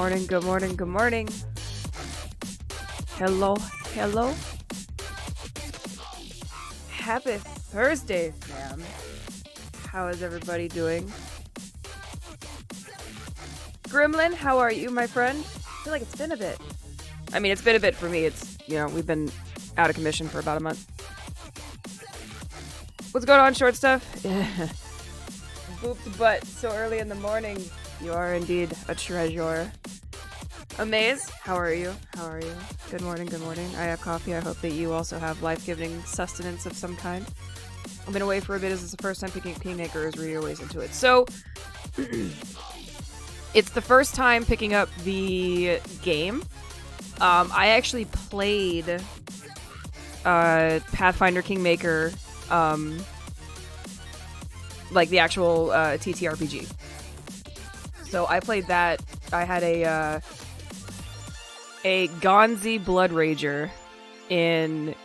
morning, good morning, good morning. Hello, hello. Happy Thursday, fam. How is everybody doing? Gremlin, how are you, my friend? I feel like it's been a bit. I mean, it's been a bit for me. It's, we've been out of commission for about a month. What's going on, short stuff? Booped butt so early in the morning. You are indeed a treasure. Amaze, how are you? How are you? Good morning, good morning. I have coffee. I hope that you also have life-giving sustenance of some kind. I've been away for a bit. This is the first time picking Kingmaker is really your ways into it. So, it's the first time picking up the game. I actually played Pathfinder Kingmaker, like the actual TTRPG. So I played that. I had a Gonzi Blood Rager in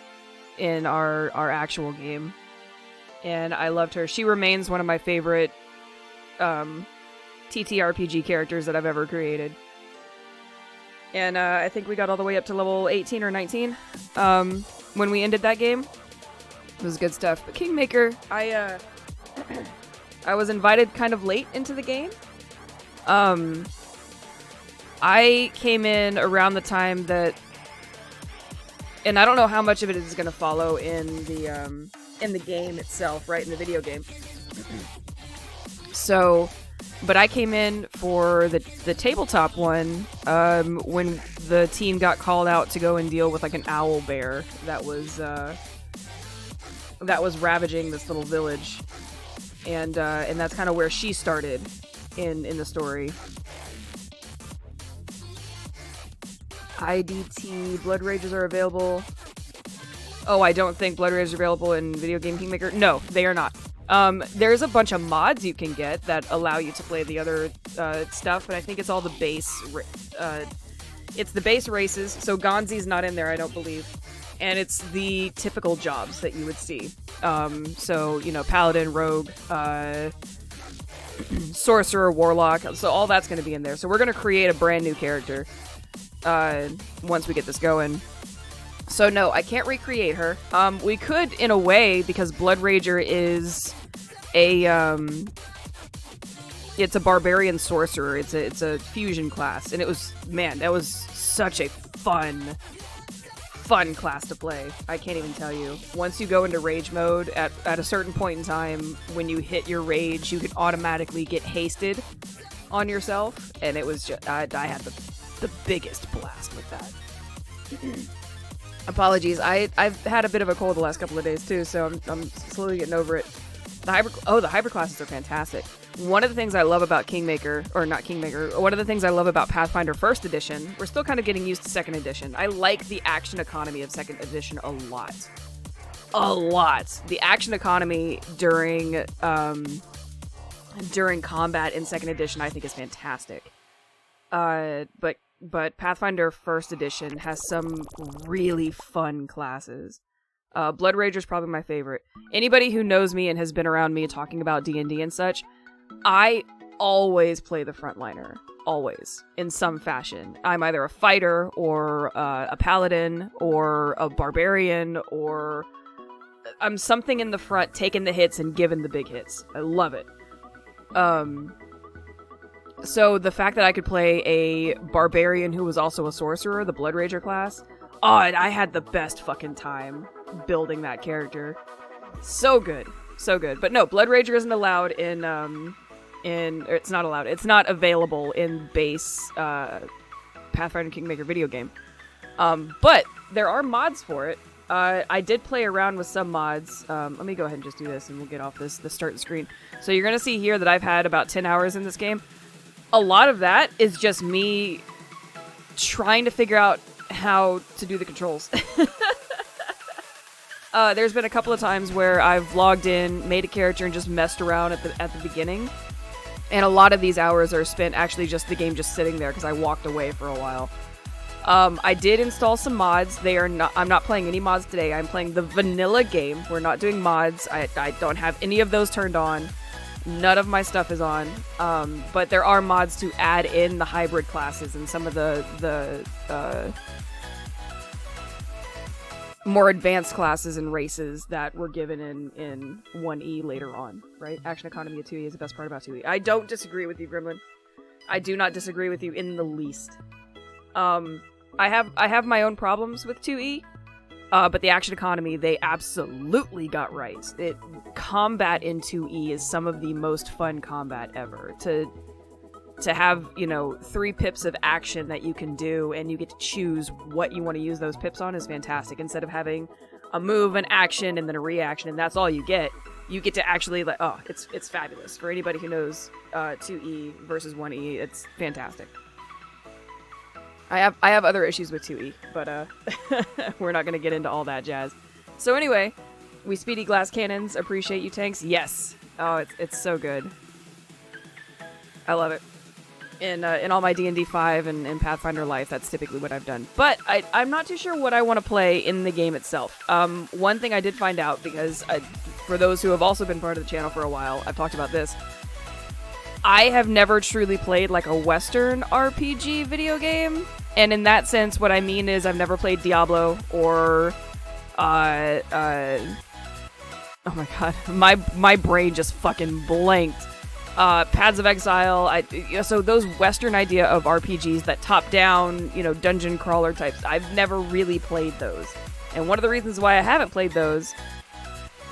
our actual game, and I loved her. She remains one of my favorite TTRPG characters that I've ever created. And I think we got all the way up to level 18 or 19 when we ended that game. It was good stuff. But Kingmaker, I was invited kind of late into the game. I came in around the time that, and I don't know how much of it is going to follow in the game itself, right, in the video game. So, but I came in for the tabletop one when the team got called out to go and deal with like an owl bear that was ravaging this little village, and that's kind of where she started in the story. IDT Blood Rages are available. Oh, I don't think Blood Rages are available in video game Kingmaker. No, they are not. There's a bunch of mods you can get that allow you to play the other stuff, but I think it's all the base. It's the base races, so Gonzi's not in there, I don't believe. And it's the typical jobs that you would see. So, Paladin, Rogue, Sorcerer, Warlock, so all that's going to be in there. So we're going to create a brand new character once we get this going. So no, I can't recreate her. We could, in a way, because Blood Rager is it's a barbarian sorcerer. It's a fusion class, and that was such a fun class to play. I can't even tell you. Once you go into rage mode at a certain point in time, when you hit your rage, you can automatically get hasted on yourself, and it was just I had the biggest blast with that. Apologies, I've had a bit of a cold the last couple of days too, so I'm slowly getting over it. The hyper classes are fantastic. One of the things I love about one of the things I love about Pathfinder First Edition, we're still kind of getting used to Second Edition. I like the action economy of Second Edition a lot. A lot. The action economy during combat in Second Edition I think is fantastic. But Pathfinder First Edition has some really fun classes. Blood Rager is probably my favorite. Anybody who knows me and has been around me talking about D&D and such, I always play the frontliner. Always. In some fashion. I'm either a fighter, or a paladin, or a barbarian, or I'm something in the front, taking the hits and giving the big hits. I love it. So the fact that I could play a barbarian who was also a sorcerer, the Blood Rager class, I had the best fucking time building that character. So good. So good. But no, Blood Rager isn't allowed it's not allowed. It's not available in base Pathfinder Kingmaker video game. But there are mods for it. I did play around with some mods. Let me go ahead and just do this and we'll get off the start screen. So you're going to see here that I've had about 10 hours in this game. A lot of that is just me trying to figure out how to do the controls. There's been a couple of times where I've logged in, made a character, and just messed around at the beginning. And a lot of these hours are spent actually just the game just sitting there because I walked away for a while. I did install some mods. I'm not playing any mods today. I'm playing the vanilla game. We're not doing mods. I don't have any of those turned on. None of my stuff is on, but there are mods to add in the hybrid classes and some of the more advanced classes and races that were given in 1E later on, right? Action economy of 2E is the best part about 2E. I don't disagree with you, Gremlin. I do not disagree with you in the least. I have my own problems with 2E, but the action economy, they absolutely got right. Combat in 2E is some of the most fun combat ever. To have, 3 pips of action that you can do, and you get to choose what you want to use those pips on is fantastic. Instead of having a move, an action, and then a reaction, and that's all you get to actually, it's fabulous. For anybody who knows 2E versus 1E, it's fantastic. I have other issues with 2E, but we're not going to get into all that jazz. So anyway, we speedy glass cannons. Appreciate you, tanks. Yes. Oh, it's so good. I love it. In all my D&D 5 and Pathfinder life, that's typically what I've done. But I'm not too sure what I want to play in the game itself. One thing I did find out, because for those who have also been part of the channel for a while, I've talked about this. I have never truly played like a Western RPG video game. And in that sense, what I mean is I've never played Diablo or oh my god, my brain just fucking blanked. Paths of Exile, so those Western idea of RPGs that top-down, dungeon crawler types, I've never really played those. And one of the reasons why I haven't played those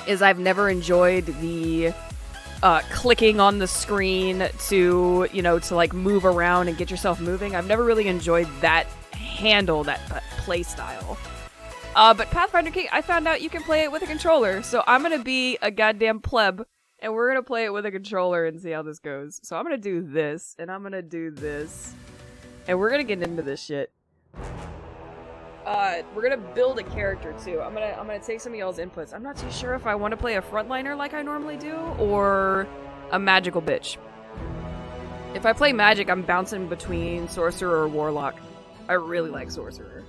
is I've never enjoyed the clicking on the screen to, to like move around and get yourself moving. I've never really enjoyed that handle, that play style. But Pathfinder King, I found out you can play it with a controller, so I'm gonna be a goddamn pleb. And we're gonna play it with a controller and see how this goes. So I'm gonna do this, and I'm gonna do this. And we're gonna get into this shit. We're gonna build a character too. I'm gonna take some of y'all's inputs. I'm not too sure if I want to play a frontliner like I normally do, or a magical bitch. If I play magic, I'm bouncing between sorcerer or warlock. I really like sorcerer.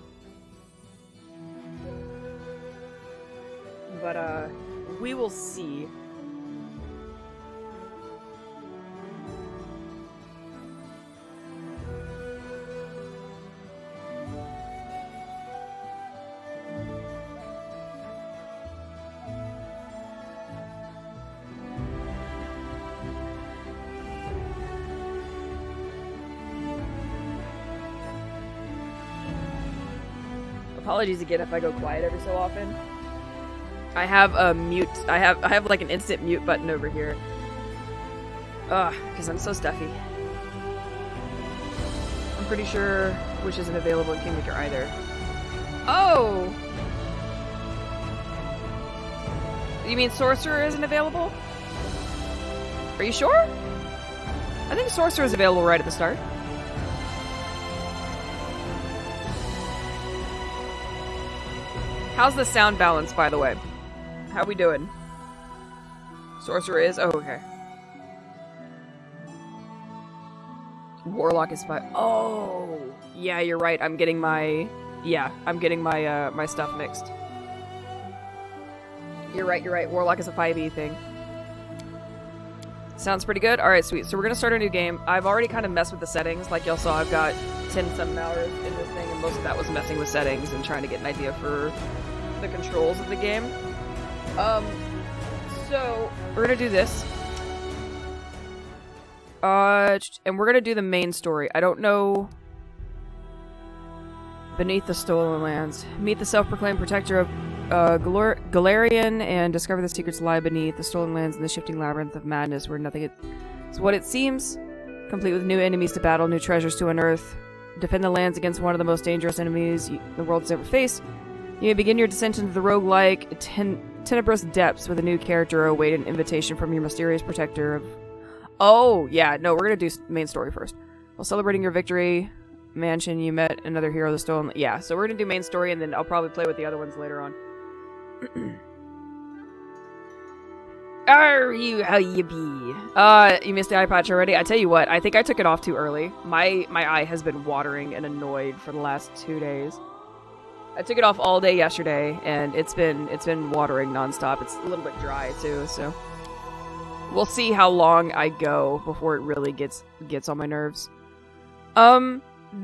But we will see. Apologies again if I go quiet every so often. I have a mute. I have like an instant mute button over here. Because I'm so stuffy. I'm pretty sure which isn't available in Kingmaker either. Oh! You mean Sorcerer isn't available? Are you sure? I think Sorcerer is available right at the start. How's the sound balance, by the way? How we doing? Sorcerer is? Oh, okay. Warlock is 5. Oh! Yeah, you're right. I'm getting my... Yeah, I'm getting my, my stuff mixed. You're right. Warlock is a 5e thing. Sounds pretty good. Alright, sweet. So we're gonna start a new game. I've already kind of messed with the settings. Like y'all saw, I've got 10-something hours in this thing, and most of that was messing with settings and trying to get an idea for the controls of the game. So we're gonna do this. And we're gonna do the main story. I don't know... Beneath the Stolen Lands. Meet the self-proclaimed protector of Galarian and discover the secrets lie beneath the stolen lands in the shifting labyrinth of madness where nothing is what it seems. Complete with new enemies to battle, new treasures to unearth. Defend the lands against one of the most dangerous enemies the world has ever faced. You may begin your descent into the roguelike tenebrous depths with a new character or await an invitation from your mysterious protector of... Oh, yeah, no, we're gonna do main story first. While celebrating your victory... mansion, you met another hero of the stolen... Yeah, so we're gonna do main story, and then I'll probably play with the other ones later on. How you be? You missed the eye patch already? I tell you what, I think I took it off too early. My eye has been watering and annoyed for the last 2 days. I took it off all day yesterday, and it's been watering nonstop. It's a little bit dry, too, so... We'll see how long I go before it really gets on my nerves.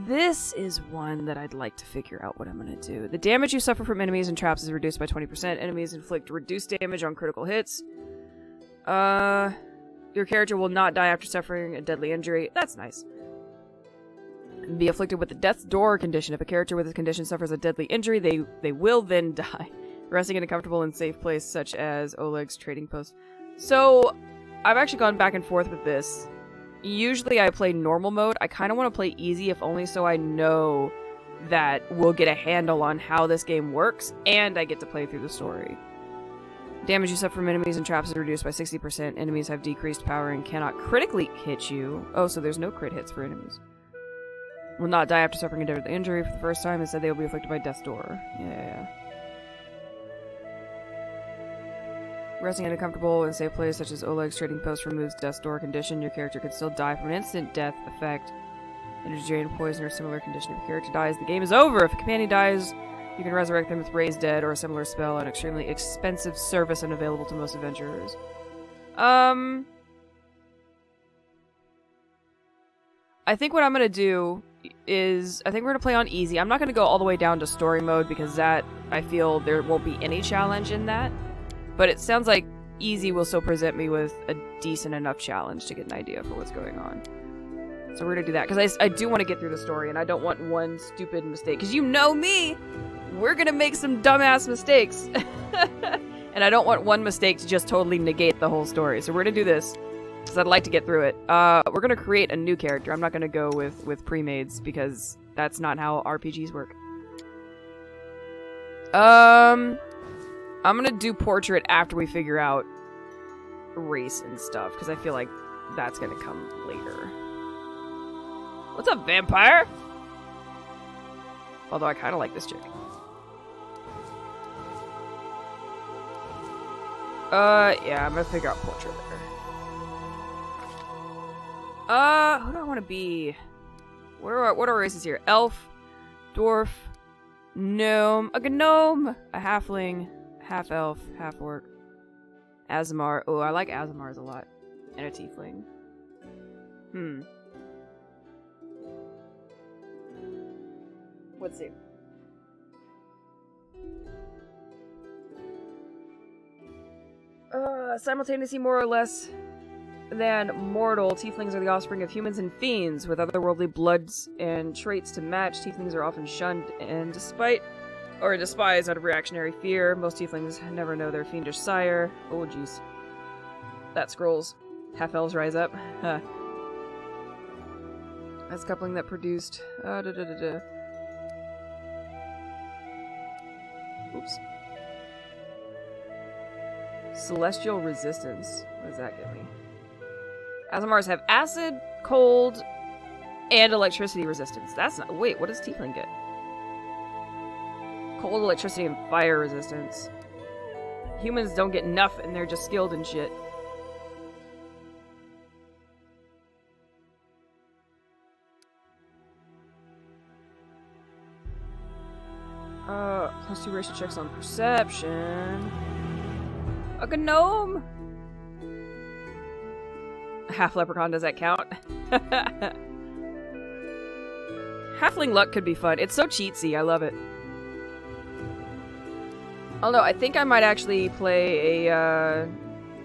This is one that I'd like to figure out what I'm gonna do. The damage you suffer from enemies and traps is reduced by 20%. Enemies inflict reduced damage on critical hits. Your character will not die after suffering a deadly injury. That's nice. Be afflicted with the death's door condition. If a character with this condition suffers a deadly injury, they will then die. Resting in a comfortable and safe place such as Oleg's trading post. So, I've actually gone back and forth with this. Usually I play normal mode. I kind of want to play easy, if only so I know that we'll get a handle on how this game works, and I get to play through the story. Damage you suffer from enemies and traps is reduced by 60%. Enemies have decreased power and cannot critically hit you. Oh, so there's no crit hits for enemies. Will not die after suffering a deadly injury for the first time. Instead, they will be afflicted by death's door. Yeah. Resting in a comfortable and safe place such as Oleg's trading post removes death's door condition. Your character could still die from an instant death effect. Energy drain, poison, or similar condition. If your character dies, the game is over. If a companion dies, you can resurrect them with Raise Dead or a similar spell, an extremely expensive service unavailable to most adventurers. I think what I'm gonna do is, I think we're gonna play on easy. I'm not gonna go all the way down to story mode because that, I feel there won't be any challenge in that. But it sounds like easy will still present me with a decent enough challenge to get an idea for what's going on. So we're gonna do that, because I do want to get through the story, and I don't want one stupid mistake. Because you know me! We're gonna make some dumbass mistakes! And I don't want one mistake to just totally negate the whole story. So we're gonna do this, because I'd like to get through it. We're gonna create a new character. I'm not gonna go with pre-mades, because that's not how RPGs work. I'm gonna do portrait after we figure out race and stuff, because I feel like that's gonna come later. What's up, vampire? Although I kind of like this chick. Yeah, I'm gonna figure out portrait later. Who do I want to be? What are races here? Elf, dwarf, gnome, a gnome, a halfling, half elf, half orc, Aasimar. Oh, I like Aasimars a lot, and a tiefling. Let's see. Simultaneously, more or less than mortal, tieflings are the offspring of humans and fiends, with otherworldly bloods and traits to match. Tieflings are often shunned and despised out of reactionary fear. Most tieflings never know their fiendish sire. Oh, jeez. That scrolls. Half-elves rise up. Huh. That's coupling that produced... Oops. Celestial resistance. What does that give me? Aasimars have acid, cold, and electricity resistance. That's not... Wait, what does tiefling get? Cold, electricity, and fire resistance. Humans don't get nothing, they're just skilled and shit. Plus 2 racial checks on perception. A gnome! Half leprechaun, does that count? Halfling luck could be fun. It's so cheatsy, I love it. Although, I think I might actually play a,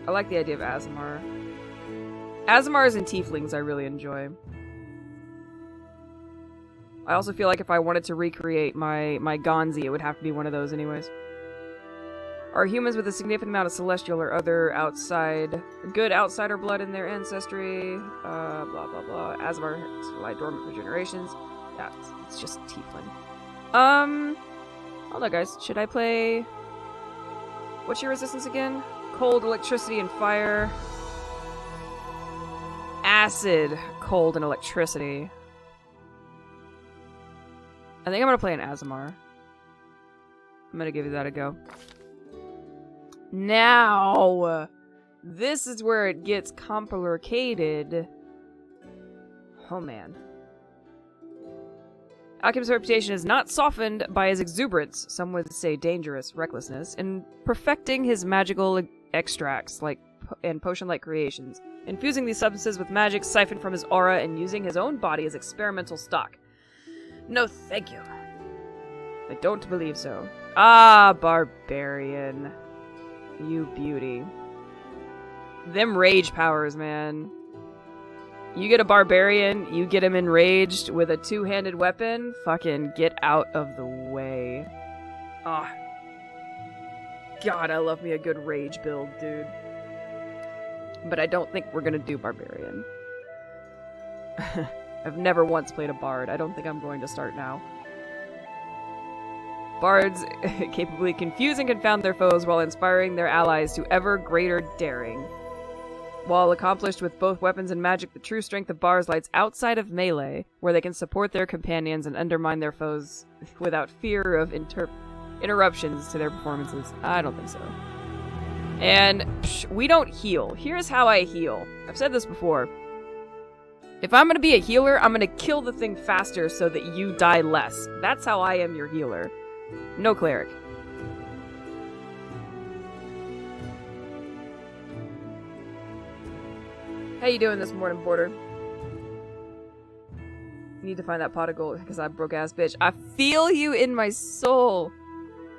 I like the idea of Aasimar. Aasimars and tieflings I really enjoy. I also feel like if I wanted to recreate my Gonzi, it would have to be one of those anyways. Are humans with a significant amount of celestial or other good outsider blood in their ancestry? Blah, blah, blah. Aasimar lie dormant for generations. Yeah, it's just tiefling. Hold on, guys. Should I play... What's your resistance again? Cold, electricity, and fire. Acid, cold, and electricity. I think I'm gonna play an Aasimar. I'm gonna give that a go. Now, this is where it gets complicated. Oh man. Alchemist's reputation is not softened by his exuberance, some would say dangerous recklessness, in perfecting his magical extracts, like and potion-like creations, infusing these substances with magic siphoned from his aura and using his own body as experimental stock. No, thank you. I don't believe so. Ah, barbarian. You beauty. Them rage powers, man. You get a barbarian, you get him enraged with a two-handed weapon, fucking get out of the way. Ah. God, I love me a good rage build, dude. But I don't think we're gonna do barbarian. I've never once played a bard. I don't think I'm going to start now. Bards capably confuse and confound their foes while inspiring their allies to ever greater daring. While accomplished with both weapons and magic, the true strength of bards lies outside of melee, where they can support their companions and undermine their foes without fear of interruptions to their performances. I don't think so. And we don't heal. Here's how I heal. I've said this before. If I'm gonna be a healer, I'm gonna kill the thing faster so that you die less. That's how I am your healer. No cleric. How you doing this morning, Porter? Need to find that pot of gold because I'm broke ass bitch. I feel you in my soul.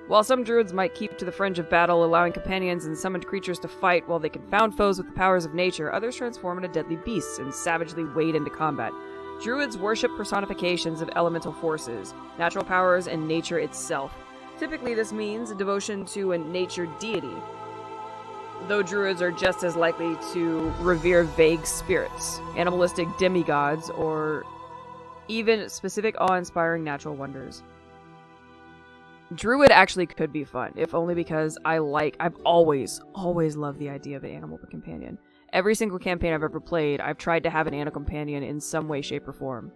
While some druids might keep to the fringe of battle, allowing companions and summoned creatures to fight while they confound foes with the powers of nature, others transform into deadly beasts and savagely wade into combat. Druids worship personifications of elemental forces, natural powers, and nature itself. Typically, this means a devotion to a nature deity, though druids are just as likely to revere vague spirits, animalistic demigods, or even specific awe-inspiring natural wonders. Druid actually could be fun, if only because I've always loved the idea of an animal companion. Every single campaign I've ever played, I've tried to have an animal companion in some way, shape, or form.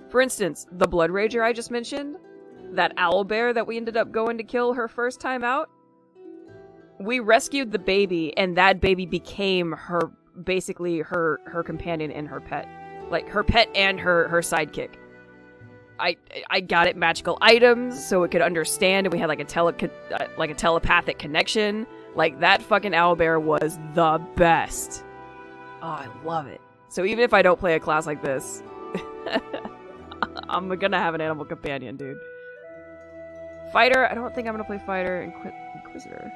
For instance, the Blood Rager I just mentioned, that owlbear that we ended up going to kill her first time out, we rescued the baby, and that baby became basically her companion and her pet. Like, her pet and her sidekick. I got it magical items so it could understand, and we had like a telepathic connection. Like, that fucking owlbear was the best. Oh, I love it. So even if I don't play a class like this, I'm gonna have an animal companion, dude. Fighter, I don't think I'm gonna play Fighter. Inquisitor,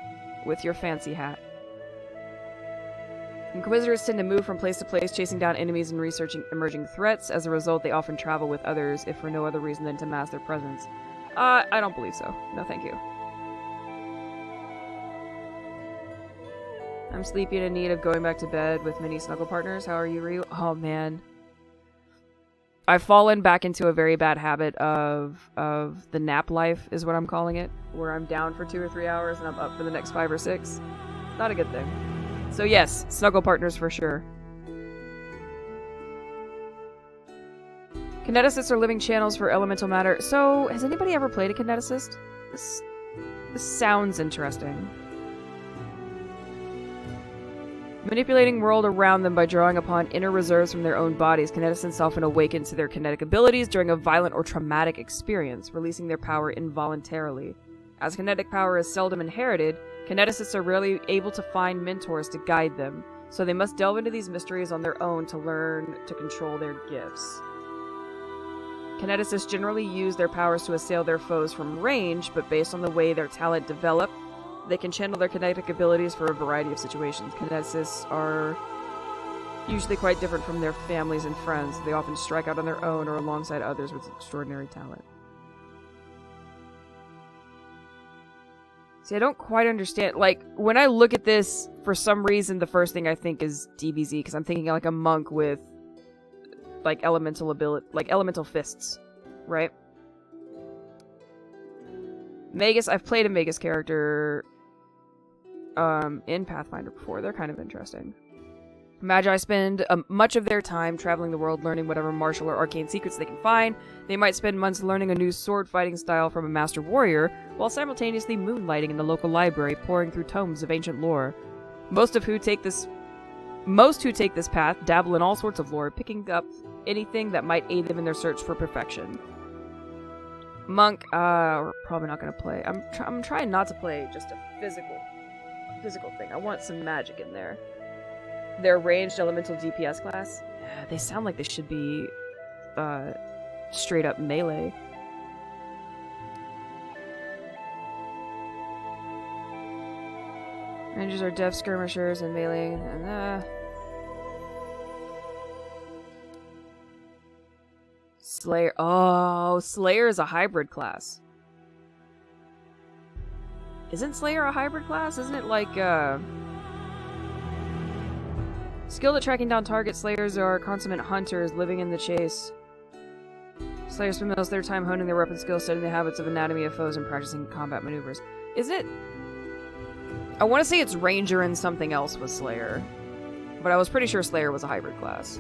with your fancy hat. Inquisitors tend to move from place to place, chasing down enemies and researching emerging threats. As a result, they often travel with others, if for no other reason than to mask their presence. I don't believe so. No, thank you. I'm sleepy and in need of going back to bed with many snuggle partners. How are you, Ryu? Oh, man. I've fallen back into a very bad habit of the nap life, is what I'm calling it, where I'm down for 2 or 3 hours and I'm up for the next 5 or 6. Not a good thing. So yes, snuggle partners for sure. Kineticists are living channels for elemental matter. So, has anybody ever played a kineticist? This sounds interesting. Manipulating world around them by drawing upon inner reserves from their own bodies, kineticists often awaken to their kinetic abilities during a violent or traumatic experience, releasing their power involuntarily. As kinetic power is seldom inherited, kineticists are rarely able to find mentors to guide them, so they must delve into these mysteries on their own to learn to control their gifts. Kineticists generally use their powers to assail their foes from range, but based on the way their talent developed, they can channel their kinetic abilities for a variety of situations. Kineticists are usually quite different from their families and friends. They often strike out on their own or alongside others with extraordinary talent. See, I don't quite understand. Like, when I look at this, for some reason, the first thing I think is DBZ, because I'm thinking like a monk with, like, elemental ability, like elemental fists, right? Magus, I've played a Magus character, in Pathfinder before. They're kind of interesting. Magi spend much of their time traveling the world learning whatever martial or arcane secrets they can find. They might spend months learning a new sword fighting style from a master warrior, while simultaneously moonlighting in the local library, pouring through tomes of ancient lore. Most who take this path dabble in all sorts of lore, picking up anything that might aid them in their search for perfection. Monk, we're probably not going to play. I'm trying not to play just a physical thing. I want some magic in there. They're ranged elemental DPS class. They sound like they should be straight up melee. Rangers are deft skirmishers and melee. And Slayer. Oh, Slayer is a hybrid class. Isn't Slayer a hybrid class? Isn't it like skilled at tracking down targets? Slayers are consummate hunters living in the chase. Slayers spend most of their time honing their weapon skills, studying the habits of anatomy of foes, and practicing combat maneuvers. Is it? I want to say it's Ranger and something else was Slayer, but I was pretty sure Slayer was a hybrid class.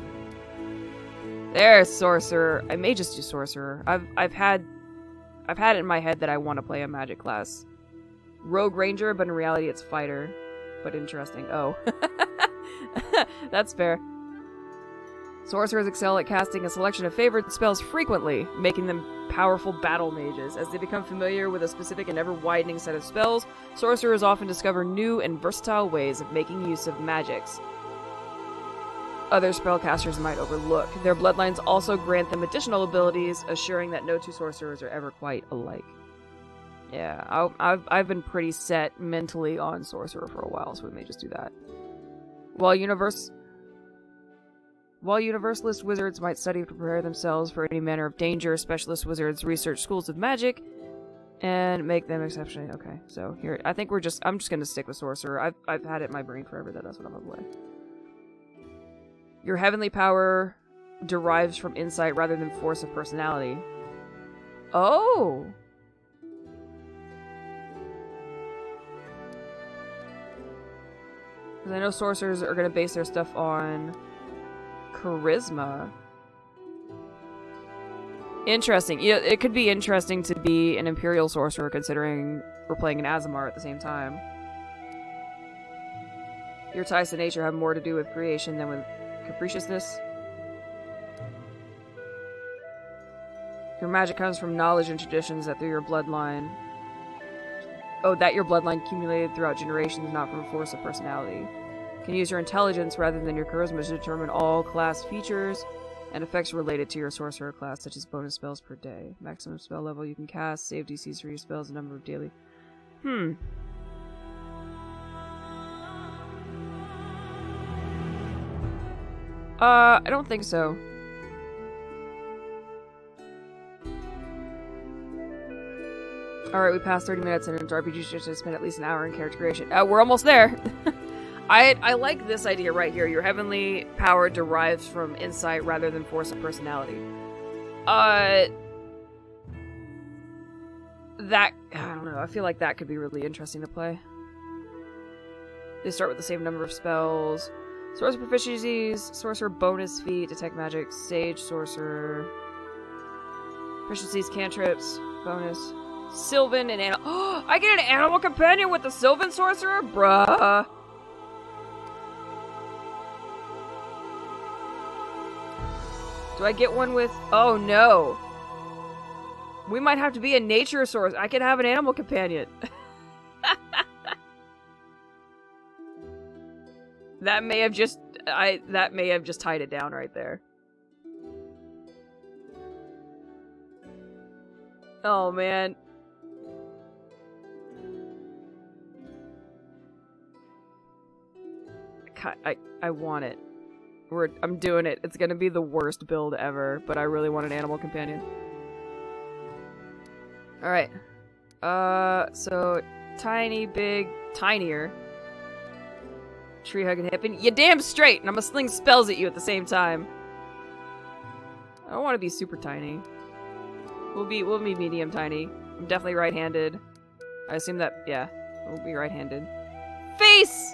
There's Sorcerer. I may just do Sorcerer. I've had it in my head that I want to play a magic class. Rogue Ranger, but in reality it's Fighter. But interesting. Oh. That's fair. Sorcerers excel at casting a selection of favorite spells frequently, making them powerful battle mages. As they become familiar with a specific and ever-widening set of spells, sorcerers often discover new and versatile ways of making use of magics other spellcasters might overlook. Their bloodlines also grant them additional abilities, assuring that no two sorcerers are ever quite alike. Yeah, I've been pretty set mentally on Sorcerer for a while, so we may just do that. While Universalist wizards might study to prepare themselves for any manner of danger, Specialist wizards research schools of magic and make them exceptionally... Okay, so here, I think I'm just gonna stick with Sorcerer. I've had it in my brain forever that that's what I'm gonna play. Your heavenly power derives from insight rather than force of personality. Oh! Because I know sorcerers are going to base their stuff on charisma. Interesting. Yeah, it could be interesting to be an Imperial sorcerer considering we're playing an Azamar at the same time. Your ties to nature have more to do with creation than with capriciousness. Your magic comes from knowledge and traditions that through your bloodline... Oh, that your bloodline accumulated throughout generations, not from a force of personality. You can use your intelligence rather than your charisma to determine all class features and effects related to your sorcerer class, such as bonus spells per day. Maximum spell level you can cast, save DCs for your spells, and number of daily... I don't think so. Alright, we passed 30 minutes and into RPG should spend at least an hour in character creation. We're almost there! I like this idea right here. Your heavenly power derives from insight rather than force of personality. I don't know, I feel like that could be really interesting to play. They start with the same number of spells. Sorcerer proficiencies, sorcerer bonus feat, detect magic, sage sorcerer. Proficiencies, cantrips, bonus. Sylvan and animal. Oh, I get an animal companion with the Sylvan sorcerer? Bruh. Do I get one with... Oh no. We might have to be a nature sorcerer. I can have an animal companion. That may have just tied it down right there. Oh man. I want it. I'm doing it. It's gonna be the worst build ever, but I really want an animal companion. Alright. So tiny, big, tinier. Tree hugging hip, and you damn straight, and I'm gonna sling spells at you at the same time. I don't want to be super tiny. We'll be medium tiny. I'm definitely right-handed. I assume that, yeah, we'll be right-handed. Face!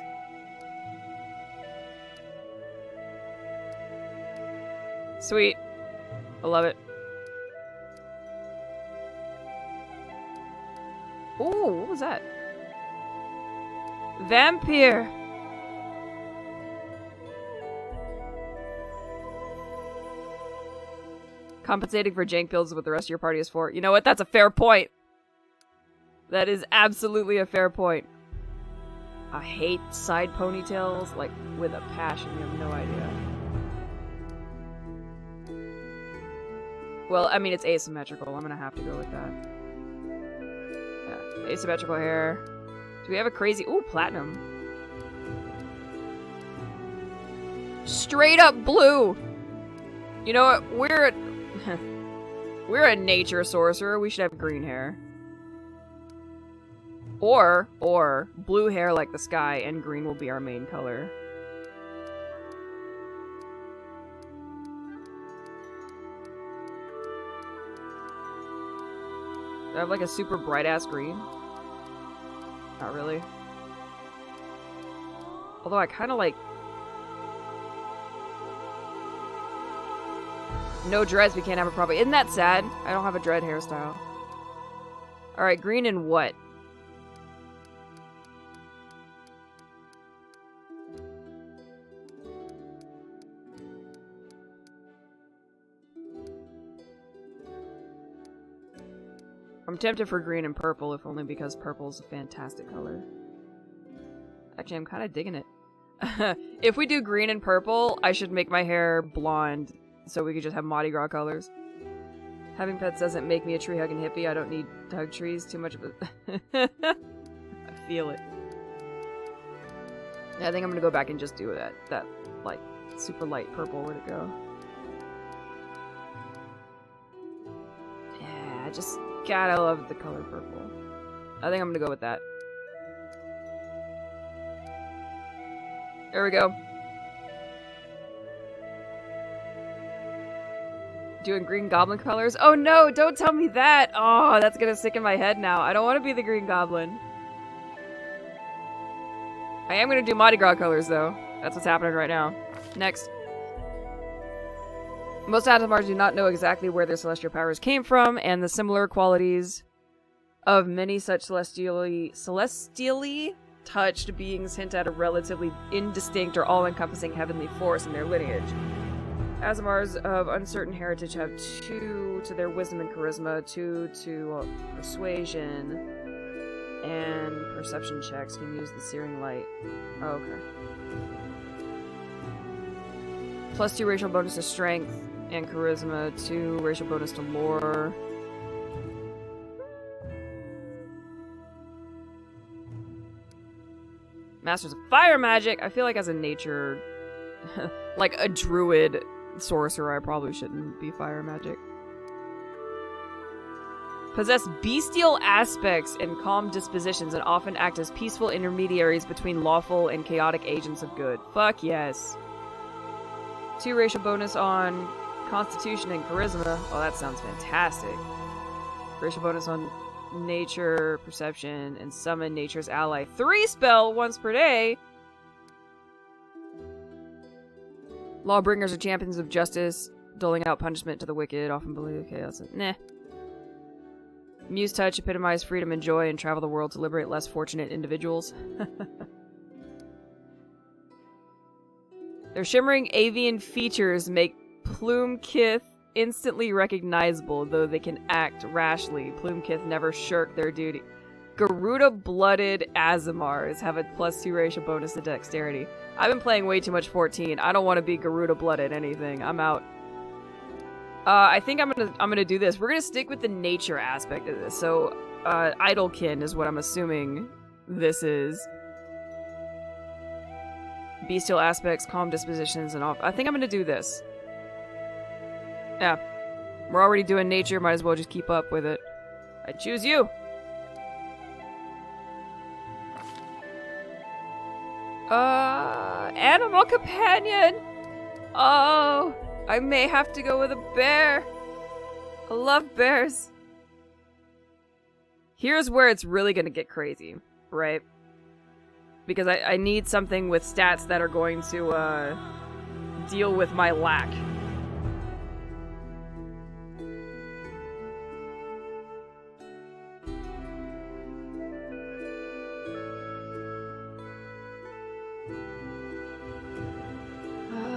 Sweet. I love it. Ooh, what was that? Vampire! Compensating for jank builds what the rest of your party is for. You know what? That's a fair point. That is absolutely a fair point. I hate side ponytails, like, with a passion. You have no idea. Well, I mean, it's asymmetrical. I'm gonna have to go with that. Yeah, asymmetrical hair. Do we have a crazy... Ooh, platinum. Straight up blue! You know what? We're a nature sorcerer. We should have green hair. Or blue hair like the sky, and green will be our main color. Do I have like a super bright ass green? Not really. Although I kind of like... No dreads, we can't have a problem. Isn't that sad? I don't have a dread hairstyle. Alright, green and what? I'm tempted for green and purple, if only because purple is a fantastic color. Actually, I'm kind of digging it. If we do green and purple, I should make my hair blonde so we could just have Mardi Gras colors. Having pets doesn't make me a tree-hugging hippie. I don't need to hug trees too much of it. I feel it. Yeah, I think I'm gonna go back and just do that like, super light purple. Where'd it go? Yeah, God, I love the color purple. I think I'm gonna go with that. There we go. Doing green goblin colors? Oh no, don't tell me that! Oh, that's gonna stick in my head now. I don't want to be the green goblin. I am gonna do Mardi Gras colors though. That's what's happening right now. Next. Most Atomars do not know exactly where their celestial powers came from, and the similar qualities of many such celestially touched beings hint at a relatively indistinct or all-encompassing heavenly force in their lineage. Azamars of uncertain heritage have 2 to their wisdom and charisma, 2 to persuasion, and perception checks can use the searing light. Oh, okay. +2 racial bonus to strength and charisma, 2 racial bonus to lore. Masters of Fire Magic! I feel like as a nature... like a druid sorcerer, I probably shouldn't be fire magic. Possess bestial aspects and calm dispositions and often act as peaceful intermediaries between lawful and chaotic agents of good. Fuck yes. 2 racial bonus on Constitution and Charisma. Oh, that sounds fantastic. Racial bonus on Nature, Perception, and Summon Nature's Ally. 3 spell once per day! Lawbringers are champions of justice, doling out punishment to the wicked, often believe. Okay, that's it. Nah. Muse Touch epitomize freedom and joy and travel the world to liberate less fortunate individuals. Their shimmering avian features make Plumekith instantly recognizable, though they can act rashly. Plumekith never shirk their duty. Garuda-blooded Azamars have a +2 racial bonus to dexterity. I've been playing way too much 14. I don't want to be Garuda-blooded anything. I'm out. I think I'm gonna do this. We're gonna stick with the nature aspect of this. So, Idlekin is what I'm assuming this is. Bestial aspects, calm dispositions, and all. I think I'm gonna do this. Yeah. We're already doing nature, might as well just keep up with it. I choose you! Animal companion! Oh, I may have to go with a bear. I love bears. Here's where it's really gonna get crazy, right? Because I need something with stats that are going to, deal with my lack.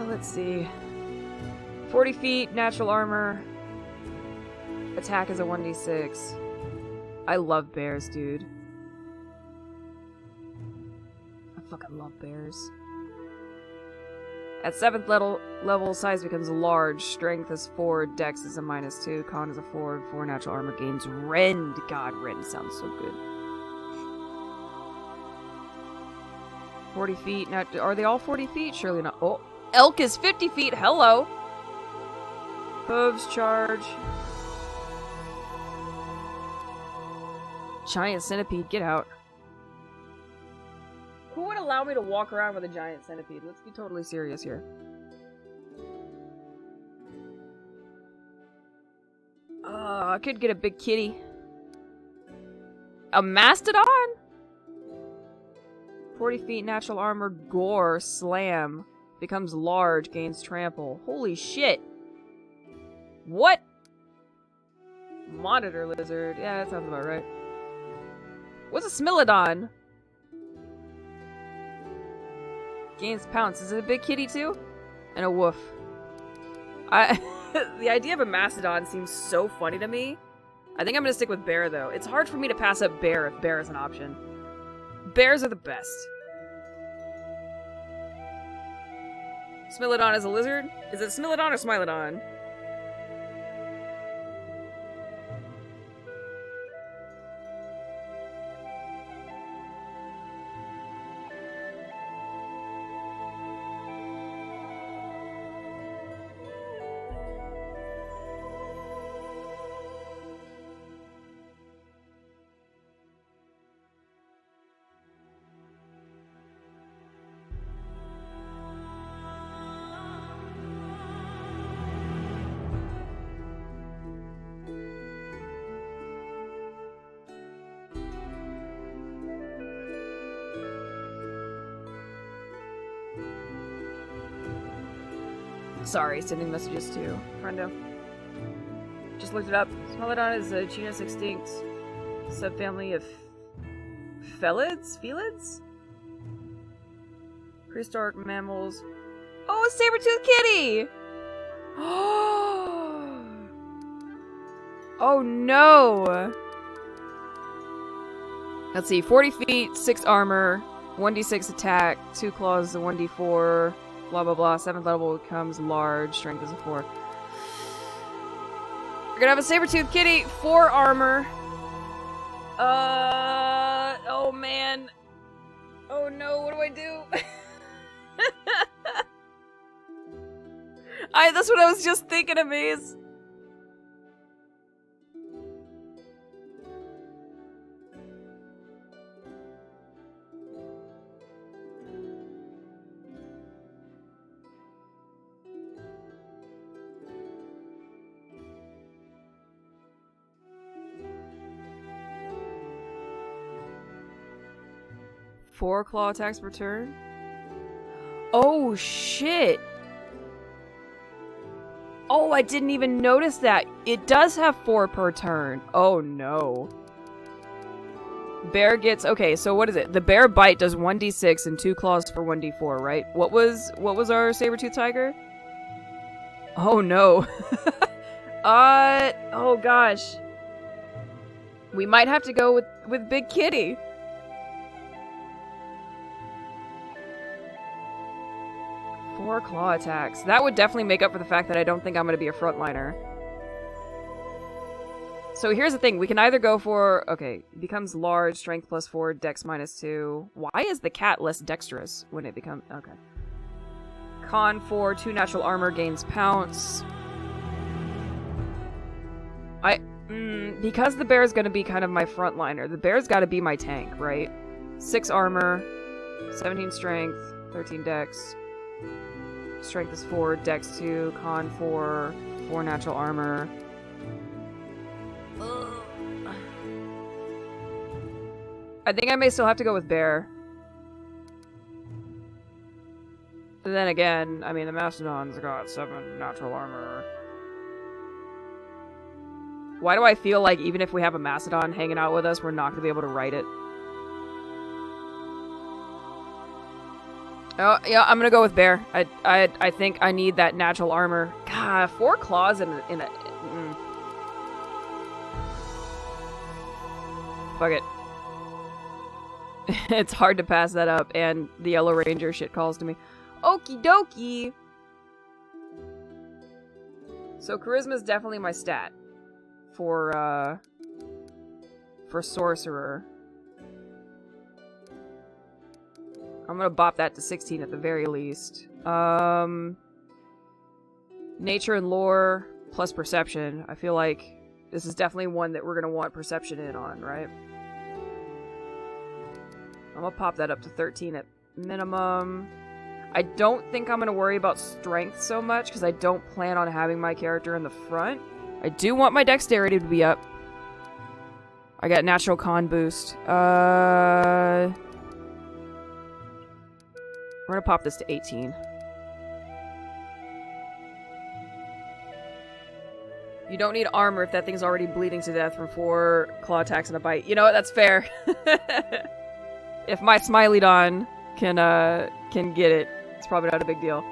Let's see. 40 feet, natural armor. Attack is a 1d6. I love bears, dude. I fucking love bears. At 7th level, size becomes large. Strength is 4, Dex is a -2, Con is a 4, 4 natural armor gains Rend. God, Rend sounds so good. 40 feet. Now, are they all 40 feet? Surely not. Oh, Elk is 50 feet. Hello. Hooves charge. Giant centipede, get out. Who would allow me to walk around with a giant centipede? Let's be totally serious here. I could get a big kitty. A mastodon? 40 feet, natural armor, gore, slam. Becomes large, gains trample. Holy shit. What? Monitor lizard. Yeah, that sounds about right. What's a smilodon? Gains pounce. Is it a big kitty too? And a woof. The idea of a mastodon seems so funny to me. I think I'm gonna stick with bear though. It's hard for me to pass up bear if bear is an option. Bears are the best. Smilodon is a lizard? Is it Smilodon or Smilodon? Sorry, sending messages to Friendo. Just looked it up. Smilodon is a genus extinct subfamily of felids? Felids? Prehistoric mammals. Oh, a saber-toothed kitty! Oh no! Let's see, 40 feet, 6 armor, 1d6 attack, 2 claws, 1d4, blah blah blah. 7th level becomes large, strength is a 4. We're gonna have a saber-toothed kitty, 4 armor. Oh man. Oh no, what do I do? That's what I was just thinking of, Maze. Four claw attacks per turn? Oh, shit! Oh, I didn't even notice that. It does have 4 per turn. Oh, no. Bear gets... Okay, so what is it? The bear bite does 1d6 and 2 claws for 1d4, right? What was our saber-tooth tiger? Oh, no. Oh, gosh. We might have to go with Big Kitty. Four claw attacks. That would definitely make up for the fact that I don't think I'm going to be a frontliner. So here's the thing. We can either go for... Okay, becomes large, strength +4, dex -2. Why is the cat less dexterous when it becomes... Okay. Con 4, 2 natural armor, gains pounce. Because the bear is going to be kind of my frontliner, the bear's got to be my tank, right? 6 armor, 17 strength, 13 dex. Strength is 4, dex 2, con 4, 4 natural armor. Ugh. I think I may still have to go with bear. But then again, I mean, the Mastodon's got 7 natural armor. Why do I feel like even if we have a Mastodon hanging out with us, we're not going to be able to ride it? Oh, yeah, I'm gonna go with bear. I think I need that natural armor. God, 4 claws in a Fuck it. It's hard to pass that up, and the Yellow Ranger shit calls to me. Okie dokie! So Charisma is definitely my stat for Sorcerer. I'm gonna bop that to 16 at the very least. Nature and Lore plus Perception. I feel like this is definitely one that we're gonna want Perception in on, right? I'm gonna pop that up to 13 at minimum. I don't think I'm gonna worry about Strength so much, because I don't plan on having my character in the front. I do want my Dexterity to be up. I got Natural Con boost. We're gonna pop this to 18. You don't need armor if that thing's already bleeding to death from 4 claw attacks and a bite. You know what? That's fair. If my Smiley-Don can get it, it's probably not a big deal.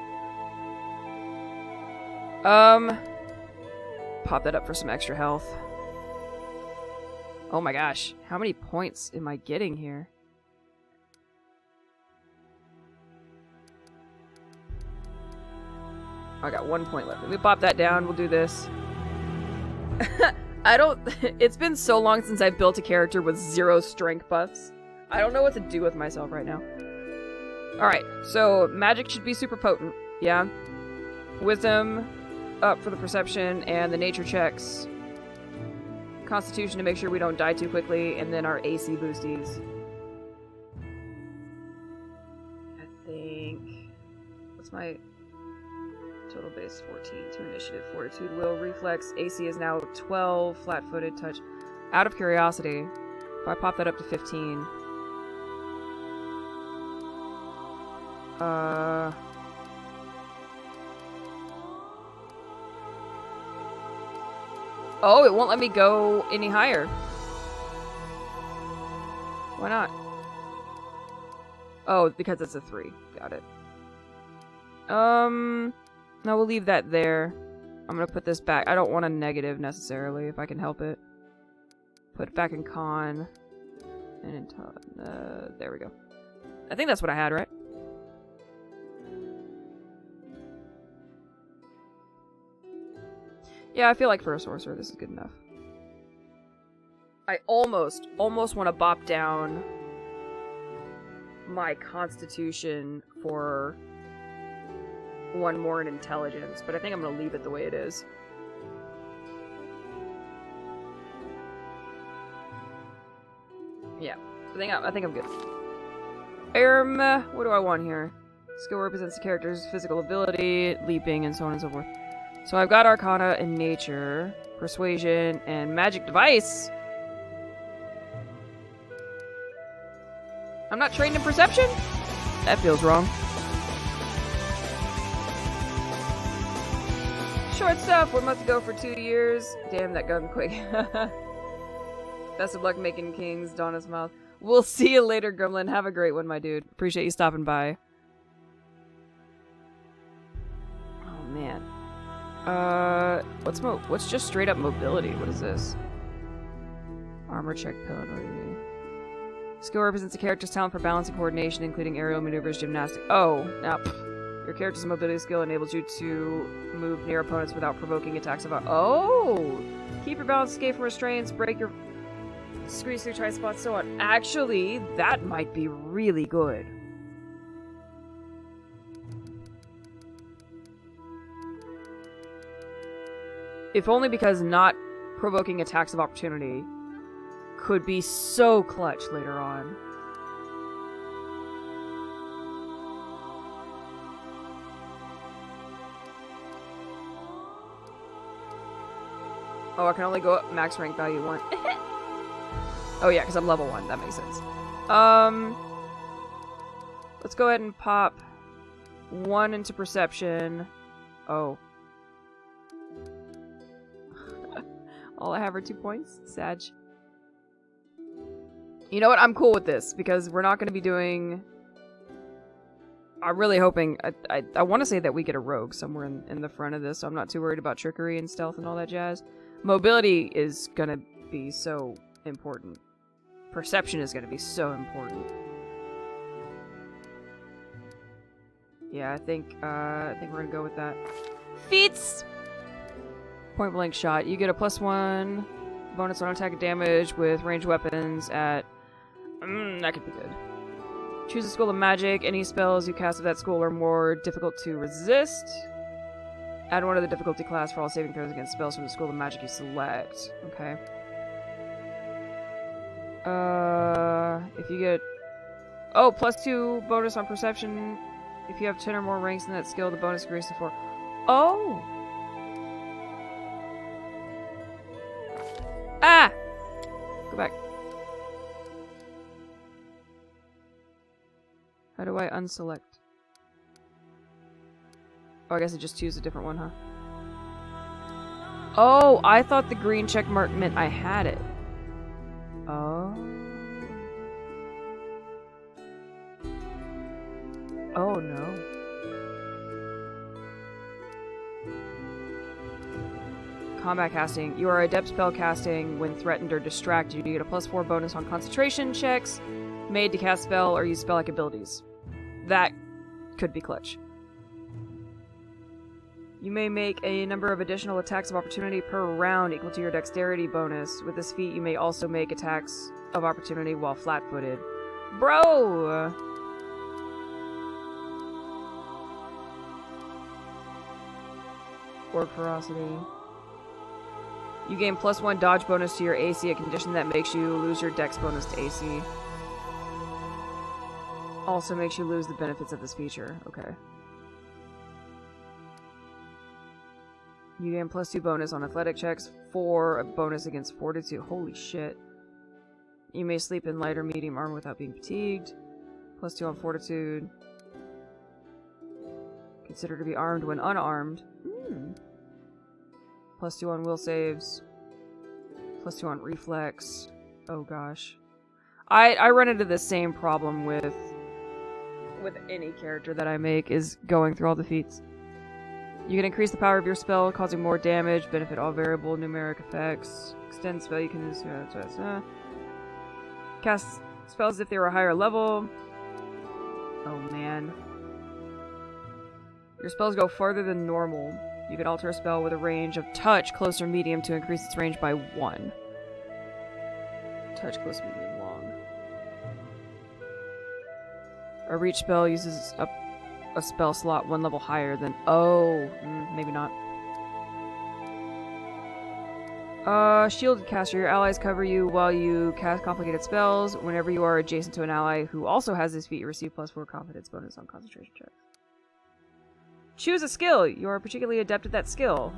Pop that up for some extra health. Oh my gosh, how many points am I getting here? I got 1 point left. Let me pop that down. We'll do this. It's been so long since I've built a character with 0 strength buffs. I don't know what to do with myself right now. Alright, so magic should be super potent. Yeah. Wisdom up for the perception and the nature checks. Constitution to make sure we don't die too quickly, and then our AC boosties. I think... What's my... Total base 14 to initiative, fortitude, will, reflex. AC is now 12, flat-footed, touch. Out of curiosity, if I pop that up to 15... Oh, it won't let me go any higher. Why not? Oh, because it's a 3. Got it. No, we'll leave that there. I'm gonna put this back. I don't want a negative necessarily, if I can help it. Put it back in con. And in there we go. I think that's what I had, right? Yeah, I feel like for a sorcerer, this is good enough. I almost want to bop down my constitution for 1 more in intelligence, but I think I'm going to leave it the way it is. Yeah, I think I'm good. What do I want here? Skill represents the character's physical ability, leaping, and so on and so forth. So I've got Arcana and Nature, Persuasion, and Magic Device. I'm not trained in Perception? That feels wrong. Short stuff, we're about to go for 2 years. Damn, that gun quick. Best of luck making kings, Donna's mouth. We'll see you later, Gremlin. Have a great one, my dude. Appreciate you stopping by. Oh, man. What's just straight up mobility? What is this? Armor check penalty. Skill represents a character's talent for balance and coordination, including aerial maneuvers, gymnastics. Oh, now, your character's mobility skill enables you to move near opponents without provoking attacks of... Oh! Keep your balance, escape from restraints, break your... Squeeze through tight spots, so on. Actually, that might be really good. If only because not provoking attacks of opportunity could be so clutch later on. Oh, I can only go up max rank value 1. Oh yeah, because I'm level 1. That makes sense. Let's go ahead and pop 1 into perception. Oh. All I have are 2 points? Sag. You know what? I'm cool with this, because we're not going to be doing... I'm really hoping... I want to say that we get a rogue somewhere in the front of this, so I'm not too worried about trickery and stealth and all that jazz. Mobility is going to be so important. Perception is going to be so important. Yeah, I think we're going to go with that. Feats! Point blank shot. You get a +1 bonus on attack damage with ranged weapons at... that could be good. Choose a school of magic. Any spells you cast of that school are more difficult to resist. Add 1 to the difficulty class for all saving throws against spells from the school of magic you select. Okay. If you get... Oh, +2 bonus on perception. If you have 10 or more ranks in that skill, the bonus increases to 4. Oh! Ah! Go back. How do I unselect? Oh, I guess I just choose a different one, huh? Oh, I thought the green check mark meant I had it. Oh. Oh, no. Combat casting. You are adept spell casting when threatened or distracted. You get a +4 bonus on concentration checks made to cast spell or use spell-like abilities. That could be clutch. You may make a number of additional attacks of opportunity per round equal to your dexterity bonus. With this feat, you may also make attacks of opportunity while flat-footed. Bro! Or ferocity. You gain +1 dodge bonus to your AC, a condition that makes you lose your dex bonus to AC. Also makes you lose the benefits of this feature. Okay. You gain +2 bonus on athletic checks, 4 a bonus against fortitude. Holy shit. You may sleep in light or medium armor without being fatigued. +2 on fortitude. Consider to be armed when unarmed. +2 on will saves. +2 on reflex. Oh gosh. I run into the same problem with any character that I make, is going through all the feats. You can increase the power of your spell, causing more damage, benefit all variable numeric effects, extend spell you can use, cast spells if they were a higher level. Oh man. Your spells go farther than normal. You can alter a spell with a range of touch, close, or medium to increase its range by 1. Touch, close, medium, long. A reach spell uses a spell slot 1 level higher than... Oh, maybe not. Shielded caster. Your allies cover you while you cast complicated spells. Whenever you are adjacent to an ally who also has this feat, you receive +4 confidence bonus on concentration checks. Choose a skill. You are particularly adept at that skill.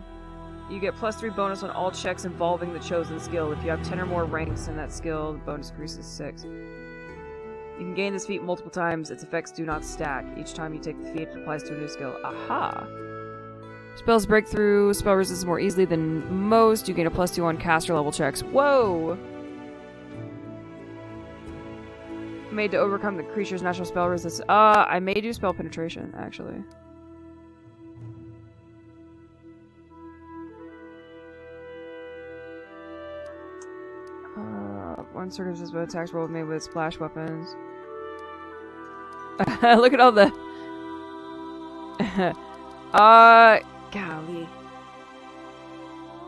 You get +3 bonus on all checks involving the chosen skill. If you have 10 or more ranks in that skill, the bonus increases 6. You can gain this feat multiple times. Its effects do not stack. Each time you take the feat, it applies to a new skill. Aha! Spells break through spell resistance more easily than most. You gain a +2 on caster level checks. Whoa! Made to overcome the creature's natural spell resistance. I may do spell penetration, actually. One sort of just attacks rolled made with splash weapons. Look at all the... golly.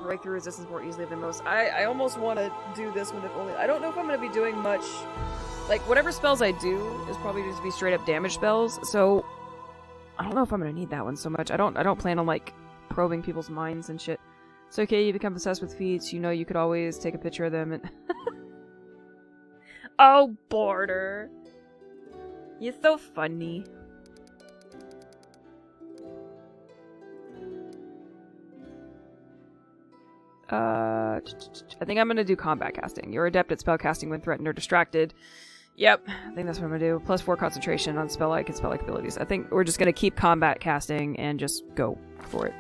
Break through resistance more easily than most. I almost want to do this one if only... I don't know if I'm going to be doing much... Like, whatever spells I do is probably just be straight up damage spells, so... I don't know if I'm going to need that one so much. I don't plan on, like, probing people's minds and shit. It's okay, you become obsessed with feats. You know you could always take a picture of them and... Oh, Border. You're so funny. I think I'm gonna do combat casting. You're adept at spell casting when threatened or distracted. Yep, I think that's what I'm gonna do. +4 concentration on spell-like and spell-like abilities. I think we're just gonna keep combat casting and just go for it.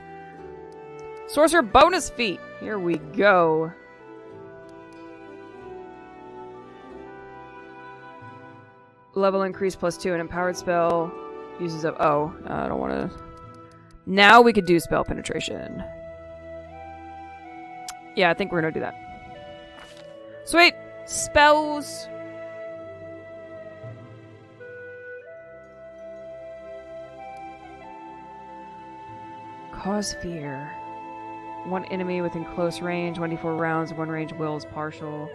Sorcerer bonus feat! Here we go. Level increase +2, an empowered spell uses up... Oh, I don't want to... Now we could do spell penetration. Yeah, I think we're gonna do that. Sweet! Spells! Cause fear. One enemy within close range, 1d4 rounds, one range will is partial.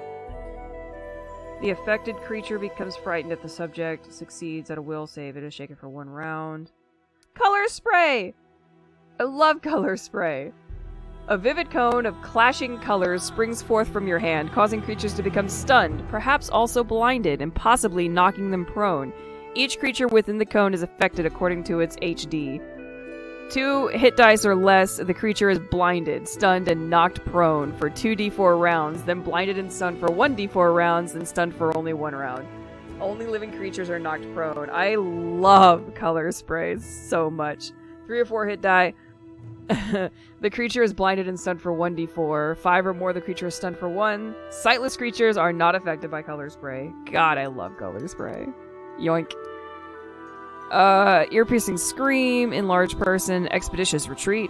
The affected creature becomes frightened if the subject succeeds at a will save. It is shaken for 1 round. Color spray! I love color spray. A vivid cone of clashing colors springs forth from your hand, causing creatures to become stunned, perhaps also blinded, and possibly knocking them prone. Each creature within the cone is affected according to its HD. 2 hit dice or less, the creature is blinded, stunned, and knocked prone for 2d4 rounds, then blinded and stunned for 1d4 rounds, then stunned for only 1 round. Only living creatures are knocked prone. I love color sprays so much. 3 or 4 hit die. The creature is blinded and stunned for 1d4. 5 or more, the creature is stunned for 1. Sightless creatures are not affected by color spray. God, I love color spray. Yoink. Ear-piercing scream, enlarged person, expeditious retreat,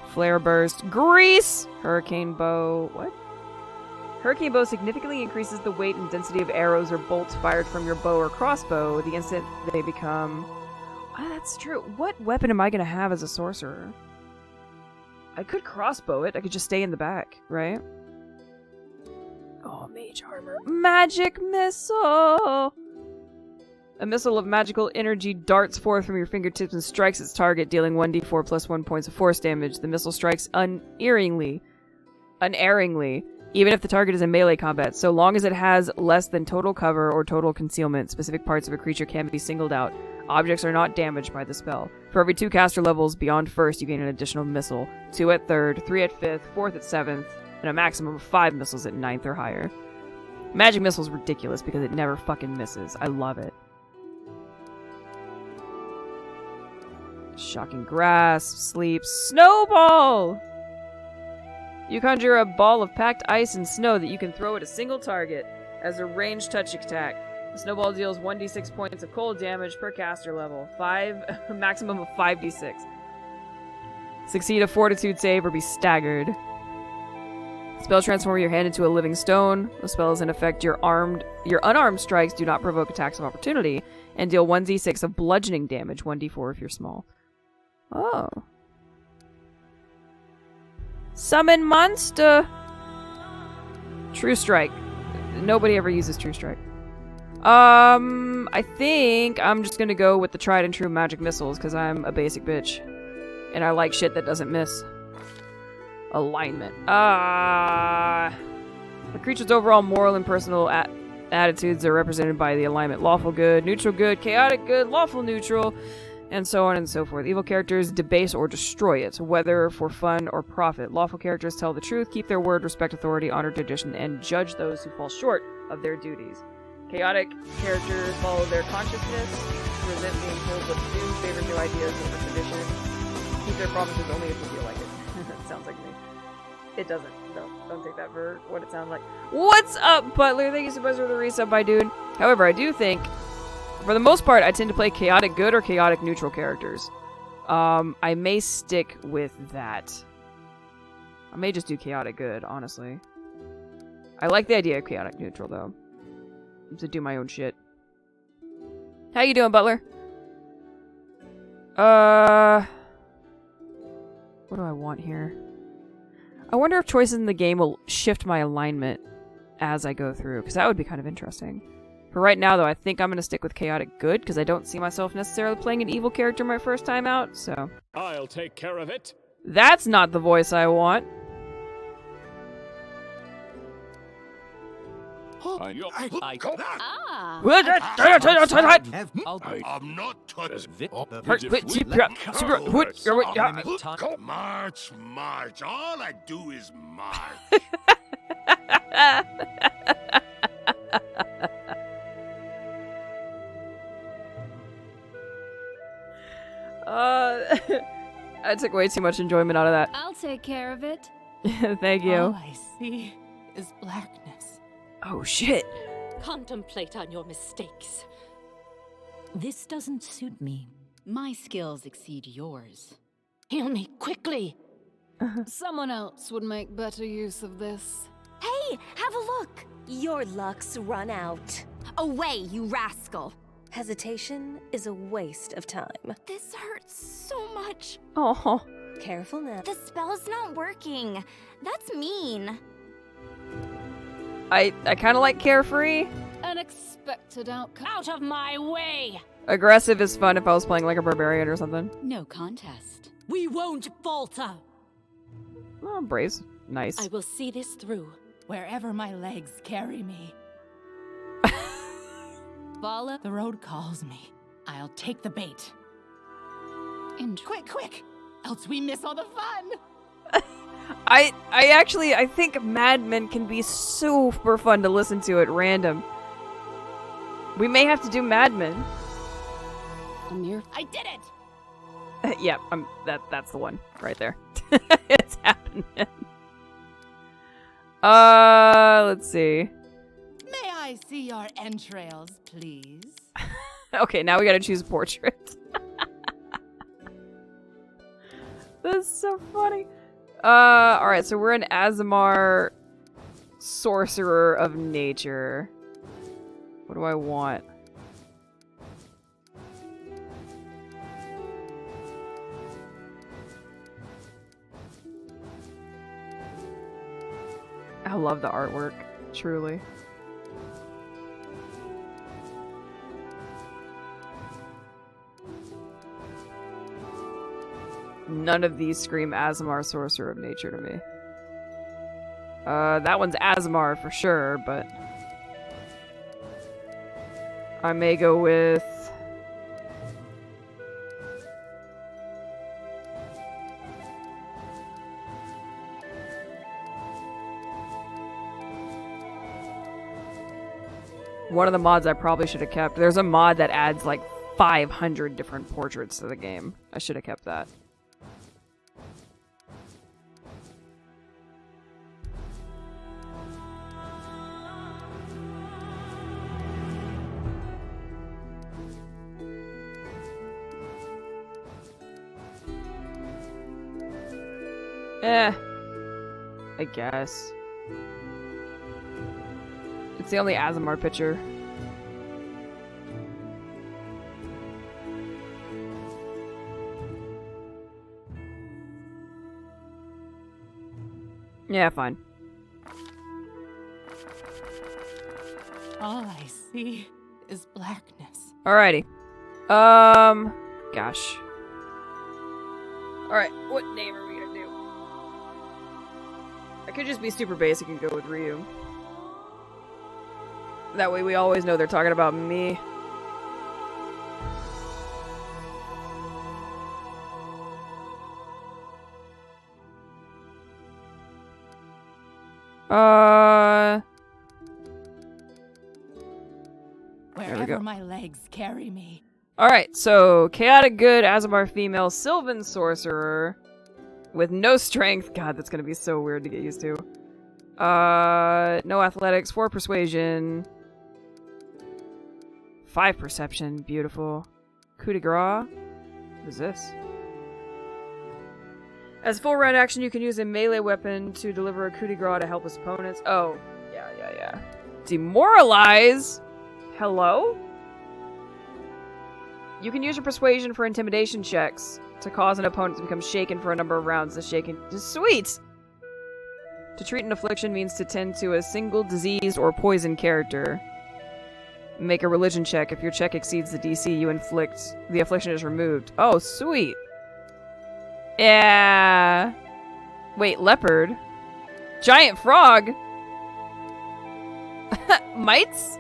flare burst, grease, hurricane bow, what? Hurricane bow significantly increases the weight and density of arrows or bolts fired from your bow or crossbow the instant they become... Oh, that's true. What weapon am I going to have as a sorcerer? I could crossbow it. I could just stay in the back, right? Oh, mage armor. Magic missile! A missile of magical energy darts forth from your fingertips and strikes its target, dealing 1d4 plus 1 points of force damage. The missile strikes unerringly, even if the target is in melee combat. So long as it has less than total cover or total concealment, specific parts of a creature can be singled out. Objects are not damaged by the spell. For every 2 caster levels beyond first, you gain an additional missile. 2 at 3rd, 3 at 5th, 4th at 7th, and a maximum of 5 missiles at 9th or higher. Magic missile's ridiculous because it never fucking misses. I love it. Shocking grasp, sleep, snowball! You conjure a ball of packed ice and snow that you can throw at a single target as a ranged touch attack. The snowball deals 1d6 points of cold damage per caster level. A maximum of 5d6. Succeed a fortitude save or be staggered. Spell transform your hand into a living stone. The spell is in effect. Your unarmed strikes do not provoke attacks of opportunity and deal 1d6 of bludgeoning damage, 1d4 if you're small. Oh. Summon monster! True strike. Nobody ever uses true strike. I think I'm just gonna go with the tried and true magic missiles because I'm a basic bitch. And I like shit that doesn't miss. Alignment. The creature's overall moral and personal attitudes are represented by the alignment lawful good, neutral good, chaotic good, lawful neutral, and so on and so forth. Evil characters debase or destroy it, whether for fun or profit. Lawful characters tell the truth, keep their word, respect authority, honor tradition, and judge those who fall short of their duties. Chaotic characters follow their consciousness, resent being told what to do, favor new ideas over tradition, keep their promises only if they feel like it. Sounds like me. It doesn't. No, don't take that for what it sounds like. What's up, Butler? Thank you so much for the resub, my dude. However, I do think, for the most part, I tend to play chaotic good or chaotic neutral characters. I may stick with that. I may just do chaotic good, honestly. I like the idea of chaotic neutral, though. To do my own shit. How you doing, Butler? What do I want here? I wonder if choices in the game will shift my alignment as I go through, because that would be kind of interesting. For right now, though, I think I'm going to stick with chaotic good, because I don't see myself necessarily playing an evil character my first time out, so... I'll take care of it. That's not the voice I want. I'm not March. All I do is march. I took way too much enjoyment out of that. I'll take care of it. Thank you. All I see is blackness. Oh shit. Contemplate on your mistakes. This doesn't suit me. My skills exceed yours. Heal me quickly. Someone else would make better use of this. Hey, have a look! Your luck's run out. Away, you rascal! Hesitation is a waste of time. This hurts so much. Oh. Careful now. The spell's not working. That's mean. I kind of like carefree. Unexpected outcome. Out of my way! Aggressive is fun if I was playing like a barbarian or something. No contest. We won't falter! Oh, brace. Nice. I will see this through. Wherever my legs carry me. Follow. The road calls me. I'll take the bait. Quick, quick! Else we miss all the fun! I think Mad Men can be super fun to listen to at random. We may have to do Mad Men. Amir. I did it! Yeah, that's the one right there. It's happening. Let's see. May I see your entrails, please? Okay, now we gotta choose portrait. That's so funny. Alright, so we're an Azamar sorcerer of nature. What do I want? I love the artwork, truly. None of these scream Azamar Sorcerer of Nature to me. That one's Azamar for sure, but I may go with one of the mods I probably should have kept. There's a mod that adds like 500 different portraits to the game. I should have kept that. I guess. It's the only Azamar picture. Yeah, fine. All I see is blackness. Alrighty. Gosh. Alright, what name are we gonna do? I could just be super basic and go with Ryu. That way we always know they're talking about me. Wherever my legs carry me. Alright, so Chaotic Good, Azamar Female, Sylvan Sorcerer with no strength. God, that's gonna be so weird to get used to. No athletics, 4 persuasion, 5 perception, beautiful. Coup de grace? What is this? As full round action, you can use a melee weapon to deliver a coup de grace to help his opponents. Oh, yeah. Demoralize? Hello? You can use your persuasion for intimidation checks to cause an opponent to become shaken for a number of rounds. Sweet! To treat an affliction means to tend to a single diseased or poisoned character. Make a religion check. If your check exceeds the DC you inflict, the affliction is removed. Oh, sweet. Yeah. Wait, leopard? Giant frog? Mites?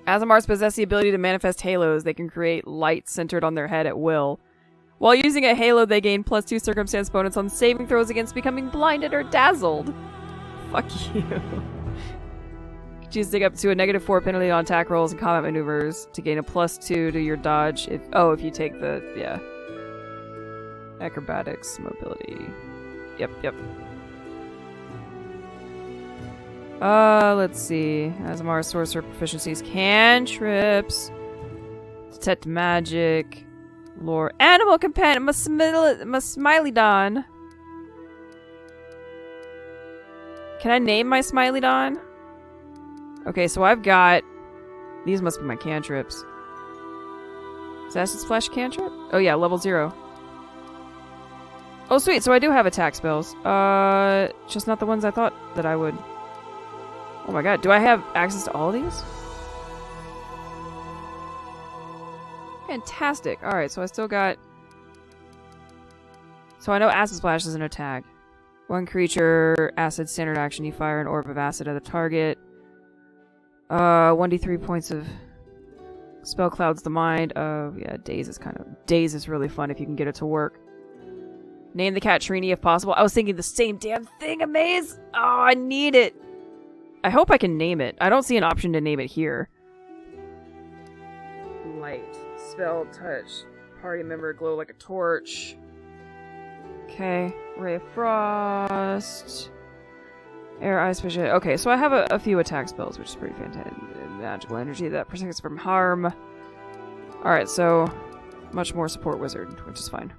Azamars possess the ability to manifest halos. They can create light centered on their head at will. While using a halo, they gain +2 circumstance bonus on saving throws against becoming blinded or dazzled. Fuck you. Choose to take up to a -4 penalty on attack rolls and combat maneuvers to gain a +2 to your dodge if you take the, yeah. Acrobatics, mobility. Yep. Let's see. Azamar sorcerer proficiencies, cantrips, detect magic, lore, animal companion, Smiley-Don. Can I name my Smiley-Don? Okay, so I've got... These must be my cantrips. Is Acid Splash cantrip? Oh yeah, level 0. Oh sweet, so I do have attack spells. Just not the ones I thought that I would. Oh my god, do I have access to all of these? Fantastic. Alright, so I still got... So I know Acid Splash is an attack. One creature, acid standard action, you fire an orb of acid at the target. 1d3 points of spell clouds the mind. Yeah, Daze is really fun if you can get it to work. Name the cat Trini if possible. I was thinking the same damn thing, Amaze! Oh, I need it! I hope I can name it. I don't see an option to name it here. Light. Spell, touch. Party member, glow like a torch. Okay. Ray of Frost. Air, Ice, Vision. Okay, so I have a few attack spells, which is pretty fantastic. Magical energy that protects from harm. Alright, so much more support wizard, which is fine.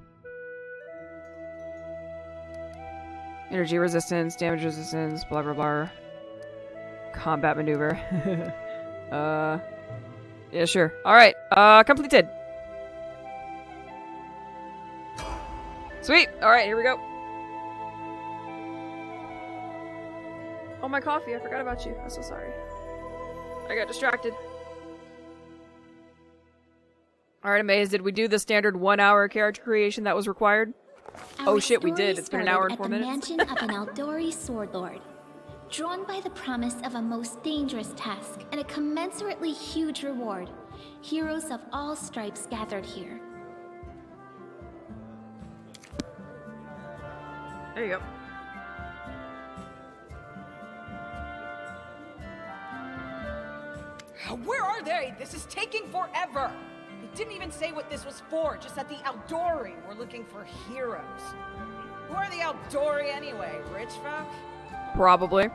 Energy resistance, damage resistance, blah blah blah. Combat maneuver. Yeah, sure. Alright, completed. Sweet! Alright, here we go. Oh, my coffee. I forgot about you. I'm so sorry. I got distracted. Alright, Amaze, did we do the standard 1 hour character creation that was required? Oh shit, we did. It's been an hour and 4 minutes. At the mansion of an Aldori sword lord. Drawn by the promise of a most dangerous task and a commensurately huge reward, heroes of all stripes gathered here. There you go. Where are they? This is taking forever! It didn't even say what this was for, just that the Aldori were looking for heroes. Who are the Aldori anyway? Rich folk? Probably.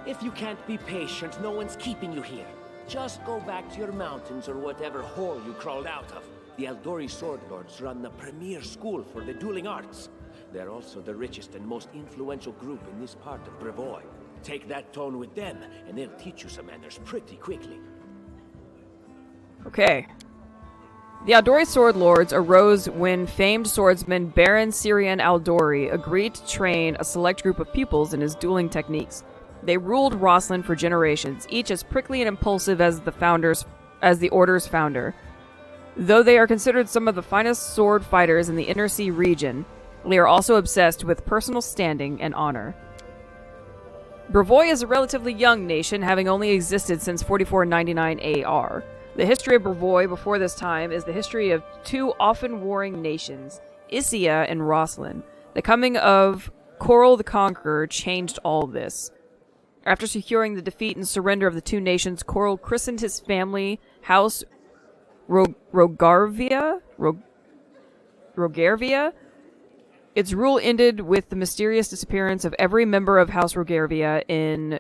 If you can't be patient, no one's keeping you here. Just go back to your mountains or whatever hole you crawled out of. The Aldori Sword Lords run the premier school for the dueling arts. They're also the richest and most influential group in this part of Brevoy. Take that tone with them, and they'll teach you some manners pretty quickly. Okay. The Aldori Sword Lords arose when famed swordsman Baron Syrian Aldori agreed to train a select group of pupils in his dueling techniques. They ruled Roslyn for generations, each as prickly and impulsive as the Order's founder. Though they are considered some of the finest sword fighters in the Inner Sea region, they are also obsessed with personal standing and honor. Brevoy is a relatively young nation, having only existed since 4499 AR. The history of Brevoy before this time is the history of two often warring nations, Isia and Roslyn. The coming of Coral the Conqueror changed all this. After securing the defeat and surrender of the two nations, Coral christened his family House Rogarvia? Rogarvia? Its rule ended with the mysterious disappearance of every member of House Rogarvia in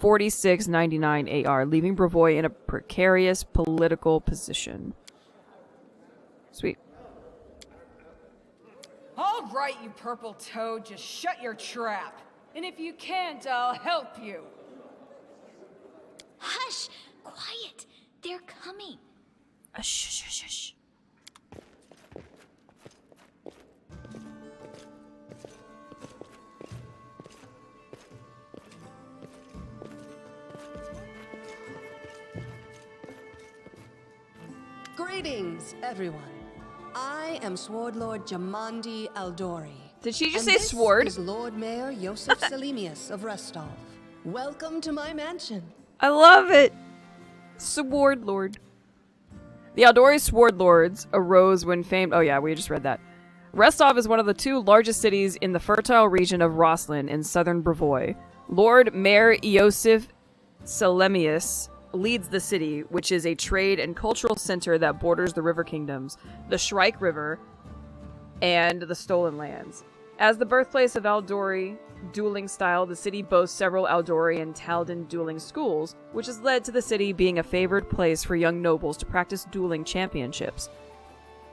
4699 AR, leaving Brevoy in a precarious political position. Sweet. All right, you purple toad, just shut your trap. And if you can't, I'll help you. Hush! Quiet! They're coming. Shh, shh, shh, shh. Greetings, everyone. I am Sword Lord Jamandi Aldori. Did she just and say sword? This is Lord Mayor Yosef Selimius of Restov. Welcome to my mansion. I love it! Sword Lord. The Aldori Sword Lords arose when famed... Oh yeah, we just read that. Restov is one of the two largest cities in the fertile region of Roslyn in southern Brevoy. Lord Mayor Yosef Selimius leads the city, which is a trade and cultural center that borders the river kingdoms, the Shrike River, and the Stolen Lands. As the birthplace of Aldori dueling style, the city boasts several Aldori and Taldan dueling schools, which has led to the city being a favored place for young nobles to practice dueling championships.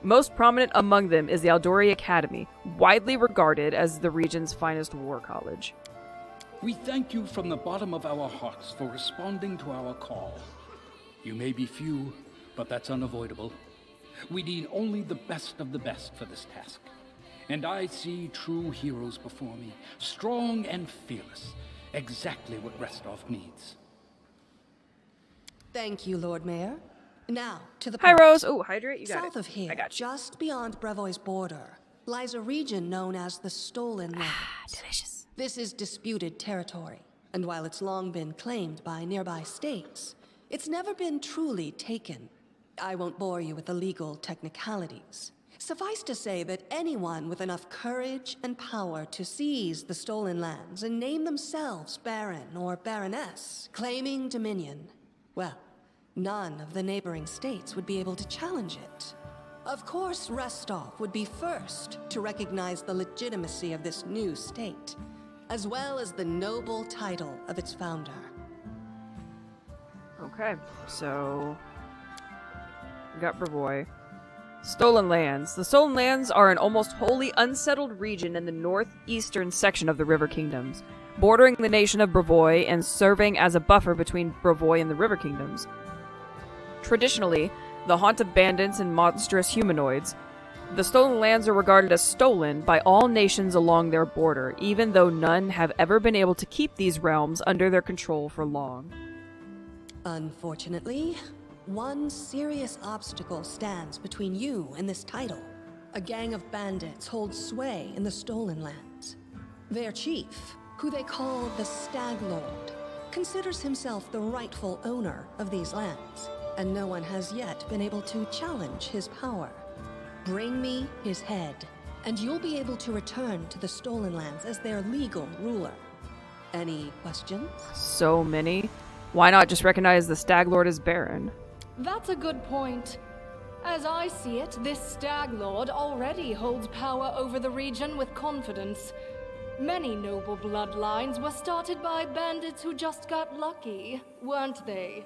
Most prominent among them is the Aldori Academy, widely regarded as the region's finest war college. We thank you from the bottom of our hearts for responding to our call. You may be few, but that's unavoidable. We need only the best of the best for this task. And I see true heroes before me, strong and fearless, exactly what Restov needs. Thank you, Lord Mayor. Now, to the Hi, point. Rose. Oh, hydrate. You got South it. of here, I got you. just beyond Brevoy's border, lies a region known as the Stolen Lands. Delicious. This is disputed territory, and while it's long been claimed by nearby states, it's never been truly taken. I won't bore you with the legal technicalities. Suffice to say that anyone with enough courage and power to seize the Stolen Lands and name themselves Baron or Baroness, claiming dominion, well, none of the neighboring states would be able to challenge it. Of course, Restov would be first to recognize the legitimacy of this new state, as well as the noble title of its founder. Okay, so we got Brevoy. Stolen Lands. The Stolen Lands are an almost wholly unsettled region in the northeastern section of the River Kingdoms, bordering the nation of Brevoy and serving as a buffer between Brevoy and the River Kingdoms. Traditionally, the haunt of bandits and monstrous humanoids, the Stolen Lands are regarded as stolen by all nations along their border, even though none have ever been able to keep these realms under their control for long. Unfortunately, one serious obstacle stands between you and this title. A gang of bandits holds sway in the Stolen Lands. Their chief, who they call the Stag Lord, considers himself the rightful owner of these lands, and no one has yet been able to challenge his power. Bring me his head, and you'll be able to return to the Stolen Lands as their legal ruler. Any questions? So many. Why not just recognize the Stag Lord as Baron? That's a good point. As I see it, this Stag Lord already holds power over the region with confidence. Many noble bloodlines were started by bandits who just got lucky, weren't they?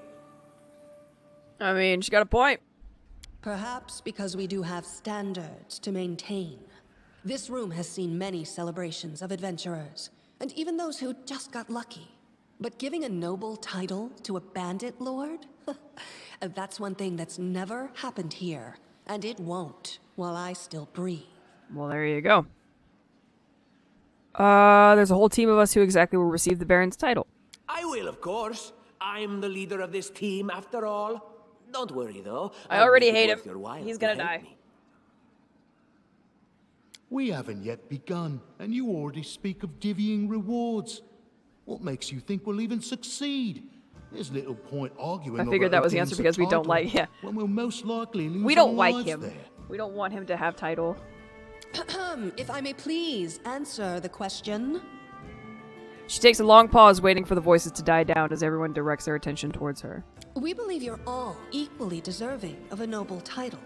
I mean, she got a point. Perhaps because we do have standards to maintain. This room has seen many celebrations of adventurers, and even those who just got lucky. But giving a noble title to a bandit lord? That's one thing that's never happened here, and it won't while I still breathe. Well, there you go. There's a whole team of us who exactly will receive the Baron's title. I will, of course. I'm the leader of this team, after all. Don't worry, though. I already I'll make hate it him. worth your while He's to gonna help die. me. We haven't yet begun, and you already speak of divvying rewards. What makes you think we'll even succeed? There's little point arguing. I figured over that was who the gains answer because we don't title like. Yeah, when we'll most likely lose we don't our like lives him. there. We don't want him to have title. If I may please answer the question. She takes a long pause, waiting for the voices to die down as everyone directs their attention towards her. We believe you're all equally deserving of a noble title.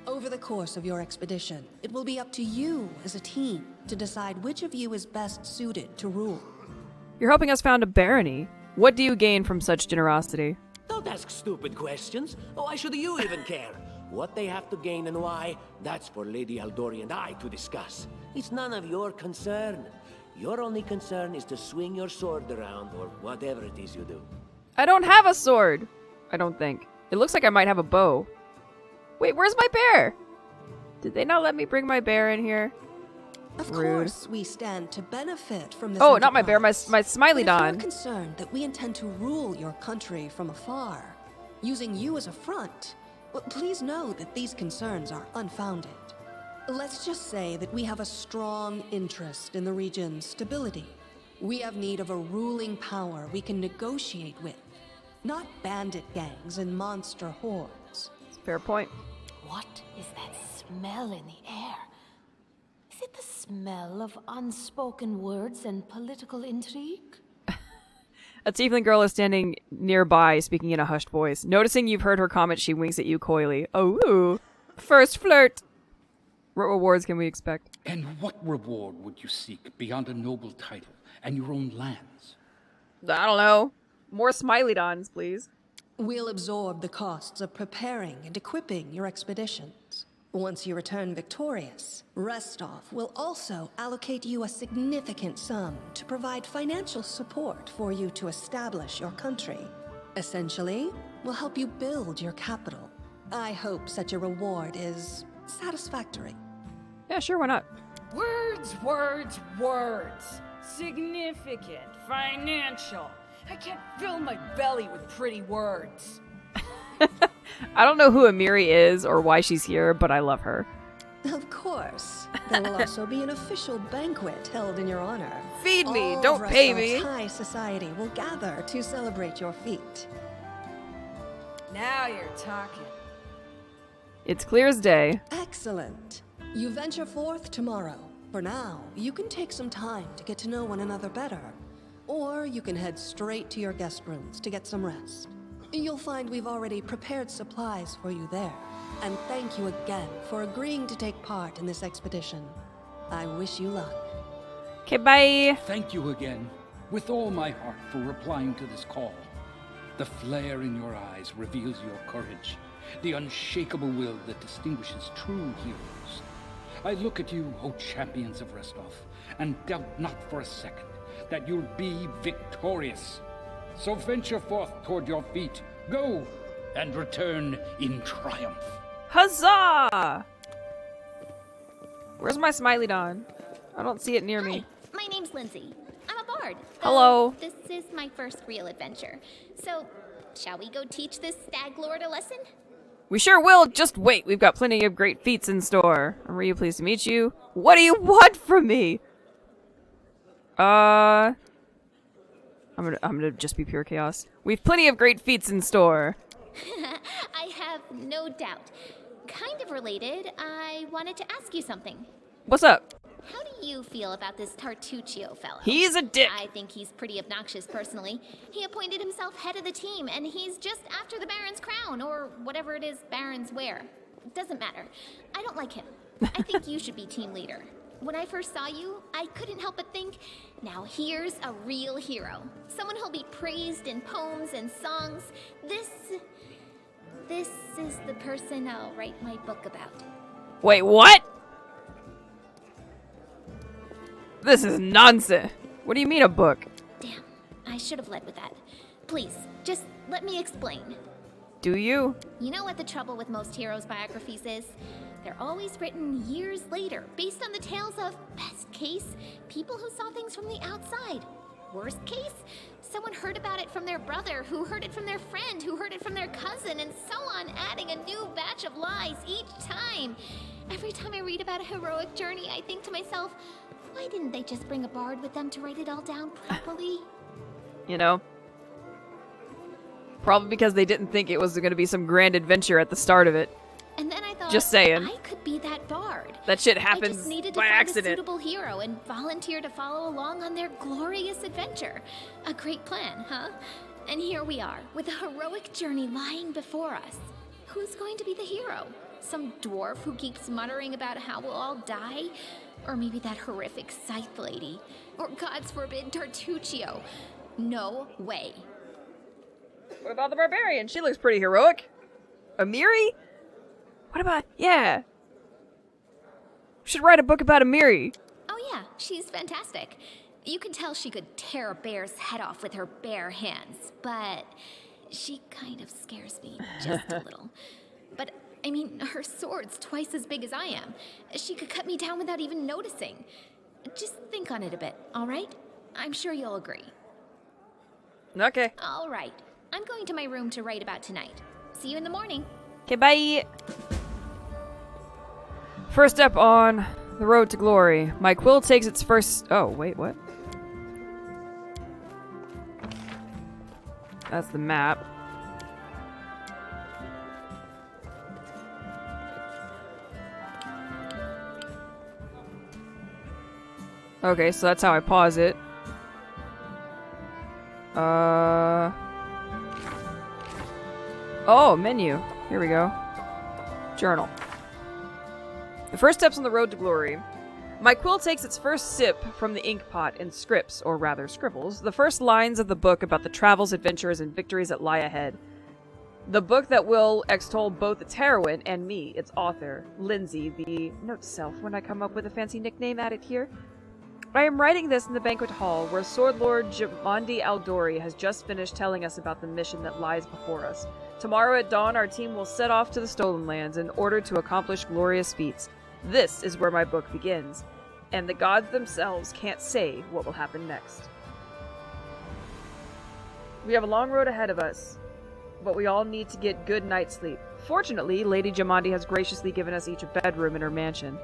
Over the course of your expedition, it will be up to you as a team to decide which of you is best suited to rule. You're helping us found a barony. What do you gain from such generosity? Don't ask stupid questions. Why should you even care? What they have to gain and why, that's for Lady Aldori and I to discuss. It's none of your concern. Your only concern is to swing your sword around, or whatever it is you do. I don't have a sword. I don't think. It looks like I might have a bow. Wait, where's my bear? Did they not let me bring my bear in here? Of Rude. course, we stand to benefit from this. Oh, not my bear, my enterprise. Smiley But if Don. you're concerned that we intend to rule your country from afar, using you as a front, well, please know that these concerns are unfounded. Let's just say that we have a strong interest in the region's stability. We have need of a ruling power we can negotiate with, not bandit gangs and monster hordes. Fair point. What is that smell in the air? Is it the smell of unspoken words and political intrigue? A tiefling girl is standing nearby, speaking in a hushed voice. Noticing you've heard her comment, she winks at you coyly. Oh, ooh. First flirt. What rewards can we expect? And what reward would you seek beyond a noble title and your own lands? I don't know. More Smiley Dons, please. We'll absorb the costs of preparing and equipping your expeditions. Once you return victorious, Restov will also allocate you a significant sum to provide financial support for you to establish your country. Essentially, we'll help you build your capital. I hope such a reward is satisfactory. Yeah, sure, why not? Words, words, words. Significant, financial. I can't fill my belly with pretty words. I don't know who Amiri is or why she's here, but I love her. Of course. There will also be an official banquet held in your honor. Feed me, All don't of pay Restolf's me. high society will gather to celebrate your feat. Now you're talking. It's clear as day. Excellent. You venture forth tomorrow. For now, you can take some time to get to know one another better. Or you can head straight to your guest rooms to get some rest. You'll find we've already prepared supplies for you there. And thank you again for agreeing to take part in this expedition. I wish you luck. Okay, bye. Thank you again, with all my heart, for replying to this call. The flare in your eyes reveals your courage, the unshakable will that distinguishes true heroes. I look at you, O champions of Restolf, and doubt not for a second that you'll be victorious. So venture forth toward your feet. Go, and return in triumph. Huzzah! Where's my Smiley Dawn? I don't see it near me. My name's Lindsay. I'm a bard. Hello. This is my first real adventure. So, shall we go teach this stag lord a lesson? We sure will. Just wait. We've got plenty of great feats in store. I'm really pleased to meet you. What do you want from me? I'm gonna just be pure chaos. We've plenty of great feats in store. I have no doubt. Kind of related, I wanted to ask you something. What's up? How do you feel about this Tartuccio fellow? He's a dick. I think he's pretty obnoxious personally. He appointed himself head of the team, and he's just after the Baron's crown, or whatever it is barons wear. Doesn't matter. I don't like him. I think you should be team leader. When I first saw you, I couldn't help but think, now here's a real hero. Someone who'll be praised in poems and songs. This is the person I'll write my book about. Wait, what? This is nonsense. What do you mean a book? Damn, I should have led with that. Please, just let me explain. Do you? You know what the trouble with most heroes' biographies is? They're always written years later, based on the tales of, best case, people who saw things from the outside. Worst case, someone heard about it from their brother, who heard it from their friend, who heard it from their cousin, and so on, adding a new batch of lies each time. Every time I read about a heroic journey, I think to myself, why didn't they just bring a bard with them to write it all down properly? You know? Probably because they didn't think it was going to be some grand adventure at the start of it. And then I thought, just saying. I could be that bard. That shit I happens just needed to by find accident. a suitable hero and volunteer to follow along on their glorious adventure. A great plan, huh? And here we are, with a heroic journey lying before us. Who's going to be the hero? Some dwarf who keeps muttering about how we'll all die? Or maybe that horrific scythe lady? Or, God's forbid, Tartuccio? No way. What about the barbarian? She looks pretty heroic. Amiri? What about... Yeah. We should write a book about Amiri. Oh yeah, she's fantastic. You can tell she could tear a bear's head off with her bare hands, but she kind of scares me just a little. But, I mean, her sword's twice as big as I am. She could cut me down without even noticing. Just think on it a bit, all right? I'm sure you'll agree. Okay. All right. I'm going to my room to write about tonight. See you in the morning. Okay, bye. First step on the road to glory. My quill takes its first... Oh, wait, what? That's the map. Okay, so that's how I pause it. Oh, menu. Here we go. Journal. The first steps on the road to glory. My quill takes its first sip from the ink pot and scripts, or rather scribbles, the first lines of the book about the travels, adventures, and victories that lie ahead. The book that will extol both its heroine and me, its author, Lindsay, the note to self when I come up with a fancy nickname added here. I am writing this in the banquet hall, where Sword Lord Jamandi Aldori has just finished telling us about the mission that lies before us. Tomorrow at dawn, our team will set off to the Stolen Lands in order to accomplish glorious feats. This is where my book begins, and the gods themselves can't say what will happen next. We have a long road ahead of us, but we all need to get good night's sleep. Fortunately, Lady Jamandi has graciously given us each a bedroom in her mansion.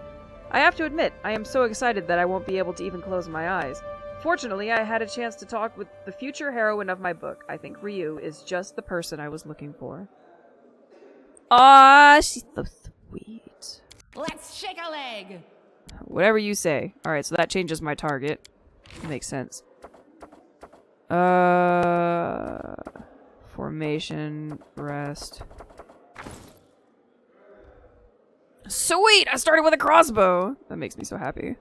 I have to admit, I am so excited that I won't be able to even close my eyes. Fortunately, I had a chance to talk with the future heroine of my book. I think Ryu is just the person I was looking for. Ah, she's so sweet. Let's shake a leg! Whatever you say. Alright, so that changes my target. Makes sense. Formation, rest. Sweet! I started with a crossbow! That makes me so happy.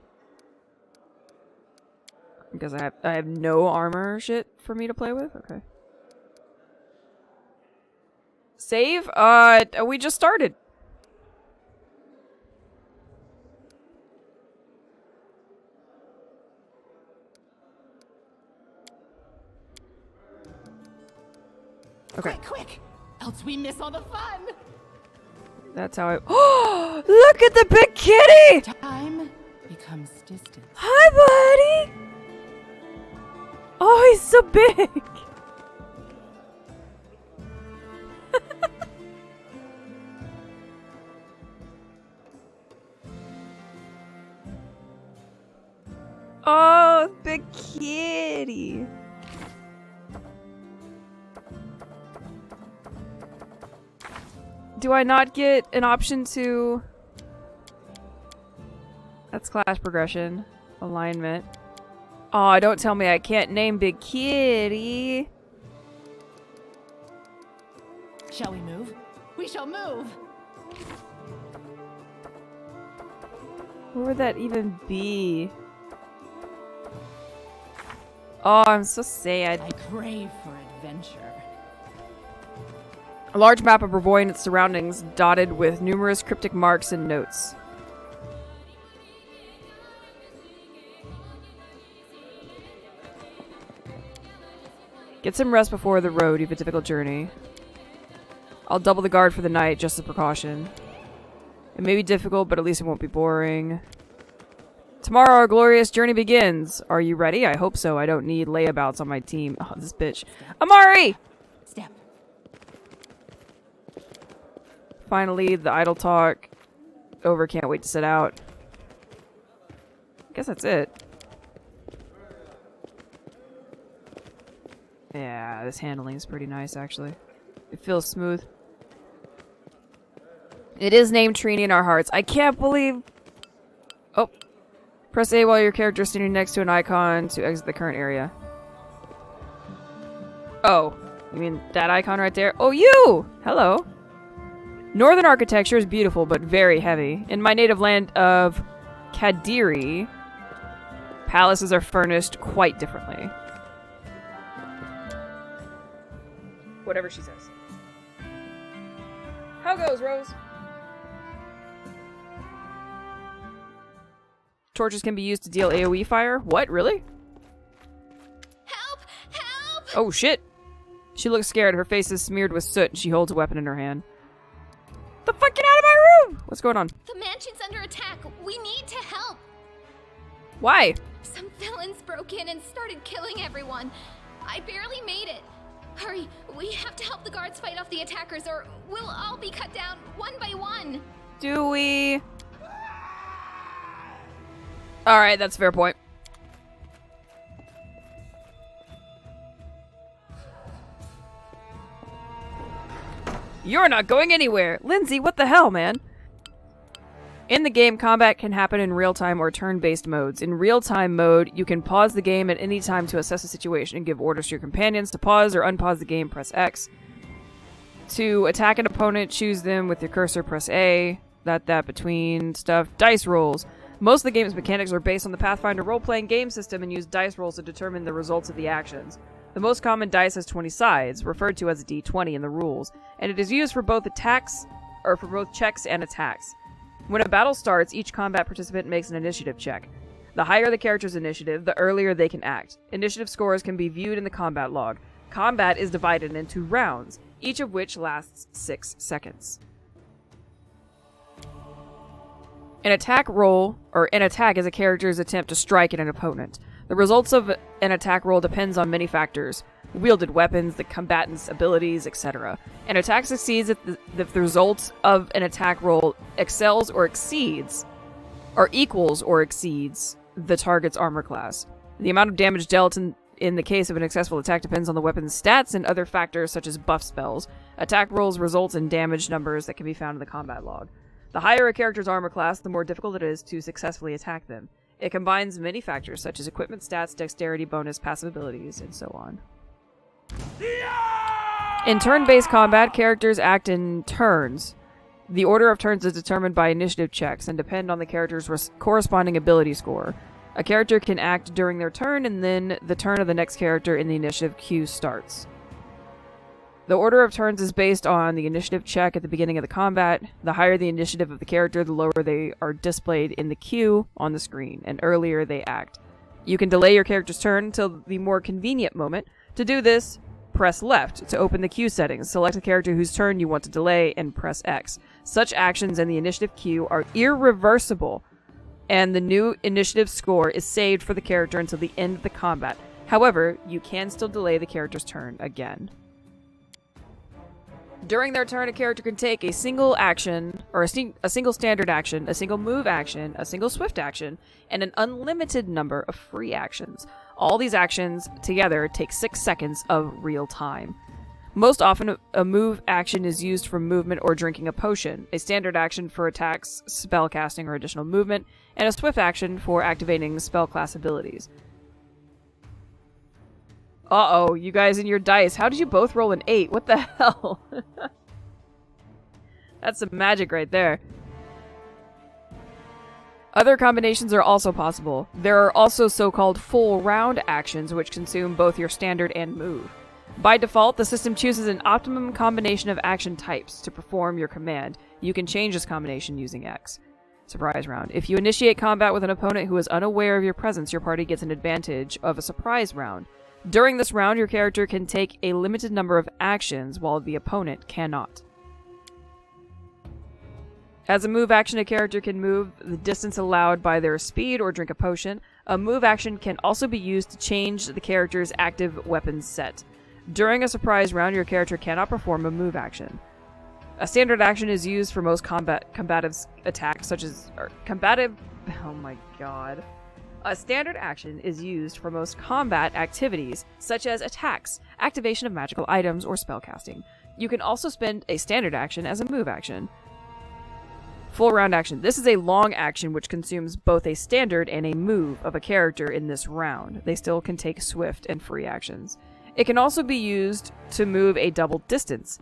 Because I have no armor shit for me to play with? Okay. Save? We just started. Okay. Quick, quick! Else we miss all the fun! That's how I... Oh! Look at the big kitty! Time becomes distance. Hi, buddy! Oh, he's so big! Oh, big kitty! Do I not get an option to... That's class progression. Alignment. Aw, don't tell me I can't name Big Kitty. Shall we move? We shall move! Where would that even be? Oh, I'm so sad. I crave for adventure. A large map of Brevoy and its surroundings, dotted with numerous cryptic marks and notes. Get some rest before the road. You have a difficult journey. I'll double the guard for the night, just as a precaution. It may be difficult, but at least it won't be boring. Tomorrow our glorious journey begins. Are you ready? I hope so. I don't need layabouts on my team. Oh, this bitch. Amari! Step. Finally, the idle talk. Over, can't wait to sit out. I guess that's it. Yeah, this handling is pretty nice, actually. It feels smooth. It is named Trini in our hearts. I can't believe... Oh. Press A while your character is standing next to an icon to exit the current area. Oh. You mean that icon right there? Oh, you! Hello. Northern architecture is beautiful, but very heavy. In my native land of Kadiri, palaces are furnished quite differently. Whatever she says. How goes, Rose? Torches can be used to deal AoE fire? What, really? Help! Help! Oh, shit. She looks scared. Her face is smeared with soot, and she holds a weapon in her hand. The fuck, get out of my room! What's going on? The mansion's under attack. We need to help. Why? Some villains broke in and started killing everyone. I barely made it. Hurry, we have to help the guards fight off the attackers or we'll all be cut down one by one. Do we? Alright, that's a fair point. You're not going anywhere! Lindsay, what the hell, man? In the game, combat can happen in real-time or turn-based modes. In real-time mode, you can pause the game at any time to assess the situation and give orders to your companions. To pause or unpause the game, press X. To attack an opponent, choose them with your cursor, press A. That between stuff. Dice rolls. Most of the game's mechanics are based on the Pathfinder role-playing game system and use dice rolls to determine the results of the actions. The most common dice has 20 sides, referred to as a D20 in the rules, and it is used for both checks and attacks. When a battle starts, each combat participant makes an initiative check. The higher the character's initiative, the earlier they can act. Initiative scores can be viewed in the combat log. Combat is divided into rounds, each of which lasts 6 seconds. An attack roll, or an attack, is a character's attempt to strike at an opponent. The results of an attack roll depends on many factors: wielded weapons, the combatant's abilities, etc. An attack succeeds if the result of an attack roll excels or exceeds, or equals or exceeds, the target's armor class. The amount of damage dealt in the case of an successful attack depends on the weapon's stats and other factors such as buff spells. Attack rolls results in damage numbers that can be found in the combat log. The higher a character's armor class, the more difficult it is to successfully attack them. It combines many factors such as equipment stats, dexterity bonus, passive abilities, and so on. In turn-based combat, characters act in turns. The order of turns is determined by initiative checks and depend on the character's corresponding ability score. A character can act during their turn, and then the turn of the next character in the initiative queue starts. The order of turns is based on the initiative check at the beginning of the combat. The higher the initiative of the character, the lower they are displayed in the queue on the screen, and earlier they act. You can delay your character's turn until the more convenient moment. To do this, press left to open the queue settings. Select the character whose turn you want to delay, and press X. Such actions in the initiative queue are irreversible, and the new initiative score is saved for the character until the end of the combat. However, you can still delay the character's turn again. During their turn, a character can take a single action, or a single standard action, a single move action, a single swift action, and an unlimited number of free actions. All these actions together take 6 seconds of real time. Most often, a move action is used for movement or drinking a potion, a standard action for attacks, spell casting, or additional movement, and a swift action for activating spell class abilities. Uh-oh, you guys and your dice. How did you both roll an 8? What the hell? That's some magic right there. Other combinations are also possible. There are also so-called full round actions which consume both your standard and move. By default, the system chooses an optimum combination of action types to perform your command. You can change this combination using X. Surprise round. If you initiate combat with an opponent who is unaware of your presence, your party gets an advantage of a surprise round. During this round, your character can take a limited number of actions, while the opponent cannot. As a move action, a character can move the distance allowed by their speed or drink a potion. A move action can also be used to change the character's active weapons set. During a surprise round, your character cannot perform a move action. A standard action is used for most combative attacks, such as... Oh my god. A standard action is used for most combat activities, such as attacks, activation of magical items, or spellcasting. You can also spend a standard action as a move action. Full round action. This is a long action which consumes both a standard and a move of a character in this round. They still can take swift and free actions. It can also be used to move a double distance.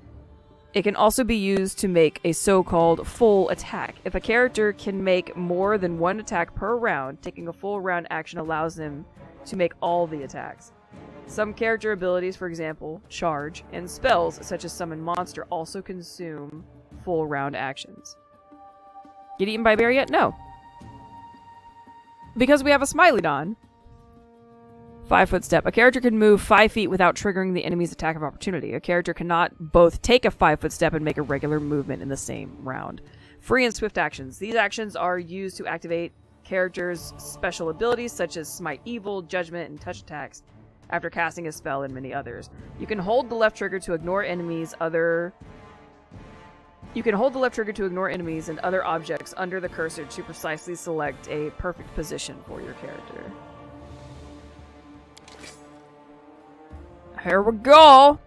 It can also be used to make a so-called full attack. If a character can make more than one attack per round, taking a full round action allows them to make all the attacks. Some character abilities, for example, charge, and spells such as summon monster also consume full round actions. Get eaten by a bear yet? No. Because we have a Smiley-Don. 5-foot step. A character can move 5 feet without triggering the enemy's attack of opportunity. A character cannot both take a 5-foot step and make a regular movement in the same round. Free and swift actions. These actions are used to activate characters' special abilities such as Smite Evil, Judgment, and Touch attacks after casting a spell and many others. You can hold the left trigger to ignore enemies and other objects under the cursor to precisely select a perfect position for your character. Here we go!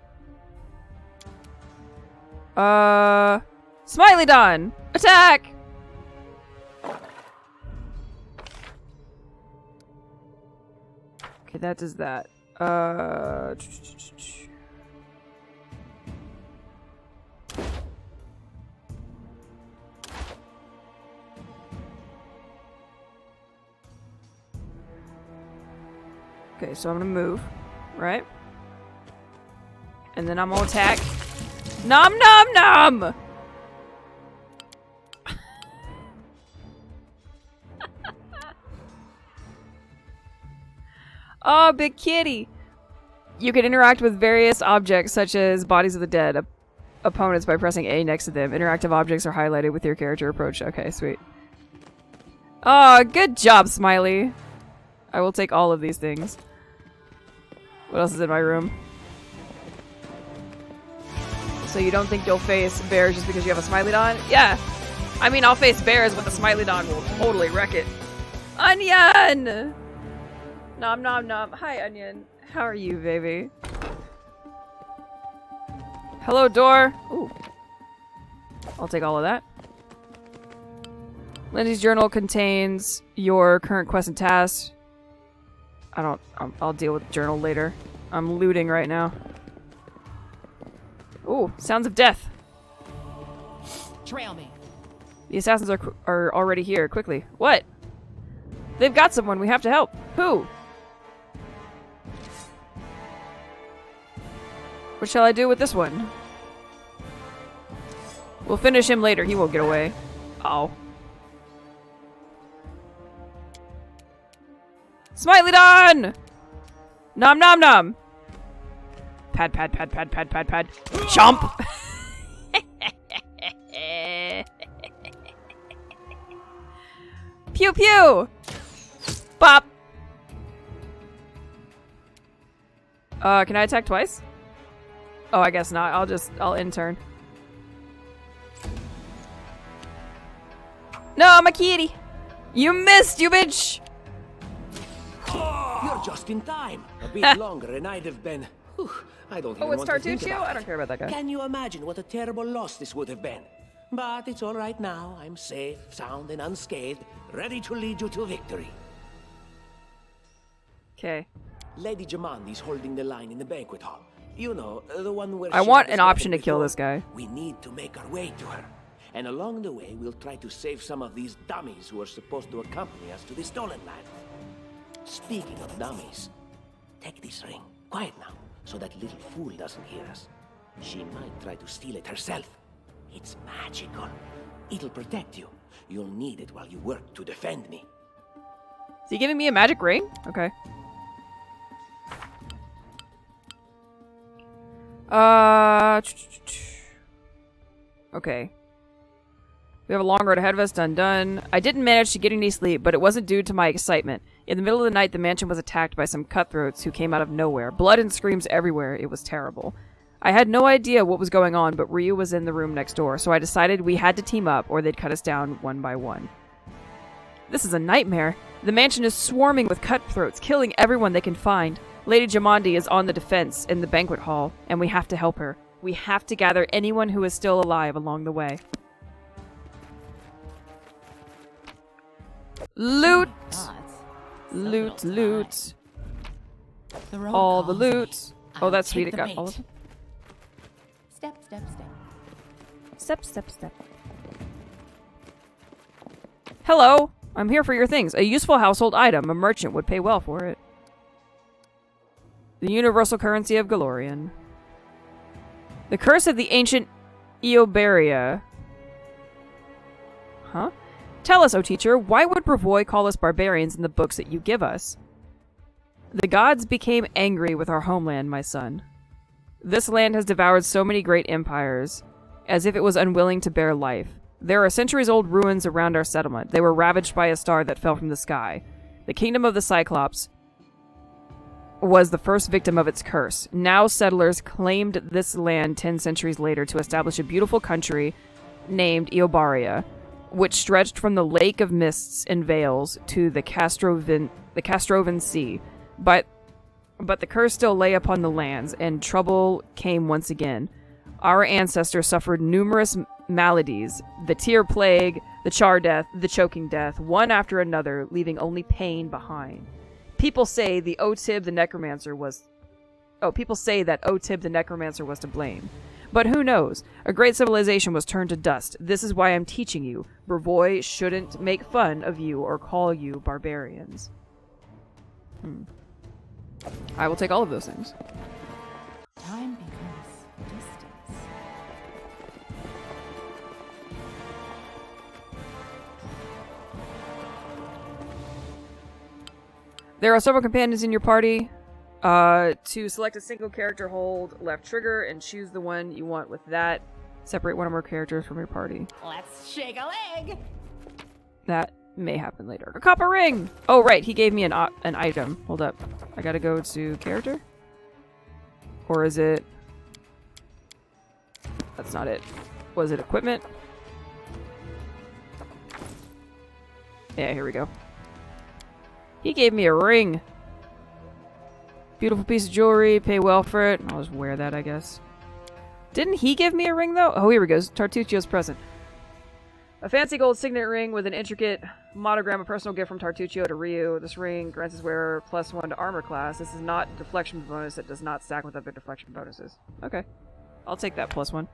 Smiley-Don! Attack! Okay, that does that. Okay, so I'm gonna move, right? And then I'm gonna attack. Nom nom nom! Oh, big kitty! You can interact with various objects such as bodies of the dead opponents by pressing A next to them. Interactive objects are highlighted with your character approach. Okay, sweet. Oh, good job, Smiley. I will take all of these things. What else is in my room? So you don't think you'll face bears just because you have a Smiley-Don? Yeah. I mean, I'll face bears, but the Smiley-Don will totally wreck it. Onion! Nom nom nom. Hi, Onion. How are you, baby? Hello, door. Ooh. I'll take all of that. Lindy's journal contains your current quests and tasks. I'll deal with the journal later. I'm looting right now. Ooh, sounds of death. Trail me. The assassins are already here. Quickly. What? They've got someone. We have to help. Who? What shall I do with this one? We'll finish him later. He won't get away. Oh. Smiley-Don! Nom nom nom! Pad pad pad pad pad pad pad. Chomp! Pew pew! Bop! Can I attack twice? Oh, I guess not. I'll intern. No, my kitty! You missed, you bitch! You're just in time. A bit longer and I'd have been... Whew, I don't even it's want to think Tartuccio? about I don't care about that guy. Can you imagine what a terrible loss this would have been? But it's all right now. I'm safe, sound, and unscathed, ready to lead you to victory. Okay. Lady Jamandi's holding the line in the banquet hall. You know, the one where I she want was an option to before. kill this guy. We need to make our way to her. And along the way, we'll try to save some of these dummies who are supposed to accompany us to the stolen land. Speaking of dummies, take this ring. Quiet now, so that little fool doesn't hear us. She might try to steal it herself. It's magical. It'll protect you. You'll need it while you work to defend me. Is he giving me a magic ring? Okay. Okay. We have a long road ahead of us. Done. I didn't manage to get any sleep, but it wasn't due to my excitement. In the middle of the night, the mansion was attacked by some cutthroats who came out of nowhere. Blood and screams everywhere. It was terrible. I had no idea what was going on, but Ryu was in the room next door, so I decided we had to team up or they'd cut us down one by one. This is a nightmare. The mansion is swarming with cutthroats, killing everyone they can find. Lady Jamandi is on the defense in the banquet hall, and we have to help her. We have to gather anyone who is still alive along the way. Loot! Loot, loot. All the loot. Oh, that's sweet. It got all of them. Step, step, step. Step, step, step. Hello! I'm here for your things. A useful household item. A merchant would pay well for it. The universal currency of Galorian. The curse of the ancient Eobaria. Huh? Tell us, O teacher, why would Bravoy call us barbarians in the books that you give us? The gods became angry with our homeland, my son. This land has devoured so many great empires, as if it was unwilling to bear life. There are centuries-old ruins around our settlement. They were ravaged by a star that fell from the sky. The kingdom of the Cyclops was the first victim of its curse. Now settlers claimed this land 10 centuries later to establish a beautiful country named Eobaria, which stretched from the Lake of Mists and Veils to the Castrovan Sea. But the curse still lay upon the lands, and trouble came once again. Our ancestors suffered numerous maladies, the tear plague, the char death, the choking death, one after another, leaving only pain behind. People say that Otib the Necromancer was to blame. But who knows? A great civilization was turned to dust. This is why I'm teaching you. Bravoy shouldn't make fun of you or call you barbarians. I will take all of those things. Time becomes distance. There are several companions in your party. To select a single character, hold left trigger and choose the one you want with that. Separate one or more characters from your party. Let's shake a leg. That may happen later. A copper ring! Oh, right. He gave me an item. Hold up. I gotta go to character? Or is it... That's not it. Was it equipment? Yeah, here we go. He gave me a ring. Beautiful piece of jewelry. Pay well for it. I'll just wear that, I guess. Didn't he give me a ring, though? Oh, here we go. Tartuccio's present. A fancy gold signet ring with an intricate monogram, a personal gift from Tartuccio to Ryu. This ring grants his wearer +1 to armor class. This is not a deflection bonus. It does not stack with other deflection bonuses. Okay. I'll take that +1.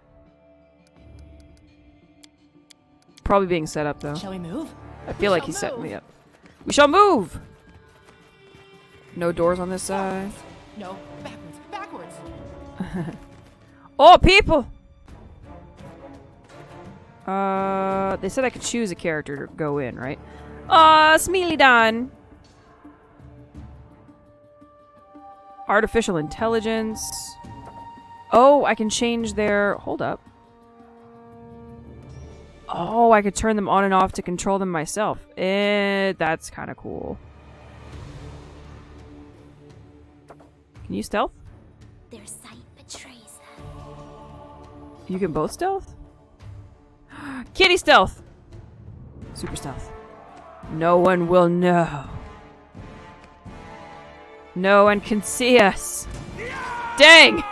Probably being set up, though. Shall we move? I feel like he set me up. We shall move! No doors on this side. No, backwards. Oh, people! They said I could choose a character to go in, right? Smealydon! Artificial intelligence. Oh, I can change their... Hold up. Oh, I could turn them on and off to control them myself. That's kind of cool. Can you stealth? Their sight betrays them. You can both stealth? Kitty stealth! Super stealth. No one will know. No one can see us. Dang!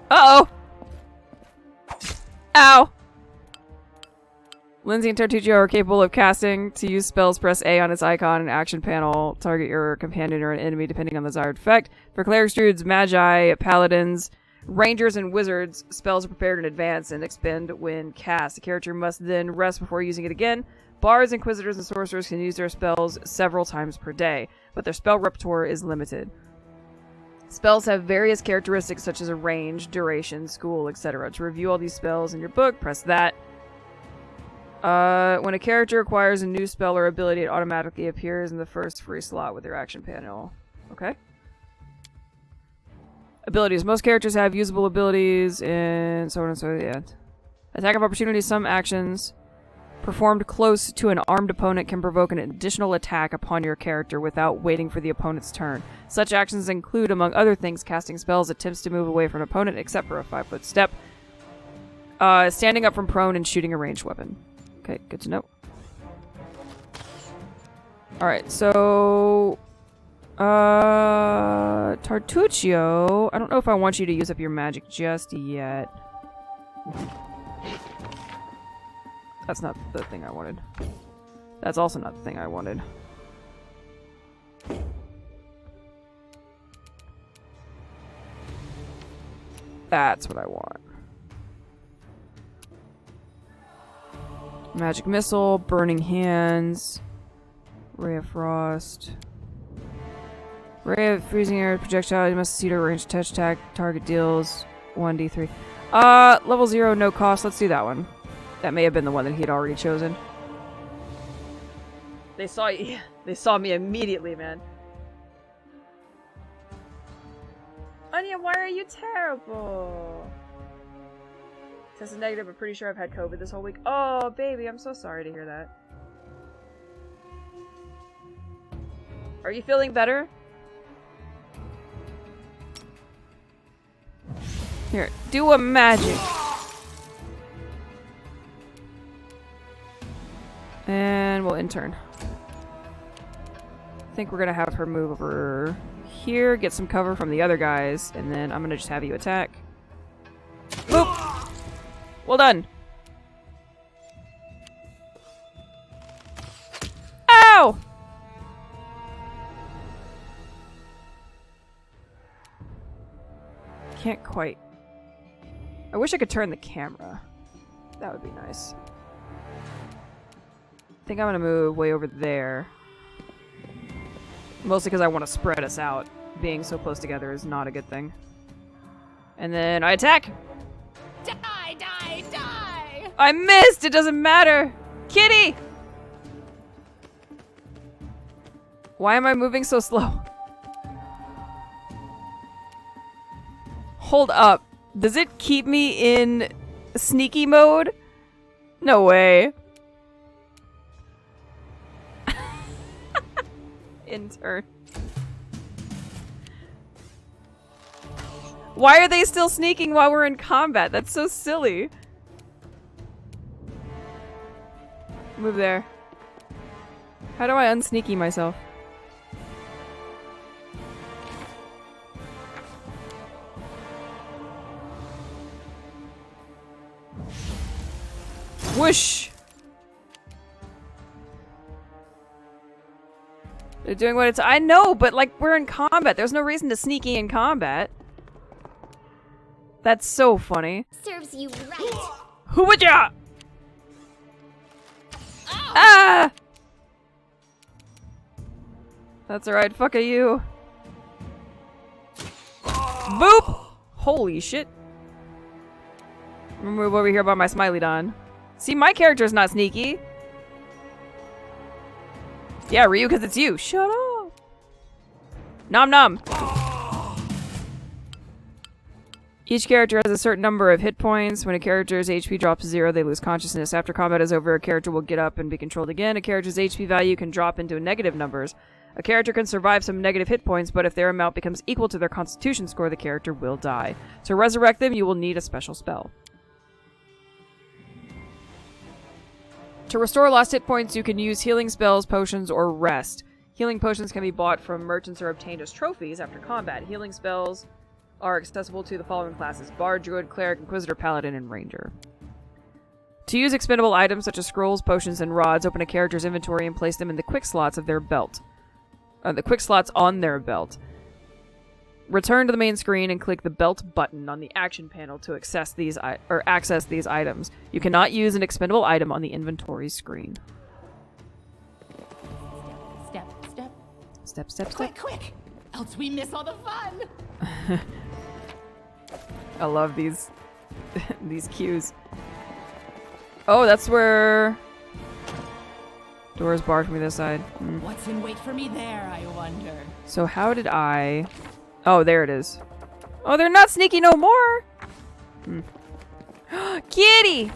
Uh-oh! Ow! Lindsay and Tartuccio are capable of casting. To use spells, press A on its icon and action panel. Target your companion or an enemy depending on the desired effect. For clerics, druids, magi, paladins, rangers, and wizards, spells are prepared in advance and expend when cast. The character must then rest before using it again. Bards, inquisitors, and sorcerers can use their spells several times per day, but their spell repertoire is limited. Spells have various characteristics such as a range, duration, school, etc. To review all these spells in your book, press that. When a character acquires a new spell or ability, it automatically appears in the first free slot with your action panel. Okay. Abilities. Most characters have usable abilities and so on and so on. Yeah. Attack of opportunity. Some actions performed close to an armed opponent can provoke an additional attack upon your character without waiting for the opponent's turn. Such actions include, among other things, casting spells, attempts to move away from an opponent except for a 5-foot step, standing up from prone, and shooting a ranged weapon. Okay, good to know. Alright, so... Tartuccio, I don't know if I want you to use up your magic just yet. That's not the thing I wanted. That's also not the thing I wanted. That's what I want. Magic Missile, Burning Hands, Ray of Frost, Ray of Freezing Air, Projectile, you must succeed a range touch attack, target deals 1d3. Level 0, no cost, let's do that one. That may have been the one that he had already chosen. They saw me immediately, man. Anya, why are you terrible? Test is negative, I'm pretty sure I've had COVID this whole week. Oh, baby, I'm so sorry to hear that. Are you feeling better? Here, do a magic. And we'll intern. I think we're gonna have her move over here, get some cover from the other guys, and then I'm gonna just have you attack. Boop! Well done. Ow! Can't quite. I wish I could turn the camera. That would be nice. I think I'm gonna move way over there. Mostly because I want to spread us out. Being so close together is not a good thing. And then I attack! Die! I missed! It doesn't matter! Kitty! Why am I moving so slow? Hold up. Does it keep me in sneaky mode? No way. Intern. Why are they still sneaking while we're in combat? That's so silly. Move there. How do I unsneaky myself? Whoosh! They're doing what it's- I know, but like, we're in combat. There's no reason to sneaky in combat. That's so funny. Serves you right. Who would ya? Ah! That's alright, fuck you. Boop! Holy shit. I'm gonna move over here by my Smiley Don. See, my character's not sneaky. Yeah, Ryu, because it's you. Shut up. Nom nom. Each character has a certain number of hit points. When a character's HP drops to 0, they lose consciousness. After combat is over, a character will get up and be controlled again. A character's HP value can drop into negative numbers. A character can survive some negative hit points, but if their amount becomes equal to their constitution score, the character will die. To resurrect them, you will need a special spell. To restore lost hit points, you can use healing spells, potions, or rest. Healing potions can be bought from merchants or obtained as trophies after combat. Healing spells are accessible to the following classes: Bard, Druid, Cleric, Inquisitor, Paladin, and Ranger. To use expendable items such as scrolls, potions, and rods, open a character's inventory and place them in the quick slots of their belt. The quick slots on their belt. Return to the main screen and click the belt button on the action panel to access these items. You cannot use an expendable item on the inventory screen. Step, step. Step, step, step. Quick, quick! Else we miss all the fun! I love these these cues. Oh, that's where doors barred for me this side. What's in wait for me there, I wonder? So how did I... Oh, there it is. Oh, they're not sneaky no more! Kitty!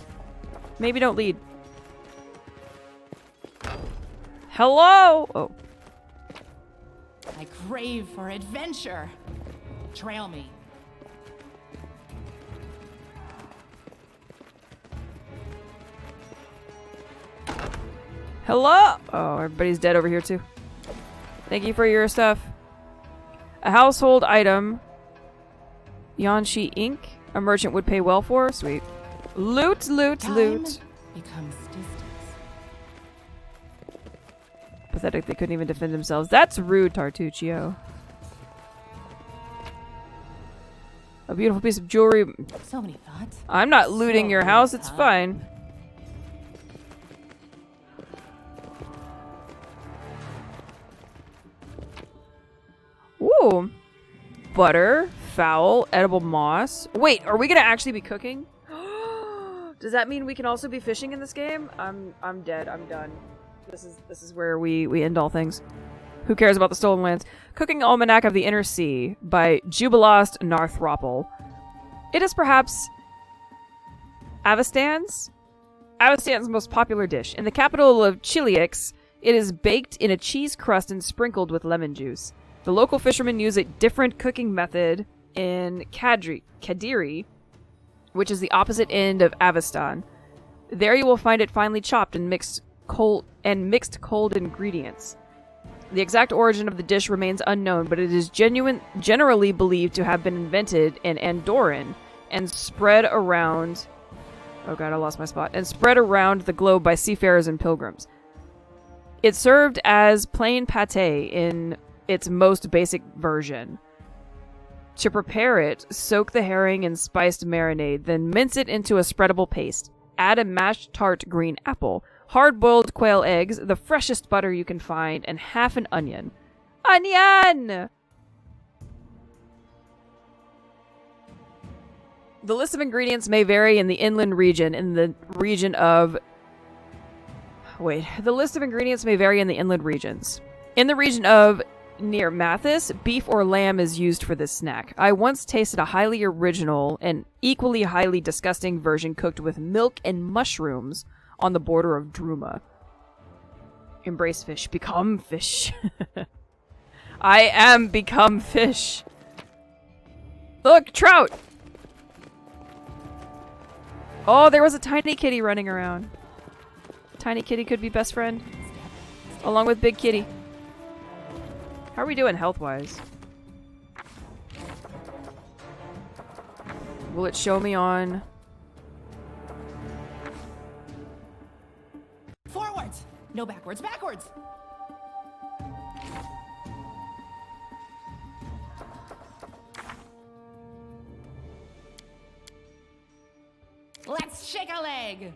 Maybe don't lead. Hello! Oh. I crave for adventure. Trail me. Hello! Oh, everybody's dead over here too. Thank you for your stuff. A household item. Yanshi ink. A merchant would pay well for. Sweet. Loot, loot, Time loot. becomes distance. Pathetic they couldn't even defend themselves. That's rude, Tartuccio. A beautiful piece of jewelry. So many thoughts. I'm not looting your house, it's fine. Ooh. Butter, fowl, edible moss. Wait, are we gonna actually be cooking? Does that mean we can also be fishing in this game? I'm dead. I'm done. This is where we end all things. Who cares about the stolen lands? Cooking Almanac of the Inner Sea by Jubilost Narthropple. It is perhaps Avastan's most popular dish. In the capital of Chiliux, it is baked in a cheese crust and sprinkled with lemon juice. The local fishermen use a different cooking method in Kadiri, which is the opposite end of Avestan. There you will find it finely chopped and mixed cold ingredients. The exact origin of the dish remains unknown, but it is generally believed to have been invented in Andorran and spread around... Oh god, I lost my spot. And spread around the globe by seafarers and pilgrims. It's served as plain pate in its most basic version. To prepare it, soak the herring in spiced marinade, then mince it into a spreadable paste. Add a mashed tart green apple, hard-boiled quail eggs, the freshest butter you can find, and half an onion. Onion! The list of ingredients may vary in the inland region. The list of ingredients may vary in the inland regions. In the region of near Mathis, beef or lamb is used for this snack. I once tasted a highly original and equally highly disgusting version cooked with milk and mushrooms on the border of Druma. Embrace fish, become fish. I am become fish. Look, trout! Oh, there was a tiny kitty running around. Tiny kitty could be best friend. Along with big kitty. How are we doing health-wise? Will it show me on... Forwards! No backwards, backwards! Let's shake a leg!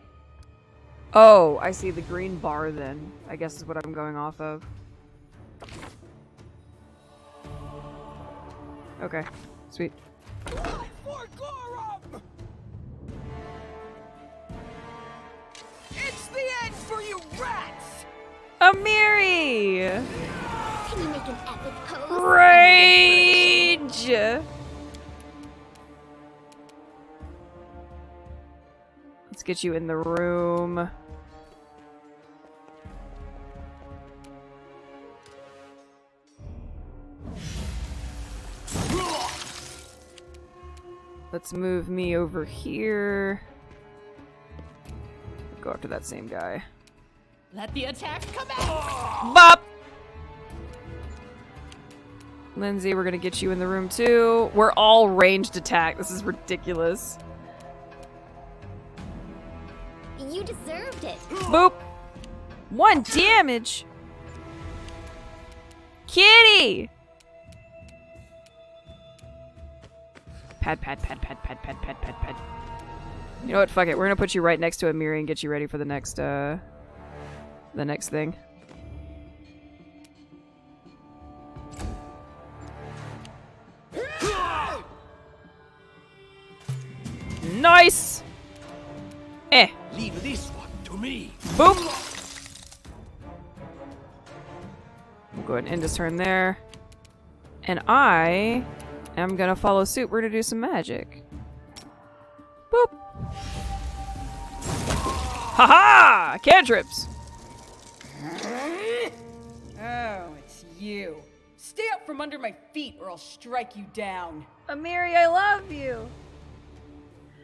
Oh, I see the green bar then. I guess is what I'm going off of. Okay, sweet. For Gorum! It's the end for you rats! Amiri! Can you make an epic pose? Rage! Let's get you in the room. Let's move me over here. Go after that same guy. Let the attack come out! Bop! Lindsay, we're gonna get you in the room too. We're all ranged attack. This is ridiculous. You deserved it. Boop! 1 damage! Kitty! Pad. You know what? Fuck it. We're gonna put you right next to Amiri and get you ready for the next thing. Nice! Leave this one to me. Boop! We'll go ahead and end his turn there. And I am gonna follow suit. We're gonna do some magic. Boop! Haha! Cantrips! Oh, it's you. Stay up from under my feet or I'll strike you down. Amiri, I love you!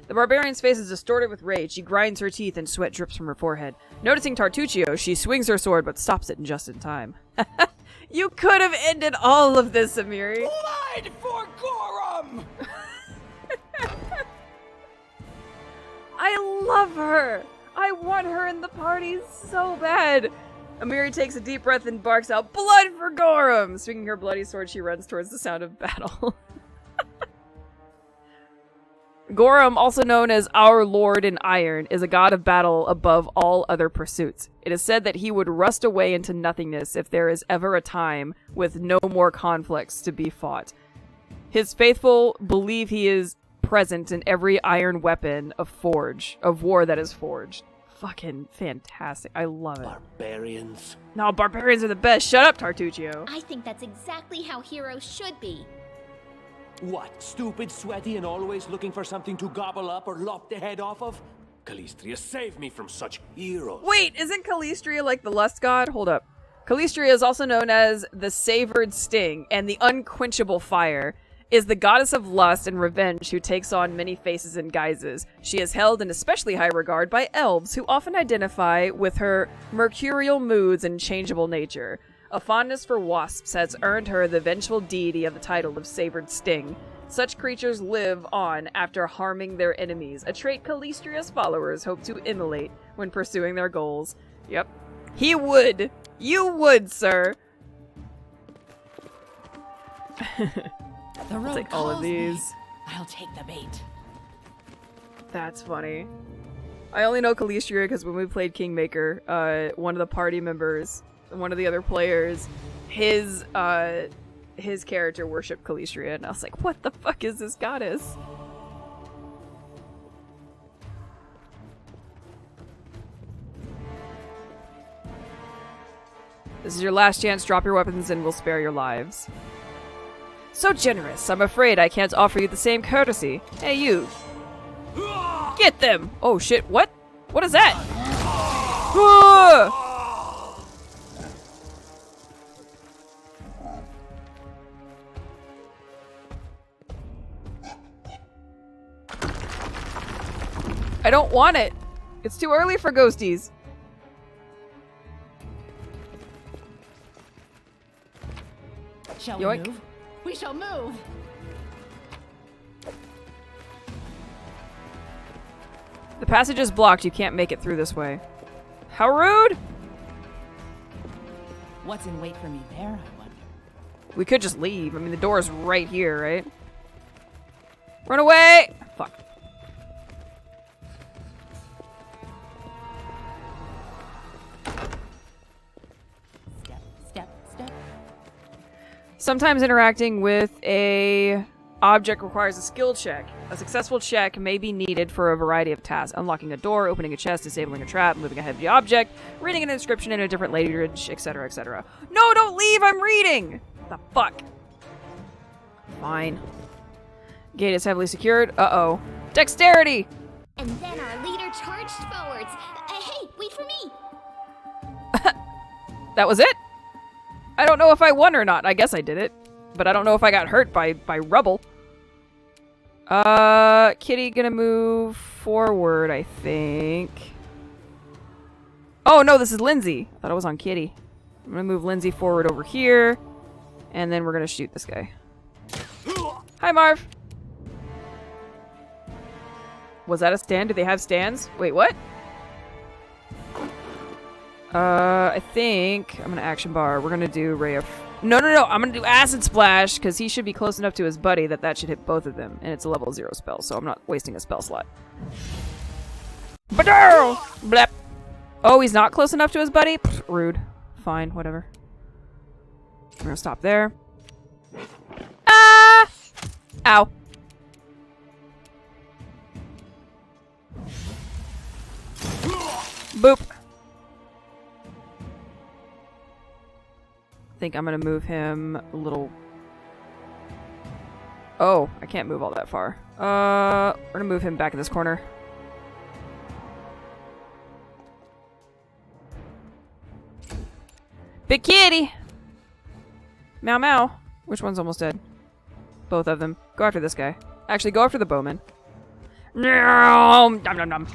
The barbarian's face is distorted with rage. She grinds her teeth and sweat drips from her forehead. Noticing Tartuccio, she swings her sword but stops it just in time. You could have ended all of this, Amiri. Blood for Gorum! I love her! I want her in the party so bad! Amiri takes a deep breath and barks out, "Blood for Gorum!" Swinging her bloody sword, she runs towards the sound of battle. Gorum, also known as our Lord in Iron, is a god of battle above all other pursuits. It is said that he would rust away into nothingness if there is ever a time with no more conflicts to be fought. His faithful believe he is present in every iron weapon of war that is forged. Fucking fantastic. I love it. Barbarians. No, barbarians are the best. Shut up, Tartuccio. I think that's exactly how heroes should be. What? Stupid, sweaty, and always looking for something to gobble up or lop the head off of? Calistria, save me from such heroes. Wait, isn't Calistria like the lust god? Hold up. Calistria is also known as the Savored Sting and the Unquenchable Fire, is the goddess of lust and revenge who takes on many faces and guises. She is held in especially high regard by elves who often identify with her mercurial moods and changeable nature. A fondness for wasps has earned her the vengeful deity of the title of Savored Sting. Such creatures live on after harming their enemies, a trait Calistria's followers hope to emulate when pursuing their goals. Yep. He would! You would, sir! The road take all of these. Me. I'll take the bait. That's funny. I only know Calistria because when we played Kingmaker, one of the party members, one of the other players, his character worshipped Calistria, and I was like, what the fuck is this goddess? This is your last chance. Drop your weapons and we'll spare your lives. So generous. I'm afraid I can't offer you the same courtesy. Hey, you. Get them! Oh, shit. What? What is that? I don't want it. It's too early for ghosties. Shall Yoink. we move? We shall move! The passage is blocked. You can't make it through this way. How rude! What's in wait for me there, I wonder? We could just leave. I mean, the door's right here, right? Run away! Fuck. Step, step, step. Sometimes interacting with a object requires a skill check. A successful check may be needed for a variety of tasks. Unlocking a door, opening a chest, disabling a trap, moving a heavy object, reading an inscription in a different language, etc., etc. No, don't leave! I'm reading! The fuck? Fine. Gate is heavily secured. Uh-oh. Dexterity! And then our leader charged forwards. Hey, wait for me! That was it? I don't know if I won or not. I guess I did it. But I don't know if I got hurt by rubble. Kitty gonna move forward, I think. Oh, no, this is Lindsay. I thought it was on Kitty. I'm gonna move Lindsay forward over here. And then we're gonna shoot this guy. Hi, Marv. Was that a stand? Do they have stands? Wait, what? I think I'm gonna action bar. We're gonna do Ray of... No. I'm gonna do Acid Splash, because he should be close enough to his buddy that should hit both of them. And it's a level 0 spell, so I'm not wasting a spell slot. Badoo! Blep. Oh, he's not close enough to his buddy? Pfft, rude. Fine, whatever. We're gonna stop there. Ah! Ow. Boop. I think I'm gonna move him a little... Oh, I can't move all that far. We're gonna move him back in this corner. Big kitty! Meow meow. Which one's almost dead? Both of them. Go after this guy. Actually, go after the bowman. Nom nom nom.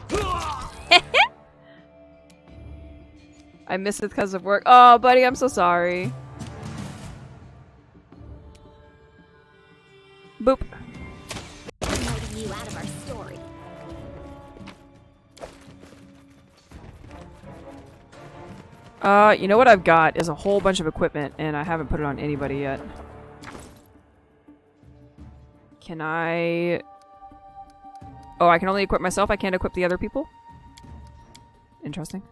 I missed it because of work. Oh, buddy, I'm so sorry. Boop. Promoting you out of our story. You know what I've got is a whole bunch of equipment, and I haven't put it on anybody yet. Can I... Oh, I can only equip myself? I can't equip the other people? Interesting.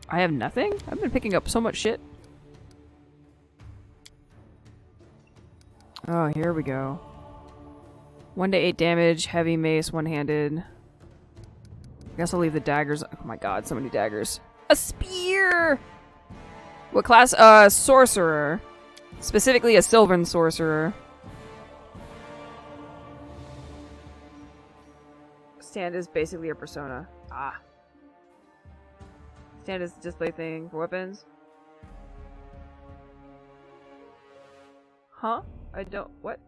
I have nothing? I've been picking up so much shit. Oh, here we go. 1 to 8 damage, heavy mace, one-handed. I guess I'll leave the daggers. Oh my god, so many daggers. A spear! What class? Sorcerer. Specifically a Sylvan Sorcerer. Stand is basically a persona. Ah. Stand is display thing for weapons. Huh? I don't... What?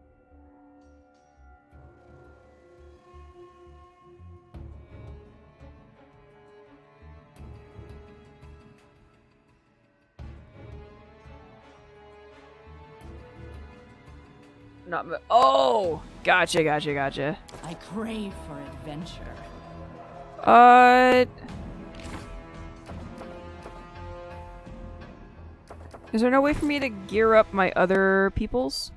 Not... Oh! Gotcha. I crave for adventure. Is there no way for me to gear up my other peoples?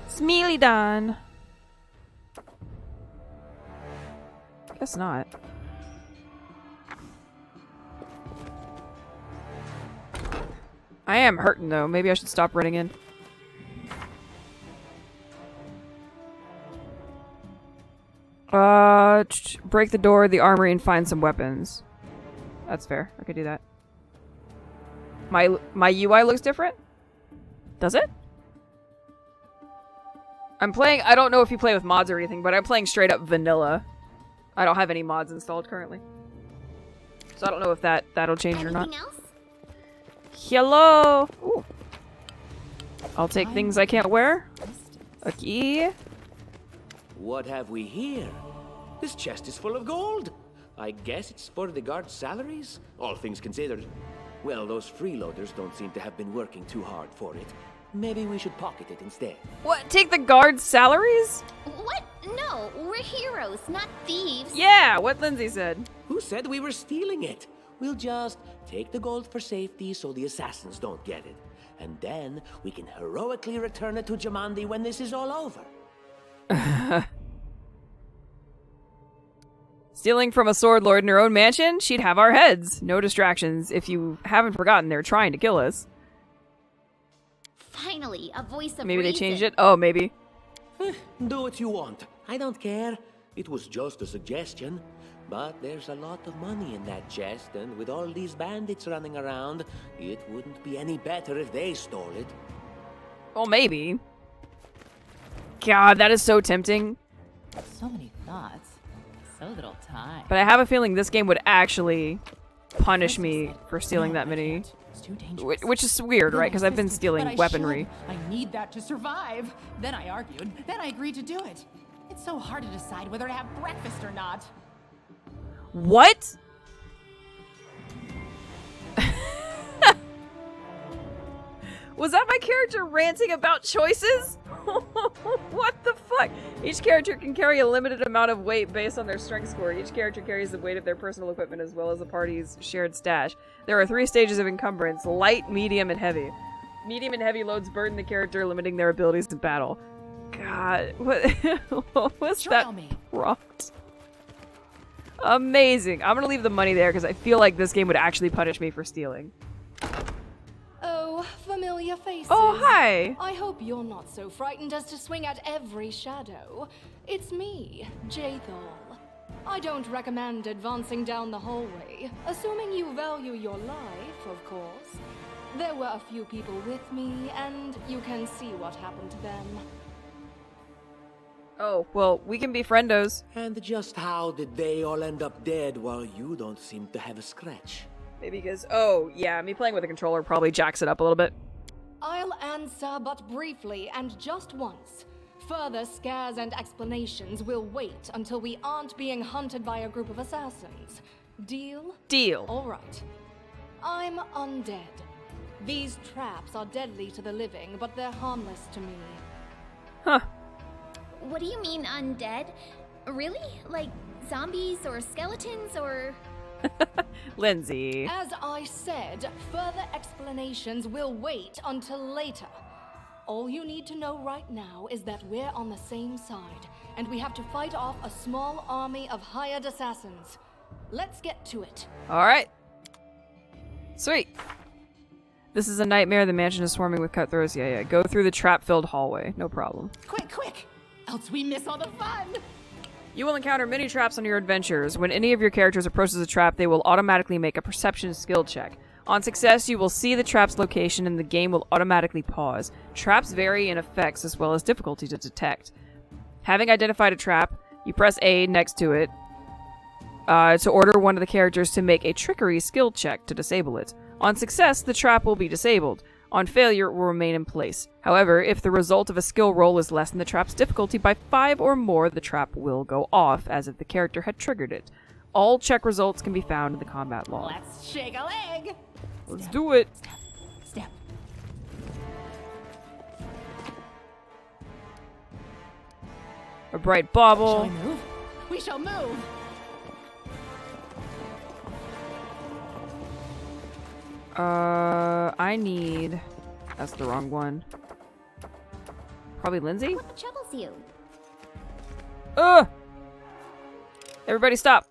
Smealy done. Guess not. I am hurting though. Maybe I should stop running in. Break the door of the armory and find some weapons. That's fair. I could do that. My UI looks different? Does it? I'm playing, I don't know if you play with mods or anything, but I'm playing straight up vanilla. I don't have any mods installed currently. So I don't know if that'll change or not. Else? Hello! Ooh. I'll take things I can't wear. A key. What have we here? This chest is full of gold. I guess it's for the guards' salaries, all things considered. Well, those freeloaders don't seem to have been working too hard for it. Maybe we should pocket it instead. What? Take the guards' salaries? What? No, we're heroes, not thieves. Yeah, what Lindsay said. Who said we were stealing it? We'll just take the gold for safety so the assassins don't get it. And then we can heroically return it to Jamandi when this is all over. Stealing from a sword lord in her own mansion? She'd have our heads. No distractions. If you haven't forgotten, they're trying to kill us. Finally, a voice of Maybe reason. they changed it? Oh, maybe. Do what you want. I don't care. It was just a suggestion. But there's a lot of money in that chest, and with all these bandits running around, it wouldn't be any better if they stole it. Well, maybe. God, that is so tempting. So many thoughts. So little time. But I have a feeling this game would actually punish me for stealing that many. It's too dangerous. Which is weird, right? Because I've been stealing weaponry. I need that to survive. Then I argued. Then I agreed to do it. It's so hard to decide whether to have breakfast or not. What? Was that my character ranting about choices? What the fuck? Each character can carry a limited amount of weight based on their strength score. Each character carries the weight of their personal equipment as well as the party's shared stash. There are 3 stages of encumbrance: light, medium, and heavy. Medium and heavy loads burden the character, limiting their abilities in battle. God, what was that prompt? Amazing. I'm gonna leave the money there because I feel like this game would actually punish me for stealing. Oh, familiar faces. Oh, hi. I hope you're not so frightened as to swing at every shadow. It's me, Jathal. I don't recommend advancing down the hallway, assuming you value your life, of course. There were a few people with me, and you can see what happened to them. Oh, well, we can be friendos. And just how did they all end up dead while you don't seem to have a scratch? Maybe because, oh, yeah, me playing with a controller probably jacks it up a little bit. I'll answer but briefly and just once. Further scares and explanations will wait until we aren't being hunted by a group of assassins. Deal? Deal. All right. I'm undead. These traps are deadly to the living, but they're harmless to me. Huh. What do you mean undead? Really? Like zombies or skeletons or... Lindsay. As I said, further explanations will wait until later. All you need to know right now is that we're on the same side, and we have to fight off a small army of hired assassins. Let's get to it. Alright. Sweet. This is a nightmare. The mansion is swarming with cutthroats. Yeah. Go through the trap-filled hallway. No problem. Quick! Else we miss all the fun! You will encounter many traps on your adventures. When any of your characters approaches a trap, they will automatically make a perception skill check. On success, you will see the trap's location and the game will automatically pause. Traps vary in effects as well as difficulty to detect. Having identified a trap, you press A next to it to order one of the characters to make a trickery skill check to disable it. On success, the trap will be disabled. On failure, it will remain in place. However, if the result of a skill roll is less than the trap's difficulty by 5 or more, the trap will go off, as if the character had triggered it. All check results can be found in the combat log. Let's shake a leg! Let's do it! Step. A bright bauble. Shall we move? We shall move! I need... That's the wrong one. Probably Lindsay? What troubles you? Ugh! Everybody stop!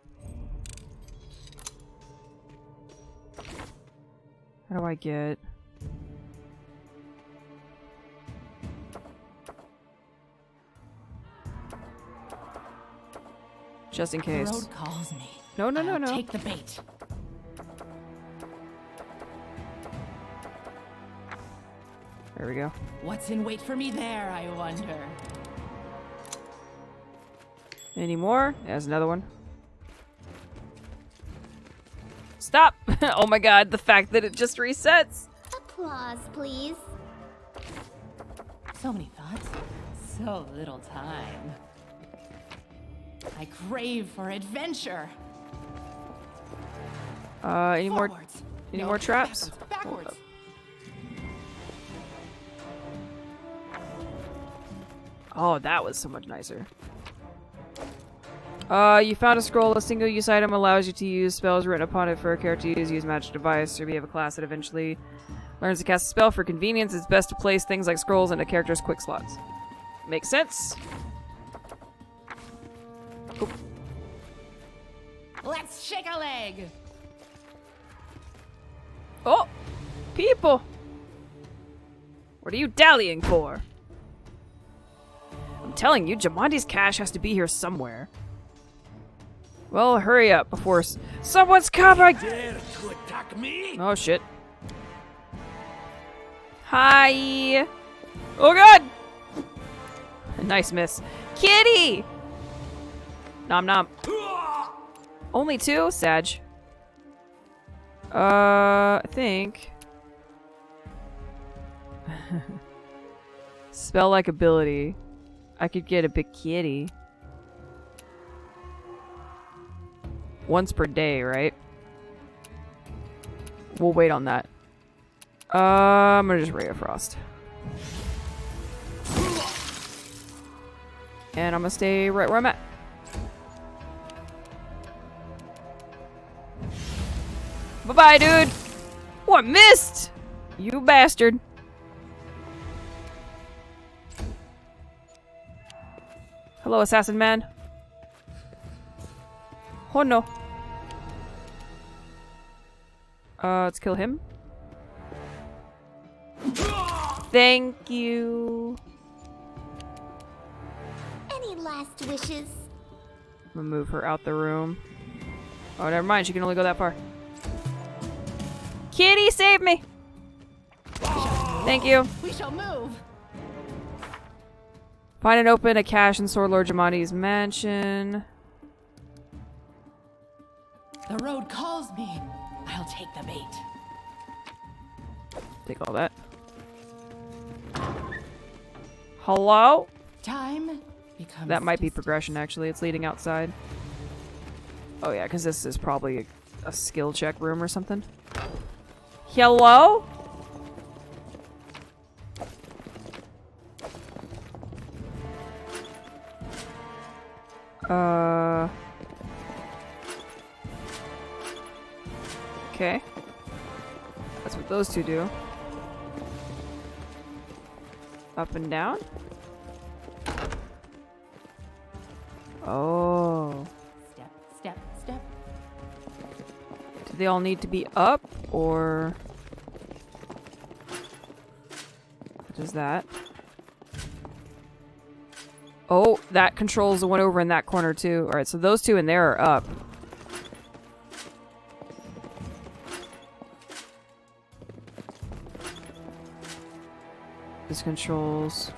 How do I get... Just in The case. road calls me. No, no, no, I'll no. Take the bait. There we go. What's in wait for me there, I wonder? Any more? There's another one. Stop! Oh my god, the fact that it just resets. Applause, please. So many thoughts, so little time. I crave for adventure. Any Forwards. more traps? Backwards. Oh, that was so much nicer. You found a scroll. A single-use item allows you to use spells written upon it for a character to use magic device, or you have a class that eventually learns to cast a spell. For convenience, it's best to place things like scrolls into characters' quick slots. Makes sense. Oop. Let's shake a leg. Oh! People! What are you dallying for? I'm telling you, Jamondi's cache has to be here somewhere. Well, hurry up before someone's coming! Dare to attack me? Oh, shit. Hi! Oh, God! Nice miss. Kitty! Nom nom. Only 2? Sag. I think. Spell-like ability. I could get a big kitty. Once per day, right? We'll wait on that. I'm gonna just Ray of Frost. And I'm gonna stay right where I'm at. Bye-bye, dude! Oh, I missed! You bastard. Hello, assassin man. Oh no. Let's kill him. Thank you. Any last wishes? I'm gonna move her out the room. Oh, never mind. She can only go that far. Kitty, save me! Thank you. We shall move. Find and open a cache in Sword Lord Jamondi's mansion. The road calls me. I'll take the bait. Take all that. Hello? Time becomes That might be progression, actually. It's leading outside. Oh, yeah, because this is probably a skill check room or something. Hello? Okay. That's what those two do. Up and down? Oh. Step, step, step. Do they all need to be up, or... What is that? Oh, that controls the one over in that corner, too. Alright, so those two in there are up. This controls...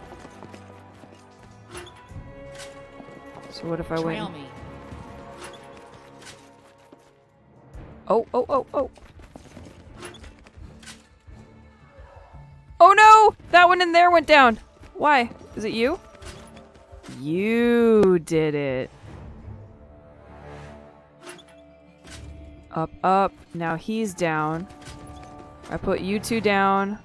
So what if I went... Trail me. Oh, oh, oh, oh. Oh no! That one in there went down. Why? Is it you? You did it. Up, up. Now he's down. I put you two down.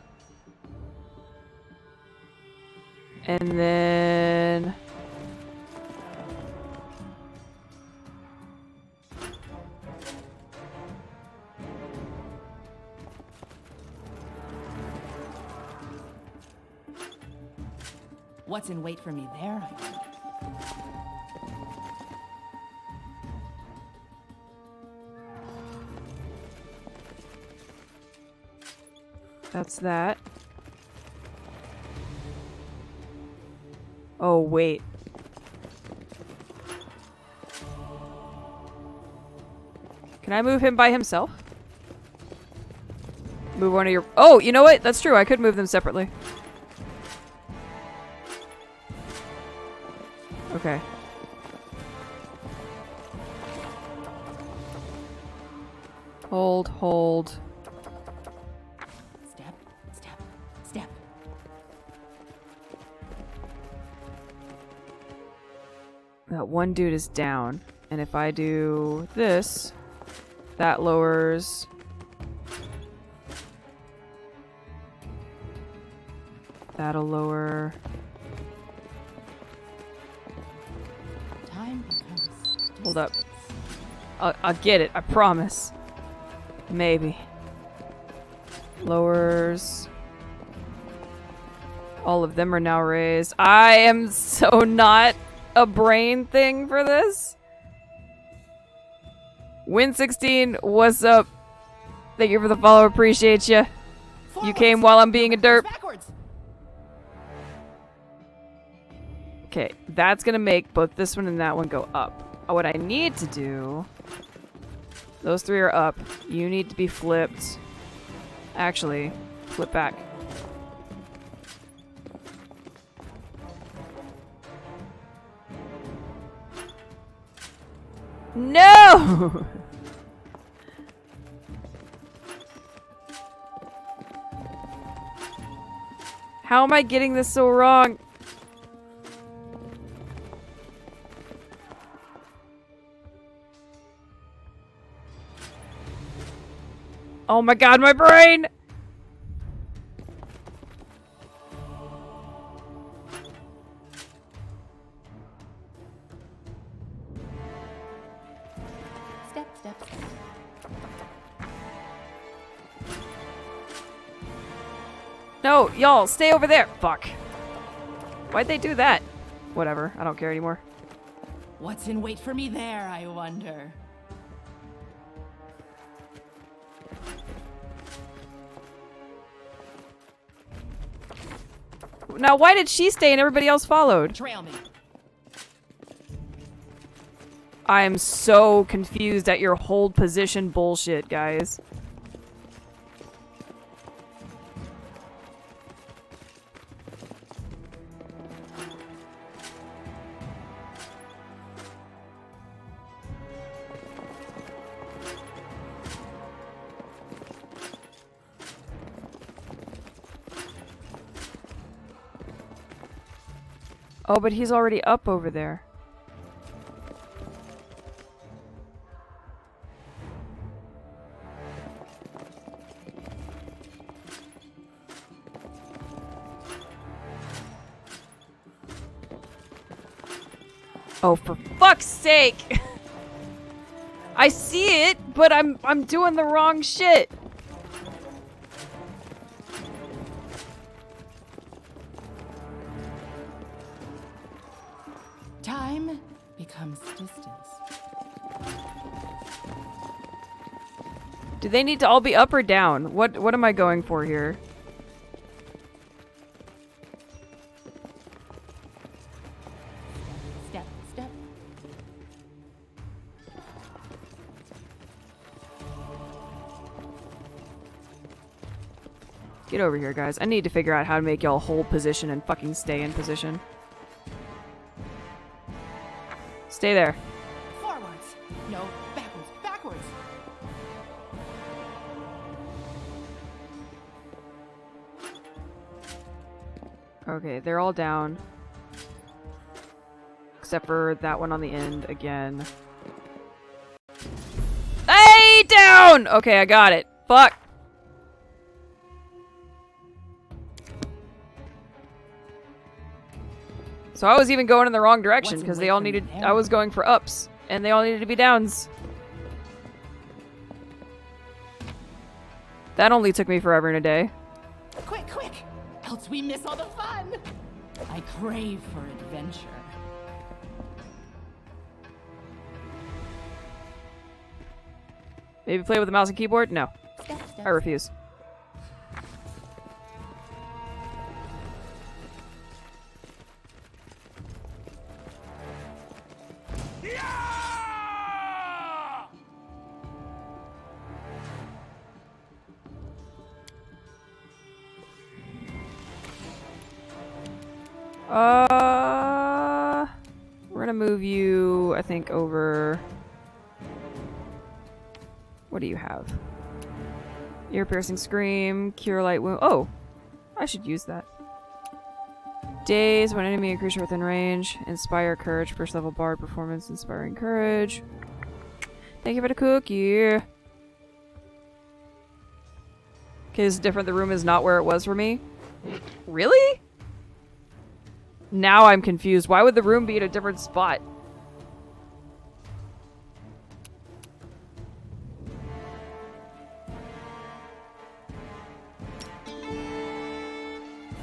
And then... What's in wait for me there, I wonder? That's that. Oh, wait. Can I move him by himself? Move one of your... Oh, you know what? That's true. I could move them separately. Okay. Hold, hold. Step, step, step. That one dude is down. And if I do this, that lowers... That'll lower... Time becomes... Hold up. I'll get it, I promise. Maybe. Lowers... All of them are now raised. I am so not a brain thing for this. Win16, what's up? Thank you for the follow, appreciate you. You came while I'm being a derp. Okay, that's gonna make both this one and that one go up. What I need to do... Those three are up. You need to be flipped. Actually, flip back. No! How am I getting this so wrong? Oh my god, my brain! Step, step, step. No, y'all, stay over there! Fuck. Why'd they do that? Whatever, I don't care anymore. What's in wait for me there, I wonder? Now, why did she stay and everybody else followed? Trail me. I am so confused at your hold position bullshit, guys. Oh, but he's already up over there. Oh, for fuck's sake! I see it, but I'm doing the wrong shit. Time becomes distance. Do they need to all be up or down? What am I going for here? Step, step. Get over here, guys. I need to figure out how to make y'all hold position and fucking stay in position. Stay there. Forwards. No, backwards, backwards. Okay, they're all down. Except for that one on the end again. Hey, down! Okay, I got it. Fuck. So I was even going in the wrong direction because they all needed... I was going for ups and they all needed to be downs. That only took me forever and a day. Quick, quick! Else we miss all the fun! I crave for adventure. Maybe play with the mouse and keyboard? No. I refuse. We're gonna move you, I think, over... What do you have? Ear-piercing scream, cure light wound. Oh! I should use that. Daze when enemy and creature within range. Inspire courage. First level bard performance. Inspiring courage. Thank you for the cookie. Okay, this is different. The room is not where it was for me. Really? Now I'm confused. Why would the room be at a different spot?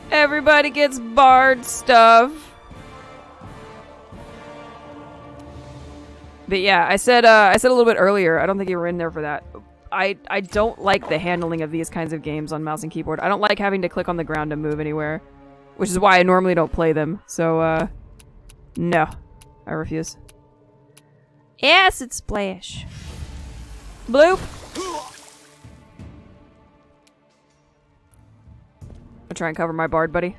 Everybody gets bard stuff. But yeah, I said a little bit earlier, I don't think you were in there for that. I don't like the handling of these kinds of games on mouse and keyboard. I don't like having to click on the ground to move anywhere. Which is why I normally don't play them. So, no. I refuse. Acid splash. Bloop. I'll try and cover my bard, buddy.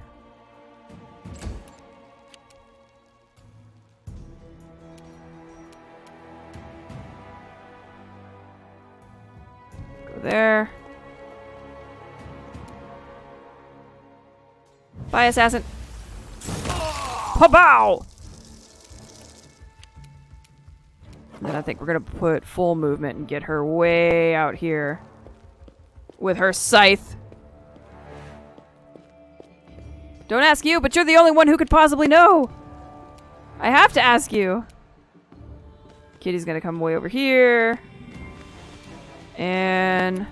Go there. Bye, assassin. Pa-bow! Then I think we're gonna put full movement and get her way out here. With her scythe. Don't ask you, but you're the only one who could possibly know! I have to ask you. Kitty's gonna come way over here. And...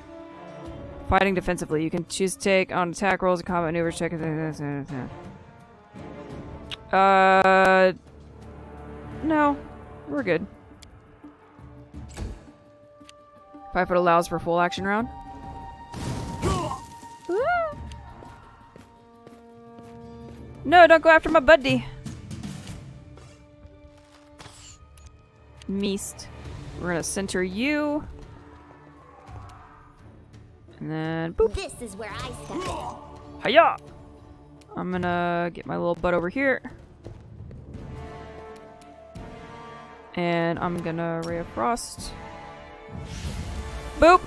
Fighting defensively. You can choose to take on attack rolls and combat maneuvers. Check it. No. We're good. 5 foot allows for full action round. No, don't go after my buddy. Meast. We're gonna center you. And then boop. This is where I step. Hiya! I'm gonna get my little butt over here. And I'm gonna Ray of Frost. Boop!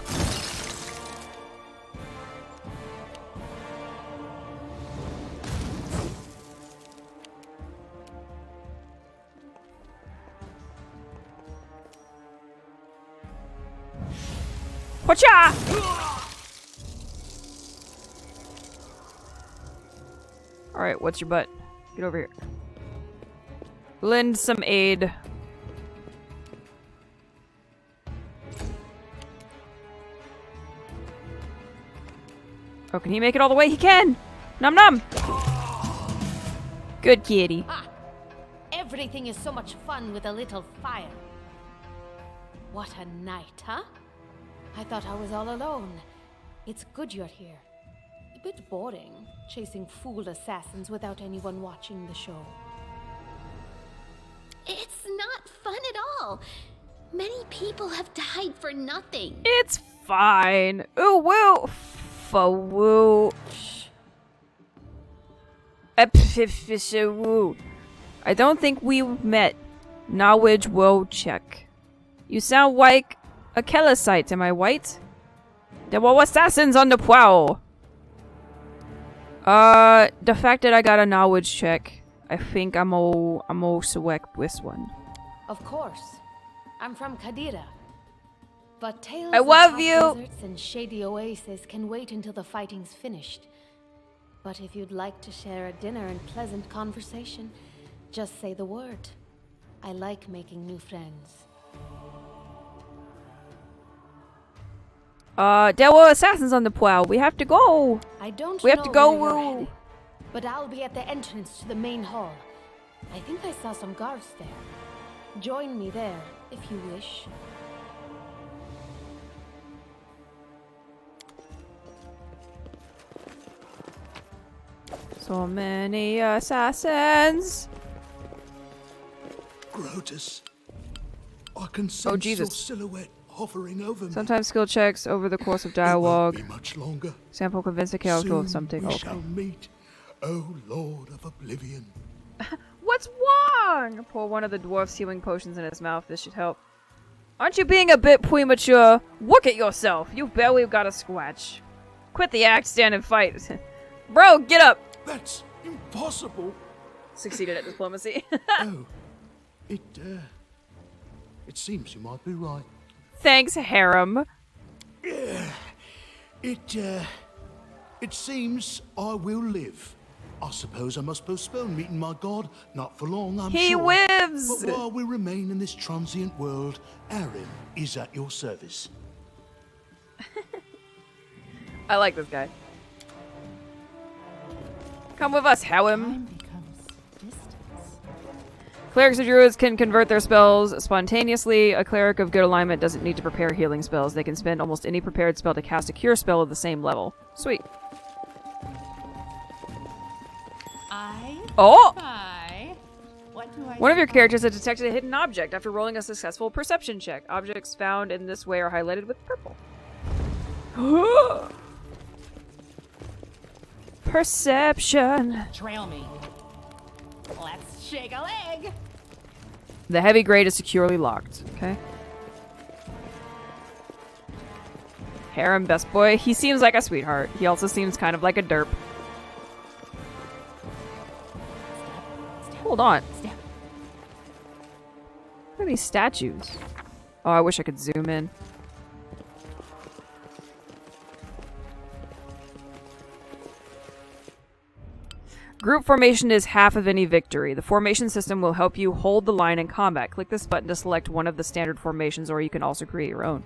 Whatcha! Alright, what's your butt? Get over here. Lend some aid. Oh, can he make it all the way? He can! Num num! Good kitty. Ah, everything is so much fun with a little fire. What a night, huh? I thought I was all alone. It's good you're here. A bit boring, chasing fool assassins without anyone watching the show. It's not fun at all. Many people have died for nothing. It's fine. Ooh, woo. Fa-woo. Woo. I don't think we've met. Knowledge will check. You sound like a Kelesite, am I right? There were assassins on the prowl. The fact that I got a knowledge check, I think I'm all select this one. Of course. I'm from Kadira. But tales I of love hot you. deserts and shady oases can wait until the fighting's finished. But if you'd like to share a dinner and pleasant conversation, just say the word. I like making new friends. There were assassins on the prowl. We have to go. I don't We have know to go. where you're headed, but I'll be at the entrance to the main hall. I think I saw some guards there. Join me there, if you wish. So many assassins. Grotus, I can sense your silhouette hovering over me. Sometimes skill checks over the course of dialogue. It won't be much longer. Sample convince the character of Soon something. we Okay. shall meet, O Lord of Oblivion. What's wrong? Pour one of the dwarf's healing potions in his mouth. This should help. Aren't you being a bit premature? Look at yourself. You've barely got a scratch. Quit the act, stand and fight. Bro, get up. That's impossible. Succeeded at diplomacy. Oh, it seems you might be right. Thanks, harem. It seems I will live. I suppose I must postpone meeting my god. Not for long, I'm sure. He lives! But while we remain in this transient world, Aaron is at your service. I like this guy. Come with us, Howim. Clerics of druids can convert their spells spontaneously. A cleric of good alignment doesn't need to prepare healing spells. They can spend almost any prepared spell to cast a cure spell of the same level. Sweet. Oh! One of your characters has detected a hidden object after rolling a successful perception check. Objects found in this way are highlighted with purple. Perception. Trail me. Let's shake a leg. The heavy grade is securely locked. Okay. Harem best boy. He seems like a sweetheart. He also seems kind of like a derp. Hold on. Look at these statues. Oh, I wish I could zoom in. Group formation is half of any victory. The formation system will help you hold the line in combat. Click this button to select one of the standard formations, or you can also create your own.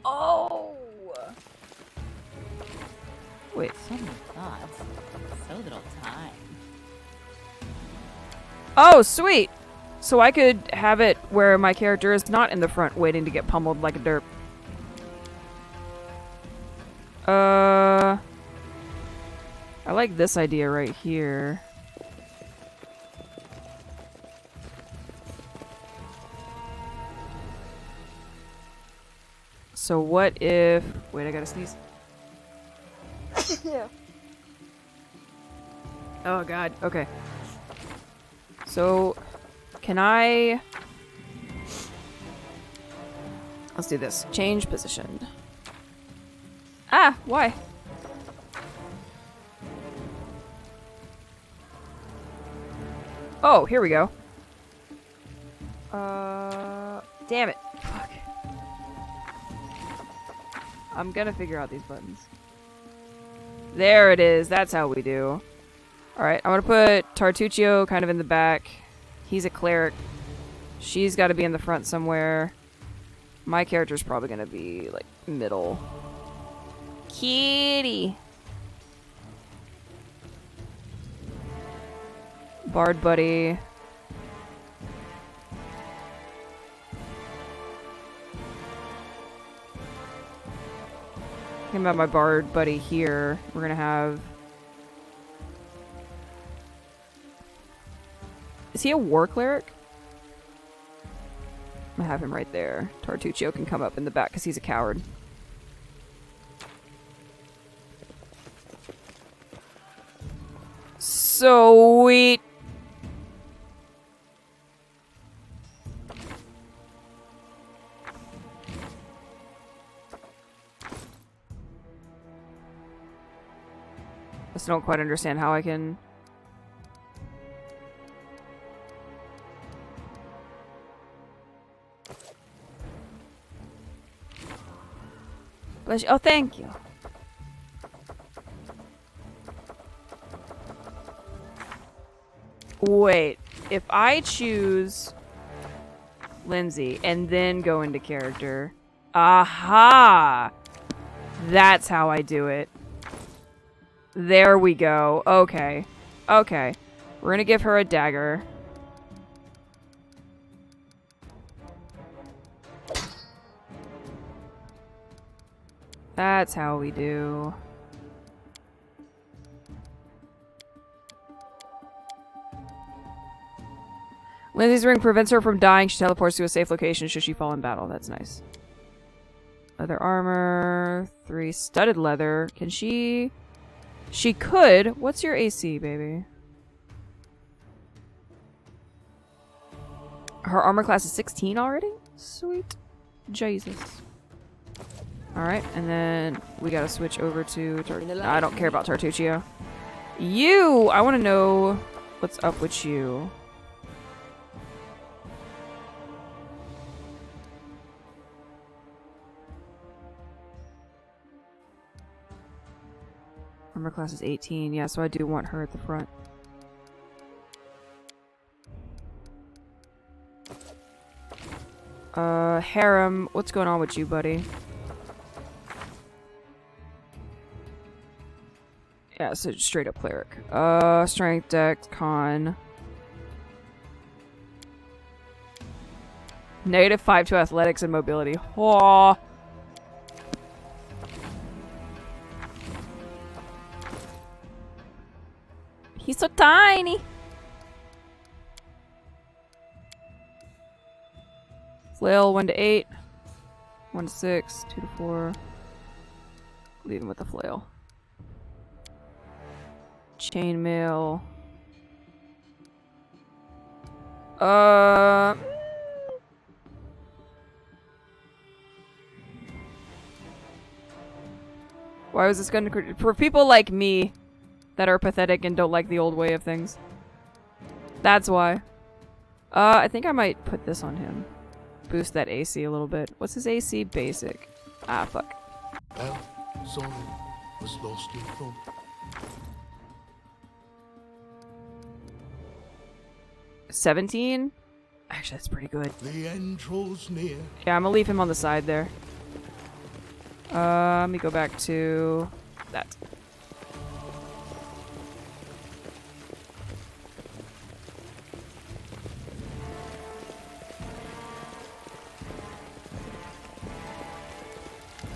Oh! Wait. So many thoughts. So little time. Oh, sweet! So I could have it where my character is not in the front waiting to get pummeled like a derp. I like this idea right here. So what if... Wait, I gotta sneeze. Yeah. Oh god, okay. So, can I... Let's do this. Change position. Ah, why? Oh, here we go. Damn it. Fuck. I'm gonna figure out these buttons. There it is. That's how we do. Alright, I'm gonna put Tartuccio kind of in the back. He's a cleric. She's gotta be in the front somewhere. My character's probably gonna be, like, middle. Kitty! Bard buddy. Thinking about my bard buddy here. We're gonna have... Is he a war cleric? I'm gonna have him right there. Tartuccio can come up in the back because he's a coward. Sweet. I still don't quite understand how I can... Bless you. Oh, thank you. Wait, if I choose Lindsay and then go into character... Aha! That's how I do it. There we go. Okay. Okay. We're gonna give her a dagger. That's how we do. Lindsay's ring prevents her from dying. She teleports to a safe location should she fall in battle. That's nice. Leather armor. 3 studded leather. Can she... She could. What's your AC, baby? Her armor class is 16 already? Sweet. Jesus. Alright, and then we gotta switch over to... I don't care about Tartuccio. You! I want to know what's up with you. Armor class is 18. Yeah, so I do want her at the front. Harem, what's going on with you, buddy? Yeah, so straight up cleric. Strength, dex, con. -5 to athletics and mobility. Aw. He's so tiny. Flail 1 to 8, 1 to 6, 2 to 4. Leave him with the flail. Chainmail. Why was this gonna... For people like me that are pathetic and don't like the old way of things. That's why. I think I might put this on him. Boost that AC a little bit. What's his AC? Basic. Ah, fuck. Well, sorry, was lost in thought. $17? Actually, that's pretty good. The end draws near. Yeah, I'm gonna leave him on the side there. Let me go back to that.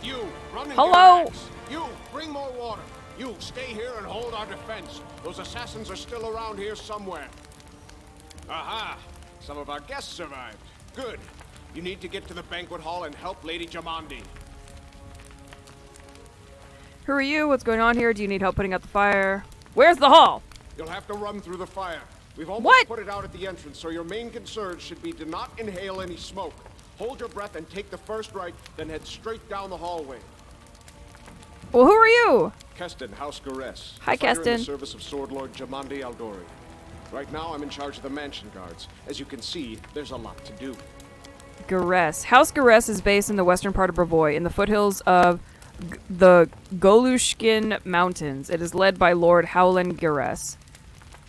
You, run and Hello! get an axe. You, bring more water. You, stay here and hold our defense. Those assassins are still around here somewhere. Aha! Some of our guests survived. Good. You need to get to the banquet hall and help Lady Jamandi. Who are you? What's going on here? Do you need help putting out the fire? Where's the hall? You'll have to run through the fire. We've almost put it out at the entrance, so your main concern should be to not inhale any smoke. Hold your breath and take the first right, then head straight down the hallway. Well, who are you? Keston, House Gares. Hi, Fighter in Keston. the service of Sword Lord Jamandi Aldori. Right now, I'm in charge of the mansion guards. As you can see, there's a lot to do. Gares. House Gares is based in the western part of Brevoy, in the foothills of the Golushkin Mountains. It is led by Lord Howland Gares,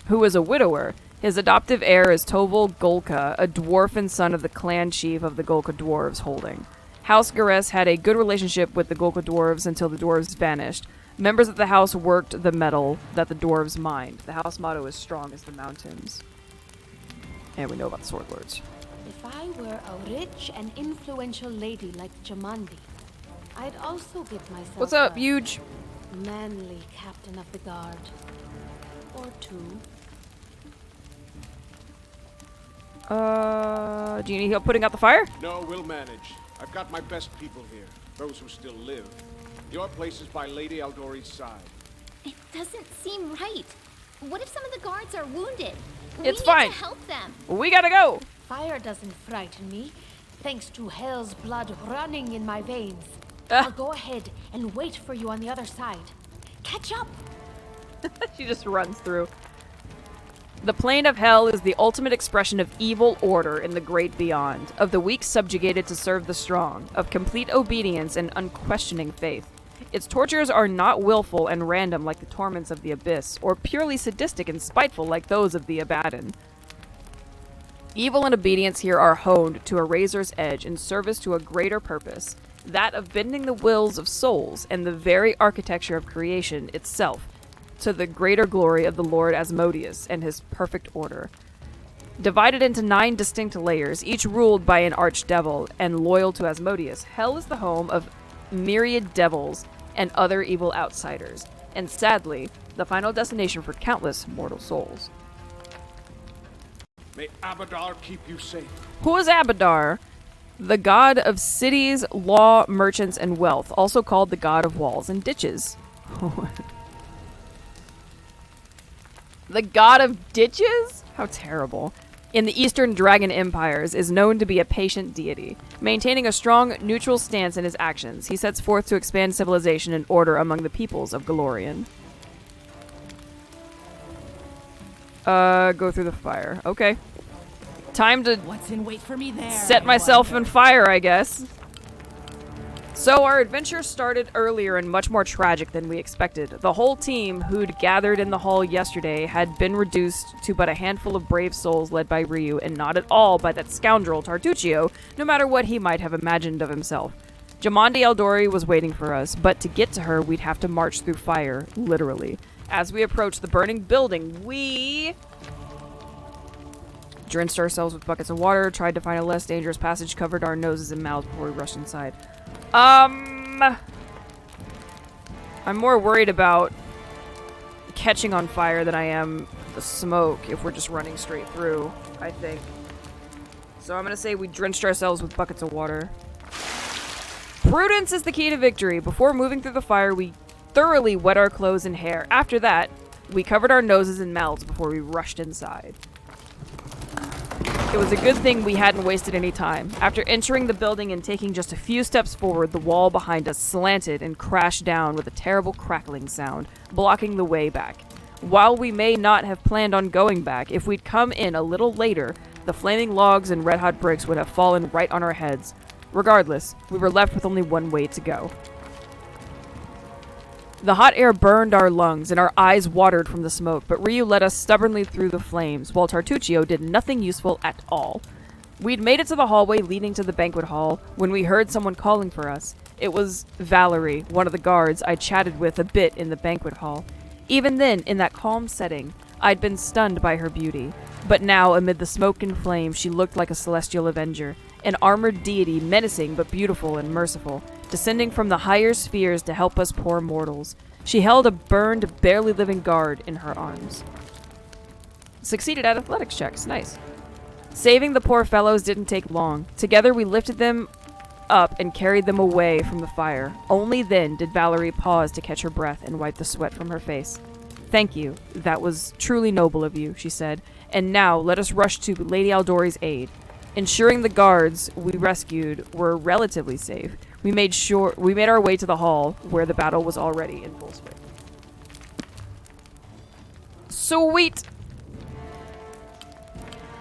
who is a widower. His adoptive heir is Toval Golka, a dwarfen son of the clan chief of the Golka dwarves holding. House Gares had a good relationship with the Golka dwarves until the dwarves vanished. Members of the house worked the metal that the dwarves mined. The house motto is strong as the mountains. And we know about the sword lords. If I were a rich and influential lady like Jamandi, I'd also give myself What's up, huge? manly captain of the guard. Or two. Do you need help putting out the fire? No, we'll manage. I've got my best people here, those who still live. Your place is by Lady Aldori's side. It doesn't seem right. What if some of the guards are wounded? It's we fine. need to help them. We gotta go. Fire doesn't frighten me, thanks to hell's blood running in my veins. I'll go ahead and wait for you on the other side. Catch up! She just runs through. The plane of hell is the ultimate expression of evil order in the great beyond, of the weak subjugated to serve the strong, of complete obedience and unquestioning faith. Its tortures are not willful and random like the torments of the abyss, or purely sadistic and spiteful like those of the Abaddon. Evil and obedience here are honed to a razor's edge in service to a greater purpose, that of bending the wills of souls and the very architecture of creation itself to the greater glory of the Lord Asmodeus and his perfect order. Divided into 9 distinct layers, each ruled by an archdevil and loyal to Asmodeus, hell is the home of myriad devils and other evil outsiders, and sadly, the final destination for countless mortal souls. May Abadar keep you safe. Who is Abadar? The god of cities, law, merchants, and wealth, also called the god of walls and ditches. The god of ditches? How terrible. In the Eastern Dragon Empires, is known to be a patient deity, maintaining a strong, neutral stance in his actions. He sets forth to expand civilization and order among the peoples of Galorian. Go through the fire. Okay. Time to What's in wait for me there? set myself on fire, I guess. So our adventure started earlier and much more tragic than we expected. The whole team who'd gathered in the hall yesterday had been reduced to but a handful of brave souls led by Ryu, and not at all by that scoundrel Tartuccio, no matter what he might have imagined of himself. Jamandi Eldori was waiting for us, but to get to her, we'd have to march through fire, literally. As we approached the burning building, we drenched ourselves with buckets of water, tried to find a less dangerous passage, covered our noses and mouths before we rushed inside. I'm more worried about catching on fire than I am the smoke if we're just running straight through, I think. So I'm gonna say we drenched ourselves with buckets of water. Prudence is the key to victory. Before moving through the fire, we thoroughly wet our clothes and hair. After that, we covered our noses and mouths before we rushed inside. It was a good thing we hadn't wasted any time. After entering the building and taking just a few steps forward, the wall behind us slanted and crashed down with a terrible crackling sound, blocking the way back. While we may not have planned on going back, if we'd come in a little later, the flaming logs and red-hot bricks would have fallen right on our heads. Regardless, we were left with only one way to go. The hot air burned our lungs, and our eyes watered from the smoke, but Ryu led us stubbornly through the flames, while Tartuccio did nothing useful at all. We'd made it to the hallway leading to the banquet hall when we heard someone calling for us. It was Valerie, one of the guards I chatted with a bit in the banquet hall. Even then, in that calm setting, I'd been stunned by her beauty. But now, amid the smoke and flame, she looked like a celestial avenger, an armored deity menacing but beautiful and merciful, descending from the higher spheres to help us poor mortals. She held a burned, barely living guard in her arms. Succeeded at athletics checks. Nice. Saving the poor fellows didn't take long. Together we lifted them up and carried them away from the fire. Only then did Valerie pause to catch her breath and wipe the sweat from her face. "Thank you. That was truly noble of you," she said. "And now let us rush to Lady Aldori's aid." Ensuring the guards we rescued were relatively safe, we made our way to the hall where the battle was already in full swing. Sweet!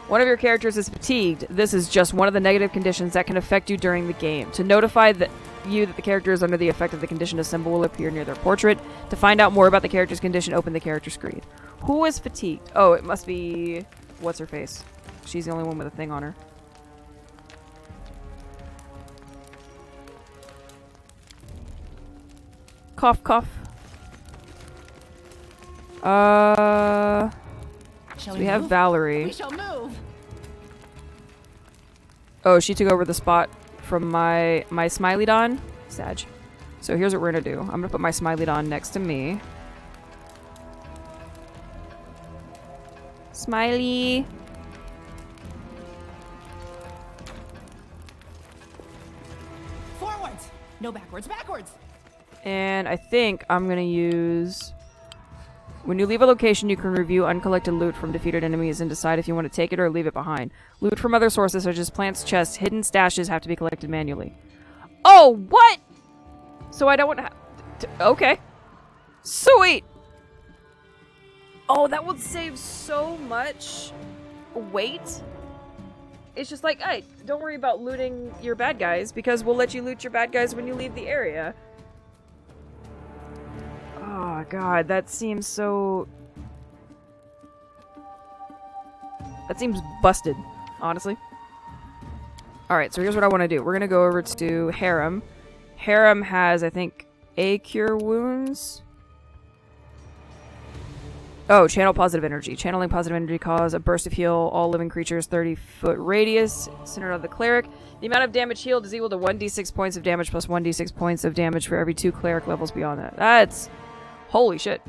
One of your characters is fatigued. This is just one of the negative conditions that can affect you during the game. To notify you that the character is under the effect of the condition, a symbol will appear near their portrait. To find out more about the character's condition, open the character screen. Who is fatigued? Oh, it must be... what's her face? She's the only one with a thing on her. Cough, cough. So we have Valerie. We shall move. Oh, she took over the spot from my Smiley Don. Sag. So here's what we're gonna do. I'm gonna put my Smiley Don next to me. Smiley. Forwards. No backwards. Backwards. And I think I'm gonna use... When you leave a location, you can review uncollected loot from defeated enemies and decide if you want to take it or leave it behind. Loot from other sources such as plants, chests, hidden stashes have to be collected manually. Oh, what? So I don't want to okay. Sweet! Oh, that would save so much weight. It's just like, hey, don't worry about looting your bad guys because we'll let you loot your bad guys when you leave the area. Oh god, that seems so... That seems busted, honestly. Alright, so here's what I want to do. We're going to go over to Harem. Harem has, I think, a cure wounds. Oh, channel positive energy. Channeling positive energy cause a burst of heal all living creatures 30-foot radius centered on the cleric. The amount of damage healed is equal to 1d6 points of damage plus 1d6 points of damage for every 2 cleric levels beyond that. That's... Holy shit.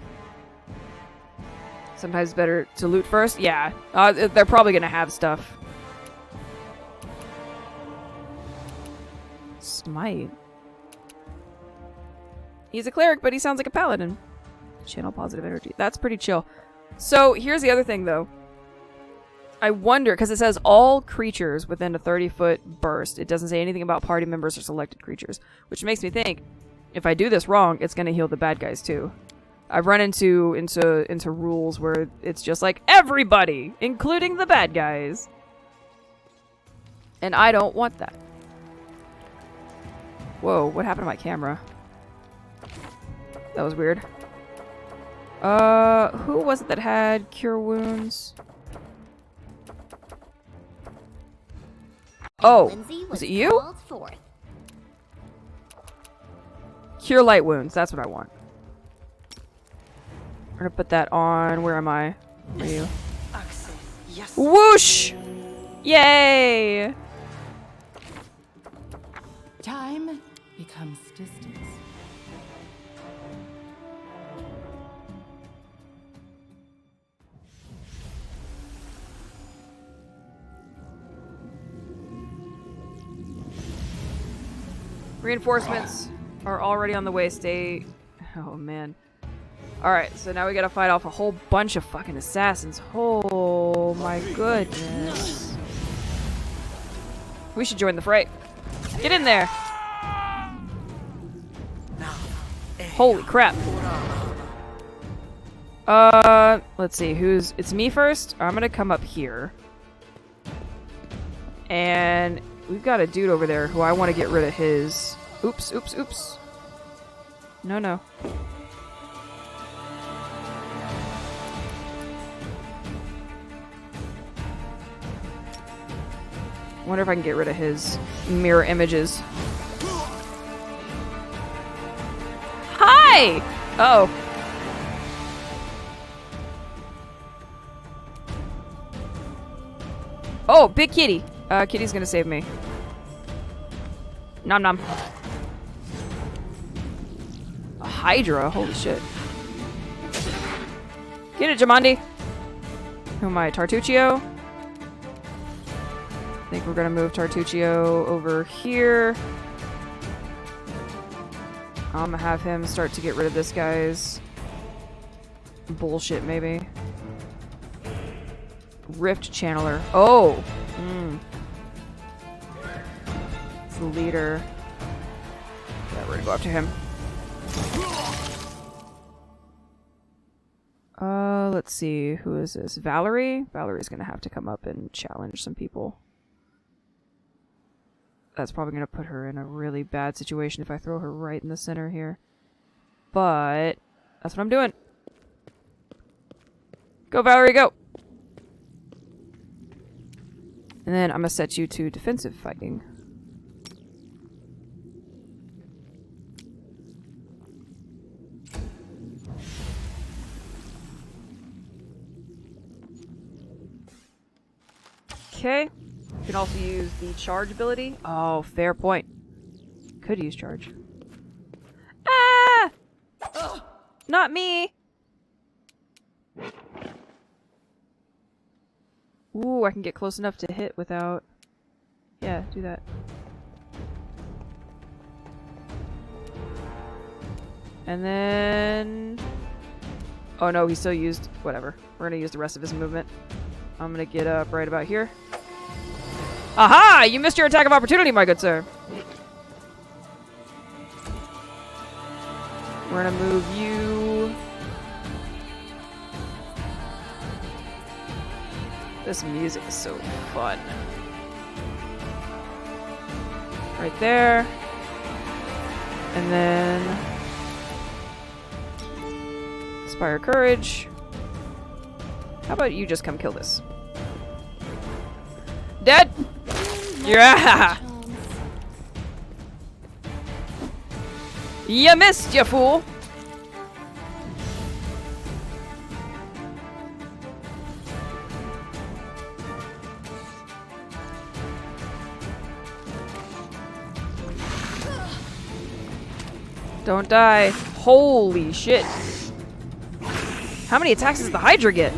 Sometimes better to loot first? Yeah. They're probably gonna have stuff. Smite. He's a cleric, but he sounds like a paladin. Channel positive energy. That's pretty chill. So here's the other thing, though. I wonder, because it says all creatures within a 30-foot burst. It doesn't say anything about party members or selected creatures, which makes me think, if I do this wrong, it's going to heal the bad guys too. I've run into rules where it's just like everybody, including the bad guys. And I don't want that. Whoa, what happened to my camera? That was weird. Who was it that had cure wounds? Oh, was it you? Cure light wounds, that's what I want. I'm gonna put that on. Where am I? Where are you? Whoosh! Yay! Time becomes distance. Reinforcements are already on the way. Stay. Oh man. Alright, so now we gotta fight off a whole bunch of fucking assassins. Oh my goodness. We should join the fray. Get in there! Holy crap. Let's see, it's me first? I'm gonna come up here. And we've got a dude over there who I want to get rid of his... Oops, oops, oops. No, no. I wonder if I can get rid of his mirror images. Hi! Oh. Oh, big kitty. Kitty's gonna save me. Nom nom. A Hydra? Holy shit. Get it, Jamandi. Who am I? Tartuccio? I think we're gonna move Tartuccio over here. I'm gonna have him start to get rid of this guy's bullshit, maybe. Rift Channeler. Oh! It's the leader. Yeah, we're gonna go after him. Let's see. Who is this? Valerie? Valerie's gonna have to come up and challenge some people. That's probably gonna put her in a really bad situation if I throw her right in the center here. But that's what I'm doing. Go, Valerie, go! And then I'm gonna set you to defensive fighting. Okay. You can also use the charge ability. Oh, fair point. Could use charge. Ah! Ugh, not me! Ooh, I can get close enough to hit without... Yeah, do that. And then... Oh no, he still used... Whatever. We're gonna use the rest of his movement. I'm gonna get up right about here. Aha! You missed your attack of opportunity, my good sir. We're gonna move you... This music is so fun. Right there. And then... Inspire Courage. How about you just come kill this? Dead! Yeah! You missed, you fool! Don't die. Holy shit. How many attacks does the Hydra get?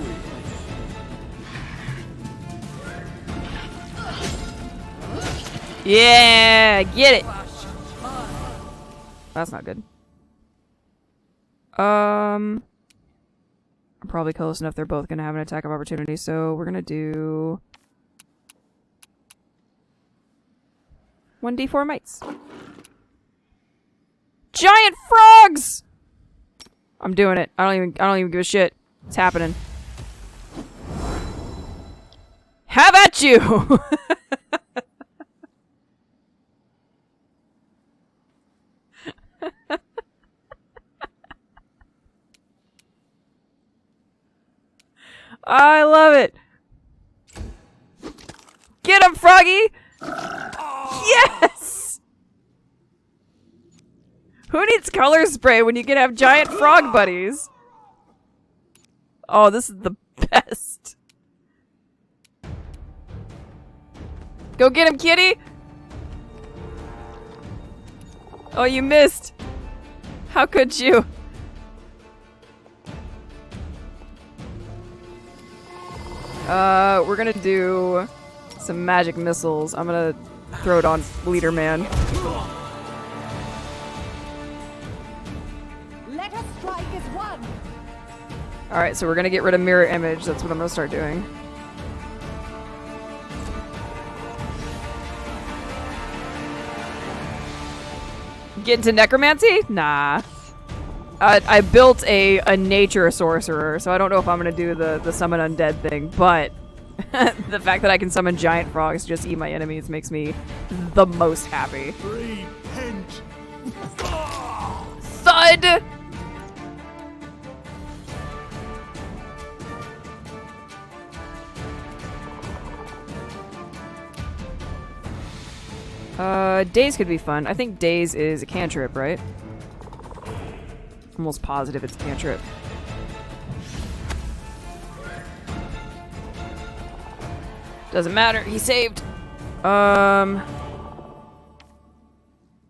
Yeah, get it. That's not good. I'm I'm probably close enough they're both gonna have an attack of opportunity, so we're gonna do 1d4 mites. Giant frogs! I'm doing it. I don't even give a shit. It's happening. Have at you! I love it. Get him, Froggy! Yes! Who needs color spray when you can have giant frog buddies? Oh, this is the best. Go get him, kitty! Oh, you missed. How could you? We're gonna do some magic missiles. I'm gonna throw it on Leader Man. Let us strike as one. Alright, so we're gonna get rid of Mirror Image. That's what I'm gonna start doing. Get into Necromancy? Nah. I built a nature sorcerer, so I don't know if I'm gonna do the summon undead thing, but the fact that I can summon giant frogs to just eat my enemies makes me the most happy. Repent. Thud! Daze could be fun. I think Daze is a cantrip, right? Almost positive it's a cantrip. Doesn't matter. He saved.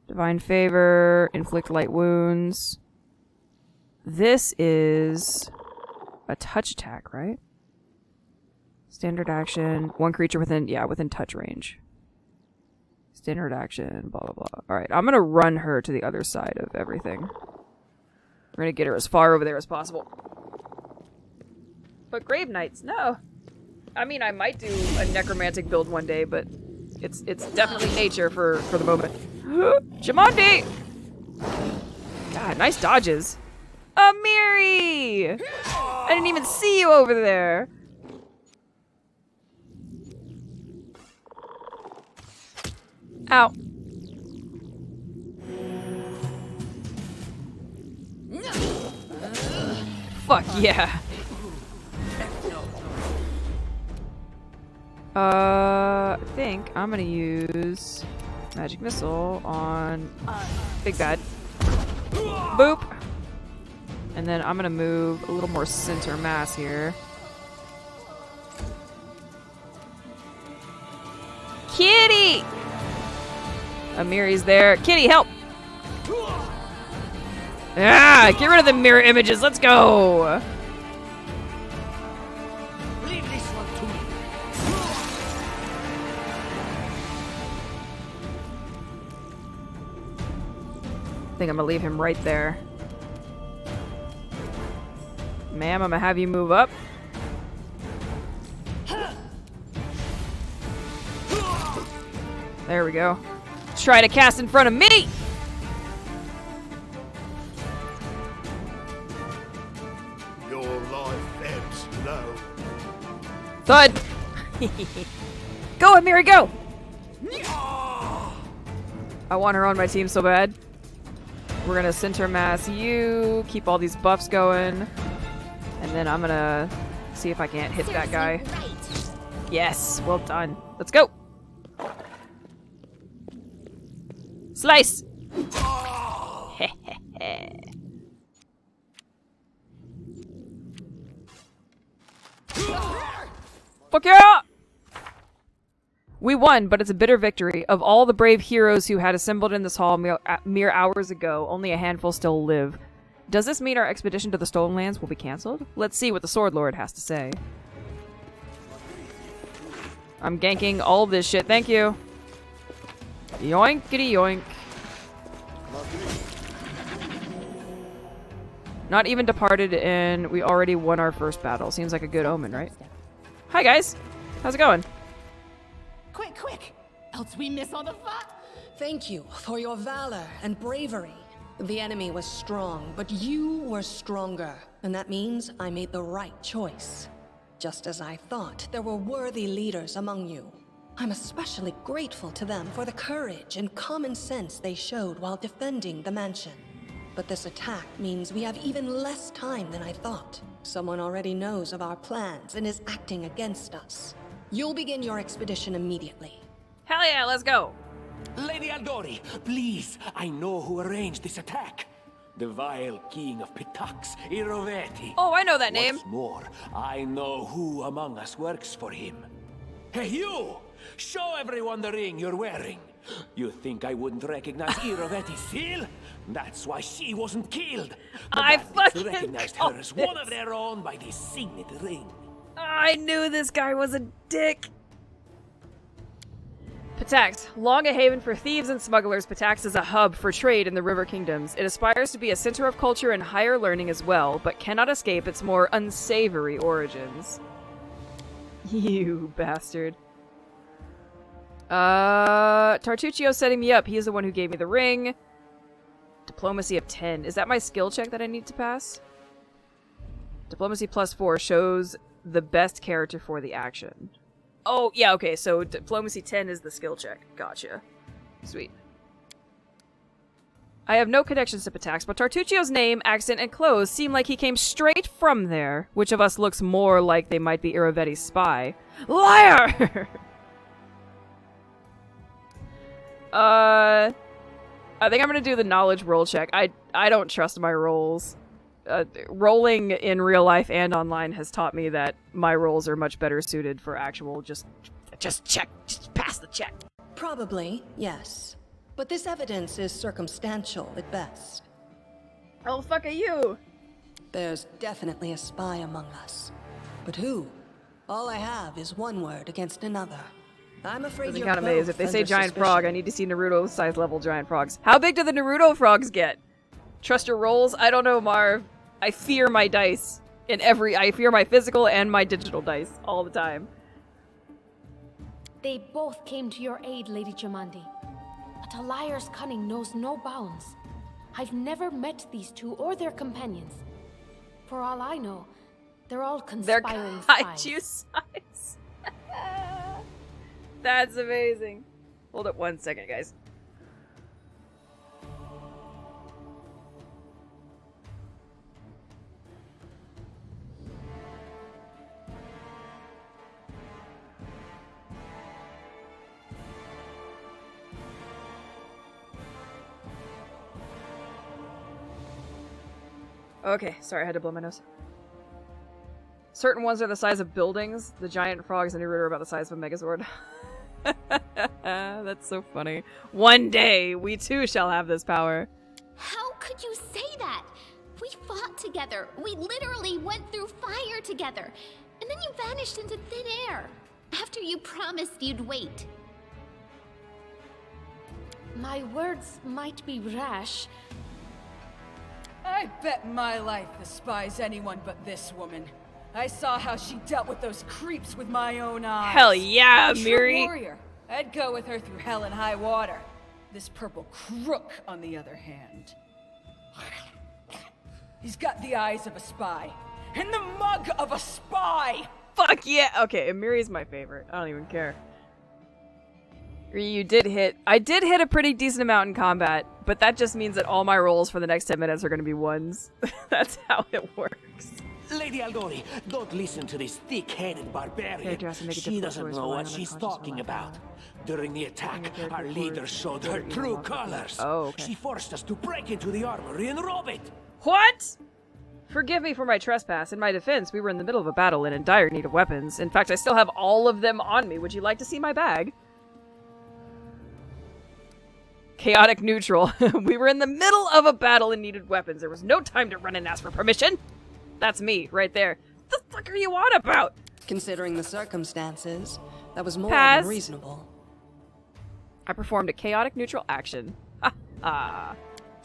Divine Favor, inflict light wounds. This is a touch attack, right? Standard action. One creature within touch range. Standard action, blah, blah, blah. Alright, I'm gonna run her to the other side of everything. We're gonna get her as far over there as possible. But Grave Knights, no. I mean, I might do a necromantic build one day, but it's definitely nature for the moment. Jamandi! God, nice dodges. Amiri! I didn't even see you over there. Ow. Fuck yeah. I think I'm gonna use Magic Missile on Big Bad. Boop! And then I'm gonna move a little more center mass here. Kitty! Amiri's there. Kitty, help! Ah! Get rid of the mirror images. Let's go! Leave this one to me. I think I'm gonna leave him right there. Ma'am, I'm gonna have you move up. There we go. Try to cast in front of me! Your life ebbs low. Thud! Go, Amiri, go! I want her on my team so bad. We're gonna center mass you, keep all these buffs going, and then I'm gonna see if I can't hit that guy. Yes, well done. Let's go! Slice! Fuck yeah! We won, but it's a bitter victory. Of all the brave heroes who had assembled in this hall mere hours ago, only a handful still live. Does this mean our expedition to the Stolen Lands will be cancelled? Let's see what the Sword Lord has to say. I'm ganking all of this shit. Thank you. Yoinkity yoink. Not even departed, and we already won our first battle. Seems like a good omen, right? Hi, guys. How's it going? Quick, quick! Else we miss all the fun! Thank you for your valor and bravery. The enemy was strong, but you were stronger. And that means I made the right choice. Just as I thought, there were worthy leaders among you. I'm especially grateful to them for the courage and common sense they showed while defending the mansion. But this attack means we have even less time than I thought. Someone already knows of our plans and is acting against us. You'll begin your expedition immediately. Hell yeah, let's go! Lady Aldori, please, I know who arranged this attack. The vile king of Pitax, Iroveti. Oh, I know that name. What's more, I know who among us works for him. Hey, you! Show everyone the ring you're wearing. You think I wouldn't recognize Iroveti's seal? That's why she wasn't killed. The I bandits fucking recognized her as one of their own by this signet ring. I knew this guy was a dick. Pitax. Long a haven for thieves and smugglers, Pitax is a hub for trade in the River Kingdoms. It aspires to be a center of culture and higher learning as well, but cannot escape its more unsavory origins. You bastard. Tartuccio's setting me up. He is the one who gave me the ring. Diplomacy of 10. Is that my skill check that I need to pass? Diplomacy +4 shows the best character for the action. Oh, yeah, okay, so Diplomacy 10 is the skill check. Gotcha. Sweet. I have no connections to Pitax, but Tartuccio's name, accent, and clothes seem like he came straight from there. Which of us looks more like they might be Iroveti's spy? Liar! I think I'm gonna do the knowledge roll check. I don't trust my rolls. Rolling in real life and online has taught me that my rolls are much better suited for actual just check, just pass the check. Probably, yes. But this evidence is circumstantial at best. Oh, fuck are you? There's definitely a spy among us. But who? All I have is one word against another. I'm afraid Doesn't you're count amazed. both If they say under giant suspicion. frog, I need to see Naruto-size level giant frogs. How big do the Naruto frogs get? Trust your rolls? I don't know, Marv. I fear my dice. I fear my physical and my digital dice all the time. They both came to your aid, Lady Jamandi. But a liar's cunning knows no bounds. I've never met these two or their companions. For all I know, they're all conspiring spies. Kaiju size. That's amazing. Hold up 1 second, guys. Okay, sorry, I had to blow my nose. Certain ones are the size of buildings. The giant frogs in Naruto are about the size of a Megazord. That's so funny. One day, we too shall have this power. How could you say that? We fought together. We literally went through fire together. And then you vanished into thin air. After you promised you'd wait. My words might be rash. I bet my life despises anyone but this woman. I saw how she dealt with those creeps with my own eyes. Hell yeah, A true Miri. warrior. I'd go with her through hell and high water. This purple crook, on the other hand. He's got the eyes of a spy. And the mug of a spy! Fuck yeah! Okay, Miri's my favorite. I don't even care. You did hit. I did hit a pretty decent amount in combat, but that just means that all my rolls for the next 10 minutes are going to be ones. That's how it works. Lady Aldori, don't listen to this thick-headed barbarian. She doesn't know what she's talking about. During the attack, our leader showed her true colors. Oh, okay. She forced us to break into the armory and rob it. What? Forgive me for my trespass. In my defense, we were in the middle of a battle and in dire need of weapons. In fact, I still have all of them on me. Would you like to see my bag? Chaotic neutral. We were in the middle of a battle and needed weapons. There was no time to run and ask for permission. That's me, right there. What the fuck are you on about? Considering the circumstances, that was more Pass. than reasonable. I performed a chaotic neutral action. Ha ha.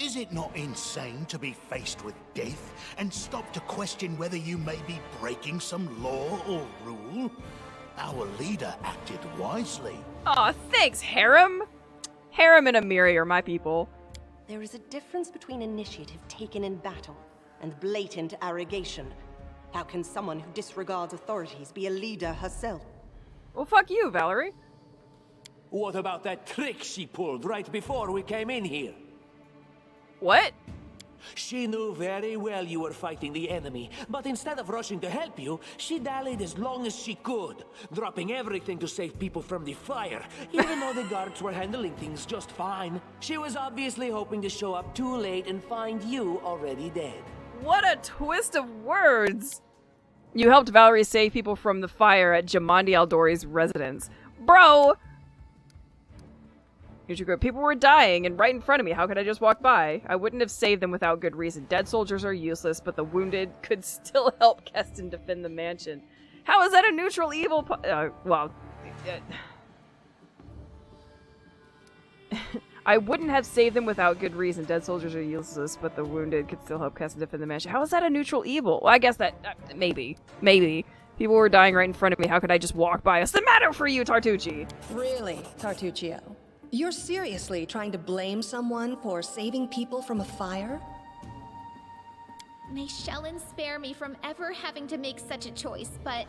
Is it not insane to be faced with death and stop to question whether you may be breaking some law or rule? Our leader acted wisely. Aw, thanks, Harem! Harem and Amiri are my people. There is a difference between initiative taken in battle and blatant arrogation. How can someone who disregards authorities be a leader herself? Well, fuck you, Valerie. What about that trick she pulled right before we came in here? What? She knew very well you were fighting the enemy, but instead of rushing to help you, she dallied as long as she could, dropping everything to save people from the fire, even though the guards were handling things just fine. She was obviously hoping to show up too late and find you already dead. What a twist of words! You helped Valerie save people from the fire at Jamandi Aldori's residence. Bro! People were dying and right in front of me. How could I just walk by? I wouldn't have saved them without good reason. Dead soldiers are useless, but the wounded could still help Keston defend the mansion. How is that a neutral evil I wouldn't have saved them without good reason. Dead soldiers are useless, but the wounded could still help Keston defend the mansion. How is that a neutral evil? Well, I guess that... maybe. Maybe. People were dying right in front of me. How could I just walk by? What's the matter for you, Tartucci? Really, Tartuccio? You're seriously trying to blame someone for saving people from a fire? May Shellen spare me from ever having to make such a choice, but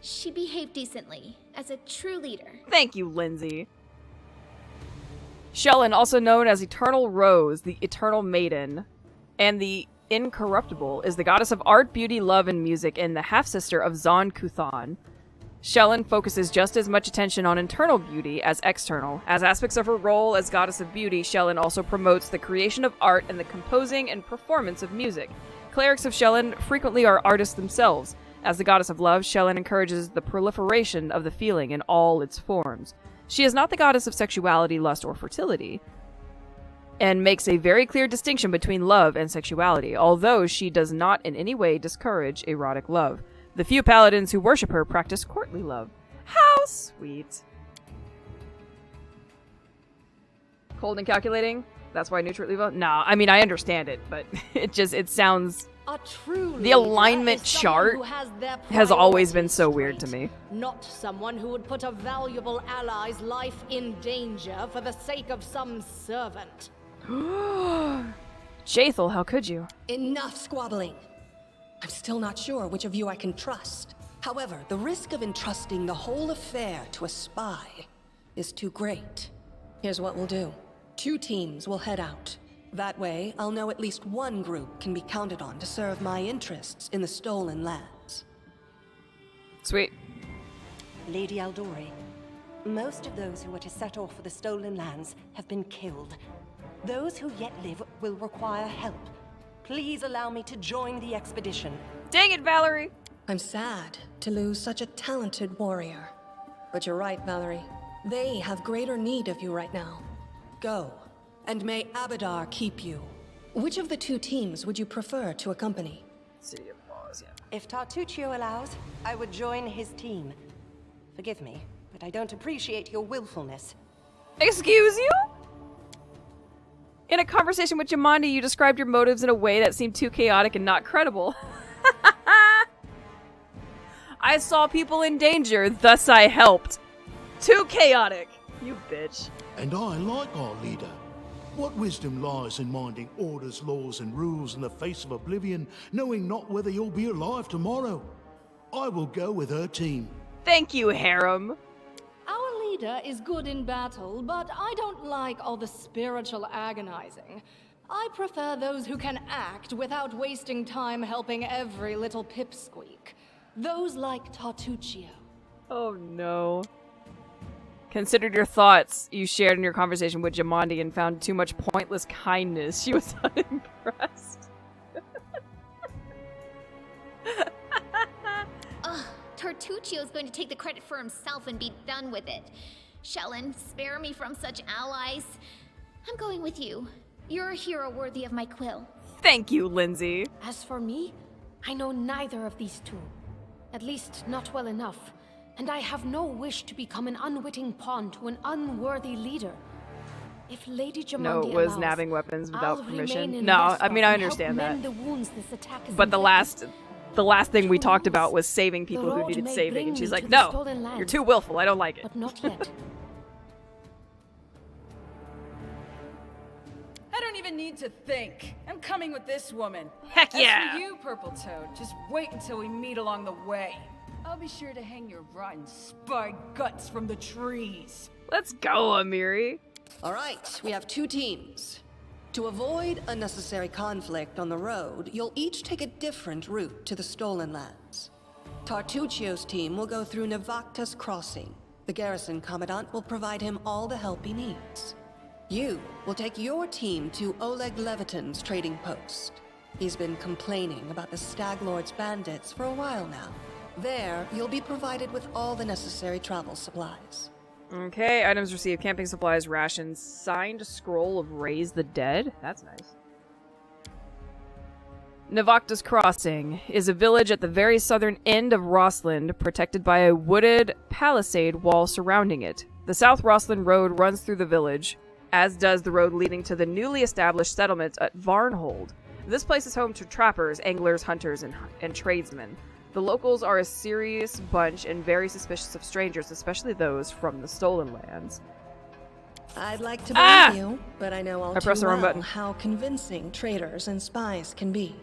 she behaved decently, as a true leader. Thank you, Lindsay. Shellen, also known as Eternal Rose, the Eternal Maiden, and the Incorruptible, is the goddess of art, beauty, love, and music, and the half-sister of Zon Kuthan. Shellen focuses just as much attention on internal beauty as external. As aspects of her role as goddess of beauty, Shellen also promotes the creation of art and the composing and performance of music. Clerics of Shellen frequently are artists themselves. As the goddess of love, Shellen encourages the proliferation of the feeling in all its forms. She is not the goddess of sexuality, lust, or fertility, and makes a very clear distinction between love and sexuality, although she does not in any way discourage erotic love. The few paladins who worship her practice courtly love. How sweet. Cold and calculating? That's why neutral evil? No, I mean, I understand it, but it sounds... The alignment chart has always been so weird to me. Not someone who would put a valuable ally's life in danger for the sake of some servant. Jaethal, how could you? Enough squabbling. I'm still not sure which of you I can trust. However, the risk of entrusting the whole affair to a spy is too great. Here's what we'll do. 2 teams will head out. That way, I'll know at least one group can be counted on to serve my interests in the stolen lands. Sweet. Lady Aldori, most of those who are to set off for the stolen lands have been killed. Those who yet live will require help. Please allow me to join the expedition. Dang it, Valerie! I'm sad to lose such a talented warrior. But you're right, Valerie. They have greater need of you right now. Go, and may Abadar keep you. Which of the 2 teams would you prefer to accompany? City of Laws, yeah. If Tartuccio allows, I would join his team. Forgive me, but I don't appreciate your willfulness. Excuse you? In a conversation with Jamandi, you described your motives in a way that seemed too chaotic and not credible. I saw people in danger, thus I helped. Too chaotic. You bitch. And I like our leader. What wisdom lies in minding orders, laws, and rules in the face of oblivion, knowing not whether you'll be alive tomorrow? I will go with her team. Thank you, Harem. Our leader is good in battle, but I don't like all the spiritual agonizing. I prefer those who can act without wasting time helping every little pipsqueak. Those like Tartuccio. Oh no. Considered your thoughts you shared in your conversation with Jamandi and found too much pointless kindness. She was unimpressed. Ugh, Tartuccio's going to take the credit for himself and be done with it. Shellen, spare me from such allies. I'm going with you. You're a hero worthy of my quill. Thank you, Lindsay. As for me, I know neither of these 2. At least not well enough. And I have no wish to become an unwitting pawn to an unworthy leader. If Lady Jamandi No, it was allows, nabbing weapons without I'll permission. remain in No, I Restov mean I and help understand that. mend the wounds this attack has But the last thing we talked about was saving people who road needed may saving, bring and she's me like, to the "No, stolen you're lands, too willful. I don't like it." But not yet. I don't even need to think. I'm coming with this woman. Heck yeah! As for you, Purple Toad, just wait until we meet along the way. I'll be sure to hang your rotten spy guts from the trees. Let's go, Amiri. All right, we have 2 teams. To avoid unnecessary conflict on the road, you'll each take a different route to the Stolen Lands. Tartuccio's team will go through Navakta's Crossing. The garrison commandant will provide him all the help he needs. You will take your team to Oleg Leviton's trading post. He's been complaining about the Stag Lord's bandits for a while now. There, you'll be provided with all the necessary travel supplies. Okay, items received: camping supplies, rations, signed scroll of Raise the Dead. That's nice. Navakta's Crossing is a village at the very southern end of Rossland, protected by a wooded palisade wall surrounding it. The South Rossland Road runs through the village, as does the road leading to the newly established settlement at Varnhold. This place is home to trappers, anglers, hunters, and tradesmen. The locals are a serious bunch and very suspicious of strangers, especially those from the Stolen Lands. I'd like to believe you, but I know all pressed too the wrong well button. how convincing traitors and spies can be.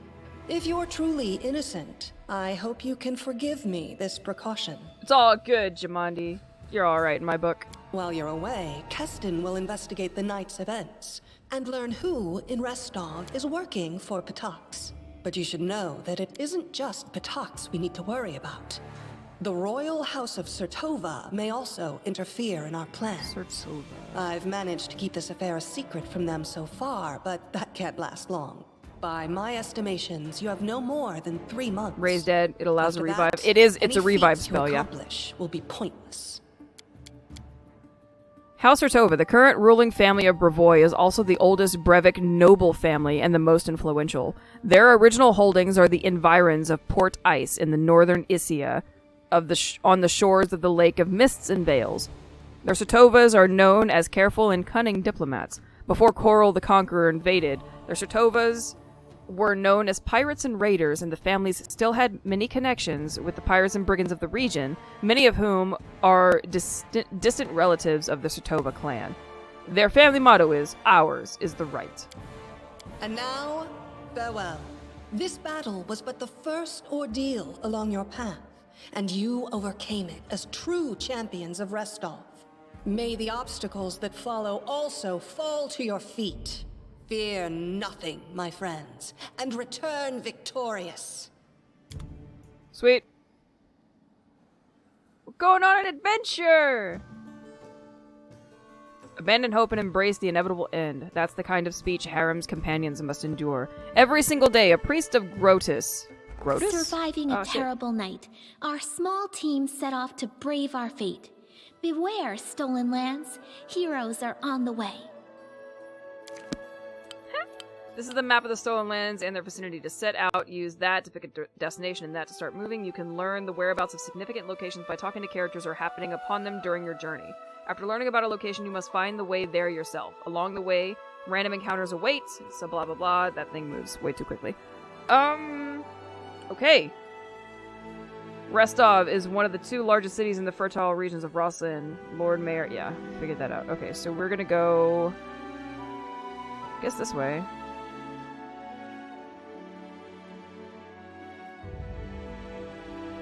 If you're truly innocent, I hope you can forgive me this precaution. It's all good, Jamandi. You're alright in my book. While you're away, Keston will investigate the night's events and learn who in Restov is working for Patox. But you should know that it isn't just Patox we need to worry about. The royal house of Sertova may also interfere in our plans. Sertova. I've managed to keep this affair a secret from them so far, but that can't last long. By my estimations, you have no more than 3 months. Raise Dead. It allows After a revive. that, It's a any revive feats you spell, yeah. accomplish will be pointless. House Sertova, the current ruling family of Brevoy, is also the oldest Brevik noble family and the most influential. Their original holdings are the environs of Port Ice in the northern Isia, on the shores of the Lake of Mists and Veils. Their Sertovas are known as careful and cunning diplomats. Before Coral the Conqueror invaded, their Sertovas were known as pirates and raiders, and the families still had many connections with the pirates and brigands of the region, many of whom are distant relatives of the Sertova clan. Their family motto is, "Ours is the right." And now, farewell. This battle was but the first ordeal along your path, and you overcame it as true champions of Restov. May the obstacles that follow also fall to your feet. Fear nothing, my friends, and return victorious. Sweet. We're going on an adventure! Abandon hope and embrace the inevitable end. That's the kind of speech Harem's companions must endure. Every single day, a priest of Grotus... Grotus? Surviving a shit. terrible night, our small team set off to brave our fate. Beware, Stolen Lands. Heroes are on the way. This is the map of the Stolen Lands and their vicinity. To set out, use that to pick a destination and that to start moving. You can learn the whereabouts of significant locations by talking to characters or happening upon them during your journey. After learning about a location, you must find the way there yourself. Along the way, random encounters await, so blah blah blah. That thing moves way too quickly. Okay. Restov is one of the 2 largest cities in the fertile regions of Rossland. Lord Mayor, yeah, figured that out. Okay, so we're gonna go, I guess this way.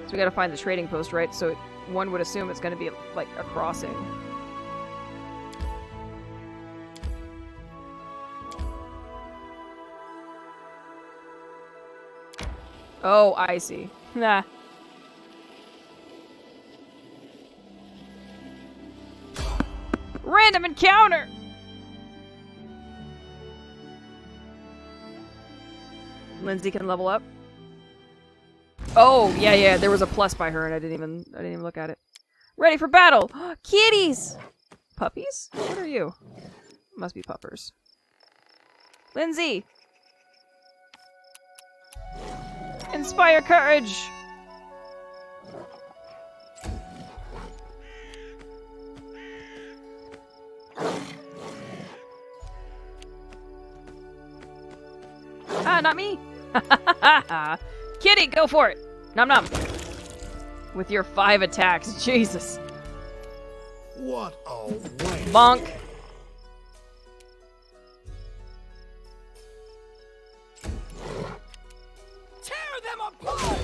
So we gotta find the trading post, right? So one would assume it's gonna be like a crossing. Oh, I see. Nah. Random encounter! Lindsay can level up. Oh, yeah, there was a plus by her and I didn't even look at it. Ready for battle! Kitties! Puppies? What are you? Must be puppers. Lindsay! Inspire courage! Not me. Kitty, go for it. Nom nom. With your 5 attacks. Jesus. What a waste. Bonk. Tear them apart!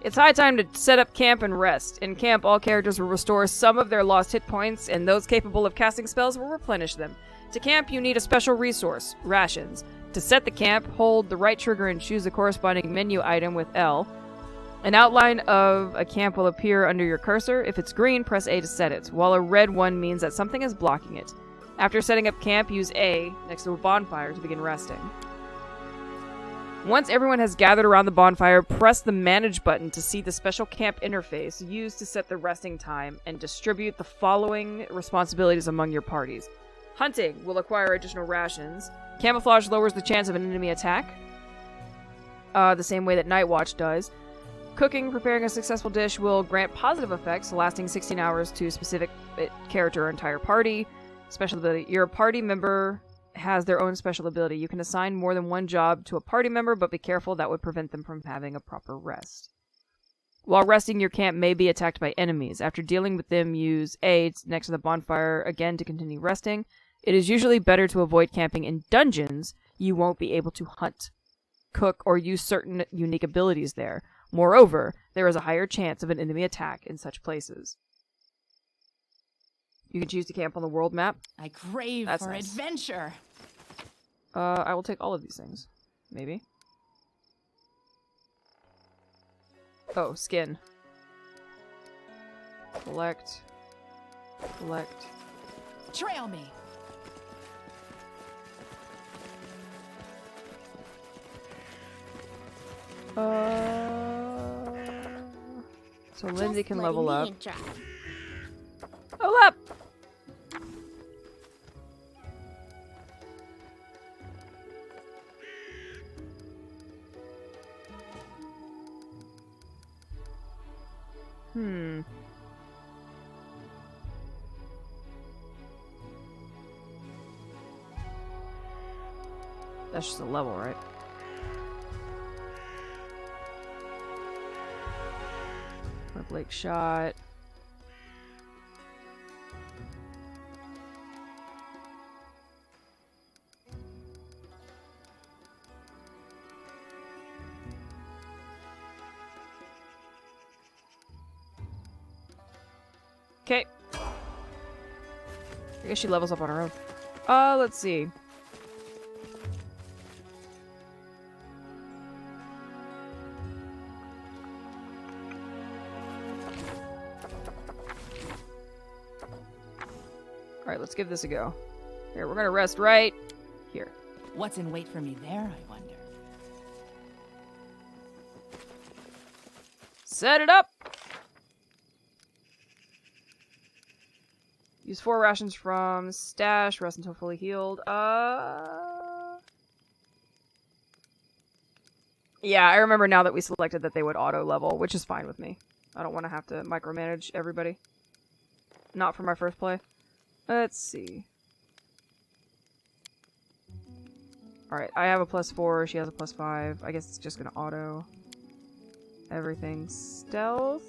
It's high time to set up camp and rest. In camp, all characters will restore some of their lost hit points, and those capable of casting spells will replenish them. To camp, you need a special resource, rations. To set the camp, hold the right trigger and choose the corresponding menu item with L. An outline of a camp will appear under your cursor. If it's green, press A to set it, while a red one means that something is blocking it. After setting up camp, use A next to a bonfire to begin resting. Once everyone has gathered around the bonfire, press the Manage button to see the special camp interface used to set the resting time and distribute the following responsibilities among your parties. Hunting will acquire additional rations. Camouflage lowers the chance of an enemy attack, the same way that Night Watch does. Cooking, preparing a successful dish, will grant positive effects lasting 16 hours to a specific character or entire party. Special ability. Your party member has their own special ability. You can assign more than one job to a party member, but be careful, that would prevent them from having a proper rest. While resting, your camp may be attacked by enemies. After dealing with them, use A next to the bonfire again to continue resting. It is usually better to avoid camping in dungeons. You won't be able to hunt, cook, or use certain unique abilities there. Moreover, there is a higher chance of an enemy attack in such places. You can choose to camp on the world map. I crave That's for nice. adventure. I will take all of these things. Maybe. Oh, skin. Collect. Collect. Trail me. So Lindsay can level letting up. me drive. Level up! That's just a level, right? Blake shot. Okay. I guess she levels up on her own. Let's see. Alright, let's give this a go. Here, we're gonna rest right here. What's in wait for me there, I wonder? Set it up! Use 4 rations from stash, rest until fully healed. Yeah, I remember now that we selected that they would auto-level, which is fine with me. I don't want to have to micromanage everybody. Not for my first play. Let's see. Alright, I have a +4, she has a +5. I guess it's just gonna auto everything. Stealth?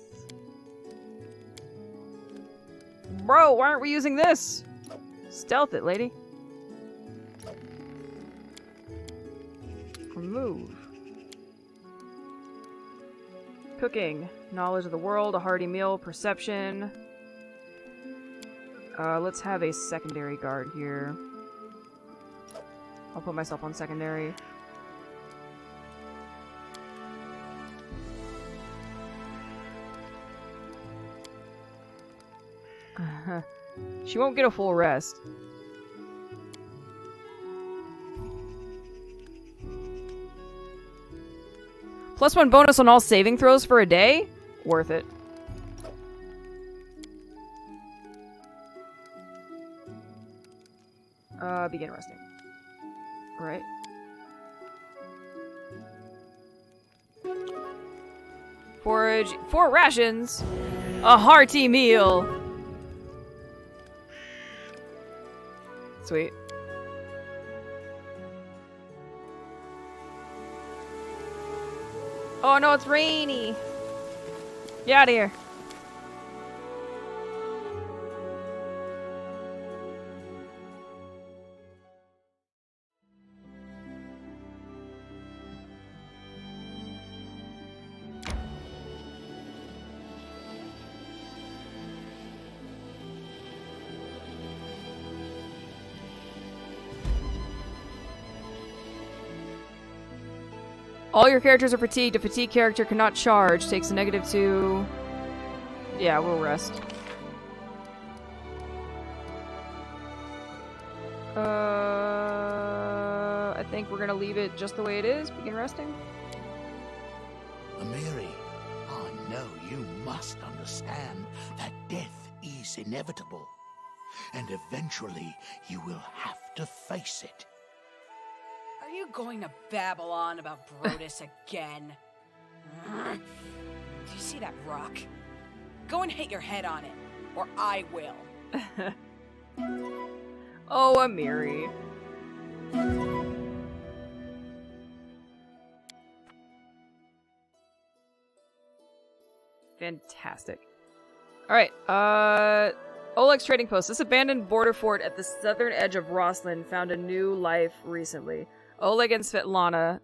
Bro, why aren't we using this? Stealth it, lady. Remove. Cooking. Knowledge of the world, a hearty meal, perception. Let's have a secondary guard here. I'll put myself on secondary. She won't get a full rest. +1 bonus on all saving throws for a day? Worth it. Begin resting. Right. Forage. 4 rations. A hearty meal. Sweet. Oh no, it's rainy. Get out of here. All your characters are fatigued. A fatigued character cannot charge. Takes a -2. Yeah, we'll rest. I think we're gonna leave it just the way it is. Begin resting. Amiri, I know you must understand that death is inevitable. And eventually you will have to face it. Are you going to babble on about Brodus again? Do you see that rock? Go and hit your head on it, or I will. Oh, Amiri. Fantastic. Alright, Oleg's trading post. This abandoned border fort at the southern edge of Roslyn found a new life recently. Oleg and Svetlana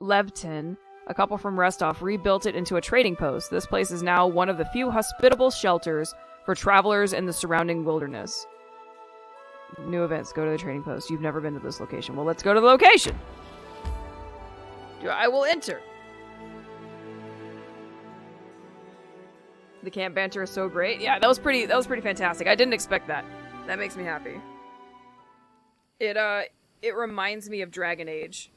Levtin, a couple from Restov, rebuilt it into a trading post. This place is now one of the few hospitable shelters for travelers in the surrounding wilderness. New events. Go to the trading post. You've never been to this location. Well, let's go to the location. I will enter. The camp banter is so great. Yeah, that was pretty fantastic. I didn't expect that. That makes me happy. It reminds me of Dragon Age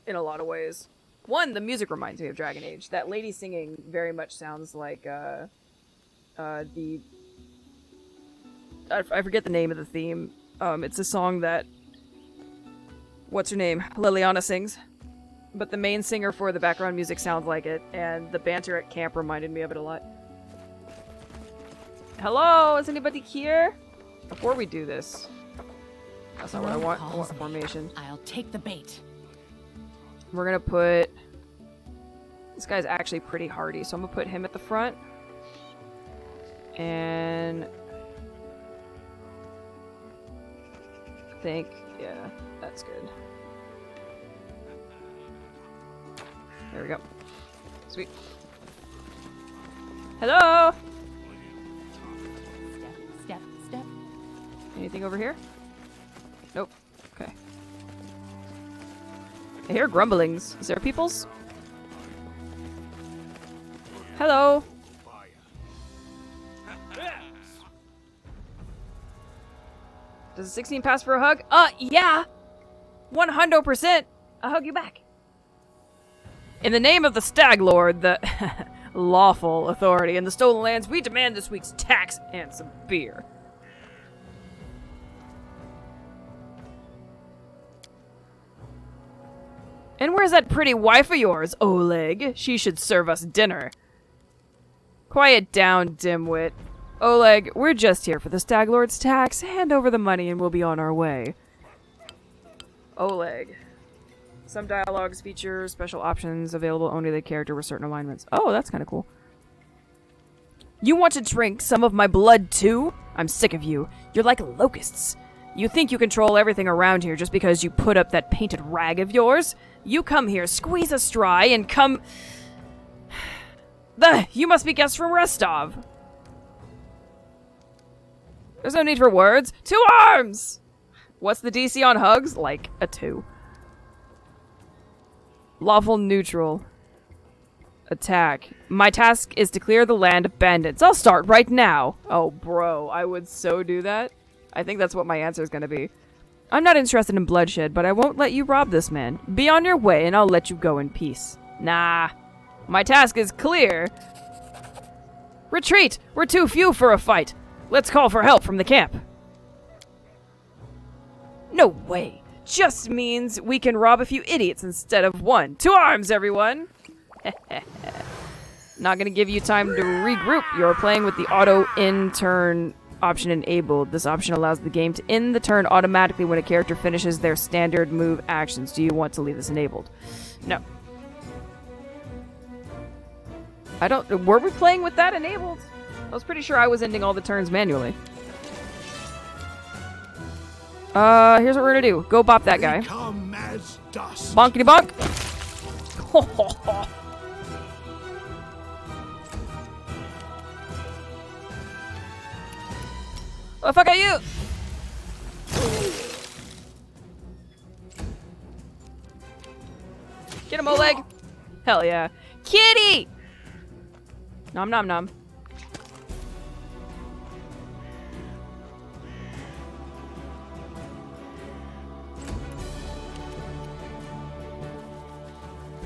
in a lot of ways. One, the music reminds me of Dragon Age. That lady singing very much sounds like I forget the name of the theme. It's a song that what's her name? Liliana sings. But the main singer for the background music sounds like it, and the banter at camp reminded me of it a lot. Hello, is anybody here? Before we do this, that's not what I want. I want a formation. I'll take the bait. We're gonna put... This guy's actually pretty hardy, so I'm gonna put him at the front. And... I think, yeah, that's good. There we go. Sweet. Hello! Step. Anything over here? Nope. Okay. I hear grumblings. Is there peoples? Hello! Does a 16 pass for a hug? Yeah! 100%! I'll hug you back. In the name of the Stag Lord, the lawful authority in the Stolen Lands, we demand this week's tax and some beer. And where's that pretty wife of yours, Oleg? She should serve us dinner. Quiet down, dimwit. Oleg, we're just here for the Stag Lord's tax. Hand over the money and we'll be on our way. Oleg. Some dialogues feature special options available only to the character with certain alignments. Oh, that's kind of cool. You want to drink some of my blood too? I'm sick of you. You're like locusts. You think you control everything around here just because you put up that painted rag of yours? You come here, squeeze a straw, and come... You must be guests from Restov. There's no need for words. 2 arms! What's the DC on hugs? Like a 2. Lawful neutral. Attack. My task is to clear the land of bandits. I'll start right now. Oh, bro, I would so do that. I think that's what my answer is going to be. I'm not interested in bloodshed, but I won't let you rob this man. Be on your way, and I'll let you go in peace. Nah. My task is clear. Retreat! We're too few for a fight. Let's call for help from the camp. No way. Just means we can rob a few idiots instead of one. 2 arms, everyone! Not gonna give you time to regroup. You're playing with the auto end turn option enabled. This option allows the game to end the turn automatically when a character finishes their standard move actions. Do you want to leave this enabled? No. I don't... Were we playing with that enabled? I was pretty sure I was ending all the turns manually. Here's what we're gonna do. Go bop that guy. Come as dust. Bonkity bonk! Oh, fuck are you? Get him, Oleg! Hell yeah. Kitty! Nom nom nom.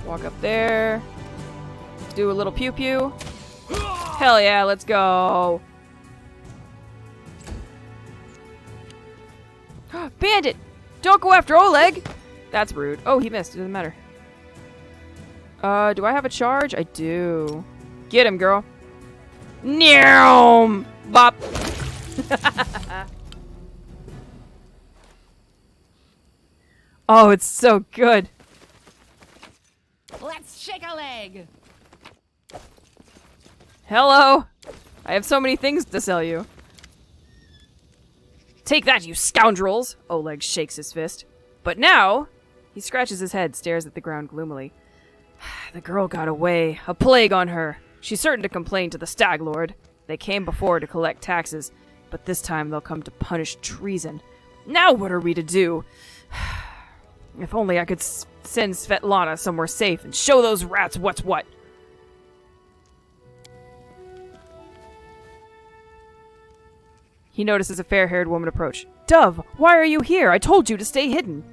Walk up there. Do a little pew pew. Hell yeah, let's go. Bandit! Don't go after Oleg! That's rude. Oh, he missed. It doesn't matter. Do I have a charge? I do. Get him, girl. Neom! Bop! Oh, it's so good. Let's shake a leg! Hello! I have so many things to sell you. Take that, you scoundrels! Oleg shakes his fist. But now, he scratches his head, stares at the ground gloomily. The girl got away. A plague on her. She's certain to complain to the Stag Lord. They came before to collect taxes, but this time they'll come to punish treason. Now what are we to do? If only I could send Svetlana somewhere safe and show those rats what's what. He notices a fair-haired woman approach. Dove, why are you here? I told you to stay hidden.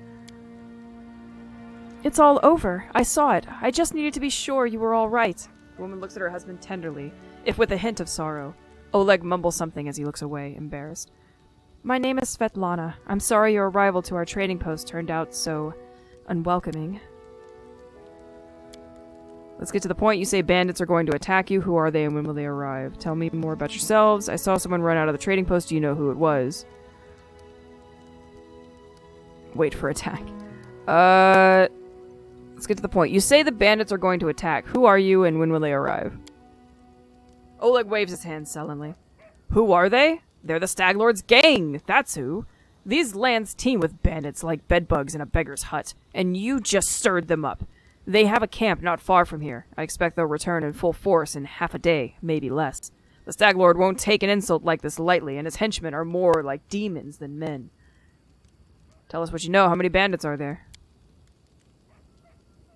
It's all over. I saw it. I just needed to be sure you were all right. The woman looks at her husband tenderly, if with a hint of sorrow. Oleg mumbles something as he looks away, embarrassed. My name is Svetlana. I'm sorry your arrival to our trading post turned out so unwelcoming. Let's get to the point. You say bandits are going to attack you. Who are they and when will they arrive? Tell me more about yourselves. I saw someone run out of the trading post. Do you know who it was? Wait for attack. Let's get to the point. You say the bandits are going to attack. Who are you and when will they arrive? Oleg waves his hand sullenly. Who are they? They're the Stag Lord's gang. That's who. These lands teem with bandits like bedbugs in a beggar's hut, and you just stirred them up. They have a camp not far from here. I expect they'll return in full force in half a day, maybe less. The Stag Lord won't take an insult like this lightly, and his henchmen are more like demons than men. Tell us what you know. How many bandits are there?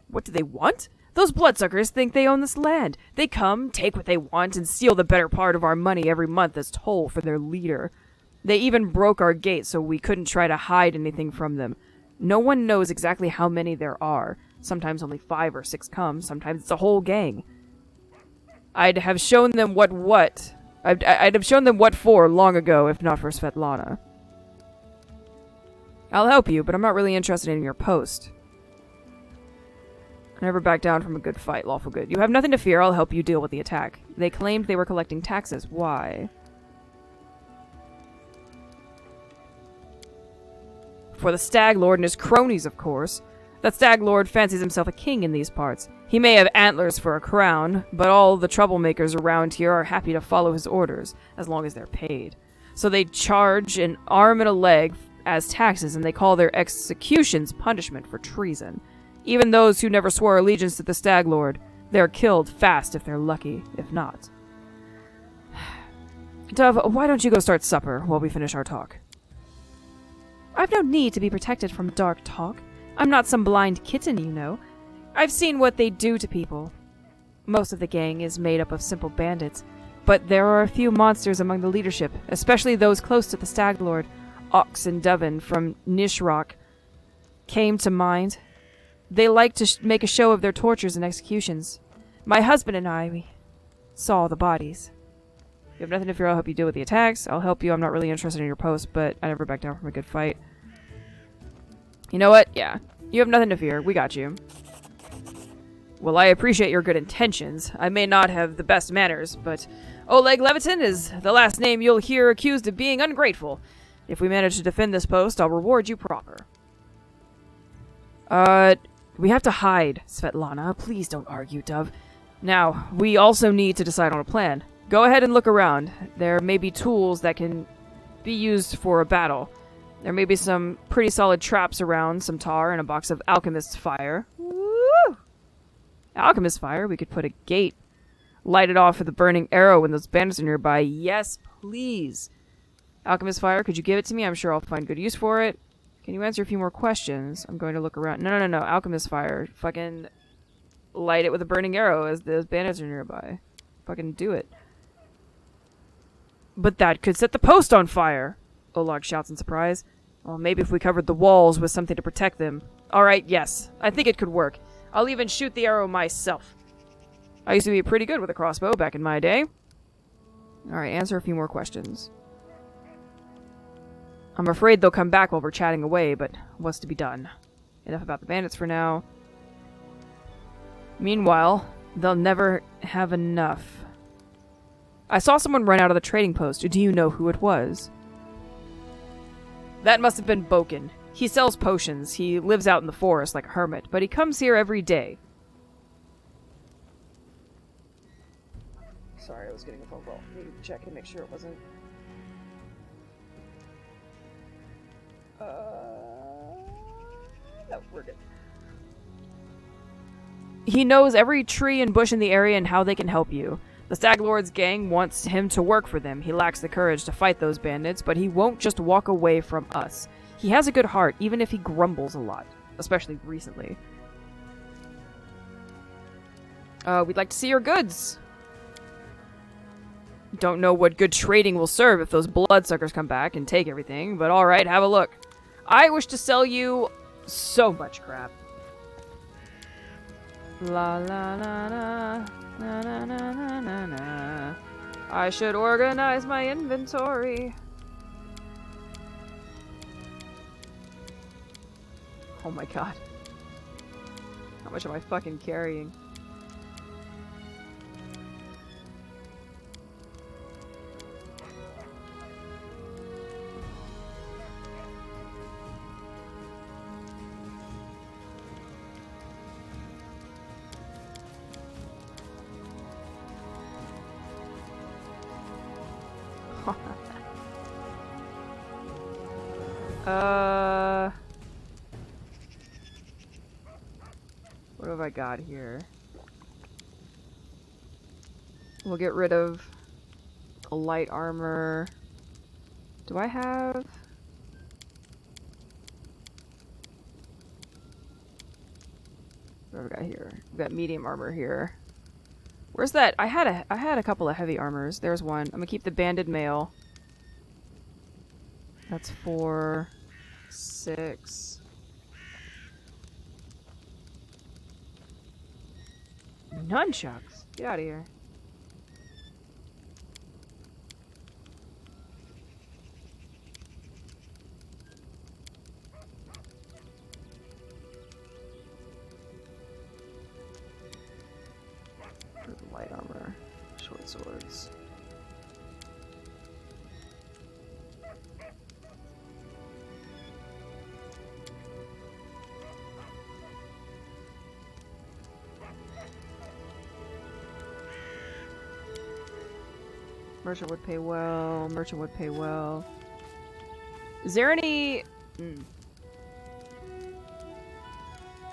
What do they want? Those bloodsuckers think they own this land. They come, take what they want, and steal the better part of our money every month as toll for their leader. They even broke our gate so we couldn't try to hide anything from them. No one knows exactly how many there are. Sometimes only 5 or 6 come. Sometimes it's a whole gang. I'd have shown them what for long ago if not for Svetlana. I'll help you, but I'm not really interested in your post. I never back down from a good fight, lawful good. You have nothing to fear. I'll help you deal with the attack. They claimed they were collecting taxes. Why? For the Stag Lord and his cronies, of course. That Stag Lord fancies himself a king in these parts. He may have antlers for a crown, but all the troublemakers around here are happy to follow his orders, as long as they're paid. So they charge an arm and a leg as taxes, and they call their executions punishment for treason. Even those who never swore allegiance to the Stag Lord, they're killed fast if they're lucky, if not. Dove, why don't you go start supper while we finish our talk? I've no need to be protected from dark talk. I'm not some blind kitten, you know. I've seen what they do to people. Most of the gang is made up of simple bandits, but there are a few monsters among the leadership, especially those close to the Stag Lord. Ox and Devon from Nishrok came to mind. They like to make a show of their tortures and executions. My husband and we saw the bodies. You have nothing to fear. I'll help you deal with the attacks. I'll help you. I'm not really interested in your post, but I never back down from a good fight. You know what? Yeah. You have nothing to fear. We got you. Well, I appreciate your good intentions. I may not have the best manners, but Oleg Levitin is the last name you'll hear accused of being ungrateful. If we manage to defend this post, I'll reward you proper. We have to hide, Svetlana. Please don't argue, Dove. Now, we also need to decide on a plan. Go ahead and look around. There may be tools that can be used for a battle. There may be some pretty solid traps around, some tar, and a box of alchemist's fire. Woo! Alchemist's fire? We could put a gate. Light it off with a burning arrow when those bandits are nearby. Yes, please. Alchemist's fire, could you give it to me? I'm sure I'll find good use for it. Can you answer a few more questions? I'm going to look around. No. Alchemist's fire. Fucking light it with a burning arrow as those bandits are nearby. Fucking do it. But that could set the post on fire! Olag shouts in surprise. Well, maybe if we covered the walls with something to protect them. Alright, yes. I think it could work. I'll even shoot the arrow myself. I used to be pretty good with a crossbow back in my day. Alright, answer a few more questions. I'm afraid they'll come back while we're chatting away, but what's to be done? Enough about the bandits for now. Meanwhile, they'll never have enough. I saw someone run out of the trading post. Do you know who it was? That must have been Boken. He sells potions. He lives out in the forest like a hermit, but he comes here every day. Sorry, I was getting a phone call. Need to check and make sure it wasn't... No, we're good. He knows every tree and bush in the area and how they can help you. The Stag Lord's gang wants him to work for them. He lacks the courage to fight those bandits, but he won't just walk away from us. He has a good heart, even if he grumbles a lot. Especially recently. We'd like to see your goods. Don't know what good trading will serve if those bloodsuckers come back and take everything, but alright, have a look. I wish to sell you so much crap. La la la la. Na, na, na, na, na, na. I should organize my inventory. Oh my god. How much am I fucking carrying? What have I got here? We'll get rid of a light armor. Do I have... What have we got here? We've got medium armor here. Where's that? I had a couple of heavy armors. There's one. I'm gonna keep the banded mail. That's 4, 6. Nunchucks. Get out of here. Light armor, short swords. Merchant would pay well. Merchant would pay well. Is there any...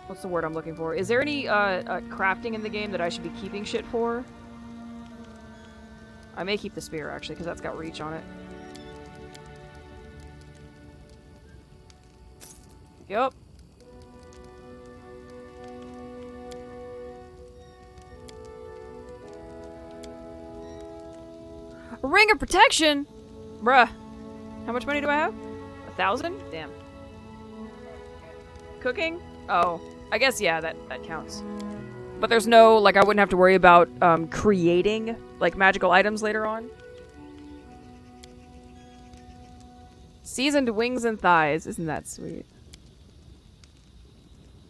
What's the word I'm looking for? Is there any crafting in the game that I should be keeping shit for? I may keep the spear, actually, because that's got reach on it. Yup. A ring of protection? Bruh. How much money do I have? 1,000? Damn. Cooking? Oh. I guess, yeah, that counts. But there's no, like, I wouldn't have to worry about creating, like, magical items later on. Seasoned wings and thighs. Isn't that sweet?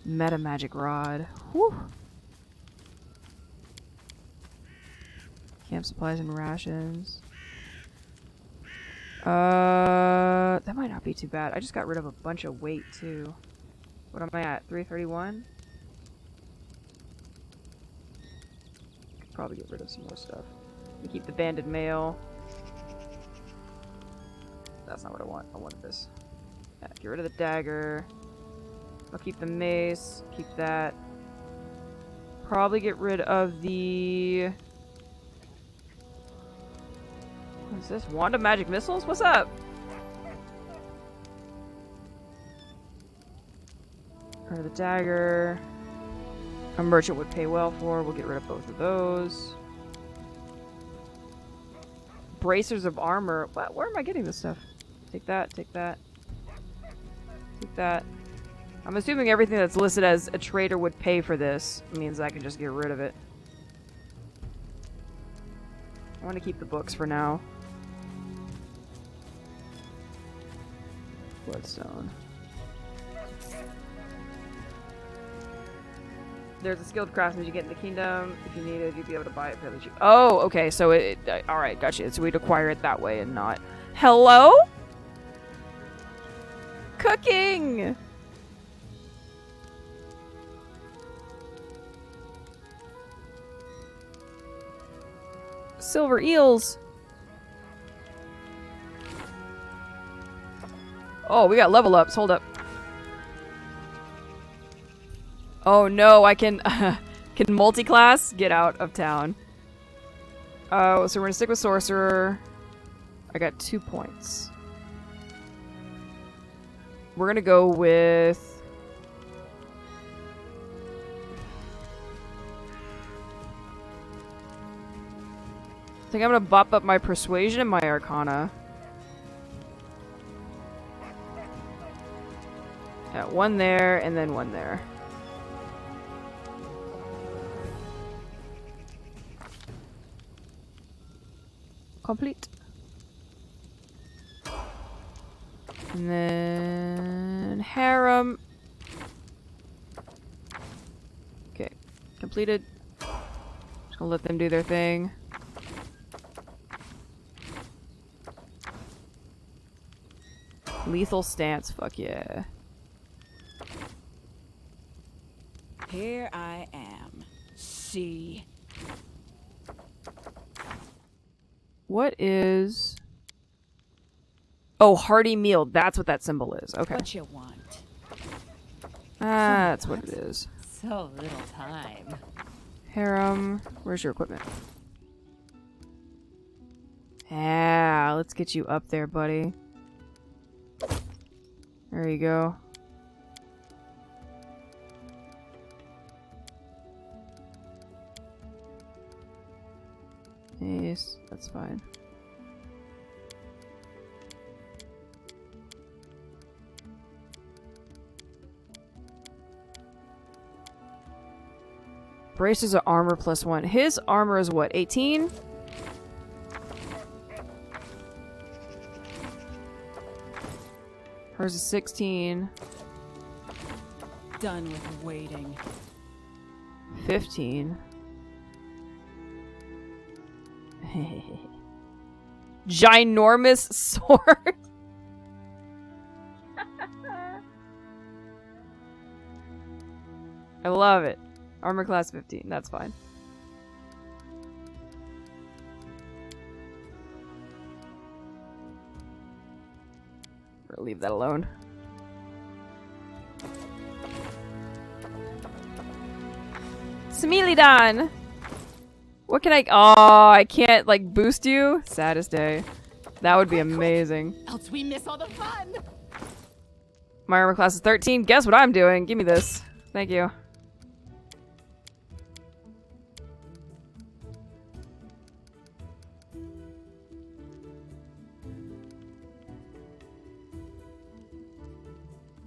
Meta magic rod. Whew. Camp supplies and rations. That might not be too bad. I just got rid of a bunch of weight, too. What am I at? 331? probably get rid of some more stuff. We keep the banded mail. That's not what I want. I wanted this. Yeah, get rid of the dagger. I'll keep the mace. Keep that. Probably get rid of the... What is this? Wand of Magic Missiles? What's up? Or the dagger. A merchant would pay well for. We'll get rid of both of those. Bracers of armor. What? Where am I getting this stuff? Take that, take that. Take that. I'm assuming everything that's listed as a trader would pay for this means I can just get rid of it. I want to keep the books for now. Bloodstone. There's a skilled craftsman you get in the kingdom. If you need it, you'd be able to buy it fairly cheap. Oh, okay. So it alright, gotcha. So we'd acquire it that way and not... Hello? Cooking! Silver eels. Oh, we got level ups. Hold up. Oh no, I can can multi-class? Get out of town. Oh, so we're gonna stick with sorcerer. I got 2 points. We're gonna go with... I think I'm gonna bop up my persuasion and my arcana. Yeah, 1 there and then 1 there. Complete. And then harem. Okay, completed. Just gonna let them do their thing. Lethal stance, fuck yeah. Here I am. See. What is... Oh, hearty meal. That's what that symbol is. Okay. What you want? Ah, that's what it is. So little time. Harem. Where's your equipment? Yeah, let's get you up there, buddy. There you go. Yes, that's fine. Braces are armor +1. His armor is what, 18? Hers is 16. Done with waiting. 15. Ginormous sword. I love it. Armor class 15. That's fine. We're gonna leave that alone. Smilidan! What can I... Oh, I can't, like, boost you? Saddest day. That would be amazing. Else we miss all the fun! My armor class is 13. Guess what I'm doing? Give me this. Thank you.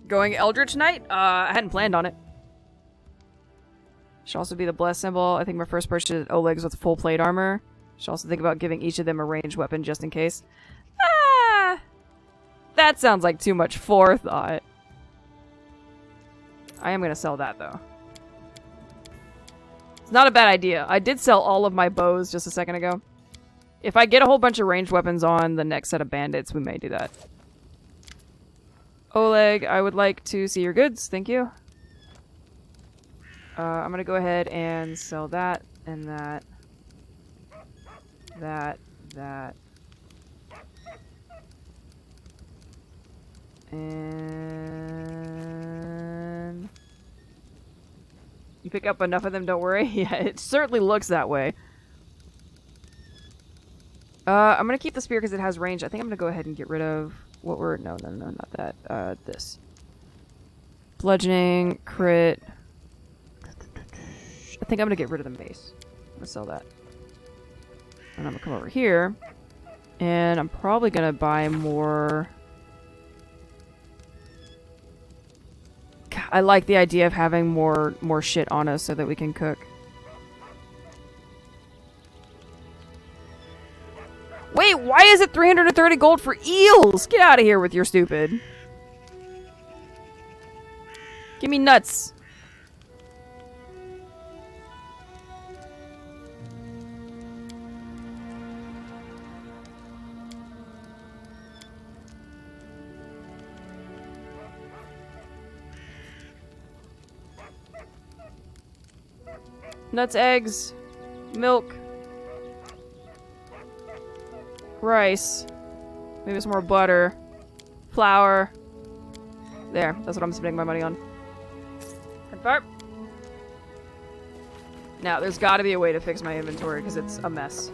Going Eldritch Knight? I hadn't planned on it. Should also be the blessed symbol. I think my first purchase is Oleg's with full plate armor. Should also think about giving each of them a ranged weapon just in case. Ah! That sounds like too much forethought. I am gonna sell that though. It's not a bad idea. I did sell all of my bows just a second ago. If I get a whole bunch of ranged weapons on the next set of bandits, we may do that. Oleg, I would like to see your goods. Thank you. I'm gonna go ahead and sell that and that. that. And you pick up enough of them, don't worry. Yeah, it certainly looks that way. I'm gonna keep the spear because it has range. I think I'm gonna go ahead and get rid of what we're... No, not that. This. Bludgeoning, crit. I think I'm gonna get rid of the mace. I'm gonna sell that. And I'm gonna come over here. And I'm probably gonna buy more... I like the idea of having more shit on us so that we can cook. Wait, why is it 330 gold for eels? Get out of here with your stupid. Give me nuts. Nuts, eggs, milk, rice, maybe some more butter, flour. There, that's what I'm spending my money on. Confirm. Now, there's gotta be a way to fix my inventory because it's a mess.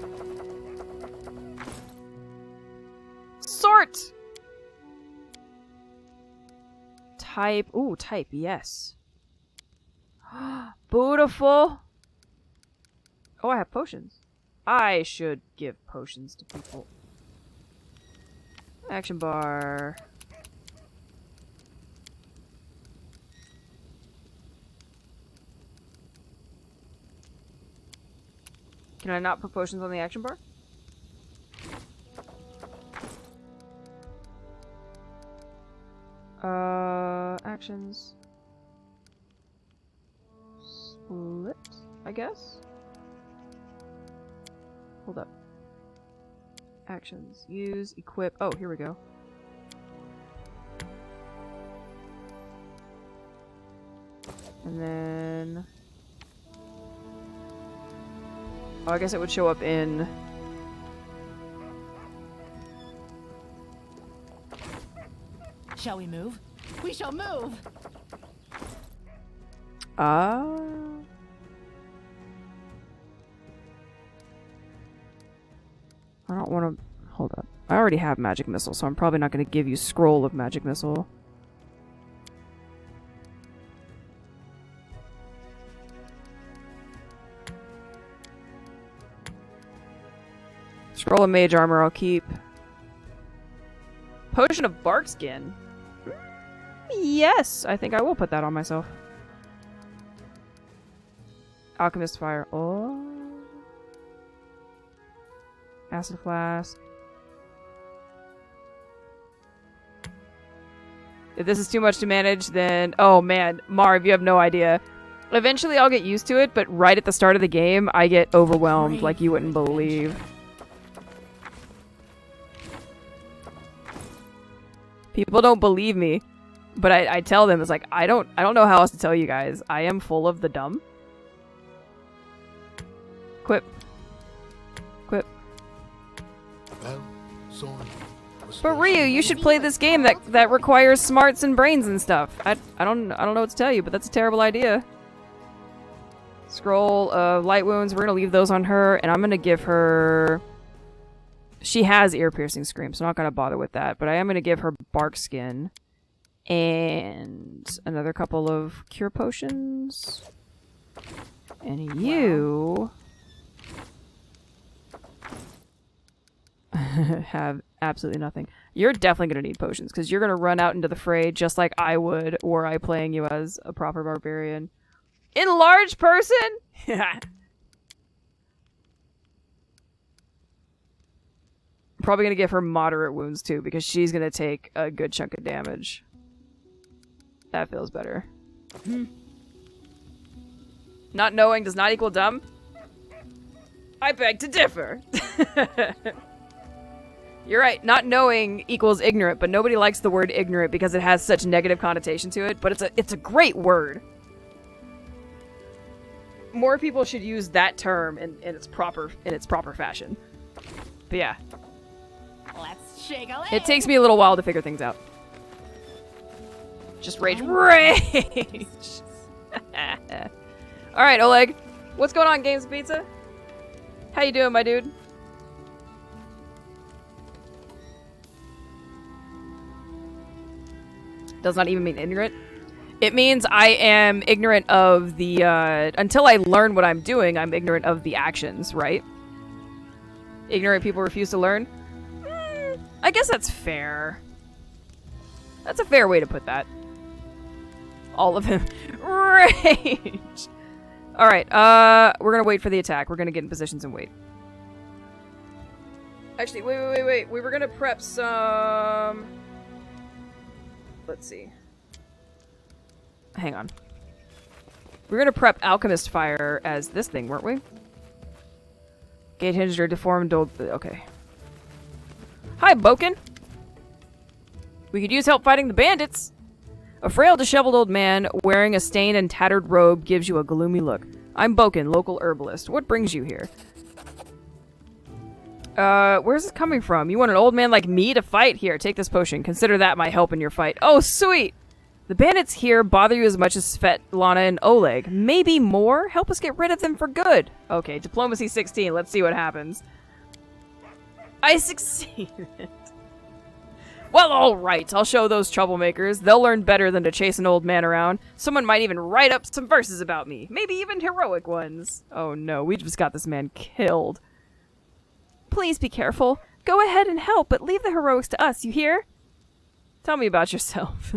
Sort! Type. Ooh, type, yes. Beautiful. Oh, I have potions. I should give potions to people. Action bar. Can I not put potions on the action bar? Actions. Split, I guess? Hold up. Actions. Use, equip. Oh, here we go. And then... Oh, I guess it would show up in... Shall we move? We shall move! I don't want to... Hold up. I already have magic missile, so I'm probably not going to give you scroll of magic missile. Scroll of mage armor I'll keep. Potion of bark skin. Yes, I think I will put that on myself. Alchemist fire. Oh. Acid flask. If this is too much to manage, then... Oh man, Marv, you have no idea. Eventually I'll get used to it, but right at the start of the game, I get overwhelmed like you wouldn't believe. People don't believe me, but I tell them, it's like, I don't know how else to tell you guys. I am full of the dumb. Quip. Quip. Well, sorry. But Ryu, you should play this game that requires smarts and brains and stuff. I don't know what to tell you, but that's a terrible idea. Scroll of light wounds. We're gonna leave those on her, and I'm gonna give her... She has ear-piercing scream, so I'm not gonna bother with that. But I am gonna give her bark skin and another couple of cure potions. And you have absolutely nothing. You're definitely gonna need potions because you're gonna run out into the fray just like I would were I playing you as a proper barbarian. Enlarged person? Probably gonna give her moderate wounds too because she's gonna take a good chunk of damage. That feels better. Not knowing does not equal dumb? I beg to differ. You're right, not knowing equals ignorant, but nobody likes the word ignorant because it has such negative connotation to it, but it's a great word. More people should use that term in its proper fashion. But yeah. Let's shake a leg. It takes me a little while to figure things out. Just rage. Rage! Alright, Oleg. What's going on, Games Pizza? How you doing, my dude? Does not even mean ignorant. It means I am ignorant of the, until I learn what I'm doing, I'm ignorant of the actions, right? Ignorant people refuse to learn? I guess that's fair. That's a fair way to put that. All of him. Rage! Alright, we're gonna wait for the attack. We're gonna get in positions and wait. Actually, wait. We were gonna prep some... Let's see. Hang on. We're gonna prep Alchemist Fire as this thing, weren't we? Gate hinged or deformed old... Okay. Hi, Boken! We could use help fighting the bandits! A frail, disheveled old man wearing a stained and tattered robe gives you a gloomy look. I'm Boken, local herbalist. What brings you here? Where's this coming from? You want an old man like me to fight? Here, take this potion. Consider that my help in your fight. Oh, sweet! The bandits here bother you as much as Svetlana and Oleg. Maybe more? Help us get rid of them for good. Okay, diplomacy 16. Let's see what happens. I succeeded. Well, alright. I'll show those troublemakers. They'll learn better than to chase an old man around. Someone might even write up some verses about me. Maybe even heroic ones. Oh no, we just got this man killed. Please be careful. Go ahead and help, but leave the heroics to us, you hear? Tell me about yourself.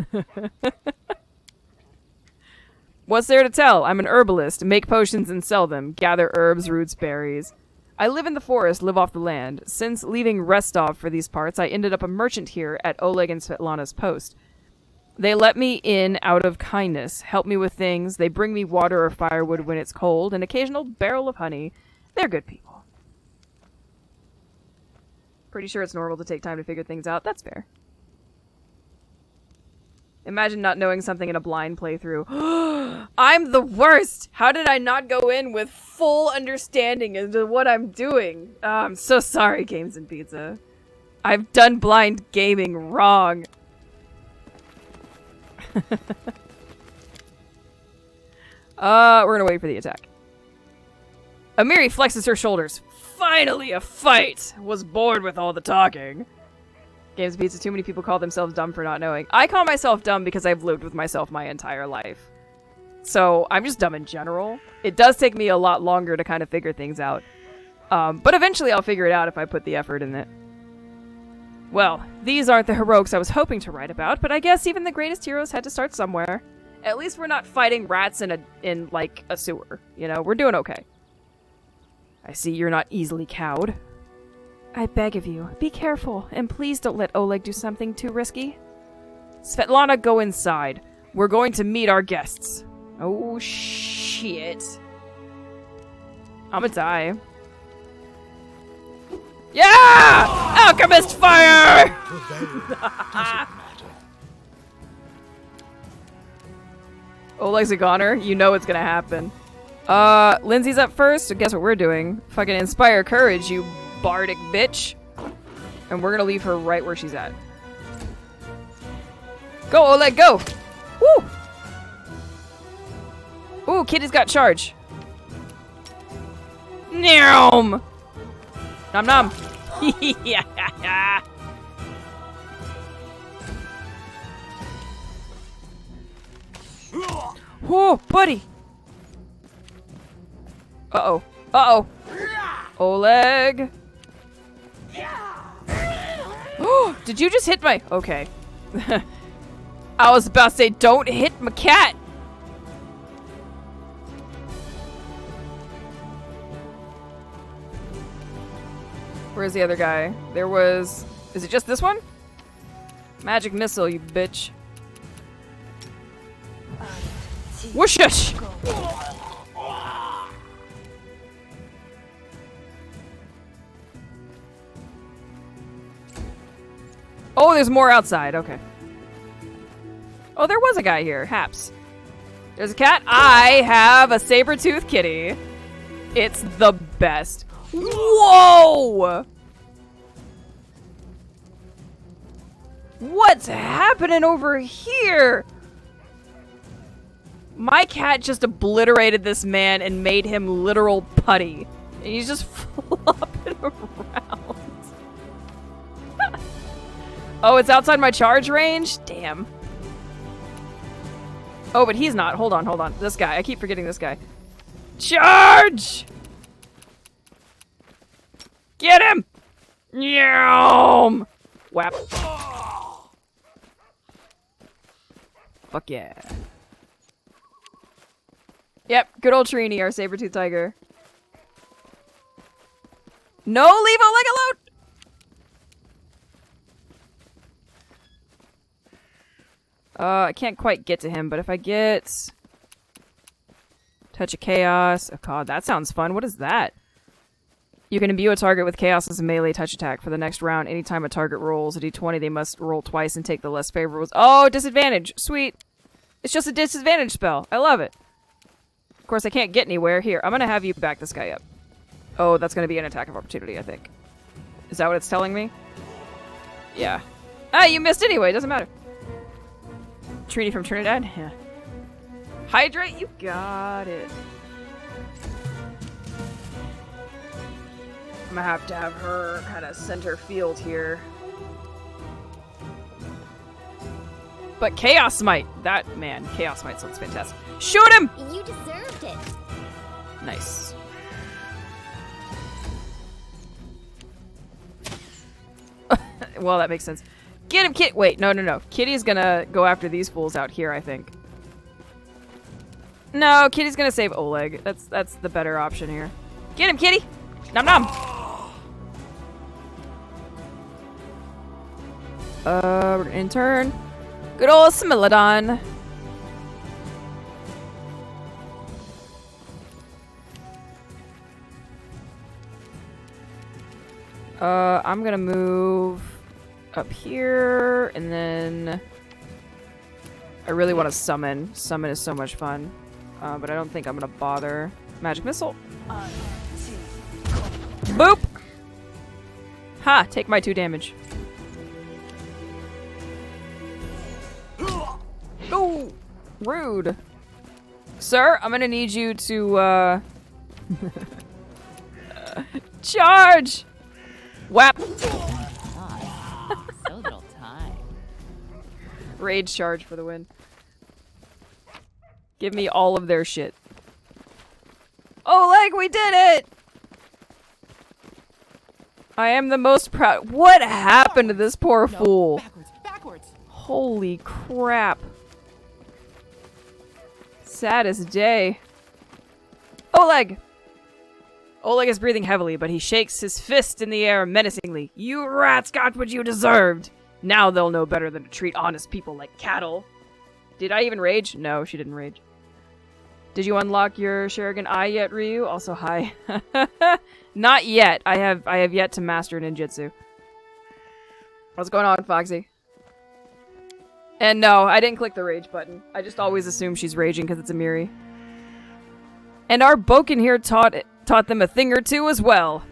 What's there to tell? I'm an herbalist. Make potions and sell them. Gather herbs, roots, berries. I live in the forest, live off the land. Since leaving Restov for these parts, I ended up a merchant here at Oleg and Svetlana's post. They let me in out of kindness, help me with things. They bring me water or firewood when it's cold, an occasional barrel of honey. They're good people. Pretty sure it's normal to take time to figure things out. That's fair. Imagine not knowing something in a blind playthrough. I'm the worst! How did I not go in with full understanding into what I'm doing? I'm so sorry, Games and Pizza. I've done blind gaming wrong. We're gonna wait for the attack. Amiri flexes her shoulders. Finally a fight! Was bored with all the talking. Games Pizza, too many people call themselves dumb for not knowing. I call myself dumb because I've lived with myself my entire life. So, I'm just dumb in general. It does take me a lot longer to kind of figure things out. But eventually I'll figure it out if I put the effort in it. Well, these aren't the heroics I was hoping to write about, but I guess even the greatest heroes had to start somewhere. At least we're not fighting rats in like, a sewer. You know, we're doing okay. I see you're not easily cowed. I beg of you, be careful, and please don't let Oleg do something too risky. Svetlana, go inside. We're going to meet our guests. Oh, shit. I'ma die. Yeah! Alchemist fire! Oleg's a goner. You know it's gonna happen. Lindsay's up first, so guess what we're doing? Fucking inspire courage, you bardic bitch. And we're gonna leave her right where she's at. Go, Oleg, go! Woo! Ooh, Kitty's got charge. Nom! Nom nom. Yeah. Whoa, buddy! Uh-oh. Uh-oh. Oleg! Did you just hit my... Okay. I was about to say, don't hit my cat! Where's the other guy? There was... Is it just this one? Magic missile, you bitch. Whooshush! Oh, there's more outside. Okay. Oh, there was a guy here. Haps. There's a cat. I have a saber-toothed kitty. It's the best. Whoa! What's happening over here? My cat just obliterated this man and made him literal putty. And he's just flopping around. Oh, it's outside my charge range? Damn. Oh, but he's not. Hold on, hold on. This guy. I keep forgetting this guy. Charge! Get him! Yum! Whap. Fuck yeah. Yep, good old Trini, our saber-tooth tiger. No, leave Oleg alone! I can't quite get to him, but if I get... Touch of Chaos... Oh god, that sounds fun. What is that? You can imbue a target with Chaos as a melee touch attack. For the next round, anytime a target rolls a d20, they must roll twice and take the less favorable... Oh, disadvantage! Sweet! It's just a disadvantage spell. I love it. Of course, I can't get anywhere. Here, I'm gonna have you back this guy up. Oh, that's gonna be an attack of opportunity, I think. Is that what it's telling me? Yeah. Ah, you missed anyway. Doesn't matter. Trini from Trinidad? Yeah. Hydrate? You got it. I'm gonna have to have her kind of center field here. But Chaos Smite! That, man, Chaos Smite sounds fantastic. Shoot him! You deserved it. Nice. Well, that makes sense. Get him, Kit! Wait, no. Kitty's gonna go after these fools out here, I think. No, Kitty's gonna save Oleg. That's the better option here. Get him, Kitty! Nom nom! We're gonna in turn. Good old Smilodon. I'm gonna move up here, and then I really want to summon. Summon is so much fun, but I don't think I'm gonna bother. Magic Missile. Boop! Ha! Take my 2 damage. Oh! Rude. Sir, I'm gonna need you to, charge! Whap! So little time. Rage charge for the win. Give me all of their shit. Oleg, we did it! I am the most proud. What happened to this poor fool? Backwards. Holy crap. Saddest day. Oleg! Oleg is breathing heavily, but he shakes his fist in the air menacingly. You rats got what you deserved! Now they'll know better than to treat honest people like cattle. Did I even rage? No, she didn't rage. Did you unlock your Shuriken Eye yet, Ryu? Also, hi. Not yet. I have yet to master ninjutsu. What's going on, Foxy? And no, I didn't click the rage button. I just always assume she's raging because it's a Miri. And our Boken here taught them a thing or two as well.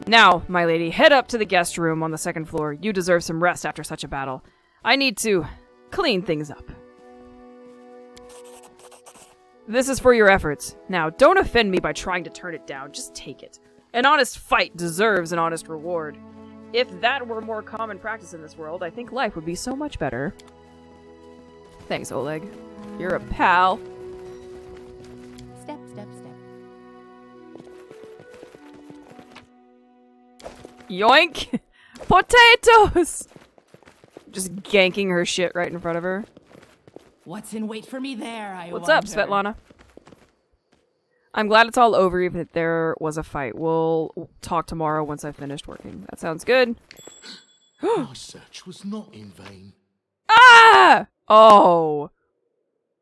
Now, my lady, head up to the guest room on the 2nd floor. You deserve some rest after such a battle. I need to clean things up. This is for your efforts. Now, don't offend me by trying to turn it down. Just take it. An honest fight deserves an honest reward. If that were more common practice in this world, I think life would be so much better. Thanks, Oleg. You're a pal. Step. Yoink! Potatoes! Just ganking her shit right in front of her. What's in wait for me there, I What's wonder. up, Svetlana? I'm glad it's all over, even if there was a fight. We'll talk tomorrow once I've finished working. That sounds good. My search was not in vain. Ah! Oh.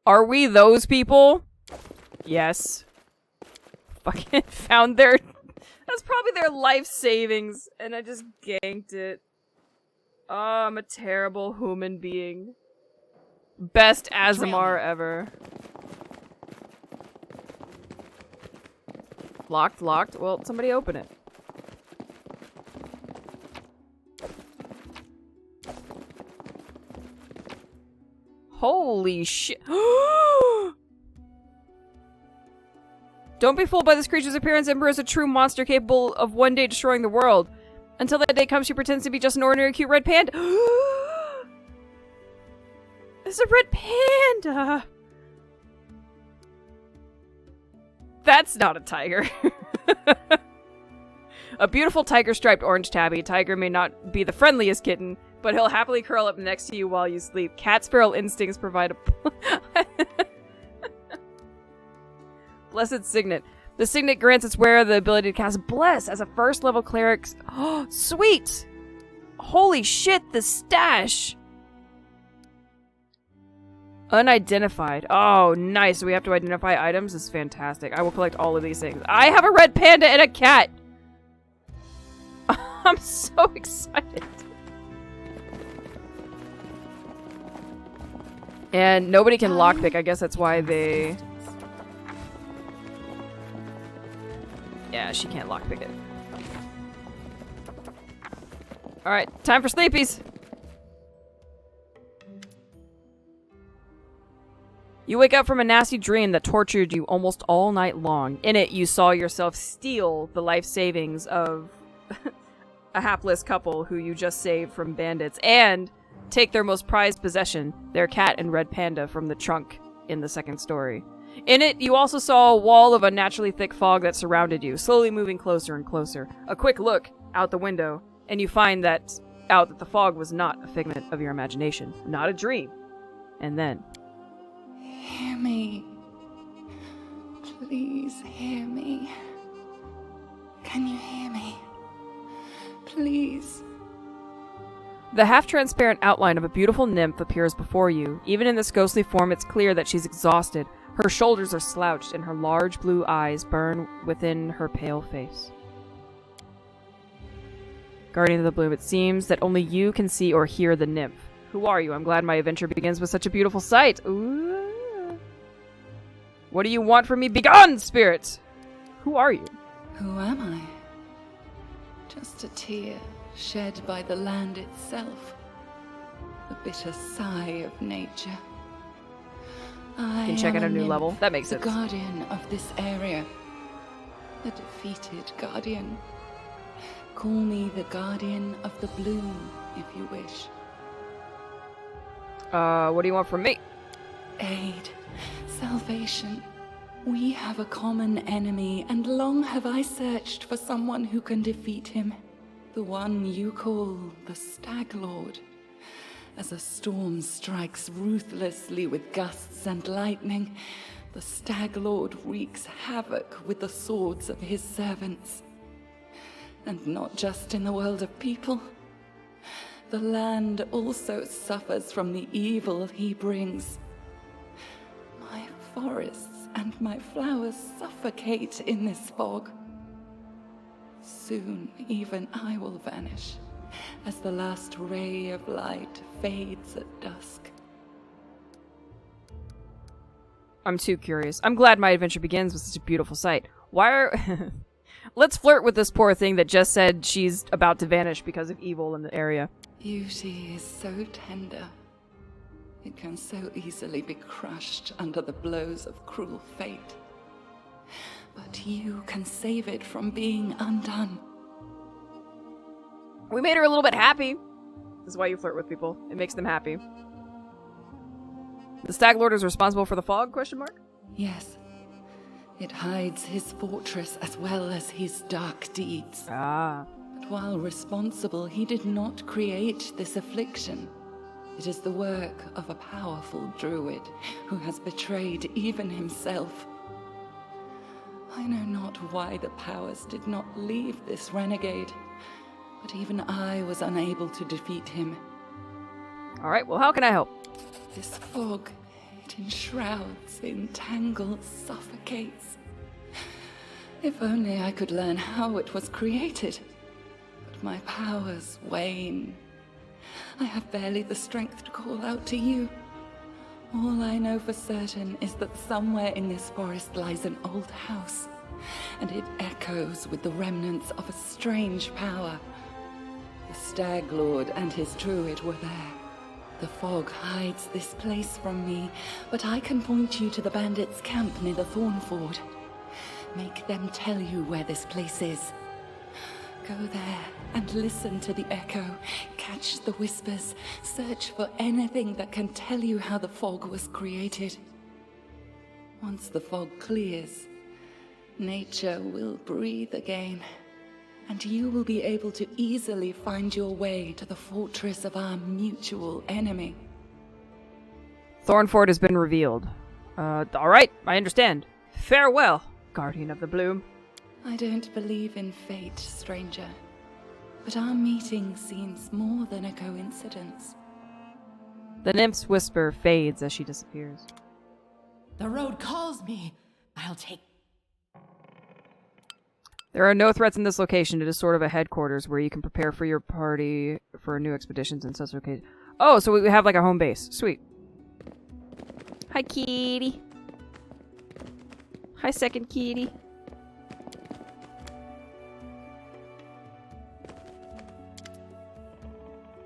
Are we those people? Yes. Fucking found their... That's probably their life savings, and I just ganked it. Oh, I'm a terrible human being. Best Azamar ever. Locked. Well, somebody open it. Holy shit. Don't be fooled by this creature's appearance. Ember is a true monster capable of one day destroying the world. Until that day comes, she pretends to be just an ordinary cute red panda. It's a red panda. That's not a tiger. A beautiful tiger-striped orange tabby. Tiger may not be the friendliest kitten, but he'll happily curl up next to you while you sleep. Cat's feral instincts provide a... Blessed Signet. The Signet grants its wearer the ability to cast Bless as a first-level cleric. Oh, sweet! Holy shit, the stash! Unidentified. Oh, nice. So we have to identify items? This is fantastic. I will collect all of these things. I have a red panda and a cat! I'm so excited. And nobody can lockpick. I guess that's why they... Yeah, she can't lockpick it. Alright, time for sleepies! You wake up from a nasty dream that tortured you almost all night long. In it, you saw yourself steal the life savings of a hapless couple who you just saved from bandits, and take their most prized possession, their cat and red panda, from the trunk in the second story. In it, you also saw a wall of unnaturally thick fog that surrounded you, slowly moving closer and closer. A quick look out the window, and you find that the fog was not a figment of your imagination, not a dream. And then... Hear me. Please hear me. Can you hear me? Please. The half-transparent outline of a beautiful nymph appears before you. Even in this ghostly form, it's clear that she's exhausted. Her shoulders are slouched, and her large blue eyes burn within her pale face. Guardian of the Bloom, it seems that only you can see or hear the nymph. Who are you? I'm glad my adventure begins with such a beautiful sight. Ooh. What do you want from me? Begone, spirit! Who are you? Who am I? Just a tear shed by the land itself. The bitter sigh of nature. I can check out a new level. That makes sense. The guardian of this area. The defeated guardian. Call me the guardian of the bloom, if you wish. What do you want from me? Aid. Salvation. We have a common enemy, and long have I searched for someone who can defeat him. The one you call the Stag Lord. As a storm strikes ruthlessly with gusts and lightning, the Stag Lord wreaks havoc with the swords of his servants. And not just in the world of people. The land also suffers from the evil he brings. My forests and my flowers suffocate in this fog. Soon, even I will vanish, as the last ray of light fades at dusk. I'm too curious. I'm glad my adventure begins with such a beautiful sight. Why are... Let's flirt with this poor thing that just said she's about to vanish because of evil in the area. Beauty is so tender. It can so easily be crushed under the blows of cruel fate. But you can save it from being undone. We made her a little bit happy. This is why you flirt with people. It makes them happy. The Stag Lord is responsible for the fog, question mark? Yes. It hides his fortress as well as his dark deeds. Ah. But while responsible, he did not create this affliction. It is the work of a powerful druid who has betrayed even himself. I know not why the powers did not leave this renegade, but even I was unable to defeat him. Alright, well, how can I help? This fog, it enshrouds, entangles, suffocates. If only I could learn how it was created. But my powers wane. I have barely the strength to call out to you. All I know for certain is that somewhere in this forest lies an old house, and it echoes with the remnants of a strange power. The Stag Lord and his druid were there. The fog hides this place from me, but I can point you to the bandits' camp near the Thornford. Make them tell you where this place is. Go there and listen to the echo, catch the whispers, search for anything that can tell you how the fog was created. Once the fog clears, nature will breathe again, and you will be able to easily find your way to the fortress of our mutual enemy. Thornford has been revealed. Alright, I understand. Farewell, Guardian of the Bloom. I don't believe in fate, stranger, but our meeting seems more than a coincidence. The nymph's whisper fades as she disappears. The road calls me. I'll take... There are no threats in this location. It is sort of a headquarters where you can prepare for your party for new expeditions and such occasions. Oh, so we have like a home base. Sweet. Hi, kitty. Hi, second kitty.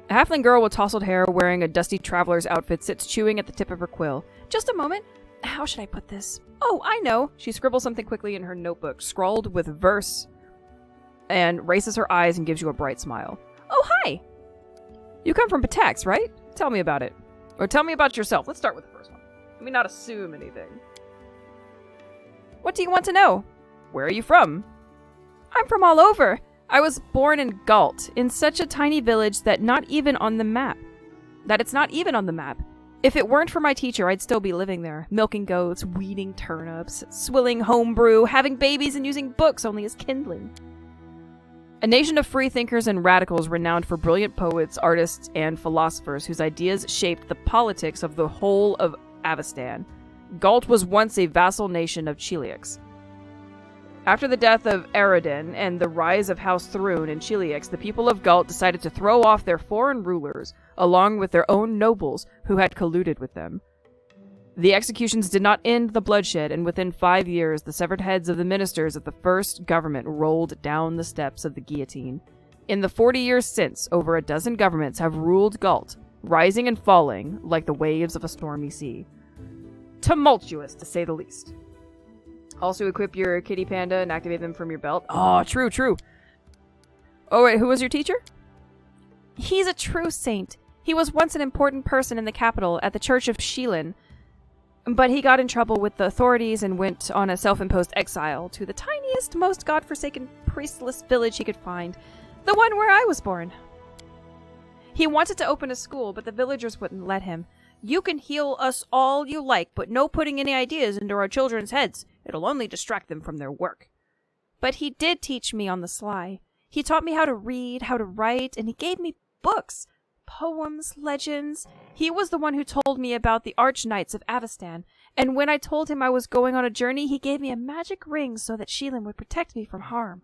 A halfling girl with tousled hair wearing a dusty traveler's outfit sits chewing at the tip of her quill. Just a moment. How should I put this? Oh, I know. She scribbles something quickly in her notebook, scrawled with verse, and raises her eyes and gives you a bright smile. Oh, hi! You come from Patax, right? Tell me about it. Or tell me about yourself. Let's start with the first one. Let me not assume anything. What do you want to know? Where are you from? I'm from all over. I was born in Galt, in such a tiny village that it's not even on the map. If it weren't for my teacher, I'd still be living there, milking goats, weeding turnips, swilling homebrew, having babies, and using books only as kindling. A nation of freethinkers and radicals renowned for brilliant poets, artists, and philosophers whose ideas shaped the politics of the whole of Avestan. Galt was once a vassal nation of Cheliax. After the death of Eredin and the rise of House Thrune in Cheliax, the people of Galt decided to throw off their foreign rulers, along with their own nobles who had colluded with them. The executions did not end the bloodshed, and within 5 years, the severed heads of the ministers of the first government rolled down the steps of the guillotine. In the 40 years since, over a dozen governments have ruled Galt, rising and falling like the waves of a stormy sea. Tumultuous, to say the least. Also equip your kitty panda and activate them from your belt. Oh, true. Oh, wait, who was your teacher? He's a true saint. He was once an important person in the capital at the Church of Shilin, but he got in trouble with the authorities and went on a self-imposed exile to the tiniest, most godforsaken, priestless village he could find, the one where I was born. He wanted to open a school, but the villagers wouldn't let him. You can heal us all you like, but no putting any ideas into our children's heads. It'll only distract them from their work. But he did teach me on the sly. He taught me how to read, how to write, and he gave me books, poems, legends. He was the one who told me about the Archknights of Avestan, and when I told him I was going on a journey, he gave me a magic ring so that Shilin would protect me from harm.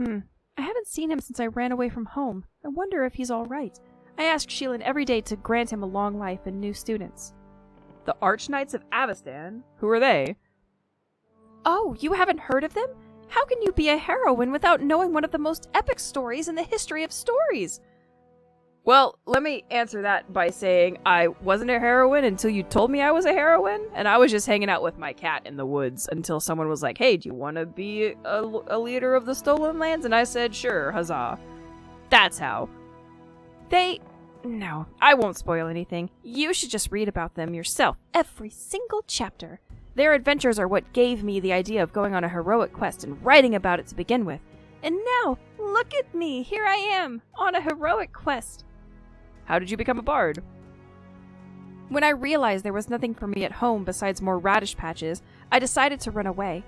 I haven't seen him since I ran away from home. I wonder if he's all right. I ask Shilin every day to grant him a long life and new students. The Archknights of Avestan? Who are they? Oh, you haven't heard of them? How can you be a heroine without knowing one of the most epic stories in the history of stories? Well, let me answer that by saying I wasn't a heroine until you told me I was a heroine, and I was just hanging out with my cat in the woods until someone was like, hey, do you want to be a leader of the Stolen Lands? And I said, sure, huzzah. That's how. No, I won't spoil anything. You should just read about them yourself, every single chapter. Their adventures are what gave me the idea of going on a heroic quest and writing about it to begin with. And now, look at me, here I am, on a heroic quest. How did you become a bard? When I realized there was nothing for me at home besides more radish patches, I decided to run away.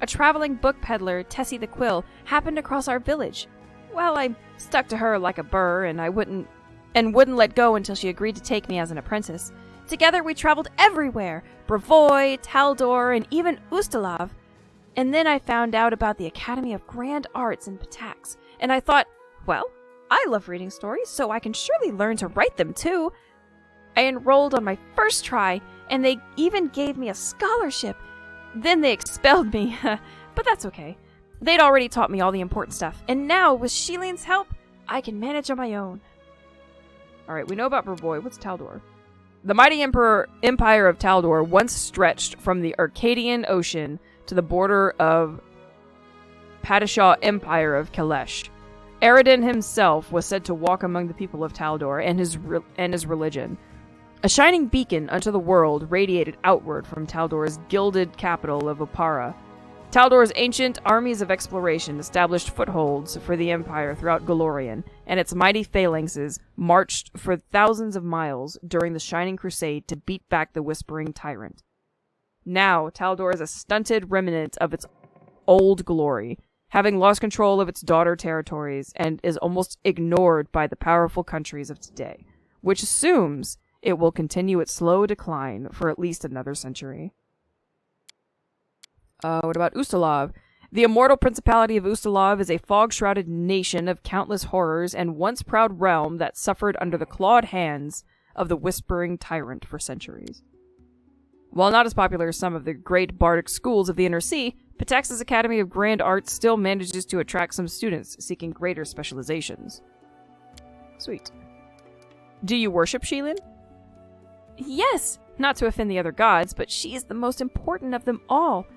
A traveling book peddler, Tessie the Quill, happened across our village. Well, I stuck to her like a burr, and wouldn't let go until she agreed to take me as an apprentice. Together we traveled everywhere, Brevoy, Taldor, and even Ustalav. And then I found out about the Academy of Grand Arts in Patax, and I thought, well, I love reading stories, so I can surely learn to write them too. I enrolled on my first try, and they even gave me a scholarship. Then they expelled me, but that's okay. They'd already taught me all the important stuff, and now, with Shilin's help, I can manage on my own. Alright, we know about Brevoy. What's Taldor? The mighty empire of Taldor once stretched from the Arcadian Ocean to the border of Padishah Empire of Kalesh. Aradin himself was said to walk among the people of Taldor and his religion. A shining beacon unto the world radiated outward from Taldor's gilded capital of Opara. Taldor's ancient armies of exploration established footholds for the empire throughout Golorian, and its mighty phalanxes marched for thousands of miles during the Shining Crusade to beat back the Whispering Tyrant. Now, Taldor is a stunted remnant of its old glory, having lost control of its daughter territories, and is almost ignored by the powerful countries of today, which assumes it will continue its slow decline for at least another century. What about Ustalav? The immortal principality of Ustalav is a fog-shrouded nation of countless horrors and once proud realm that suffered under the clawed hands of the Whispering Tyrant for centuries. While not as popular as some of the great bardic schools of the Inner Sea, Pitax's Academy of Grand Arts still manages to attract some students seeking greater specializations. Sweet. Do you worship Sheilin? Yes, not to offend the other gods, but she is the most important of them all.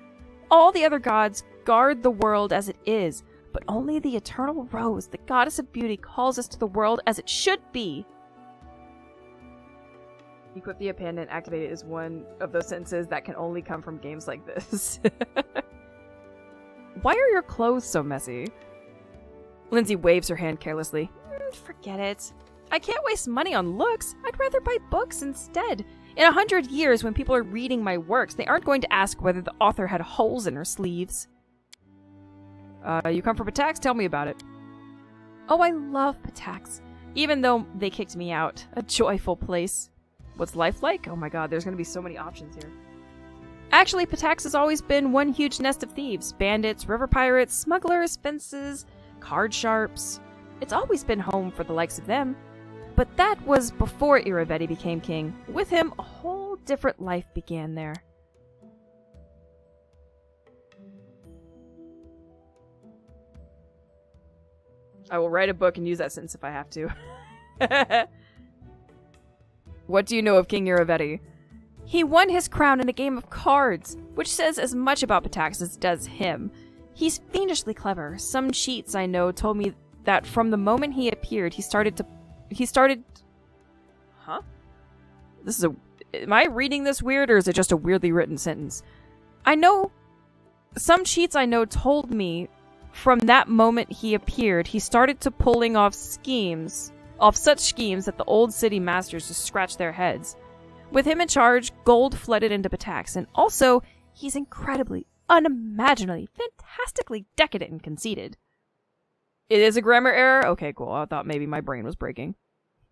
All the other gods guard the world as it is, but only the eternal Rose, the goddess of beauty, calls us to the world as it should be. Equip the appendant, activate it is one of those sentences that can only come from games like this. Why are your clothes so messy? Lindsay waves her hand carelessly. Forget it. I can't waste money on looks. I'd rather buy books instead. In 100 years, when people are reading my works, they aren't going to ask whether the author had holes in her sleeves. You come from Pitax? Tell me about it. Oh, I love Pitax. Even though they kicked me out. A joyful place. What's life like? Oh my god, there's going to be so many options here. Actually, Pitax has always been one huge nest of thieves. Bandits, river pirates, smugglers, fences, card sharps. It's always been home for the likes of them. But that was before Iravetti became king. With him, a whole different life began there. I will write a book and use that sentence if I have to. What do you know of King Iravetti? He won his crown in a game of cards, which says as much about Pitax as it does him. He's fiendishly clever. Some cheats I know told me that from the moment he appeared, he started... Huh? Am I reading this weird, or is it just a weirdly written sentence? Some cheats I know told me from that moment he appeared, he started to pulling off such schemes that the old city masters just scratched their heads. With him in charge, gold flooded into Pitax, and also, he's incredibly, unimaginably, fantastically decadent and conceited. It is a grammar error? Okay, cool. I thought maybe my brain was breaking.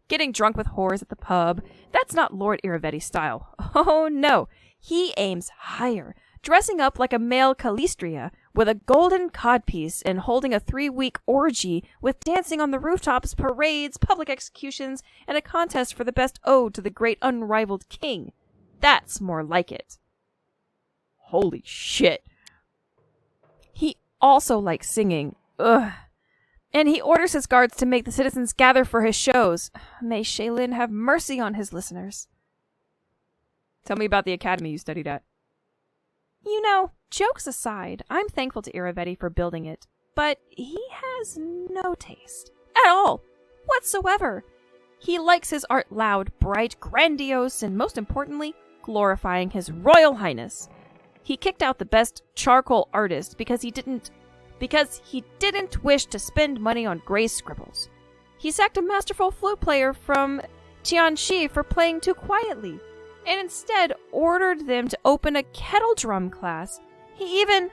Getting drunk with whores at the pub. That's not Lord Iravetti's style. Oh no. He aims higher. Dressing up like a male Calistria with a golden codpiece and holding a 3-week orgy with dancing on the rooftops, parades, public executions, and a contest for the best ode to the great unrivaled king. That's more like it. Holy shit. He also likes singing. Ugh. And he orders his guards to make the citizens gather for his shows. May Sheilin have mercy on his listeners. Tell me about the academy you studied at. You know, jokes aside, I'm thankful to Iravetti for building it, but he has no taste. At all. Whatsoever. He likes his art loud, bright, grandiose, and most importantly, glorifying his Royal Highness. He kicked out the best charcoal artist because he didn't wish to spend money on gray scribbles. He sacked a masterful flute player from Tianxi for playing too quietly, and instead ordered them to open a kettle drum class. He even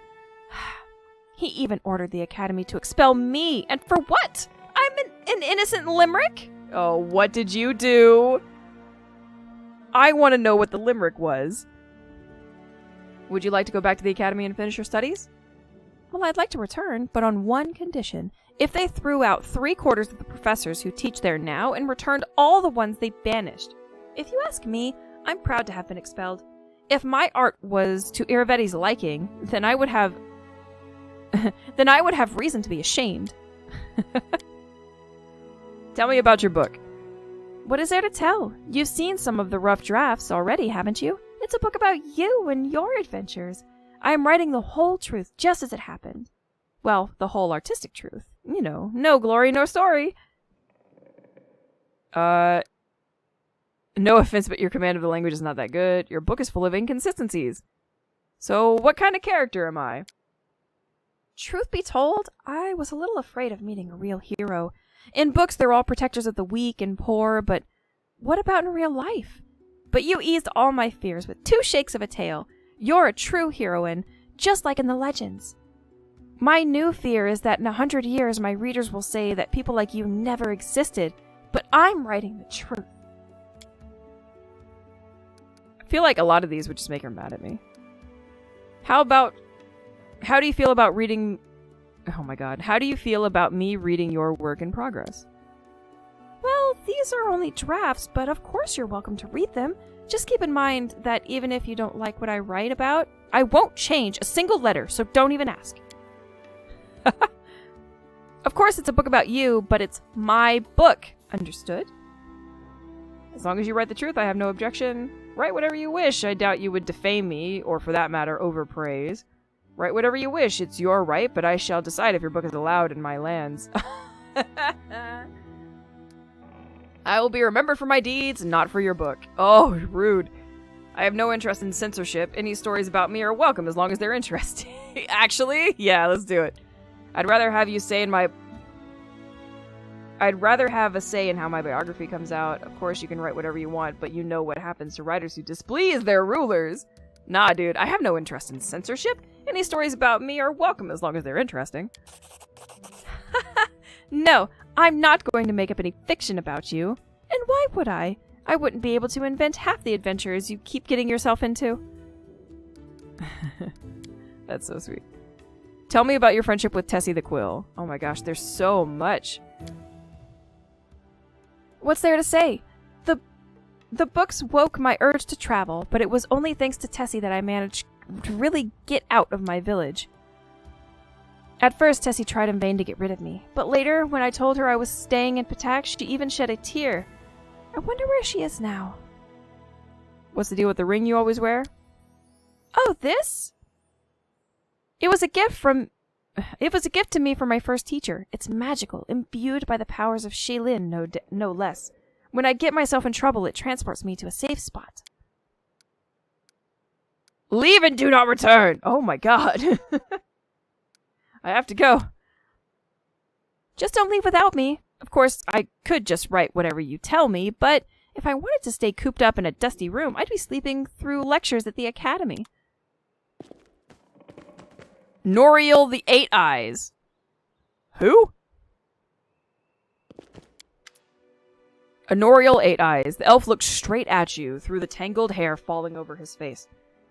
ordered the academy to expel me, and for what? I'm an innocent limerick? Oh, what did you do? I want to know what the limerick was. Would you like to go back to the academy and finish your studies? Well, I'd like to return, but on one condition. If they threw out 3/4 of the professors who teach there now and returned all the ones they banished. If you ask me, I'm proud to have been expelled. If my art was to Iravetti's liking, then I would have reason to be ashamed. Tell me about your book. What is there to tell? You've seen some of the rough drafts already, haven't you? It's a book about you and your adventures. I am writing the whole truth just as it happened. Well, the whole artistic truth. You know, no glory, no story. No offense, but your command of the language is not that good. Your book is full of inconsistencies. So, what kind of character am I? Truth be told, I was a little afraid of meeting a real hero. In books, they're all protectors of the weak and poor, but what about in real life? But you eased all my fears with 2 shakes of a tail. You're a true heroine, just like in the legends. My new fear is that in 100 years, my readers will say that people like you never existed, but I'm writing the truth. I feel like a lot of these would just make her mad at me. How do you feel about reading... Oh my god. How do you feel about me reading your work in progress? Well, these are only drafts, but of course you're welcome to read them. Just keep in mind that even if you don't like what I write about, I won't change a single letter, so don't even ask. Of course it's a book about you, but it's my book. Understood? As long as you write the truth, I have no objection. Write whatever you wish. I doubt you would defame me, or for that matter, overpraise. Write whatever you wish. It's your right, but I shall decide if your book is allowed in my lands. I will be remembered for my deeds, not for your book. Oh, rude. I have no interest in censorship. Any stories about me are welcome as long as they're interesting. Actually, yeah, let's do it. I'd rather have a say in how my biography comes out. Of course, you can write whatever you want, but you know what happens to writers who displease their rulers. Nah, dude, I have no interest in censorship. Any stories about me are welcome as long as they're interesting. No, I'm not going to make up any fiction about you. And why would I? I wouldn't be able to invent half the adventures you keep getting yourself into. That's so sweet. Tell me about your friendship with Tessie the Quill. Oh my gosh, there's so much. What's there to say? The books woke my urge to travel, but it was only thanks to Tessie that I managed to really get out of my village. At first, Tessie tried in vain to get rid of me, but later, when I told her I was staying in Patak, she even shed a tear. I wonder where she is now. What's the deal with the ring you always wear? Oh, this? It was a gift to me from my first teacher. It's magical, imbued by the powers of Shaylin, no less. When I get myself in trouble, it transports me to a safe spot. Leave and do not return! Oh my god. I have to go. Just don't leave without me. Of course, I could just write whatever you tell me, but if I wanted to stay cooped up in a dusty room, I'd be sleeping through lectures at the academy. Noriel the Eight Eyes. Who? Noriel Eight Eyes. The elf looked straight at you through the tangled hair falling over his face.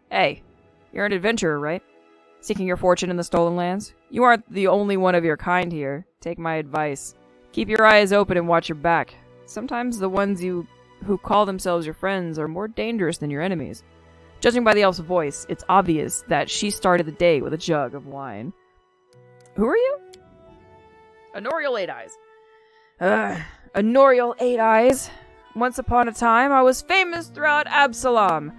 Hey, you're an adventurer, right? Seeking your fortune in the stolen lands? You aren't the only one of your kind here. Take my advice. Keep your eyes open and watch your back. Sometimes the ones who call themselves your friends are more dangerous than your enemies. Judging by the elf's voice, it's obvious that she started the day with a jug of wine. Who are you? Noriel Eight Eyes. Noriel Eight Eyes. Once upon a time, I was famous throughout Absalom.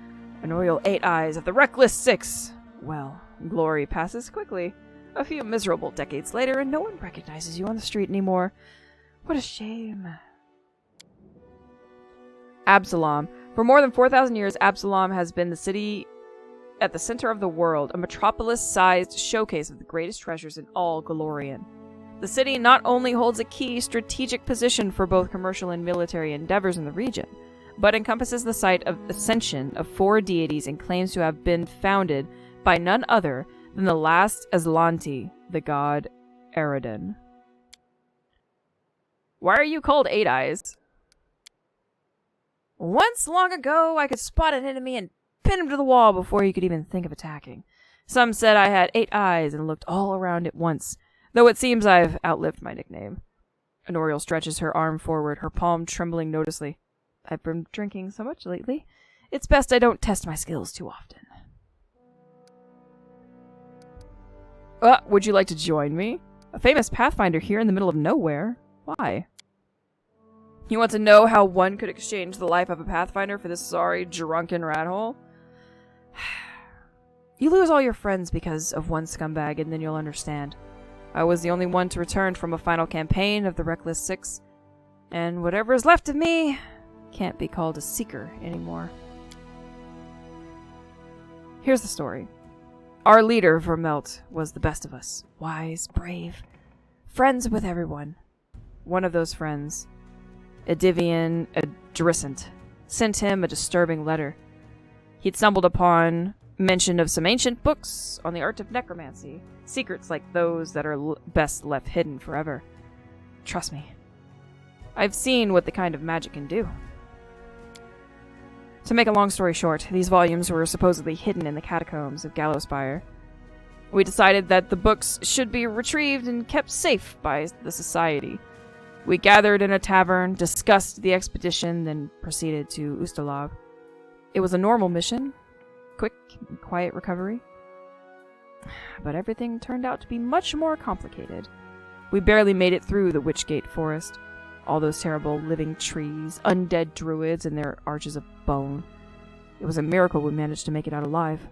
Noriel Eight Eyes of the Reckless Six. Well, glory passes quickly. A few miserable decades later, and no one recognizes you on the street anymore. What a shame. Absalom. For more than 4,000 years, Absalom has been the city at the center of the world, a metropolis-sized showcase of the greatest treasures in all Golarion. The city not only holds a key strategic position for both commercial and military endeavors in the region, but encompasses the site of ascension of 4 deities and claims to have been founded by none other than the last Aslanti, the god Eridan. Why are you called Eight Eyes? Once long ago, I could spot an enemy and pin him to the wall before he could even think of attacking. Some said I had 8 eyes and looked all around at once, though it seems I've outlived my nickname. Noriel stretches her arm forward, her palm trembling noticeably. I've been drinking so much lately. It's best I don't test my skills too often. Would you like to join me? A famous Pathfinder here in the middle of nowhere. Why? You want to know how one could exchange the life of a Pathfinder for this sorry, drunken rat hole? You lose all your friends because of one scumbag, and then you'll understand. I was the only one to return from a final campaign of the Reckless Six, and whatever is left of me can't be called a seeker anymore. Here's the story. Our leader, Vermelt, was the best of us. Wise, brave, friends with everyone. One of those friends, Edivian Adrissant, sent him a disturbing letter. He'd stumbled upon mention of some ancient books on the art of necromancy, secrets like those that are best left hidden forever. Trust me, I've seen what the kind of magic can do. To make a long story short, these volumes were supposedly hidden in the catacombs of Gallowspire. We decided that the books should be retrieved and kept safe by the Society. We gathered in a tavern, discussed the expedition, then proceeded to Ustalav. It was a normal mission, quick and quiet recovery. But everything turned out to be much more complicated. We barely made it through the Witchgate Forest. All those terrible living trees, undead druids, and their arches of bone. It was a miracle we managed to make it out alive.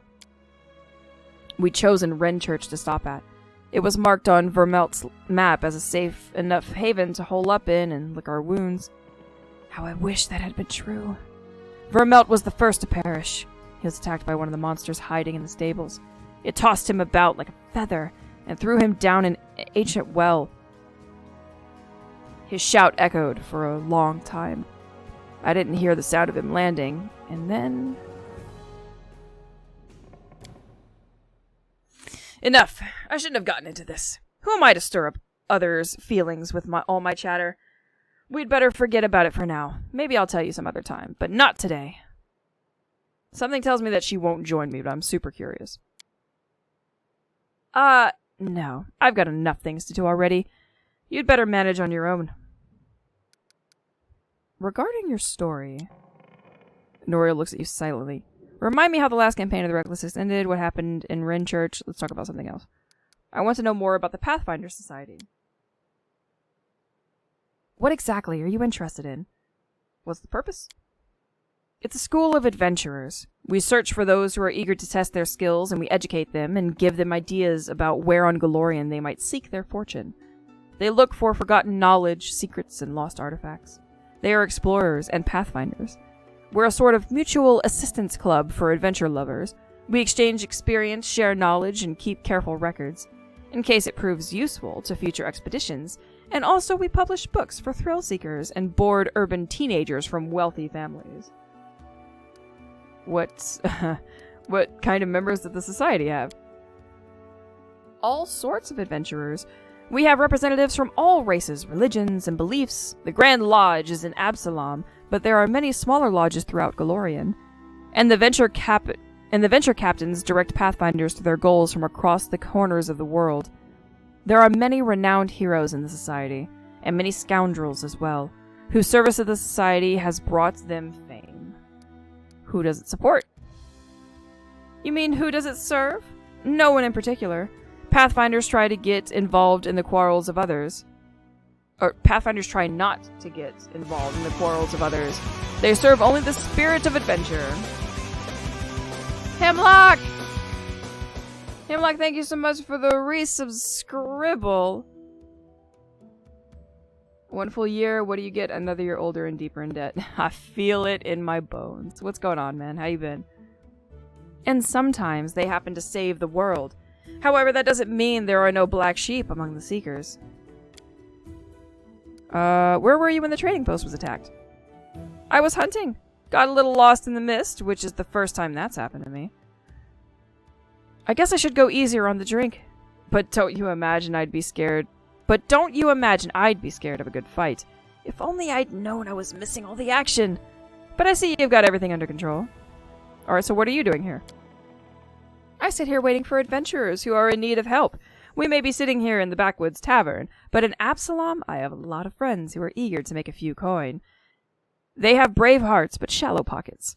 We'd chosen Wren Church to stop at. It was marked on Vermelt's map as a safe enough haven to hole up in and lick our wounds. How I wish that had been true. Vermelt was the first to perish. He was attacked by one of the monsters hiding in the stables. It tossed him about like a feather and threw him down an ancient well. His shout echoed for a long time. I didn't hear the sound of him landing, and then... Enough! I shouldn't have gotten into this. Who am I to stir up others' feelings with all my chatter? We'd better forget about it for now. Maybe I'll tell you some other time, but not today. Something tells me that she won't join me, but I'm super curious. No. I've got enough things to do already. You'd better manage on your own. Regarding your story... Noria looks at you silently. Remind me how the last campaign of the Reckless Six ended, what happened in Wren Church. Let's talk about something else. I want to know more about the Pathfinder Society. What exactly are you interested in? What's the purpose? It's a school of adventurers. We search for those who are eager to test their skills, and we educate them and give them ideas about where on Golorion they might seek their fortune. They look for forgotten knowledge, secrets, and lost artifacts. They are explorers and pathfinders. We're a sort of mutual assistance club for adventure lovers. We exchange experience, share knowledge, and keep careful records, in case it proves useful to future expeditions. And also we publish books for thrill seekers and bored urban teenagers from wealthy families. What kind of members does the society have? All sorts of adventurers. We have representatives from all races, religions, and beliefs. The Grand Lodge is in Absalom, but there are many smaller lodges throughout Golorion. And the venture captains direct pathfinders to their goals from across the corners of the world. There are many renowned heroes in the society, and many scoundrels as well, whose service to the society has brought them fame. Who does it support? You mean who does it serve? No one in particular. Pathfinders try to get involved in the quarrels of others. Or Pathfinders try not to get involved in the quarrels of others. They serve only the spirit of adventure. Hemlock! Hemlock, thank you so much for the resubscribble. 1 full year, what do you get? Another year older and deeper in debt. I feel it in my bones. What's going on, man? How you been? And sometimes they happen to save the world. However, that doesn't mean there are no black sheep among the Seekers. Where were you when the trading post was attacked? I was hunting. Got a little lost in the mist, which is the first time that's happened to me. I guess I should go easier on the drink. But don't you imagine I'd be scared of a good fight. If only I'd known I was missing all the action. But I see you've got everything under control. Alright, so what are you doing here? I sit here waiting for adventurers who are in need of help. We may be sitting here in the backwoods tavern, but in Absalom, I have a lot of friends who are eager to make a few coin. They have brave hearts, but shallow pockets.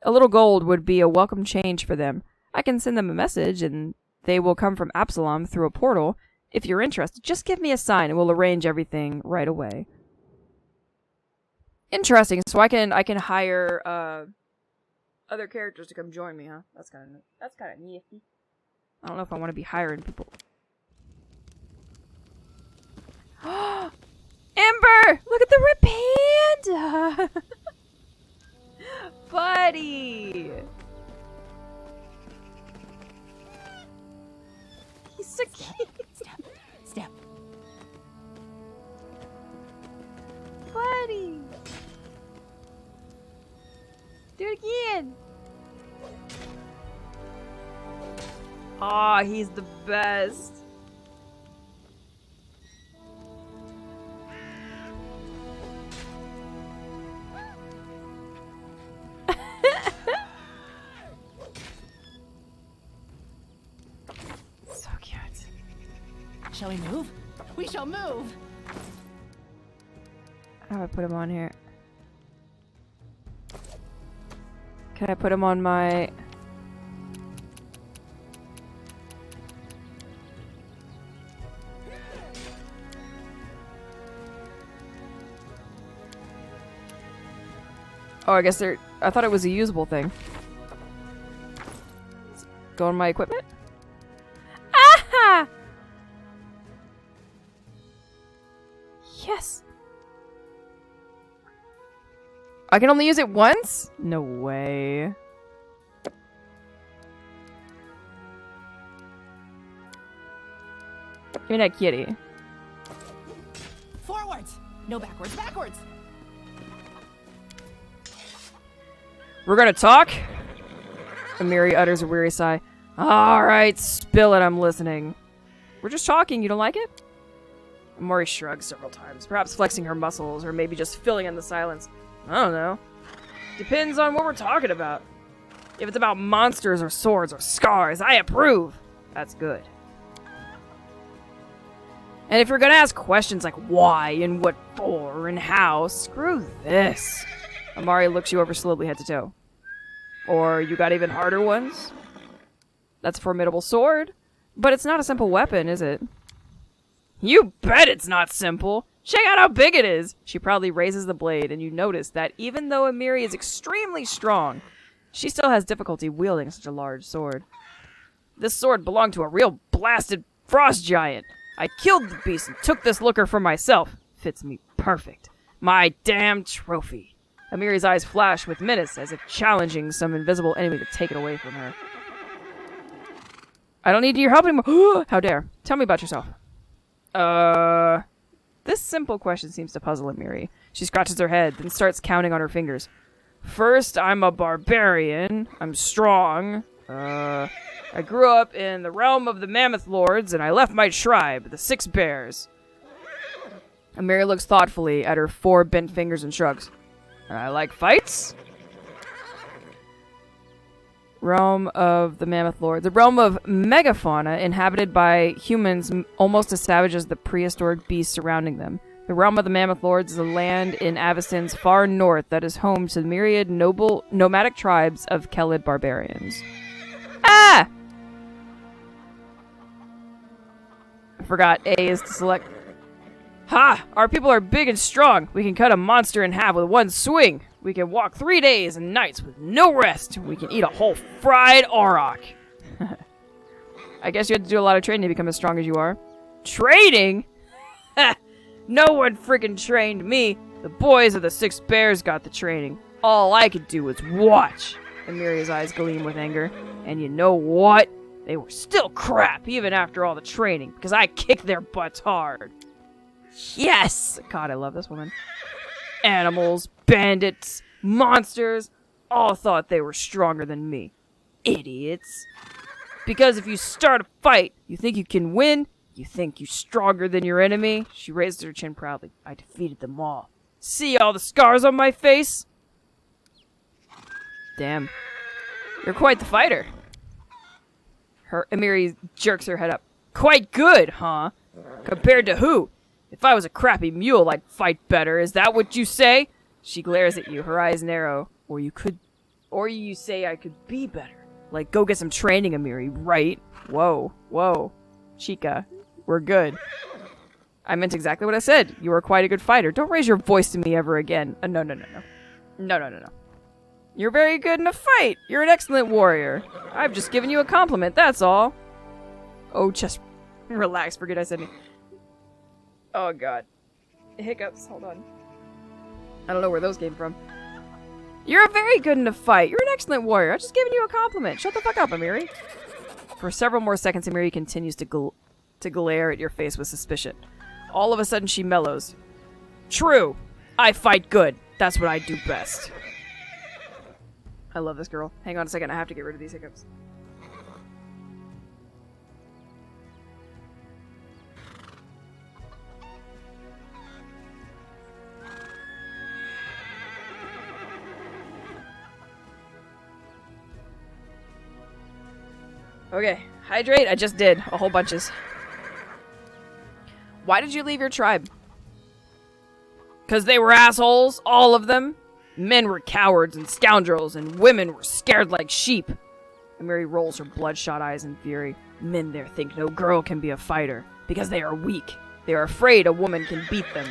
A little gold would be a welcome change for them. I can send them a message, and they will come from Absalom through a portal. If you're interested, just give me a sign, and we'll arrange everything right away. Interesting. So I can hire other characters to come join me, huh? That's kind of nifty. I don't know if I want to be hiring people. Ember! Look at the red panda! Buddy! He's so cute. Step. Buddy! Do it again! Aw, he's the best. So cute. Shall we move? We shall move! How do I put him on here? Can I put him on my... Oh, I guess they're... I thought it was a usable thing. Go on my equipment? Aha! Yes! I can only use it once? No way. Give me that kitty. Forwards! No backwards, backwards! We're gonna talk? Amiri utters a weary sigh. Alright, spill it, I'm listening. We're just talking, you don't like it? Amori shrugs several times, perhaps flexing her muscles, or maybe just filling in the silence. I don't know. Depends on what we're talking about. If it's about monsters or swords or scars, I approve. That's good. And if you're gonna ask questions like why and what for and how, screw this. Amari looks you over slowly head to toe. Or you got even harder ones? That's a formidable sword, but it's not a simple weapon, is it? You bet it's not simple! Check out how big it is! She proudly raises the blade, and you notice that even though Amiri is extremely strong, she still has difficulty wielding such a large sword. This sword belonged to a real blasted frost giant. I killed the beast and took this looker for myself. Fits me perfect. My damn trophy. Amiri's eyes flash with menace, as if challenging some invisible enemy to take it away from her. I don't need your help anymore. How dare. Tell me about yourself. This simple question seems to puzzle Amiri. She scratches her head, then starts counting on her fingers. First, I'm a barbarian. I'm strong. I grew up in the realm of the Mammoth Lords, and I left my tribe, the Six Bears. Amiri looks thoughtfully at her 4 bent fingers and shrugs. I like fights? Realm of the Mammoth Lords. The realm of megafauna inhabited by humans almost as savage as the prehistoric beasts surrounding them. The realm of the Mammoth Lords is a land in Aveston's far north that is home to the myriad nomadic tribes of Kelid barbarians. Ah! I forgot A is to select. Ha! Our people are big and strong. We can cut a monster in half with one swing. We can walk 3 days and nights with no rest. We can eat a whole fried auroch. I guess you had to do a lot of training to become as strong as you are. Training? No one freaking trained me. The boys of the Six Bears got the training. All I could do was watch. Amiria's eyes gleam with anger. And you know what? They were still crap, even after all the training, because I kicked their butts hard. Yes! God, I love this woman. Animals, bandits, monsters, all thought they were stronger than me. Idiots. Because if you start a fight, you think you can win, you think you're stronger than your enemy. She raised her chin proudly. I defeated them all. See all the scars on my face? Damn. You're quite the fighter. Amiri jerks her head up. Quite good, huh? Compared to who? If I was a crappy mule, I'd fight better. Is that what you say? She glares at you, her eyes narrow. Or you say I could be better. Like, go get some training, Amiri, right? Whoa, whoa. Chica, we're good. I meant exactly what I said. You are quite a good fighter. Don't raise your voice to me ever again. No. No. You're very good in a fight. You're an excellent warrior. I've just given you a compliment, that's all. Oh, just relax. Forget I said anything. Oh, God. Hiccups. Hold on. I don't know where those came from. You're very good in a fight. You're an excellent warrior. I've just given you a compliment. Shut the fuck up, Amiri. For several more seconds, Amiri continues to glare at your face with suspicion. All of a sudden, she mellows. True. I fight good. That's what I do best. I love this girl. Hang on a second. I have to get rid of these hiccups. Okay. Hydrate? I just did. A whole bunches. Why did you leave your tribe? 'Cause they were assholes, all of them. Men were cowards and scoundrels, and women were scared like sheep. Amiri rolls her bloodshot eyes in fury. Men there think no girl can be a fighter, because they are weak. They are afraid a woman can beat them.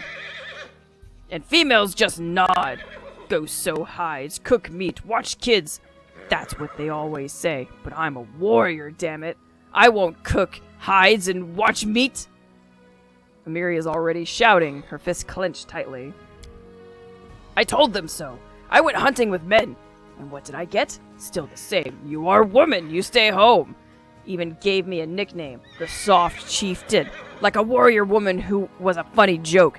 And females just nod. Go sew hides, cook meat, watch kids. That's what they always say. But I'm a warrior, damn it. I won't cook hides and watch meat. Amiri is already shouting, her fists clenched tightly. I told them so. I went hunting with men. And what did I get? Still the same. You are a woman. You stay home. Even gave me a nickname, the Soft Chieftain, like a warrior woman who was a funny joke.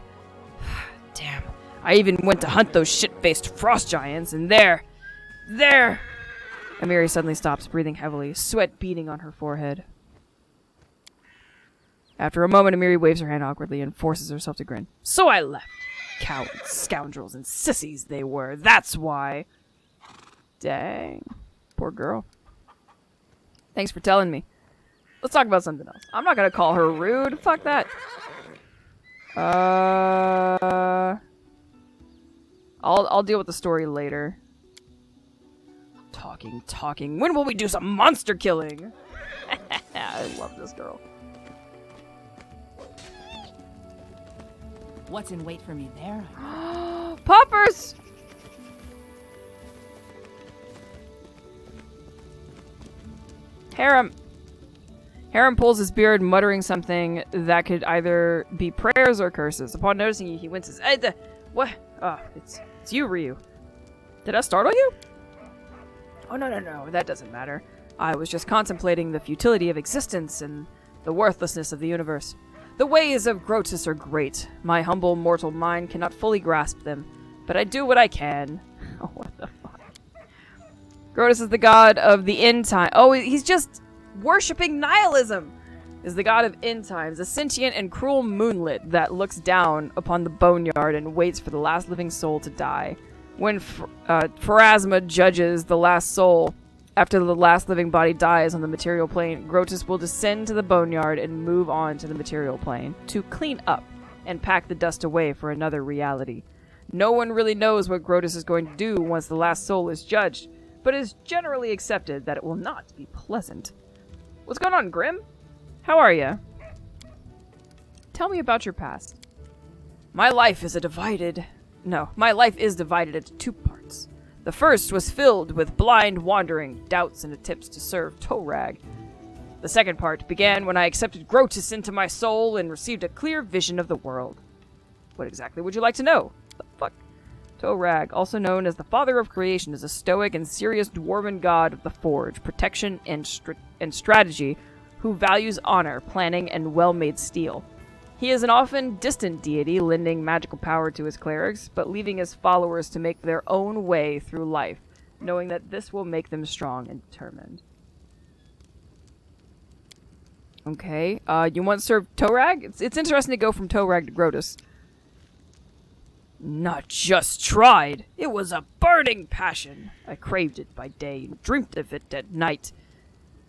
Damn. I even went to hunt those shit-faced frost giants, and there... Amiri suddenly stops, breathing heavily, sweat beading on her forehead. After a moment, Amiri waves her hand awkwardly and forces herself to grin. So I left. Cowards, scoundrels, and sissies they were. That's why. Dang. Poor girl. Thanks for telling me. Let's talk about something else. I'm not gonna call her rude. Fuck that. I'll deal with the story later. Talking. When will we do some monster killing? I love this girl. What's in wait for me there? Poppers! Harem pulls his beard, muttering something that could either be prayers or curses. Upon noticing you, he winces. What? Oh, it's you, Ryu. Did I startle you? Oh, no, that doesn't matter. I was just contemplating the futility of existence and the worthlessness of the universe. The ways of Grotus are great. My humble mortal mind cannot fully grasp them, but I do what I can. Oh, what the fuck? Grotus is the god of the end time. Oh, he's just worshipping nihilism. Is the god of end times, a sentient and cruel moonlit that looks down upon the boneyard and waits for the last living soul to die. When Pharasma judges the last soul, after the last living body dies on the material plane, Grotus will descend to the boneyard and move on to the material plane to clean up and pack the dust away for another reality. No one really knows what Grotus is going to do once the last soul is judged, but it is generally accepted that it will not be pleasant. What's going on, Grim? How are you? Tell me about your past. My life is divided into two parts. The first was filled with blind wandering, doubts, and attempts to serve Torag. The second part began when I accepted Grotus into my soul and received a clear vision of the world. What exactly would you like to know? The fuck? Torag, also known as the Father of Creation, is a stoic and serious dwarven god of the forge, protection, and strategy, who values honor, planning, and well-made steel. He is an often distant deity, lending magical power to his clerics, but leaving his followers to make their own way through life, knowing that this will make them strong and determined. Okay, you once served Torag? It's interesting to go from Torag to Grotus. Not just tried. It was a burning passion. I craved it by day and dreamt of it at night.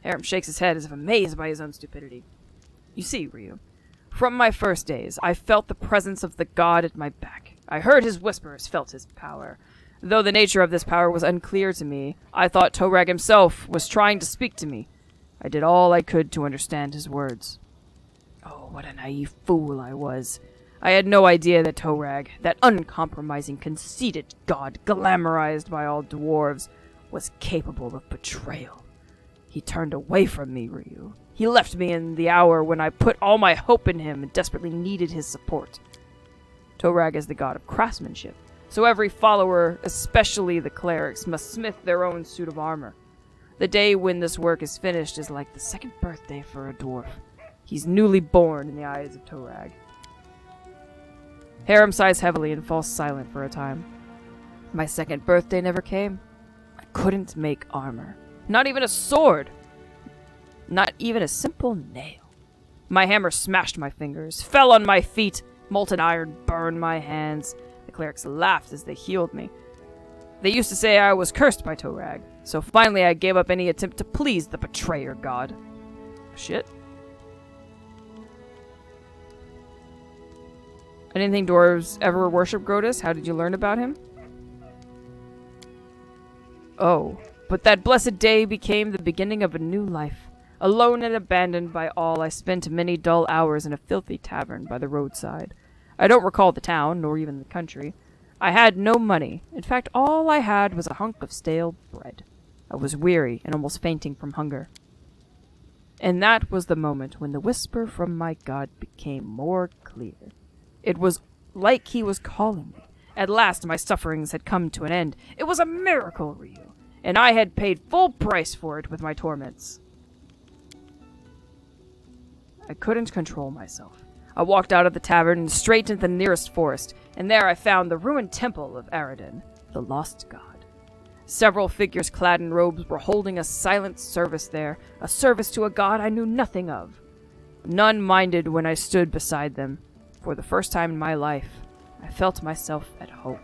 Harem shakes his head as if amazed by his own stupidity. You see, Ryu, from my first days, I felt the presence of the god at my back. I heard his whispers, felt his power. Though the nature of this power was unclear to me, I thought Torag himself was trying to speak to me. I did all I could to understand his words. Oh, what a naive fool I was. I had no idea that Torag, that uncompromising, conceited god glamorized by all dwarves, was capable of betrayal. He turned away from me, Ryu. He left me in the hour when I put all my hope in him and desperately needed his support. Torag is the god of craftsmanship, so every follower, especially the clerics, must smith their own suit of armor. The day when this work is finished is like the second birthday for a dwarf. He's newly born in the eyes of Torag. Harem sighs heavily and falls silent for a time. My second birthday never came. I couldn't make armor. Not even a sword. Not even a simple nail. My hammer smashed my fingers, fell on my feet. Molten iron burned my hands. The clerics laughed as they healed me. They used to say I was cursed by Torag, so finally I gave up any attempt to please the betrayer god. Shit. I didn't think dwarves ever worship Grotus. How did you learn about him? Oh, but that blessed day became the beginning of a new life. Alone and abandoned by all, I spent many dull hours in a filthy tavern by the roadside. I don't recall the town, nor even the country. I had no money. In fact, all I had was a hunk of stale bread. I was weary and almost fainting from hunger. And that was the moment when the whisper from my god became more clear. It was like he was calling me. At last my sufferings had come to an end. It was a miracle, Ryu, and I had paid full price for it with my torments. I couldn't control myself. I walked out of the tavern and straight into the nearest forest, and there I found the ruined temple of Aridin, the lost god. Several figures clad in robes were holding a silent service there, a service to a god I knew nothing of. None minded when I stood beside them. For the first time in my life, I felt myself at home.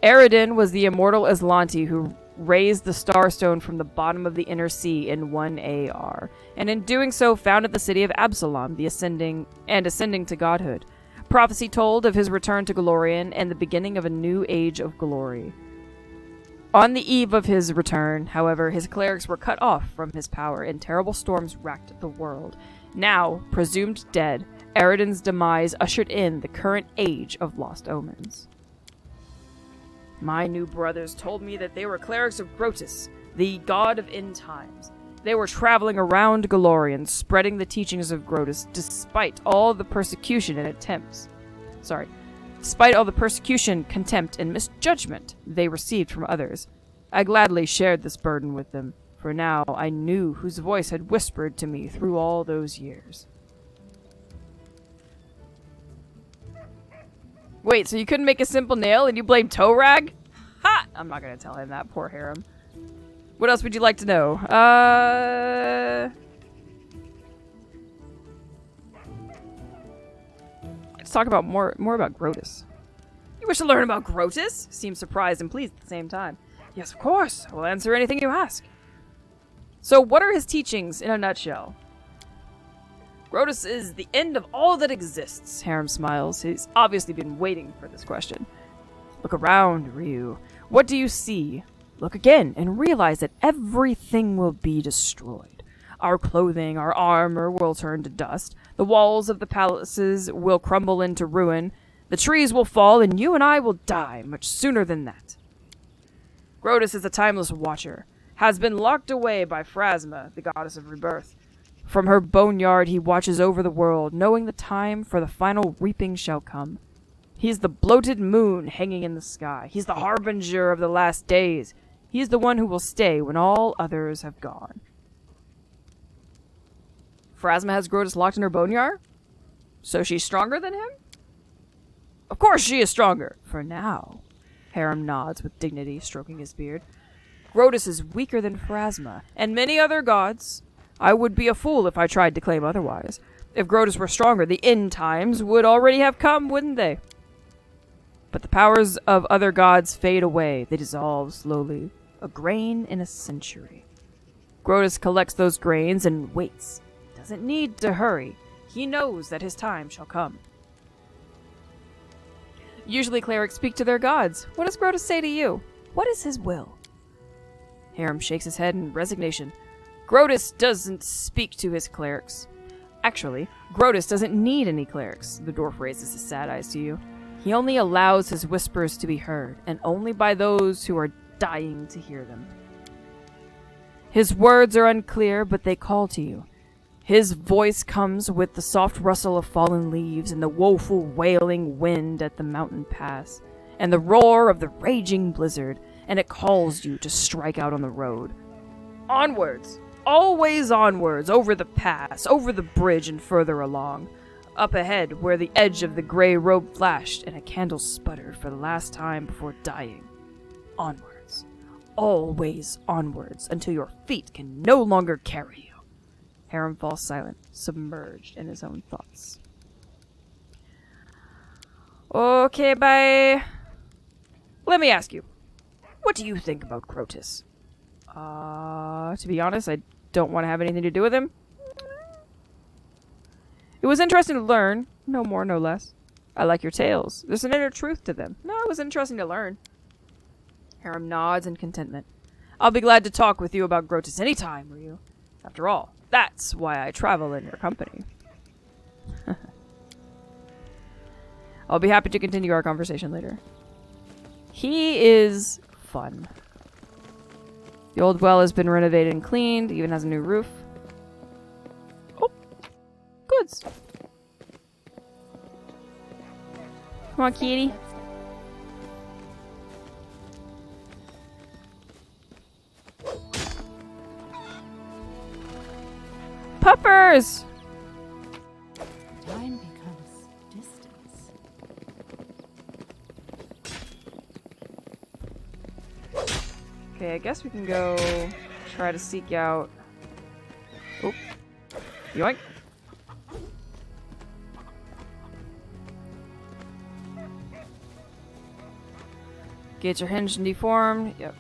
Aridin was the immortal Aslanti who raised the Starstone from the bottom of the Inner Sea in 1 AR, and in doing so founded the city of Absalom, ascending to godhood. Prophecy told of his return to Golarion and the beginning of a new age of glory. On the eve of his return, however, his clerics were cut off from his power, and terrible storms racked the world. Now, presumed dead, Aridin's demise ushered in the current age of Lost Omens. My new brothers told me that they were clerics of Grotus, the god of end times. They were traveling around Golarion, spreading the teachings of Grotus, despite all the persecution, contempt, and misjudgment they received from others. I gladly shared this burden with them, for now I knew whose voice had whispered to me through all those years. Wait, so you couldn't make a simple nail and you blamed Torag? Ha! I'm not gonna tell him that, poor Harem. What else would you like to know? Let's talk about more about Grotus. You wish to learn about Grotus? Seems surprised and pleased at the same time. Yes, of course. I will answer anything you ask. So what are his teachings in a nutshell? Grotus is the end of all that exists, Harem smiles. He's obviously been waiting for this question. Look around, Ryu. What do you see? Look again and realize that everything will be destroyed. Our clothing, our armor will turn to dust. The walls of the palaces will crumble into ruin. The trees will fall and you and I will die much sooner than that. Grotus is a timeless watcher, has been locked away by Phrasma, the goddess of rebirth. From her boneyard he watches over the world, knowing the time for the final reaping shall come. He's the bloated moon hanging in the sky. He's the harbinger of the last days. He is the one who will stay when all others have gone. Phrasma has Grotus locked in her boneyard? So she's stronger than him? Of course she is stronger! For now. Harem nods with dignity, stroking his beard. Grotus is weaker than Phrasma, and many other gods. I would be a fool if I tried to claim otherwise. If Grotus were stronger, the end times would already have come, wouldn't they? But the powers of other gods fade away. They dissolve slowly. A grain in a century. Grotus collects those grains and waits. Doesn't need to hurry. He knows that his time shall come. Usually clerics speak to their gods. What does Grotus say to you? What is his will? Harem shakes his head in resignation. Grotus doesn't speak to his clerics. Actually, Grotus doesn't need any clerics. The dwarf raises his sad eyes to you. He only allows his whispers to be heard, and only by those who are dying to hear them. His words are unclear, but they call to you. His voice comes with the soft rustle of fallen leaves and the woeful wailing wind at the mountain pass, and the roar of the raging blizzard, and it calls you to strike out on the road. Onwards! Always onwards, over the pass, over the bridge and further along. Up ahead, where the edge of the grey robe flashed and a candle sputtered for the last time before dying. Onwards. Always onwards, until your feet can no longer carry you. Harem falls silent, submerged in his own thoughts. Okay, bye. Let me ask you, what do you think about Grotus? To be honest, I don't want to have anything to do with him. It was interesting to learn, no more, no less. I like your tales. There's an inner truth to them. No, it was interesting to learn. Harem nods in contentment. I'll be glad to talk with you about Grotus any time, Ryu. After all, that's why I travel in your company. I'll be happy to continue our conversation later. He is fun. The old well has been renovated and cleaned, even has a new roof. Oh, goods. Come on, kitty. Puppers! Time becomes distance. Okay, I guess we can go try to seek out... Oh. Yoink. Get your hinged and deformed. Yep.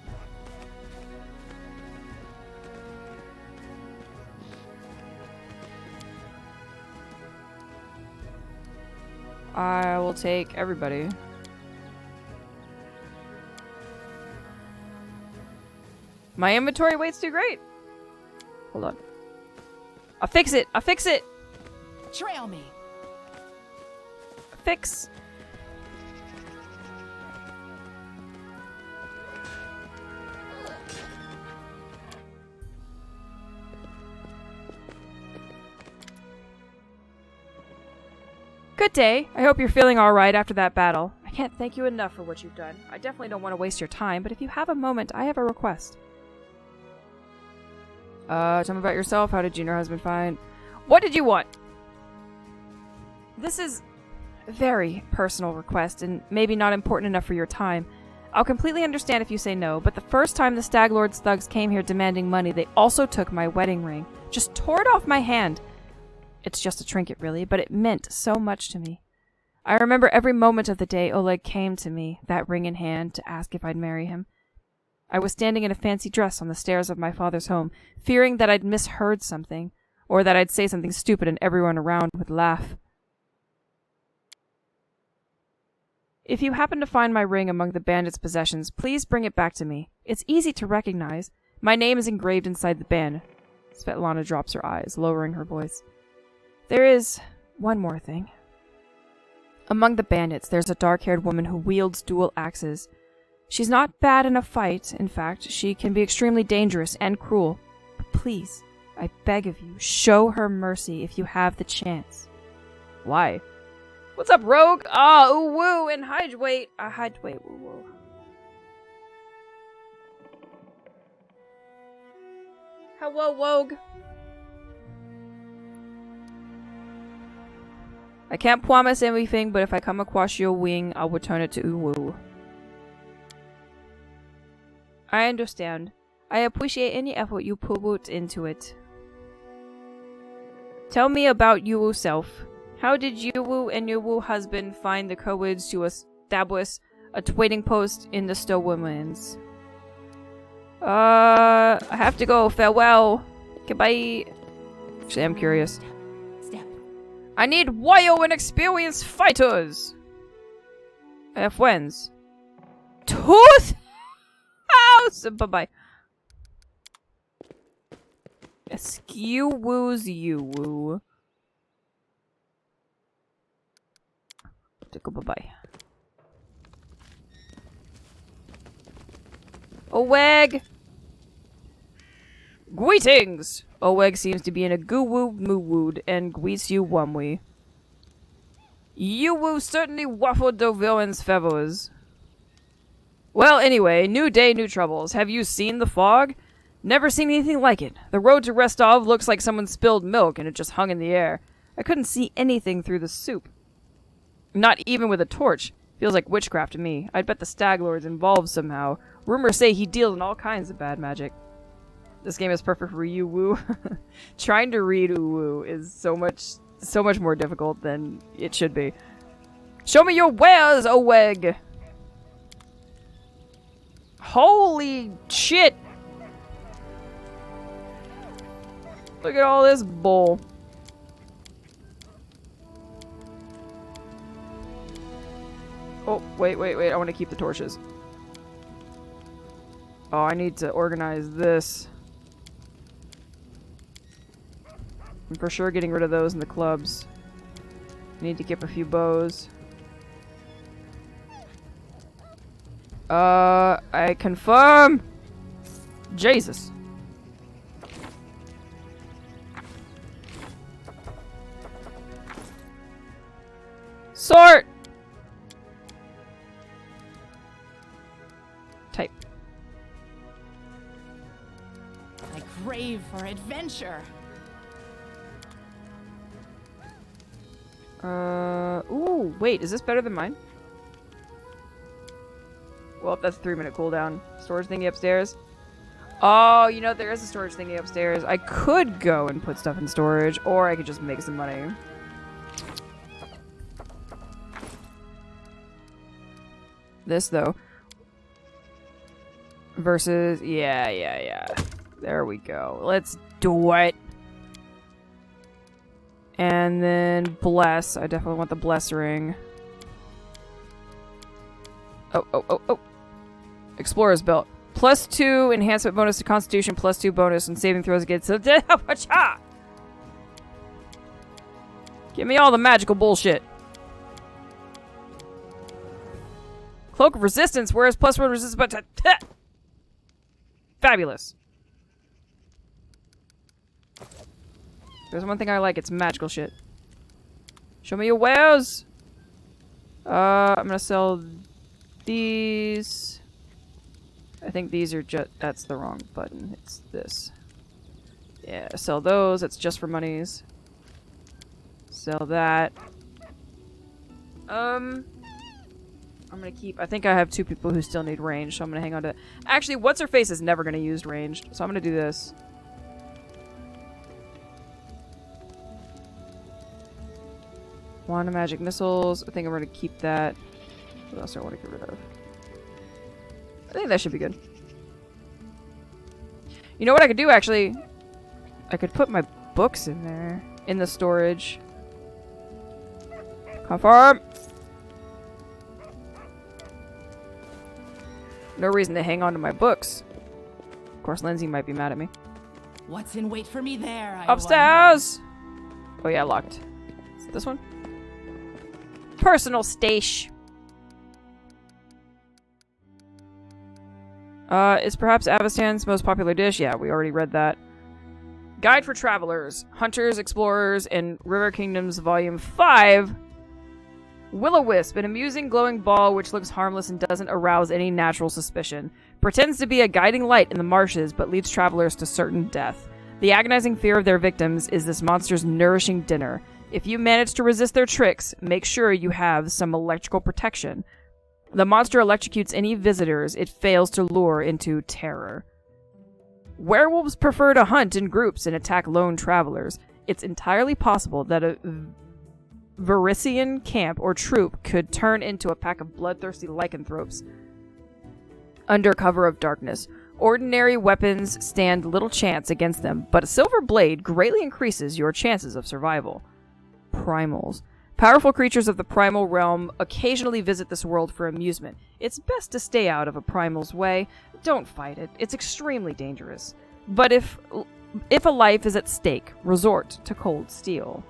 I will take everybody. My inventory weight's too great. Hold on. I'll fix it. I'll fix it. Trail me. Fix. Good day. I hope you're feeling alright after that battle. I can't thank you enough for what you've done. I definitely don't want to waste your time, but if you have a moment, I have a request. Tell me about yourself. How did you and your husband find... What did you want? This is a very personal request, and maybe not important enough for your time. I'll completely understand if you say no, but the first time the Stag Lord's thugs came here demanding money, they also took my wedding ring. Just tore it off my hand. It's just a trinket, really, but it meant so much to me. I remember every moment of the day Oleg came to me, that ring in hand, to ask if I'd marry him. I was standing in a fancy dress on the stairs of my father's home, fearing that I'd misheard something, or that I'd say something stupid and everyone around would laugh. If you happen to find my ring among the bandits' possessions, please bring it back to me. It's easy to recognize. My name is engraved inside the band. Svetlana drops her eyes, lowering her voice. There is one more thing. Among the bandits, there's a dark-haired woman who wields dual axes. She's not bad in a fight. In fact, she can be extremely dangerous and cruel. But please, I beg of you, show her mercy if you have the chance. Why? What's up, rogue? Ah, ooh, woo, and hide, wait, woo, woo. Hello, Wogue. I can't promise anything, but if I come across your wing, I'll return it to Uwu. I understand. I appreciate any effort you put into it. Tell me about Uwu self. How did Uwu and your Wu husband find the courage to establish a trading post in the Stonelands? I have to go. Farewell. Goodbye. Actually, I'm curious. I need wild and experienced fighters. I have friends. Tooth House. Bye-bye. Excuse you, woo. Bye-bye. Oweg! Greetings! Oweg seems to be in a goo-woo moo-wood and greets you warmly. You will certainly waffle the villain's feathers. Well, anyway, new day, new troubles. Have you seen the fog? Never seen anything like it. The road to Restov looks like someone spilled milk and it just hung in the air. I couldn't see anything through the soup. Not even with a torch. Feels like witchcraft to me. I'd bet the Stag Lord's involved somehow. Rumors say he deals in all kinds of bad magic. This game is perfect for Uwu. Trying to read Uwu is so much more difficult than it should be. Show me your wares, Oweg! Holy shit! Look at all this bull. Oh, wait. I want to keep the torches. Oh, I need to organize this. I'm for sure getting rid of those in the clubs. I need to keep a few bows. I confirm! Jesus. Sort! Type. I crave for adventure. Ooh, wait, is this better than mine? Well, that's a 3-minute cooldown. Storage thingy upstairs. Oh, you know, there is a storage thingy upstairs. I could go and put stuff in storage, or I could just make some money. This, though. Versus... Yeah. There we go. Let's do it. And then bless. I definitely want the bless ring. Oh. Explorer's belt. +2 enhancement bonus to constitution, +2 bonus on saving throws against... Give me all the magical bullshit. Cloak of resistance, whereas +1 resistance, but... Fabulous. There's one thing I like, it's magical shit. Show me your wares! I'm gonna sell these. I think these are just... That's the wrong button. It's this. Yeah, sell those. That's just for monies. Sell that. I'm gonna keep... I think I have 2 people who still need range, so I'm gonna hang on to... Actually, What's-Her-Face is never gonna use ranged, so I'm gonna do this. Wand of Magic Missiles. I think I'm gonna keep that. What else do I want to get rid of? I think that should be good. You know what I could do, actually? I could put my books in there. In the storage. Confirm! No reason to hang on to my books. Of course, Lindsay might be mad at me. What's in wait for me there? I Upstairs! Oh yeah, locked. Is it this one? Personal stash. Is perhaps Avastan's most popular dish? Yeah, we already read that. Guide for Travelers, Hunters, Explorers, and River Kingdoms Volume 5. Will-O-Wisp, an amusing glowing ball which looks harmless and doesn't arouse any natural suspicion. Pretends to be a guiding light in the marshes, but leads travelers to certain death. The agonizing fear of their victims is this monster's nourishing dinner. If you manage to resist their tricks, make sure you have some electrical protection. The monster electrocutes any visitors it fails to lure into terror. Werewolves prefer to hunt in groups and attack lone travelers. It's entirely possible that a Varisian camp or troop could turn into a pack of bloodthirsty lycanthropes under cover of darkness. Ordinary weapons stand little chance against them, but a silver blade greatly increases your chances of survival. Primals. Powerful creatures of the primal realm occasionally visit this world for amusement. It's best to stay out of a primal's way. Don't fight it. It's extremely dangerous. But if a life is at stake, resort to cold steel.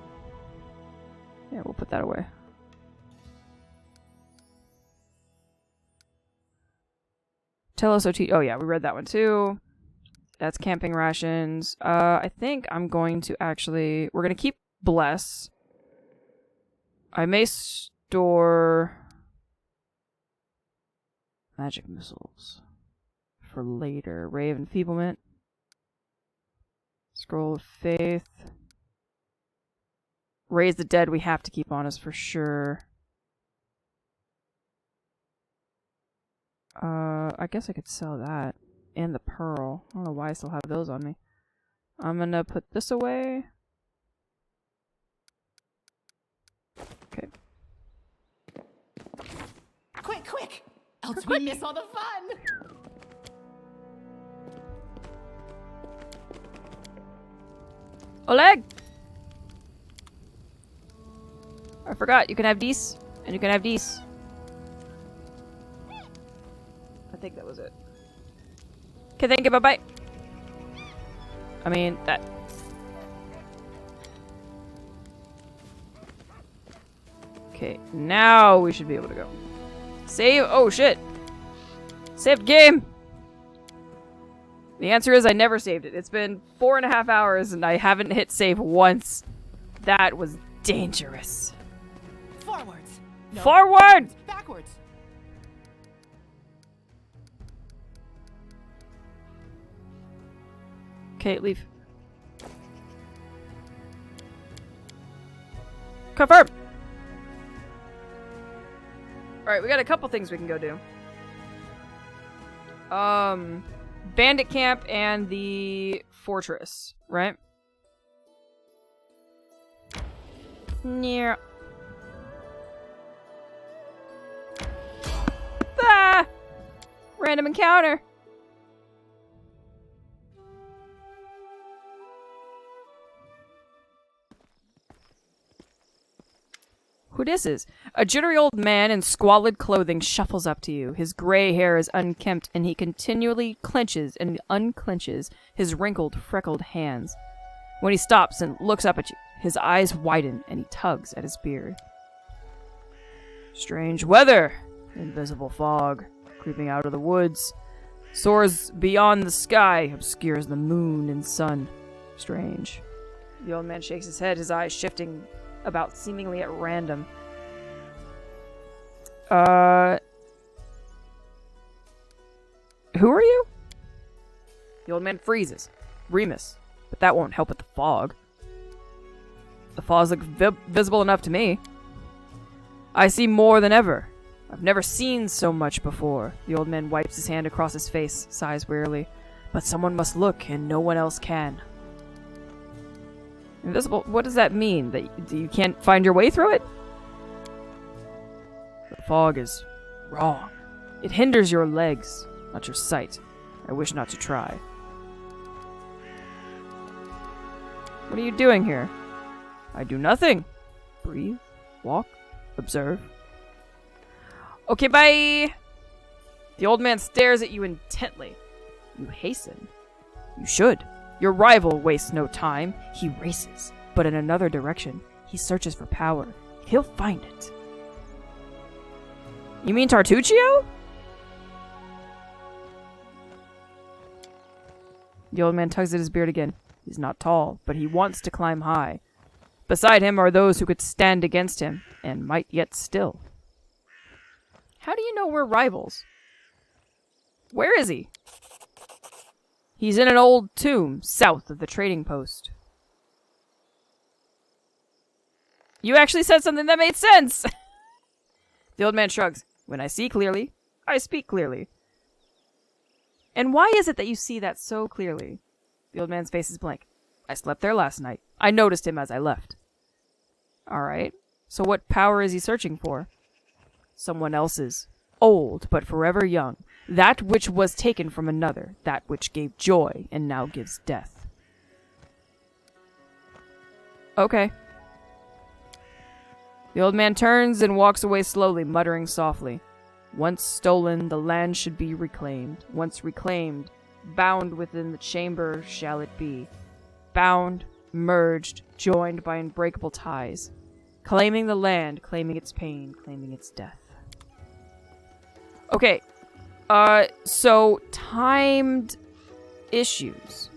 Yeah, we'll put that away. Tell us OT. Oh yeah, we read that one too. That's camping rations. I think I'm going to actually... We're going to keep Bless. I may store... magic missiles. For later. Ray of Enfeeblement. Scroll of Faith. Raise the Dead we have to keep on us for sure. I guess I could sell that. And the Pearl. I don't know why I still have those on me. I'm gonna put this away. Okay. Quick, quick! Else we miss all the fun! Oleg! I forgot, you can have these, and you can have these. I think that was it. Okay, thank you, bye-bye. I mean, that... Okay, now we should be able to go. Save! Oh, shit! Saved game! The answer is I never saved it. It's been 4.5 hours and I haven't hit save once. That was dangerous. Forwards! No. Forward! Backwards! Okay, leave. Confirm! Alright, we got a couple things we can go do. Bandit camp and the fortress, right? Near. Ah! Random encounter. Who this is? A jittery old man in squalid clothing shuffles up to you. His gray hair is unkempt, and he continually clenches and unclenches his wrinkled, freckled hands. When he stops and looks up at you, his eyes widen, and he tugs at his beard. Strange weather. Invisible fog, creeping out of the woods. Soars beyond the sky, obscures the moon and sun. Strange. The old man shakes his head, his eyes shifting about seemingly at random. Who are you? The old man freezes. Remus. But that won't help with the fog. The fog looks visible enough to me. I see more than ever. I've never seen so much before. The old man wipes his hand across his face, sighs wearily. But someone must look, and no one else can. Invisible? What does that mean? That you can't find your way through it? The fog is wrong. It hinders your legs, not your sight. I wish not to try. What are you doing here? I do nothing. Breathe, walk, observe. Okay, bye! The old man stares at you intently. You hasten. You should. Your rival wastes no time. He races. But in another direction, he searches for power. He'll find it. You mean Tartuccio? The old man tugs at his beard again. He's not tall, but he wants to climb high. Beside him are those who could stand against him, and might yet still. How do you know we're rivals? Where is he? He's in an old tomb, south of the trading post. You actually said something that made sense! The old man shrugs. When I see clearly, I speak clearly. And why is it that you see that so clearly? The old man's face is blank. I slept there last night. I noticed him as I left. Alright. So what power is he searching for? Someone else's. Old, but forever young. That which was taken from another. That which gave joy, and now gives death. Okay. The old man turns and walks away slowly, muttering softly. Once stolen, the land should be reclaimed. Once reclaimed, bound within the chamber shall it be. Bound, merged, joined by unbreakable ties. Claiming the land, claiming its pain, claiming its death. Okay. So timed issues.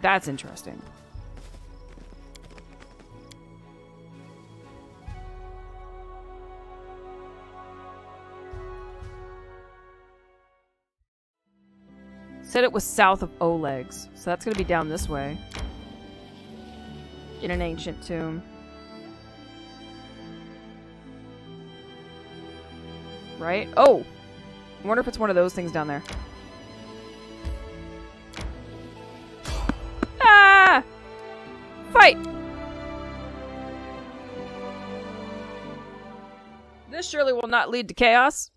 That's interesting. Said it was south of Oleg's, so that's gonna be down this way. In an ancient tomb. Right? Oh! I wonder if it's one of those things down there. Ah! Fight! This surely will not lead to chaos.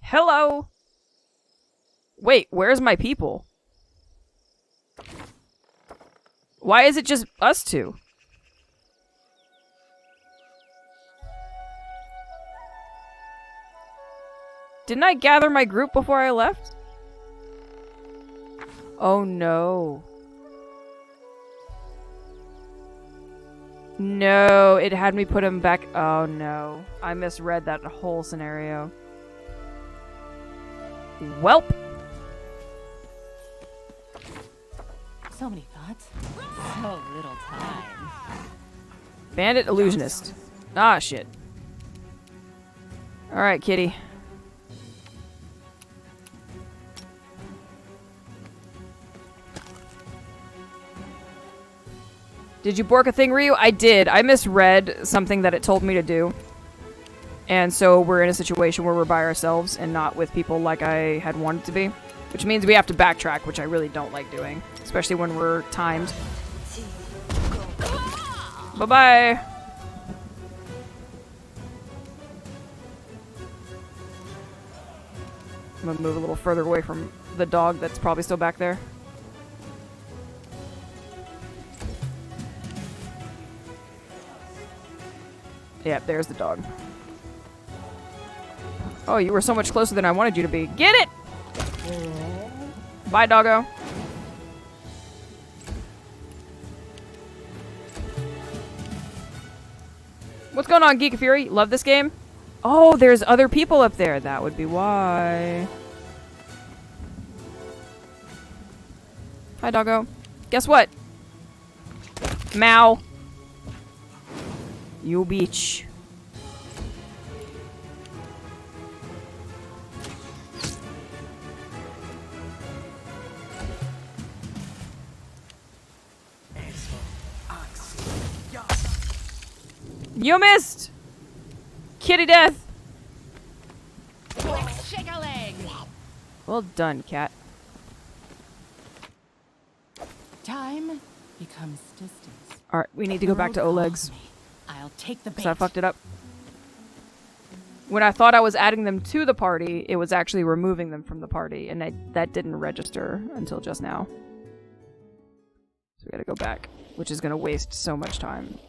Hello! Wait, where's my people? Why is it just us two? Didn't I gather my group before I left? Oh no. No, it had me put him back. Oh no. I misread that whole scenario. Welp. So many thoughts, so little time. Bandit illusionist. Ah, shit. Alright, kitty. Did you bork a thing, Ryu? I did. I misread something that it told me to do. And so we're in a situation where we're by ourselves and not with people like I had wanted to be. Which means we have to backtrack, which I really don't like doing. Especially when we're timed. Bye-bye! I'm gonna move a little further away from the dog that's probably still back there. Yeah, there's the dog. Oh, you were so much closer than I wanted you to be. Get it! Bye, doggo. What's going on, Geek Fury? Love this game? Oh, there's other people up there. That would be why. Hi, doggo. Guess what? Meow. You bitch. You missed! Kitty death! Shake a leg. Well done, cat. Time becomes distance. Alright, we need to go back to Oleg's. I'll take the bait. So I fucked it up. When I thought I was adding them to the party, it was actually removing them from the party, and that didn't register until just now. So we gotta go back, which is gonna waste so much time.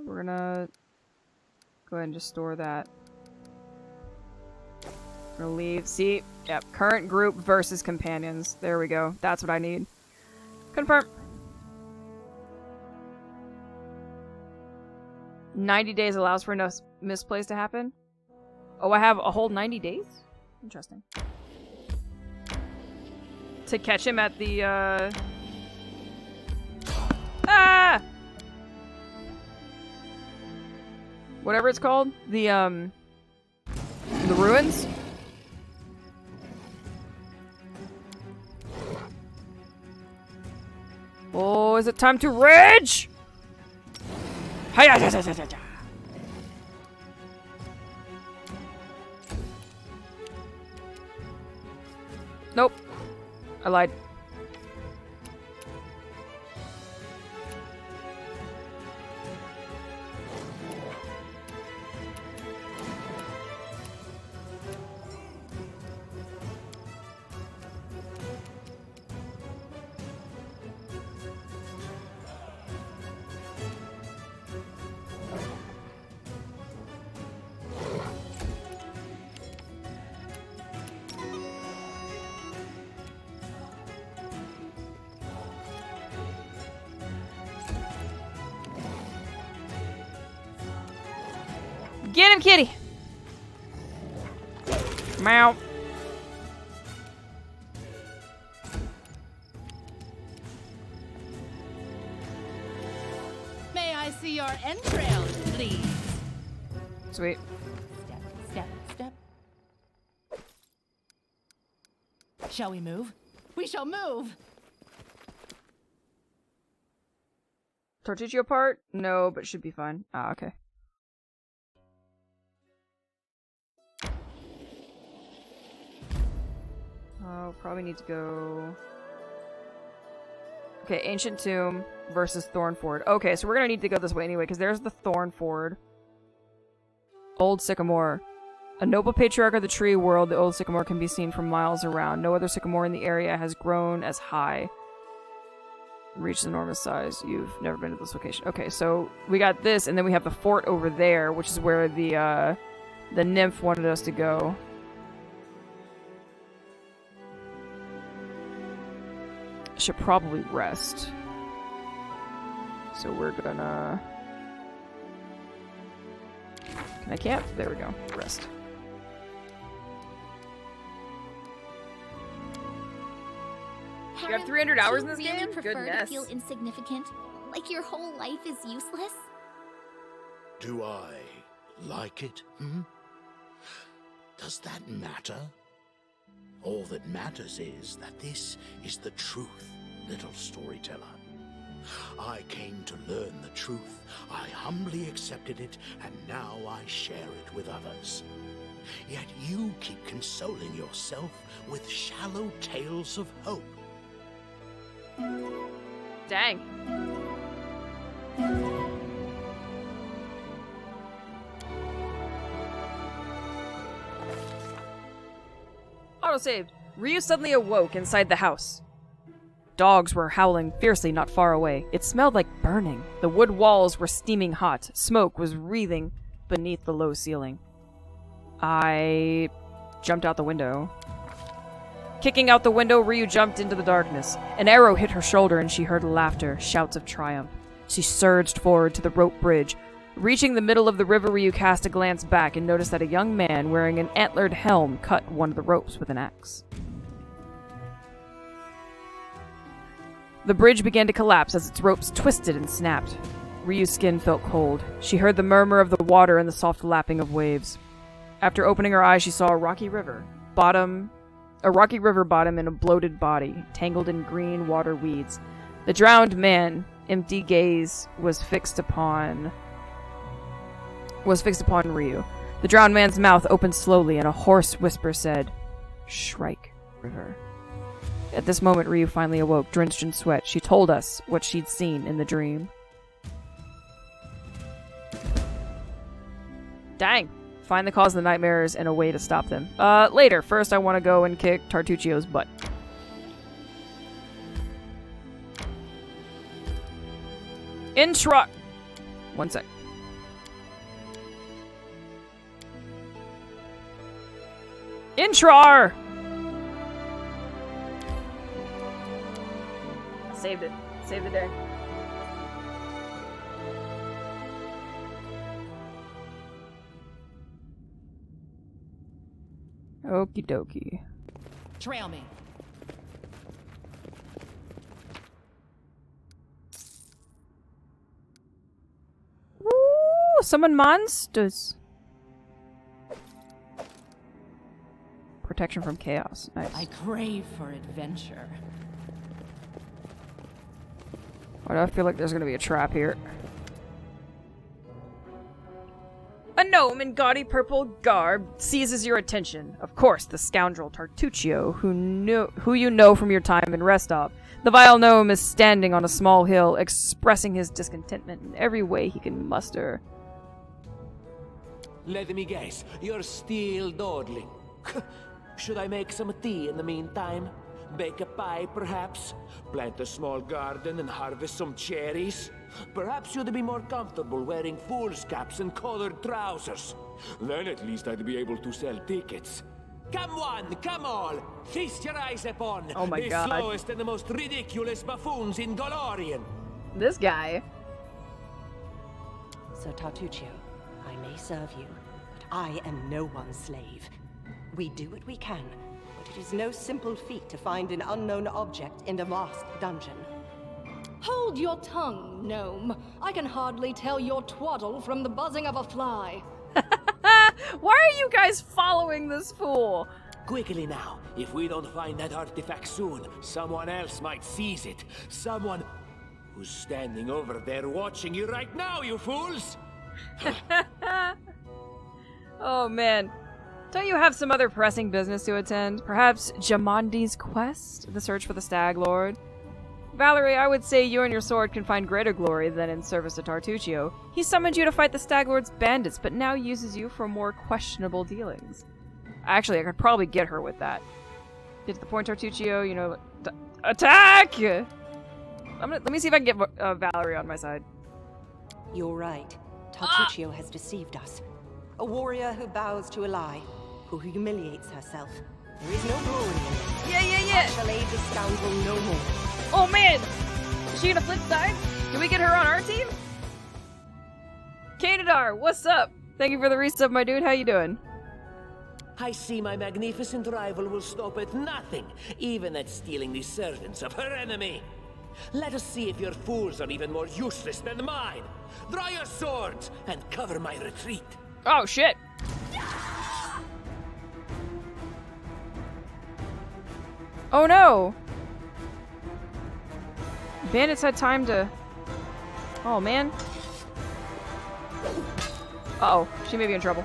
We're gonna go ahead and just store that. We're gonna leave. See? Yep. Current group versus companions. There we go. That's what I need. Confirm. 90 days allows for no misplays to happen. Oh, I have a whole 90 days? Interesting. To catch him at the, Ah! Whatever it's called. The ruins? Oh, is it time to rage? Hiya! Nope. I lied. Get him, kitty! Meow. May I see your entrails, please? Sweet. Step, step, step. Shall we move? We shall move! Tartuccio part? No, but should be fine. Ah, okay. Oh, probably need to go... Okay, Ancient Tomb versus Thornford. Okay, so we're gonna need to go this way anyway, because there's the Thornford. Old Sycamore. A noble patriarch of the tree world, the old sycamore can be seen from miles around. No other sycamore in the area has grown as high. Reached enormous size. You've never been to this location. Okay, so we got this, and then we have the fort over there, which is where the nymph wanted us to go. Should probably rest. So we're gonna... Can I camp? There we go. Rest. You have 300 hours in this game? Do you really prefer Goodness. to feel insignificant? Like your whole life is useless? Do I like it, Does that matter? All that matters is that this is the truth, little storyteller. I came to learn the truth. I humbly accepted it, and now I share it with others. Yet you keep consoling yourself with shallow tales of hope. Dang. Autosaved. Ryu suddenly awoke inside the house. Dogs were howling fiercely not far away. It smelled like burning. The wood walls were steaming hot. Smoke was wreathing beneath the low ceiling. I jumped out the window. Kicking out the window, Ryu jumped into the darkness. An arrow hit her shoulder and she heard laughter, shouts of triumph. She surged forward to the rope bridge. Reaching the middle of the river, Ryu cast a glance back and noticed that a young man wearing an antlered helm cut one of the ropes with an axe. The bridge began to collapse as its ropes twisted and snapped. Ryu's skin felt cold. She heard the murmur of the water and the soft lapping of waves. After opening her eyes, she saw a rocky river bottom in a bloated body, tangled in green water weeds. The drowned man, empty gaze, was fixed upon Ryu. The drowned man's mouth opened slowly, and a hoarse whisper said, "Shrike River." At this moment, Ryu finally awoke, drenched in sweat. She told us what she'd seen in the dream. Dang. Find the cause of the nightmares and a way to stop them. Later. First, I want to go and kick Tartuccio's butt. One sec. Intrar! Saved it. Saved the day. Okie dokie. Trail me. Ooh, summon monsters. Protection from chaos. Nice. I crave for adventure. Why do I feel like there's gonna be a trap here? A gnome in gaudy purple garb seizes your attention. Of course, the scoundrel Tartuccio, who you know from your time in Restov. The vile gnome is standing on a small hill, expressing his discontentment in every way he can muster. Let me guess, you're still dawdling. Should I make some tea in the meantime? Bake a pie, perhaps? Plant a small garden and harvest some cherries? Perhaps you'd be more comfortable wearing fool's caps and colored trousers. Then at least I'd be able to sell tickets. Come one, come all! Feast your eyes upon the slowest and the most ridiculous buffoons in Golorian! This guy. So, Tartuccio, I may serve you. I am no one's slave. We do what we can, but it is no simple feat to find an unknown object in a vast dungeon. Hold your tongue, gnome. I can hardly tell your twaddle from the buzzing of a fly. Why are you guys following this fool? Quickly now. If we don't find that artifact soon, someone else might seize it. Someone who's standing over there watching you right now, you fools! Oh man. Don't you have some other pressing business to attend? Perhaps Jamondi's quest? The search for the Stag Lord? Valerie, I would say you and your sword can find greater glory than in service to Tartuccio. He summoned you to fight the Stag Lord's bandits, but now uses you for more questionable dealings. Actually, I could probably get her with that. Get to the point, Tartuccio, you know... Attack! Let me see if I can get Valerie on my side. You're right. Tartuccio has deceived us. A warrior who bows to a lie, who humiliates herself. There is no glory in it. Yeah. I shall aid the scoundrel no more. Oh man! Is she gonna flip sides? Can we get her on our team? Kanadar, what's up? Thank you for the resub, my dude. How you doing? I see my magnificent rival will stop at nothing, even at stealing the servants of her enemy. Let us see if your fools are even more useless than mine. Draw your swords and cover my retreat. Oh shit! Oh no! Bandits had time to... Oh man. Uh-oh, she may be in trouble.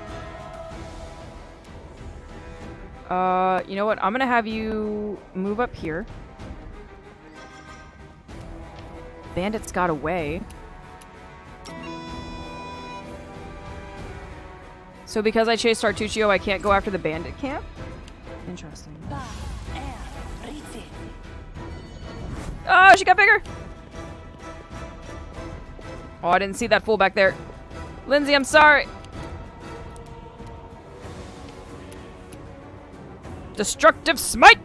You know what? I'm gonna have you move up here. Bandits got away. So because I chased Tartuccio, I can't go after the bandit camp? Interesting. Oh, she got bigger! Oh, I didn't see that fool back there. Lindsay, I'm sorry. Destructive smite!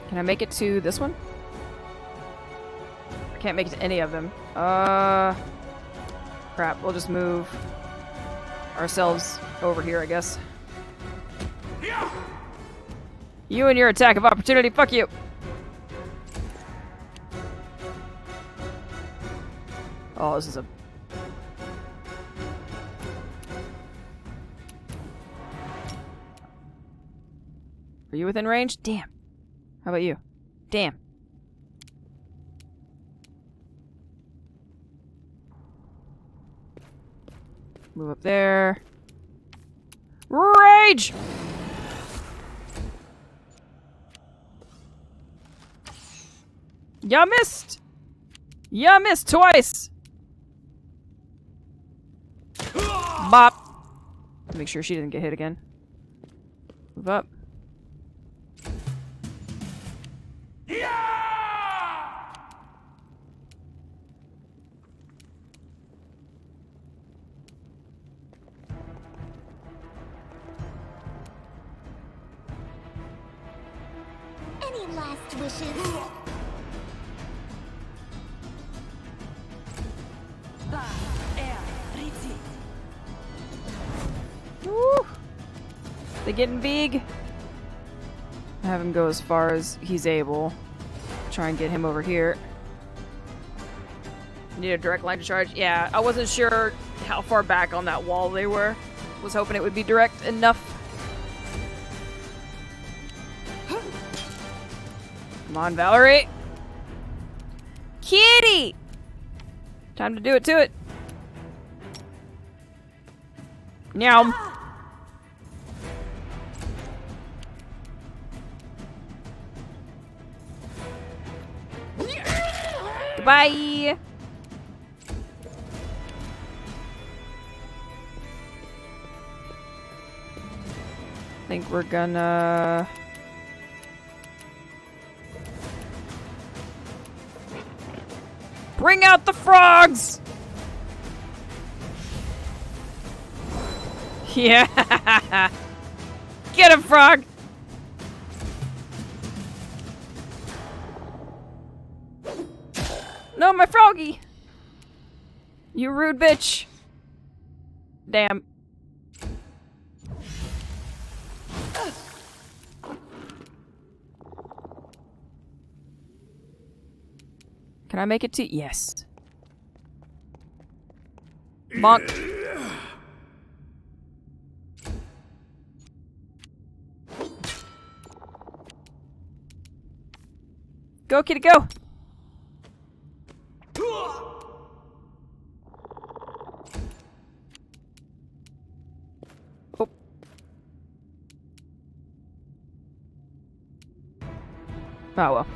Can I make it to this one? I can't make it to any of them. Crap, we'll just move ourselves over here, I guess. You and your attack of opportunity, fuck you! Oh, this is a... Are you within range? Damn. How about you? Damn. Move up there. Rage! Ya missed! Ya missed twice! Bop! Make sure she didn't get hit again. Move up. Any last wishes? Woo! They getting big. Have him go as far as he's able. Try and get him over here. Need a direct line to charge? Yeah, I wasn't sure how far back on that wall they were. Was hoping it would be direct enough. Come on, Valerie. Kitty! Time to do it to it. Nyam. Goodbye. I think we're gonna... Bring out the frogs! Yeah! Get him, frog! No, my froggy! You rude bitch! Damn. Can I make it to— yes. Bonk. Go, kitty, go! Oh. Oh well.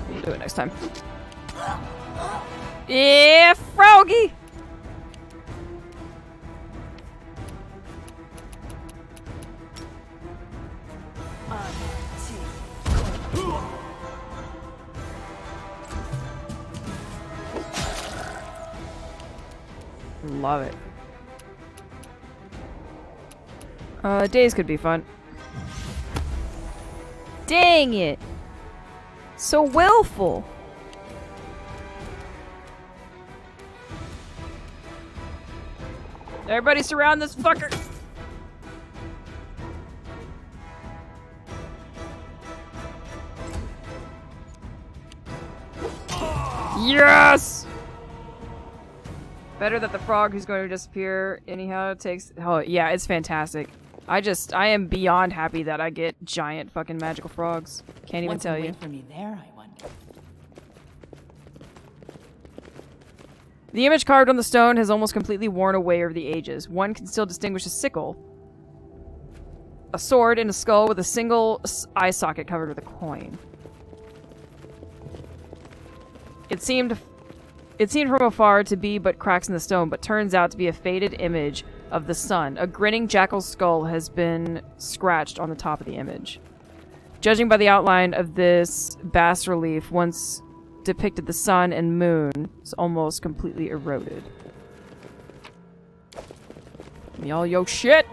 We'll do it next time. Yeah, froggy! Love it. Days could be fun. Dang it! So willful! Everybody surround this fucker! Yes! Better that the frog who's going to disappear anyhow takes— oh yeah, it's fantastic. I am beyond happy that I get giant fucking magical frogs. Can't even tell you. Wait for me there, I wonder. The image carved on the stone has almost completely worn away over the ages. One can still distinguish a sickle, a sword, and a skull with a single eye socket covered with a coin. It seemed from afar to be but cracks in the stone, but turns out to be a faded image of the sun. A grinning jackal's skull has been scratched on the top of the image. Judging by the outline of this bas-relief, once depicted the sun and moon is almost completely eroded. Y'all, yo shit!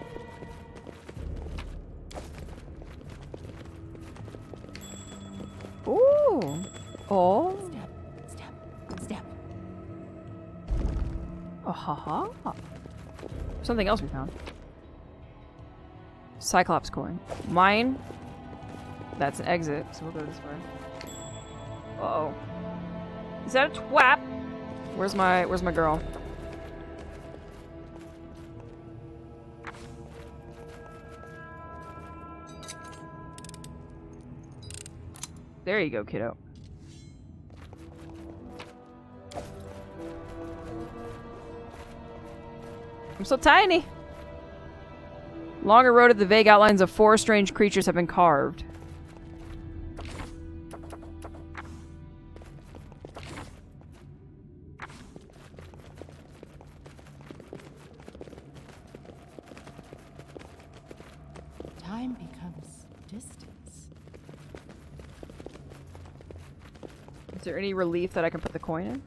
Ooh! Oh! Step. Oh, ha ha. Something else we found. Cyclops coin. Mine. That's an exit, so we'll go this way. Uh-oh. Is that a twap? Where's my girl? There you go, kiddo. I'm so tiny! Long eroded, the vague outlines of 4 strange creatures have been carved. Time becomes distance. Is there any relief that I can put the coin in?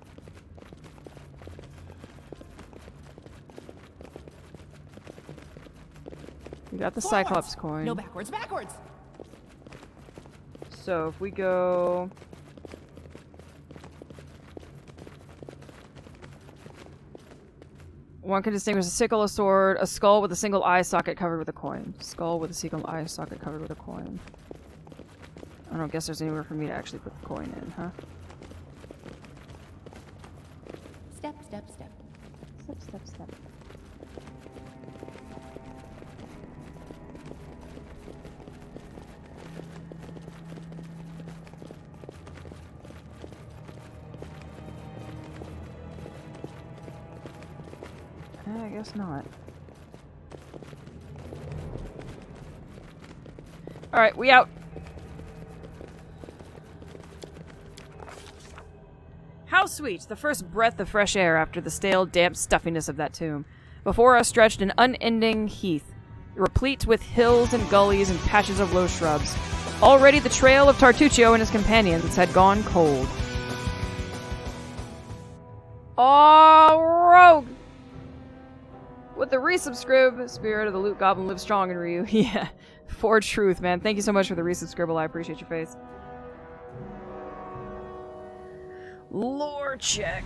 We got the Forwards. Cyclops coin. No, backwards. So if we go... one can distinguish a sickle, a sword, a skull with a single eye socket covered with a coin. Skull with a single eye socket covered with a coin. I don't guess there's anywhere for me to actually put the coin in, huh? Step. Step. I guess not. Alright, we out. How sweet, the first breath of fresh air after the stale, damp stuffiness of that tomb. Before us stretched an unending heath, replete with hills and gullies and patches of low shrubs. Already the trail of Tartuccio and his companions had gone cold. Oh, rogue! With the resubscribe, Spirit of the Loot Goblin lives strong in Ryu. Yeah, for truth, man. Thank you so much for the resubscribe. I appreciate your face. Lore check.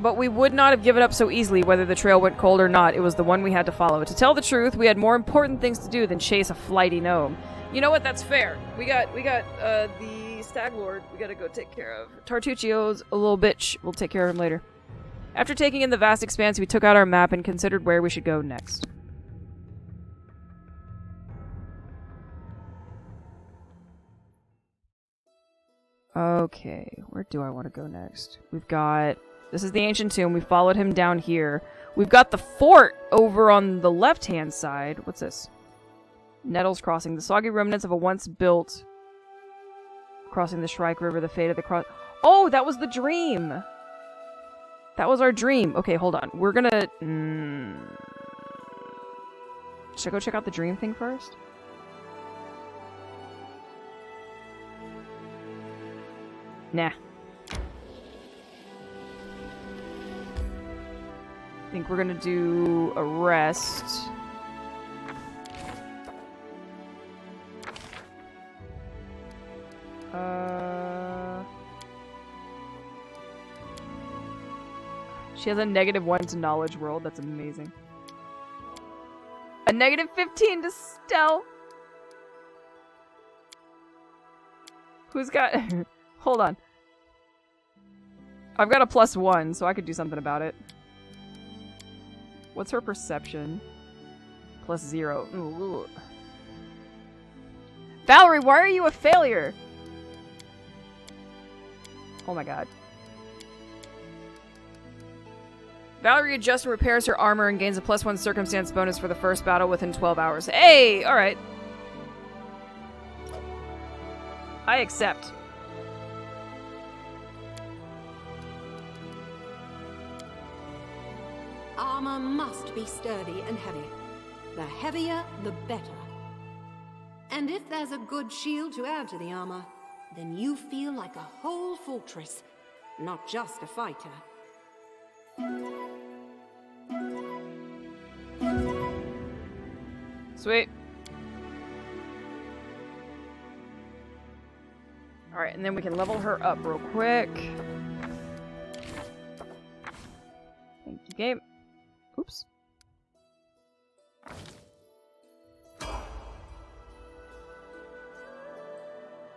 But we would not have given up so easily whether the trail went cold or not. It was the one we had to follow. To tell the truth, we had more important things to do than chase a flighty gnome. You know what? That's fair. We got the Stag Lord we gotta go take care of. Tartuccio's a little bitch. We'll take care of him later. After taking in the vast expanse, we took out our map and considered where we should go next. Okay, where do I want to go next? We've got... This is the ancient tomb. We followed him down here. We've got the fort over on the left-hand side. What's this? Nettles Crossing. The soggy remnants of a once-built... Crossing the Shrike River, the fate of the cross... Oh, that was the dream! That was our dream. Okay, hold on. We're gonna... Should I go check out the dream thing first? Nah. I think we're gonna do a rest. She has a -1 to knowledge world. That's amazing. A -15 to stealth. Who's got... Hold on. I've got a +1, so I could do something about it. What's her perception? +0. Ooh. Valerie, why are you a failure? Oh my god. Valerie adjusts and repairs her armor and gains a +1 circumstance bonus for the first battle within 12 hours. Hey! Alright. I accept. Armor must be sturdy and heavy. The heavier, the better. And if there's a good shield to add to the armor, then you feel like a whole fortress, not just a fighter. Sweet. Alright, and then we can level her up real quick. Thank you, game. Oops.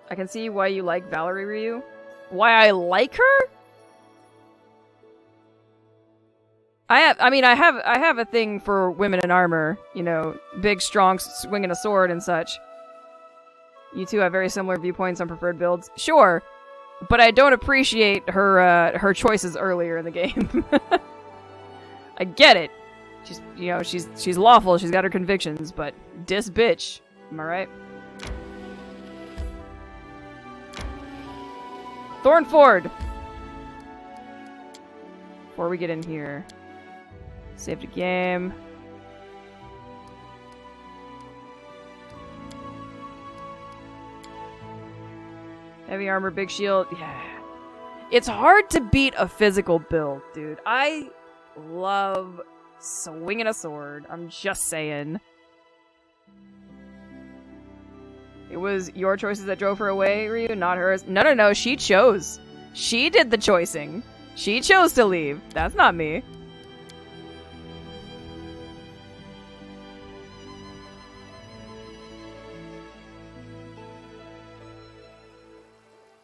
I can see why you like Valerie Ryu. Why I like her? I have a thing for women in armor, you know, big, strong, swinging a sword and such. You two have very similar viewpoints on preferred builds. Sure, but I don't appreciate her choices earlier in the game. I get it. She's, you know, she's lawful, she's got her convictions, but dis bitch. Am I right? Thornford! Before we get in here. Save the game. Heavy armor, big shield. Yeah. It's hard to beat a physical build, dude. I love swinging a sword. I'm just saying. It was your choices that drove her away, Ryu, not hers. No. She chose. She did the choicing. She chose to leave. That's not me.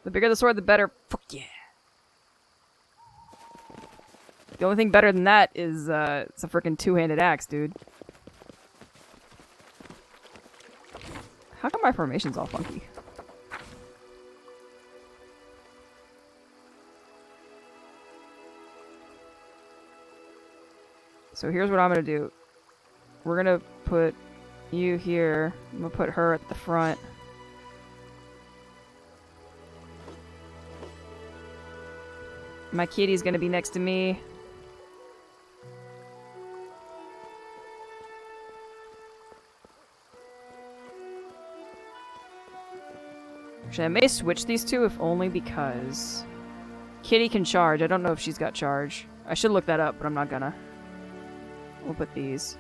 The bigger the sword, the better. Fuck yeah. The only thing better than that is, it's a freaking two-handed axe, dude. How come my formation's all funky? So here's what I'm gonna do. We're gonna put you here. I'm gonna put her at the front. My kitty's gonna be next to me. Actually, I may switch these two if only because Kitty can charge. I don't know if she's got charge. I should look that up, but I'm not gonna. We'll put these.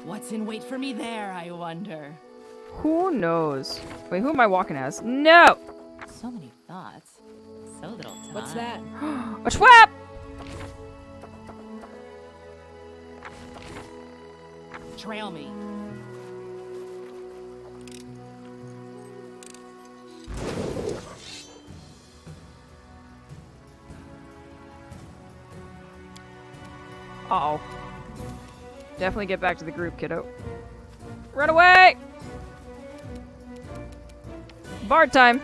What's in wait for me there, I wonder? Who knows? Wait, who am I walking as? No! So many thoughts. So little time. What's that? A schwap! Trail me. Uh-oh. Definitely get back to the group, kiddo. Run away! Bard time!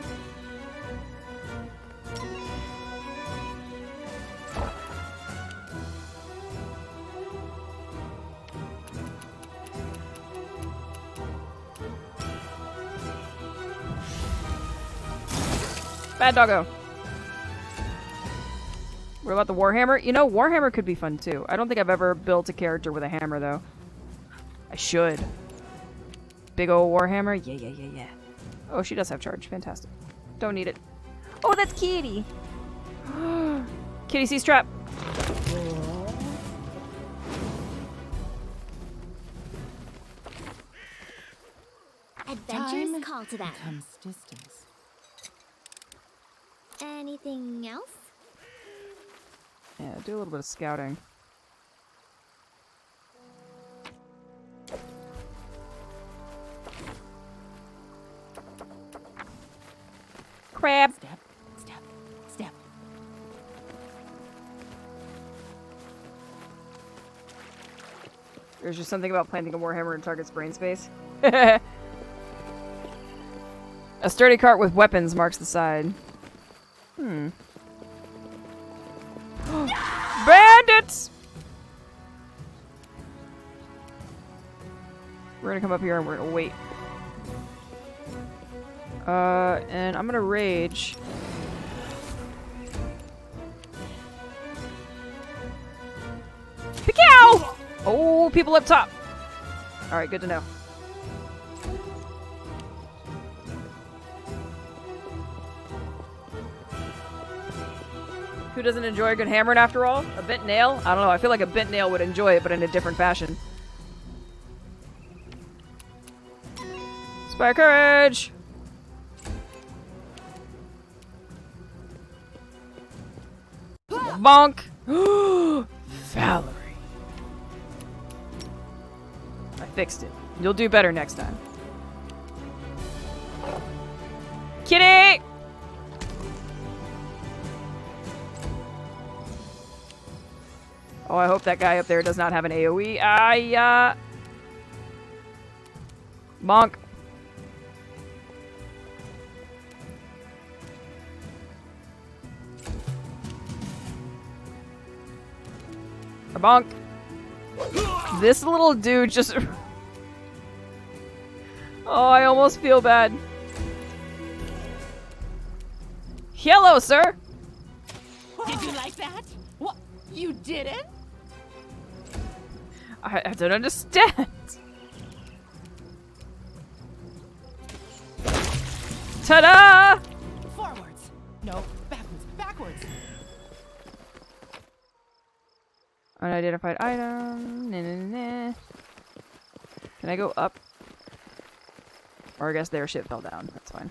Bad doggo. What about the Warhammer? You know, Warhammer could be fun too. I don't think I've ever built a character with a hammer though. I should. Big ol' Warhammer? Yeah. Oh, she does have charge. Fantastic. Don't need it. Oh, that's Kitty! Kitty sees trap. Adventures call to them. Becomes distance. Anything else? Yeah, do a little bit of scouting. Crab! Step, step, step. There's just something about planting a Warhammer in target's brain space. A sturdy cart with weapons marks the side. Bandits! We're gonna come up here and we're gonna wait. And I'm gonna rage. Pekow! Oh, people up top. Alright, good to know. Who doesn't enjoy a good hammering after all? A bent nail? I don't know, I feel like a bent nail would enjoy it, but in a different fashion. Spire courage! Bonk! Valerie. I fixed it. You'll do better next time. Kitty! Oh, I hope that guy up there does not have an AoE. Bonk. A bonk. This little dude just... Oh, I almost feel bad. Hello, sir! Did you like that? What? You didn't? I don't understand. Ta-da! Forwards. No, backwards. Backwards. Unidentified item. Nah. Can I go up? Or I guess their shit fell down. That's fine.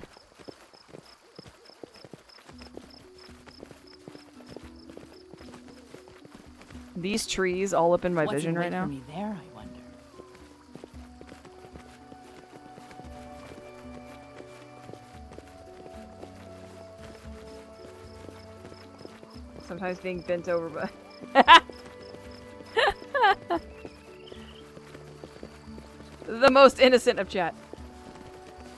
These trees all up in my vision right now. What's in wait for me there, I wonder. Sometimes being bent over, but... The most innocent of chat.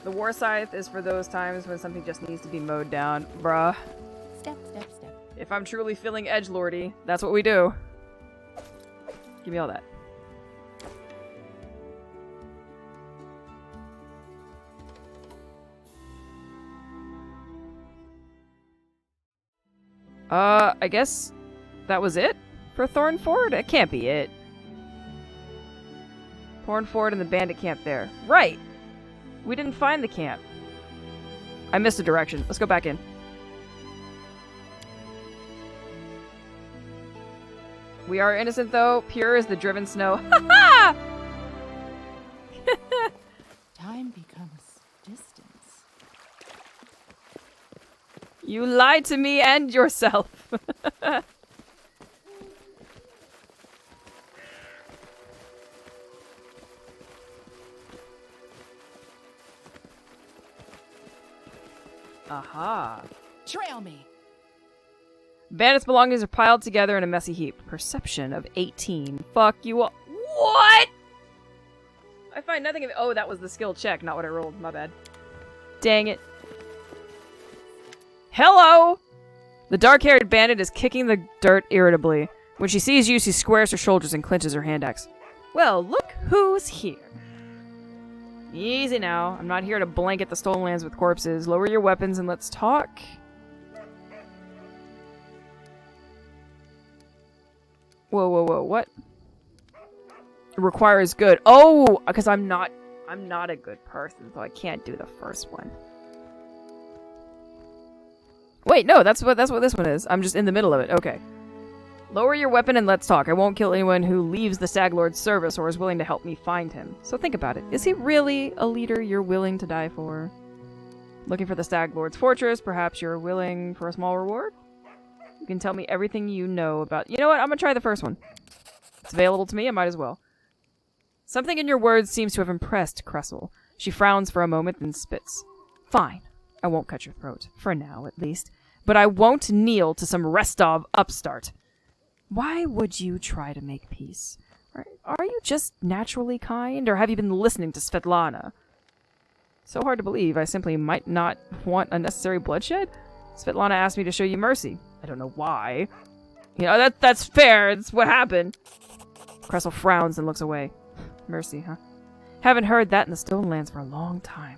The War Scythe is for those times when something just needs to be mowed down. Bruh. Step, step, step. If I'm truly feeling edgelordy, that's what we do. Give me all that. I guess that was it for Thornford? It can't be it. Thornford and the bandit camp there. Right! We didn't find the camp. I missed a direction. Let's go back in. We are innocent, though. Pure as the driven snow. Ha ha! Time becomes distance. You lied to me and yourself. Aha. Trail me. Bandits' belongings are piled together in a messy heap. Perception of 18. Fuck you all. What? I find nothing of it. Oh, that was the skill check, not what I rolled. My bad. Dang it. Hello! The dark-haired bandit is kicking the dirt irritably. When she sees you, she squares her shoulders and clenches her hand axe. Well, look who's here. Easy now. I'm not here to blanket the stolen lands with corpses. Lower your weapons and let's talk. Whoa, whoa, whoa, what? Requires good. Oh, because I'm not a good person, so I can't do the first one. Wait, no, that's what this one is. I'm just in the middle of it. Okay. Lower your weapon and let's talk. I won't kill anyone who leaves the Stag Lord's service or is willing to help me find him. So think about it. Is he really a leader you're willing to die for? Looking for the Stag Lord's fortress, perhaps you're willing for a small reward? You can tell me everything you know about... You know what? I'm gonna try the first one. It's available to me, I might as well. Something in your words seems to have impressed Cressel. She frowns for a moment and spits. Fine. I won't cut your throat. For now, at least. But I won't kneel to some Restov upstart. Why would you try to make peace? Are you just naturally kind, or have you been listening to Svetlana? So hard to believe, I simply might not want unnecessary bloodshed? Svetlana asked me to show you mercy. I don't know why. You know, that's fair, it's what happened. Cressel frowns and looks away. Mercy, huh? Haven't heard that in the Stolen Lands for a long time.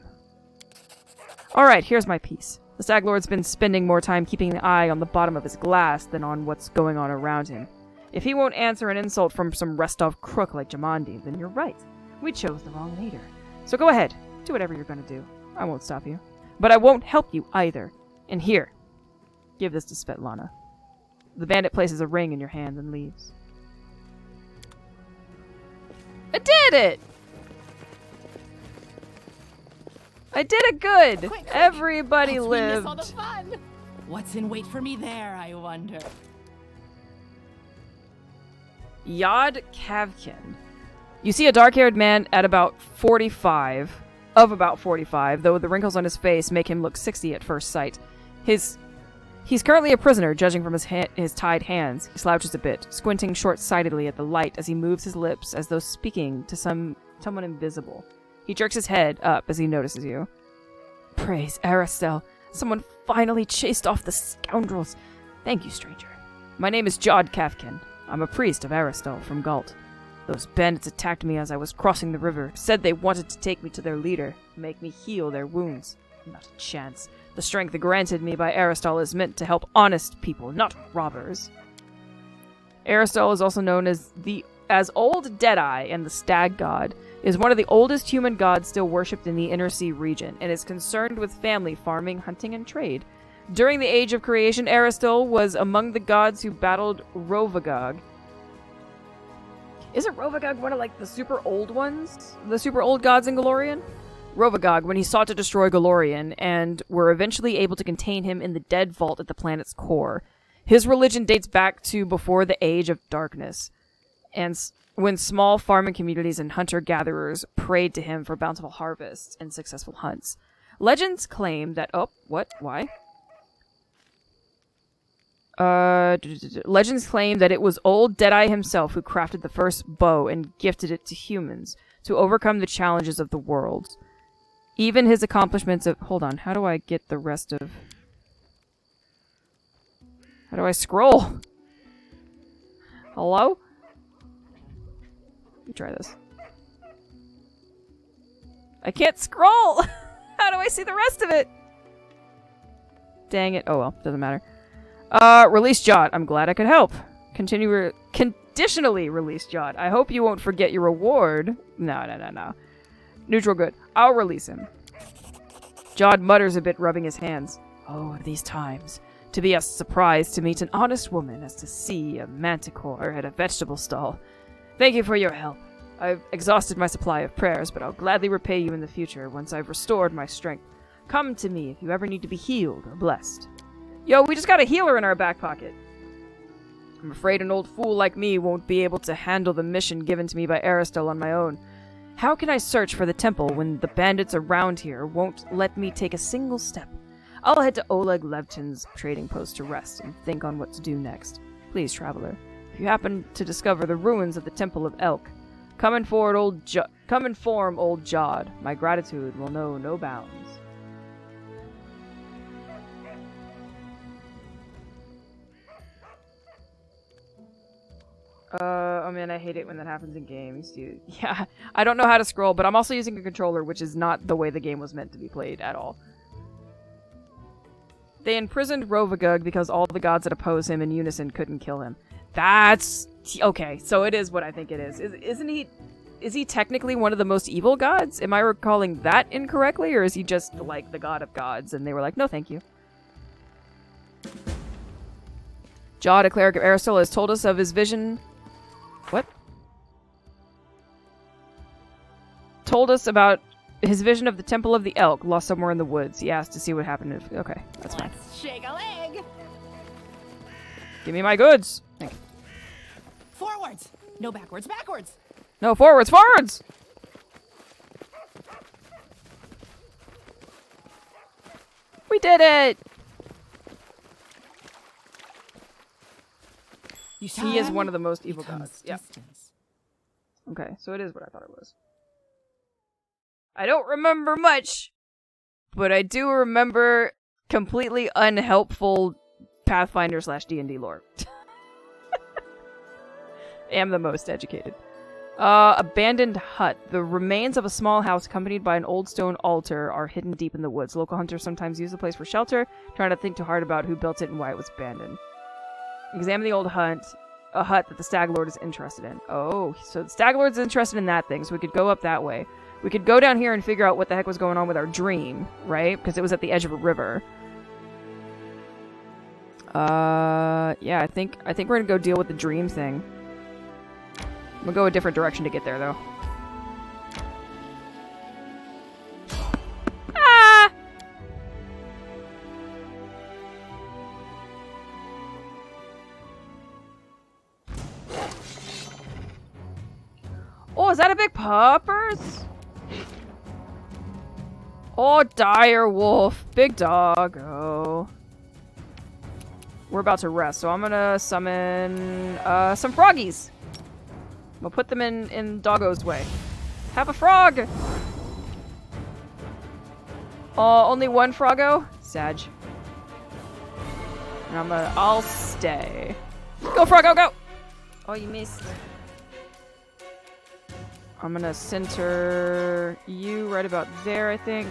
Alright, here's my piece. The Stag Lord's been spending more time keeping an eye on the bottom of his glass than on what's going on around him. If he won't answer an insult from some Restov crook like Jamandi, then you're right. We chose the wrong leader. So go ahead, do whatever you're gonna do. I won't stop you. But I won't help you either. And here, give this to Svetlana. The bandit places a ring in your hand and leaves. I did it! I did it good! Quick. Everybody Else we miss lived. all the fun. What's in wait for me there, I wonder? Yod Kavkin. You see a dark-haired man at about 45, though the wrinkles on his face make him look 60 at first sight. He's currently a prisoner, judging from his tied hands. He slouches a bit, squinting short-sightedly at the light as he moves his lips as though speaking to someone invisible. He jerks his head up as he notices you. Praise Aristel. Someone finally chased off the scoundrels. Thank you, stranger. My name is Jod Kavkin. I'm a priest of Aristel from Galt. Those bandits attacked me as I was crossing the river, said they wanted to take me to their leader, make me heal their wounds. Not a chance. The strength granted me by Aristel is meant to help honest people, not robbers. Aristel is also known as Old Deadeye and the Stag God, is one of the oldest human gods still worshipped in the Inner Sea region, and is concerned with family farming, hunting, and trade. During the Age of Creation, Aristel was among the gods who battled Rovagog. Isn't Rovagog one of, like, the super old ones? The super old gods in Golarion? Rovagog, when he sought to destroy Golarion, and were eventually able to contain him in the dead vault at the planet's core. His religion dates back to before the Age of Darkness, and when small farming communities and hunter-gatherers prayed to him for bountiful harvests and successful hunts. Legends claim that... Oh, what? Why? Legends claim that it was old Deadeye himself who crafted the first bow and gifted it to humans to overcome the challenges of the world. Even his accomplishments of... Hold on, how do I get the rest of... How do I scroll? Hello? Let me try this. I can't scroll! How do I see the rest of it? Dang it. Oh well, doesn't matter. Release Jod. I'm glad I could help. Conditionally release Jod. I hope you won't forget your reward. No. Neutral good. I'll release him. Jod mutters a bit, rubbing his hands. Oh, these times. To be as surprised to meet an honest woman as to see a manticore at a vegetable stall. Thank you for your help. I've exhausted my supply of prayers, but I'll gladly repay you in the future once I've restored my strength. Come to me if you ever need to be healed or blessed. Yo, we just got a healer in our back pocket. I'm afraid an old fool like me won't be able to handle the mission given to me by Aristel on my own. How can I search for the temple when the bandits around here won't let me take a single step? I'll head to Oleg Levtin's trading post to rest and think on what to do next. Please, traveler, if you happen to discover the ruins of the Temple of Elk, come inform old Jod. My gratitude will know no bounds. Oh man, I hate it when that happens in games, dude. Yeah, I don't know how to scroll, but I'm also using a controller, which is not the way the game was meant to be played at all. They imprisoned Rovagug because all the gods that oppose him in unison couldn't kill him. That's... okay, so it is what I think it is. Is he technically one of the most evil gods? Am I recalling that incorrectly, or is he just, like, the god of gods, and they were like, no thank you. Jod, a cleric of Aristel, has told us of his vision... What? Told us about his vision of the Temple of the Elk, lost somewhere in the woods. He asked to see what happened if... Okay, that's fine. Let's shake a leg! Give me my goods! Thank you. Forwards! No backwards, backwards! No, forwards, forwards! We did it! He is one of the most evil gods. Yep. Okay, so it is what I thought it was. I don't remember much, but I do remember completely unhelpful Pathfinder / D&D lore. Am the most educated. Abandoned hut. The remains of a small house accompanied by an old stone altar are hidden deep in the woods. Local hunters sometimes use the place for shelter, trying to think too hard about who built it and why it was abandoned. Examine the old hut, a hut that the Stag Lord is interested in. Oh, so the Stag Lord's interested in that thing, so we could go up that way. We could go down here and figure out what the heck was going on with our dream, right? Because it was at the edge of a river. Yeah, I think we're gonna go deal with the dream thing. We'll go a different direction to get there, though. Ah! Oh, is that a big puppers? Oh, dire wolf. Big dog. Oh. We're about to rest, so I'm gonna summon some froggies. We'll put them in Doggo's way. Have a frog! Only one froggo? Sag. And I'll stay. Go froggo, go! Oh, you missed. I'm gonna center you right about there, I think.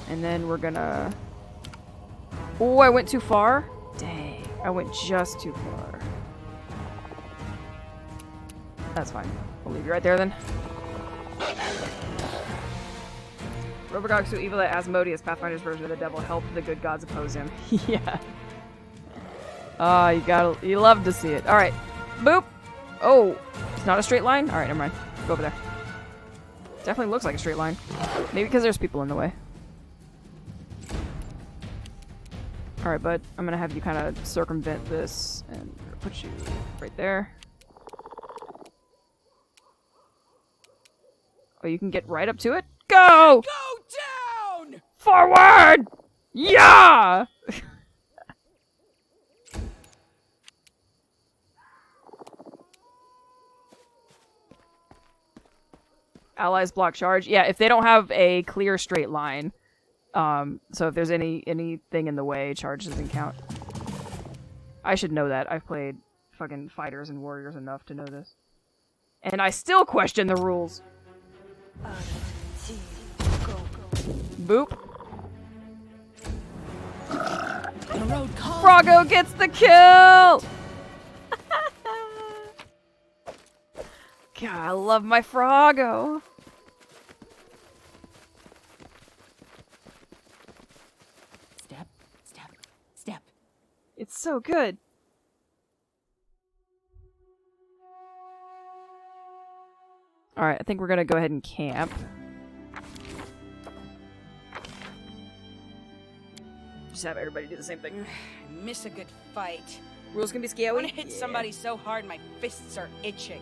And then we're gonna... Oh, I went too far? Dang. I went just too far. That's fine. We'll leave you right there then. Robogog's so evil that Asmodeus, Pathfinder's version of the devil, helped the good gods oppose him. Yeah. Oh, you love to see it. Alright. Boop! Oh, it's not a straight line? Alright, never mind. Go over there. Definitely looks like a straight line. Maybe because there's people in the way. Alright, bud. I'm gonna have you kind of circumvent this and put you right there. Oh, you can get right up to it? Go! Go down! Forward! Yeah! Allies block charge. Yeah, if they don't have a clear straight line. So if there's anything in the way, charge doesn't count. I should know that. I've played fucking fighters and warriors enough to know this. And I still question the rules. Boop. Froggo gets the kill! God, I love my Froggo. so good. Alright, I think we're gonna go ahead and camp. Just have everybody do the same thing. I miss a good fight. Rules can be I scary. want to hit somebody so hard my fists are itching.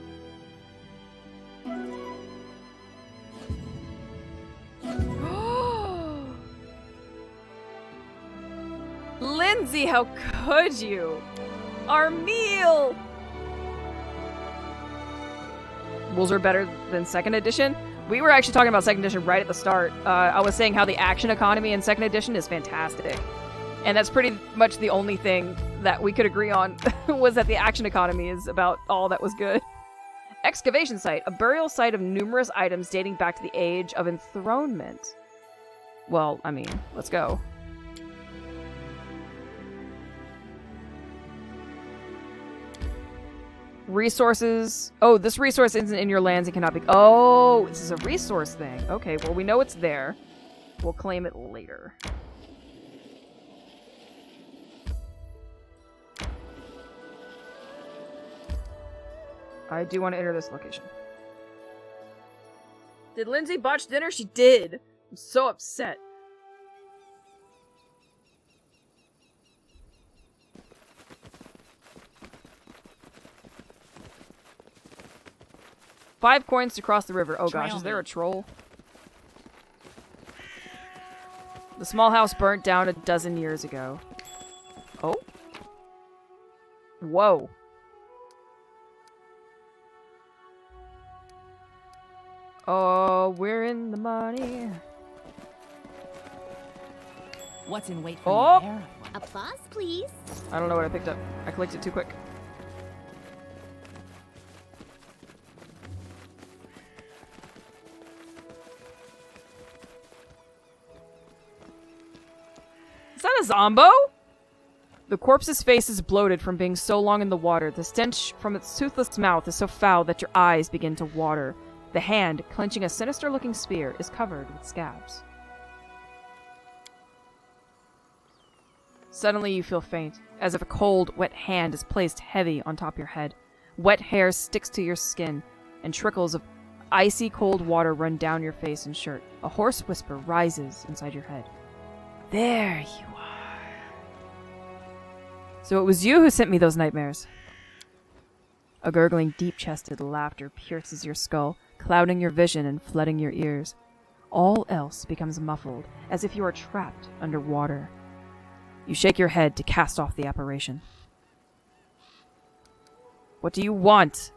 Lindsay, how could you? Our meal! Rules are better than 2nd edition. We were actually talking about 2nd edition right at the start. I was saying how the action economy in 2nd edition is fantastic. And that's pretty much the only thing that we could agree on, was that the action economy is about all that was good. Excavation site, a burial site of numerous items dating back to the age of enthronement. Well, I mean, let's go. Resources. Oh, this resource isn't in your lands and cannot be... Oh, this is a resource thing. Okay, well, we know it's there. We'll claim it later. I do want to enter this location. Did Lindsay botch dinner? She did. I'm so upset. $5 coins to cross the river. Oh gosh, is there a troll? The small house burnt down a dozen years ago. Oh? Whoa. Oh, we're in the money. What's in wait for me there? Applause, please. I don't know what I picked up. I clicked it too quick. Is that a zombo? The corpse's face is bloated from being so long in the water. The stench from its toothless mouth is so foul that your eyes begin to water. The hand, clenching a sinister-looking spear, is covered with scabs. Suddenly you feel faint, as if a cold, wet hand is placed heavy on top of your head. Wet hair sticks to your skin, and trickles of icy cold water run down your face and shirt. A hoarse whisper rises inside your head. There you are. So it was you who sent me those nightmares. A gurgling, deep-chested laughter pierces your skull, clouding your vision and flooding your ears. All else becomes muffled, as if you are trapped underwater. You shake your head to cast off the apparition. What do you want?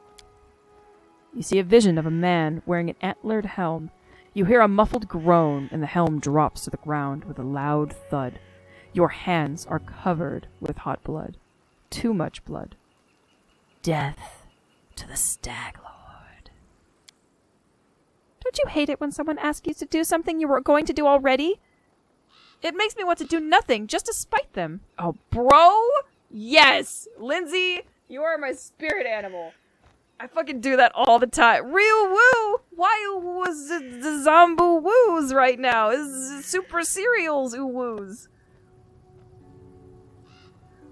You see a vision of a man wearing an antlered helm. You hear a muffled groan, and the helm drops to the ground with a loud thud. Your hands are covered with hot blood. Too much blood. Death to the Stag Lord. Don't you hate it when someone asks you to do something you were going to do already? It makes me want to do nothing just to spite them. Oh, bro? Yes! Lindsay, you are my spirit animal. I fucking do that all the time. Real woo! Why was the zombo woos right now? Is super cereals woos?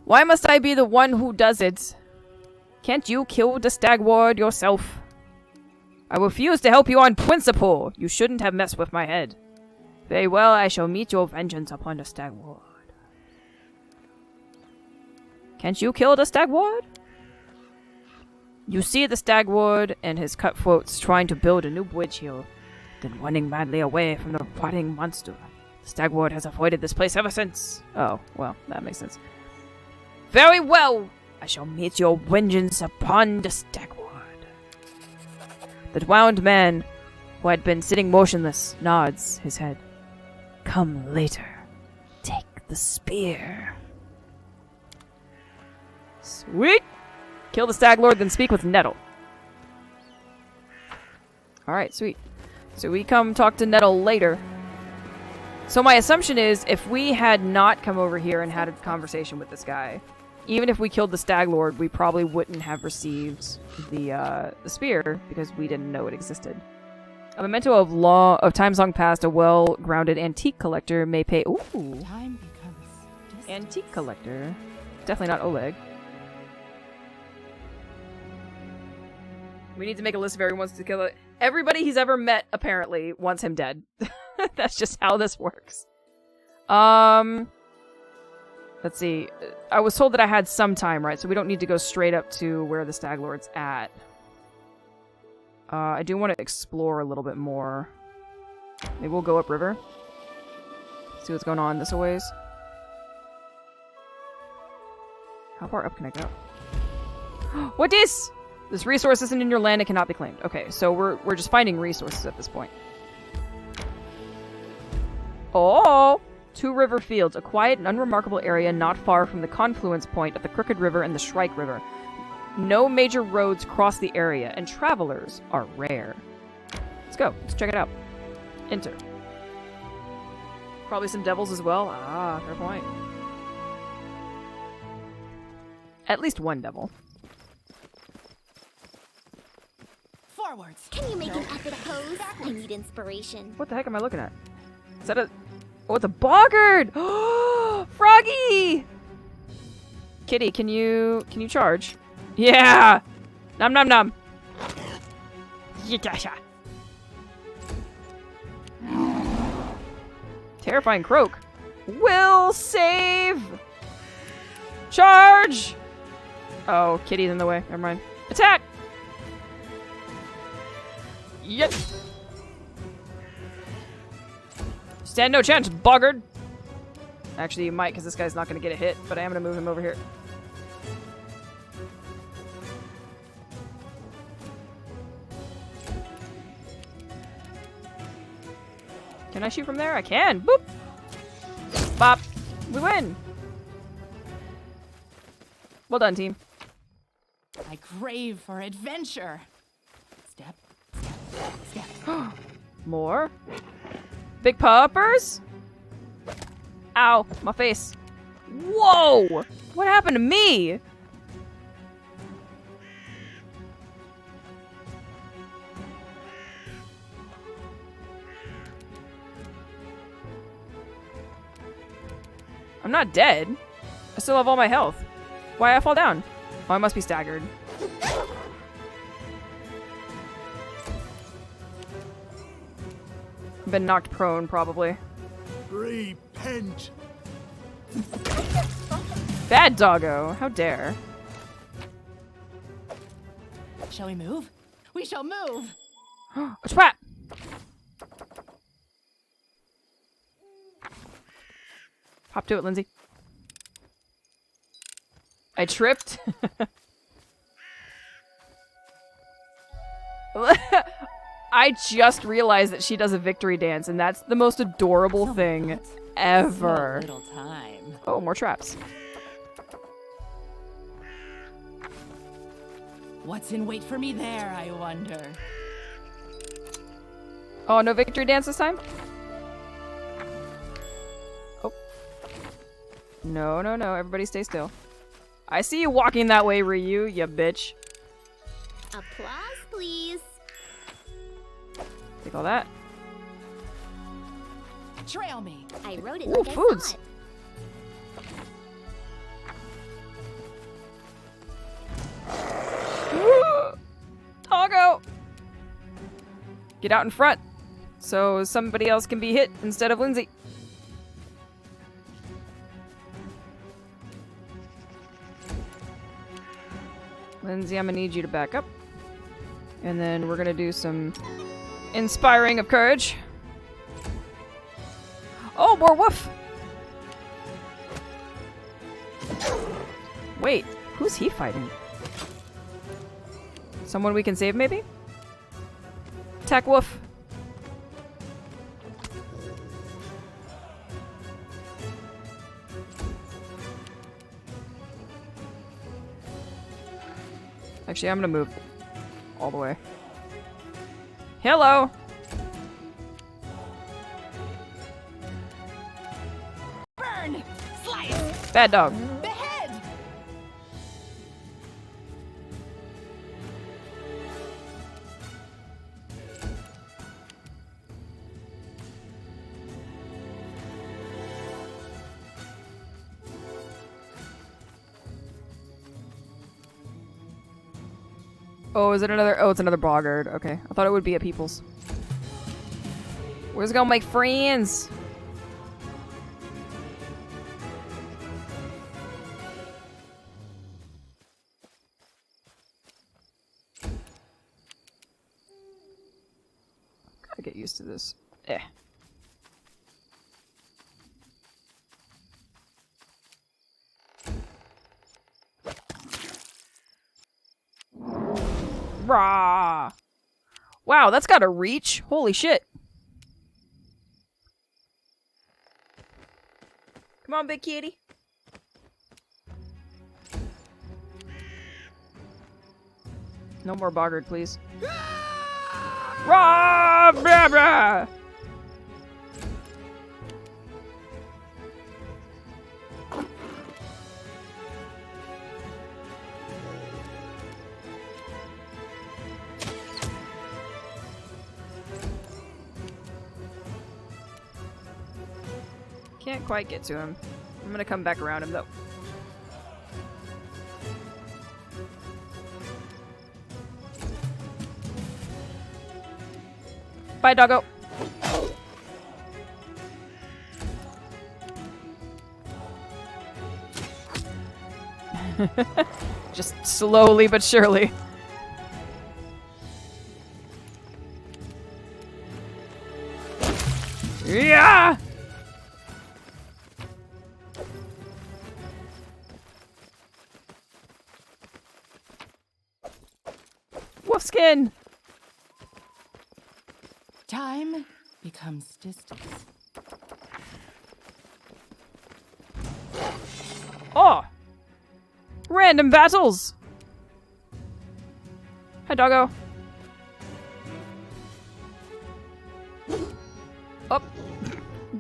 Why must I be the one who does it? Can't you kill the Stag Ward yourself? I refuse to help you on principle. You shouldn't have messed with my head. Very well, I shall meet your vengeance upon the Stag Ward. Can't you kill the Stag Ward? You see the Stag Ward and his cutthroats trying to build a new bridge here, then running madly away from the rotting monster. The Stag Ward has avoided this place ever since. Oh, well, that makes sense. Very well! I shall meet your vengeance upon the Stag Ward. The drowned man, who had been sitting motionless, nods his head. Come later. Take the spear. Sweet! Kill the Stag Lord, then speak with Nettle. Alright, sweet. So we come talk to Nettle later. So my assumption is, if we had not come over here and had a conversation with this guy, even if we killed the Stag Lord, we probably wouldn't have received the spear, because we didn't know it existed. A memento of times long past, a well-grounded antique collector may pay... Ooh! Time becomes distant. Antique collector. Definitely not Oleg. We need to make a list of everyone wants to kill it. Everybody he's ever met, apparently, wants him dead. That's just how this works. Let's see. I was told that I had some time, right? So we don't need to go straight up to where the Stag Lord's at. I do want to explore a little bit more. Maybe we'll go upriver. See what's going on this a ways. How far up can I go? What is? This resource isn't in your land, it cannot be claimed. Okay, so we're just finding resources at this point. Oh! Two River Fields, a quiet and unremarkable area not far from the confluence point of the Crooked River and the Shrike River. No major roads cross the area, and travelers are rare. Let's go. Let's check it out. Enter. Probably some devils as well. Ah, fair point. At least one devil. Forwards. Can you make an epic pose? I need inspiration. What the heck am I looking at? Is that a... Oh, it's a boggard! Froggy! Kitty, can you charge? Yeah! Nom nom nom. Yitasha. Terrifying croak. Will save! Charge! Oh, Kitty's in the way. Never mind. Attack! Yep. Stand no chance, boggard! Actually, you might, because this guy's not going to get a hit, but I am going to move him over here. Can I shoot from there? I can! Boop! Bop! We win! Well done, team. I crave for adventure. Step, step, step. More? Big puppers? Ow, my face. Whoa! What happened to me? I'm not dead. I still have all my health. Why I fall down? Oh, I must be staggered. Been knocked prone, probably. Repent. Bad doggo. How dare. Shall we move? We shall move! A trap! Hop to it, Lindsay. I tripped. I just realized that she does a victory dance, and that's the most adorable thing ever. Little time. Oh, more traps. What's in wait for me there, I wonder? Oh, no victory dance this time? Oh. No, no, no. Everybody stay still. I see you walking that way, Ryu, you bitch. Applause, please. Take all that. Trail me. I wrote it Ooh, like foods. I saw it. Doggo! Get out in front so somebody else can be hit instead of Lindsay. Lindsay, I'm gonna need you to back up. And then we're gonna do some inspiring of courage. Oh, more woof! Wait, who's he fighting? Someone we can save, maybe? Attack woof! Actually, I'm gonna move all the way. Hello! Burn! Slice! Bad dog. Behead! Oh, is it another? Oh, it's another boggard. Okay, I thought it would be a people's. Where's it gonna make friends? Gotta get used to this. Eh. Rah! Wow, that's got a reach. Holy shit. Come on, big kitty. No more boggard, please. Rah! Blah, blah! Can't quite get to him. I'm gonna come back around him though. Bye, doggo. Just slowly but surely. Yeah! Wolfskin! Time becomes distance. Oh! Random battles! Hi, doggo. Oh.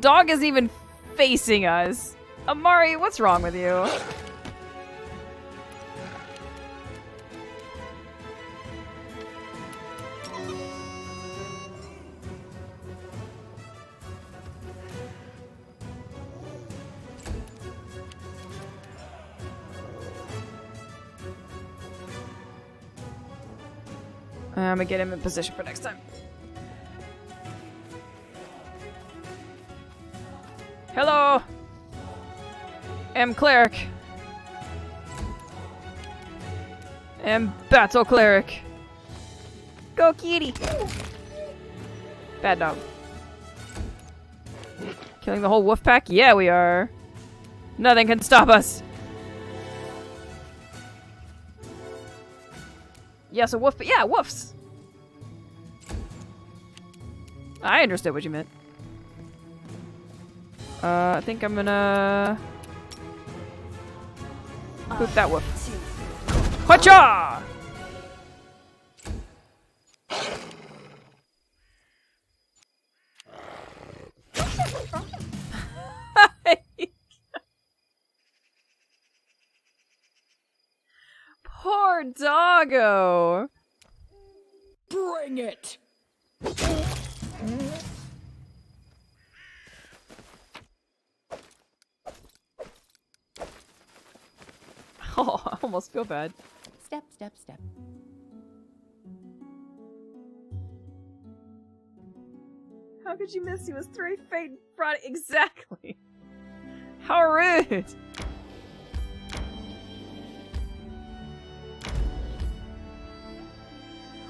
Dog is even facing us. Amari, what's wrong with you? I'm gonna get him in position for next time. Hello! I'm Cleric. I'm Battle Cleric. Go kitty! Bad dog. Killing the whole wolf pack? Yeah, we are. Nothing can stop us. Yes, a wolf. Yeah, woofs. I understood what you meant. I think I'm gonna poop that wolf. Hacha! Poor doggo. Bring it. Oh, I almost feel bad. Step, step, step. How could you miss? He was 3 feet in front. Exactly. How rude.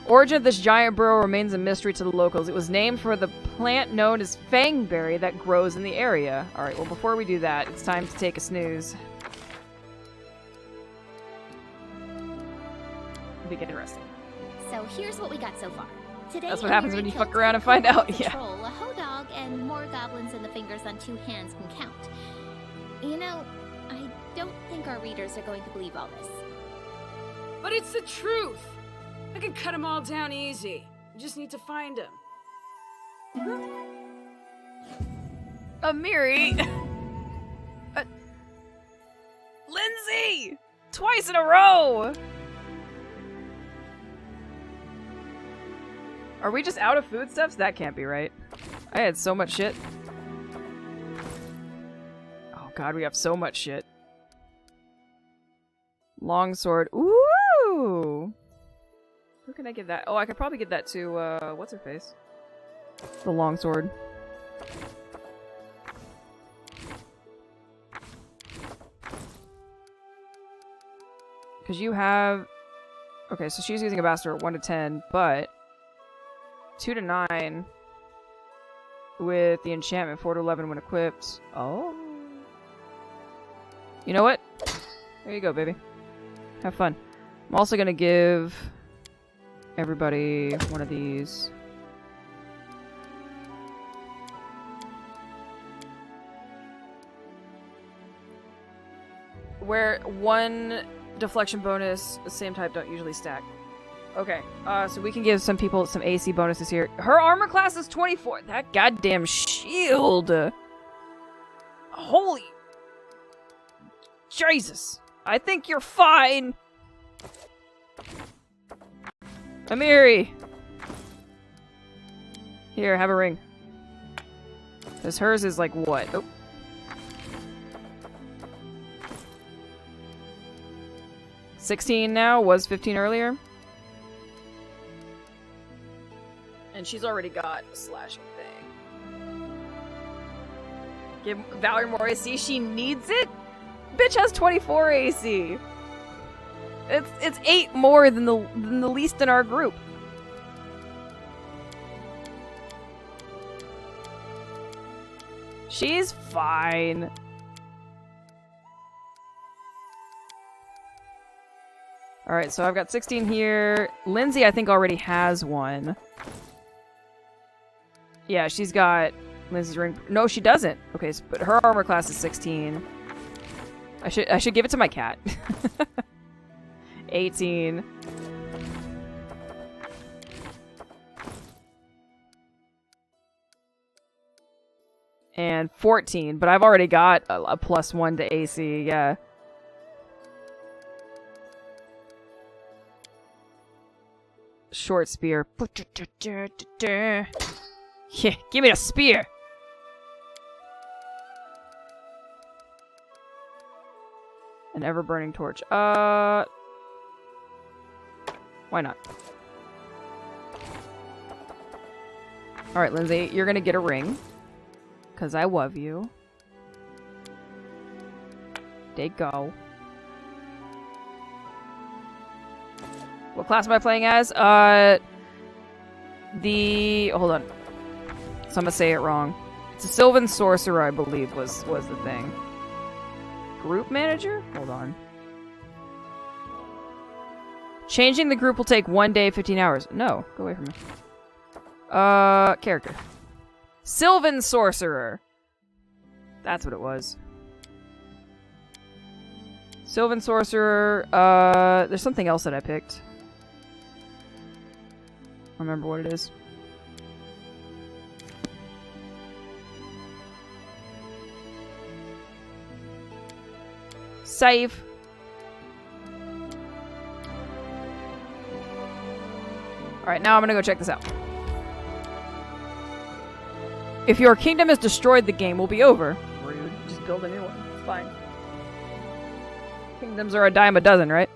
Origin of this giant burrow remains a mystery to the locals. It was named for the plant known as fangberry that grows in the area. Alright, well before we do that, it's time to take a snooze. It'll be interesting. So here's what we got so far. Today, That's what happens when you killed fuck around and find out. a Yeah. troll, a hoe dog, and more goblins than the fingers on 2 hands can count. You know, I don't think our readers are going to believe all this. But it's the truth! I can cut them all down easy. You just need to find them. Amiri! Lindsay! Twice in a row! Are we just out of foodstuffs? That can't be right. I had so much shit. Oh god, we have so much shit. Longsword. Ooh! I give that? Oh, I could probably give that to, what's her face? The longsword. Because you have... Okay, so she's using a bastard at 1 to 10, but... 2 to 9... with the enchantment, 4 to 11 when equipped. Oh. You know what? There you go, baby. Have fun. I'm also gonna give everybody one of these. Where one deflection bonus, the same type don't usually stack. Okay, so we can give some people some AC bonuses here. Her armor class is 24. That goddamn shield. Holy Jesus. I think you're fine. Amiri. Here, have a ring. Because hers is like what? Oh. $16 now, was 15 earlier. And she's already got a slashing thing. Give Valerie more AC, she needs it? Bitch has 24 AC. It's 8 more than the least in our group. She's fine. Alright, so I've got 16 here. Lindsay, I think, already has one. Yeah, she's got Lindsay's ring. No, she doesn't. Okay, but her armor class is 16. I should give it to my cat. 18. And 14, but I've already got a +1 to AC, yeah. Short spear. Yeah, give me a spear! An ever-burning torch. Why not? Alright, Lindsay, you're gonna get a ring. Because I love you. There you go. What class am I playing as? Hold on. So I'm gonna say it wrong. It's a Sylvan Sorcerer, I believe, was the thing. Group manager? Hold on. Changing the group will take 1 day, 15 hours. No, go away from me. Character. Sylvan Sorcerer. That's what it was. Sylvan Sorcerer. There's something else that I picked. I don't remember what it is. Save. Alright, now I'm gonna go check this out. If your kingdom is destroyed, the game will be over. Rude. Just build a new one. It's fine. Kingdoms are a dime a dozen, right?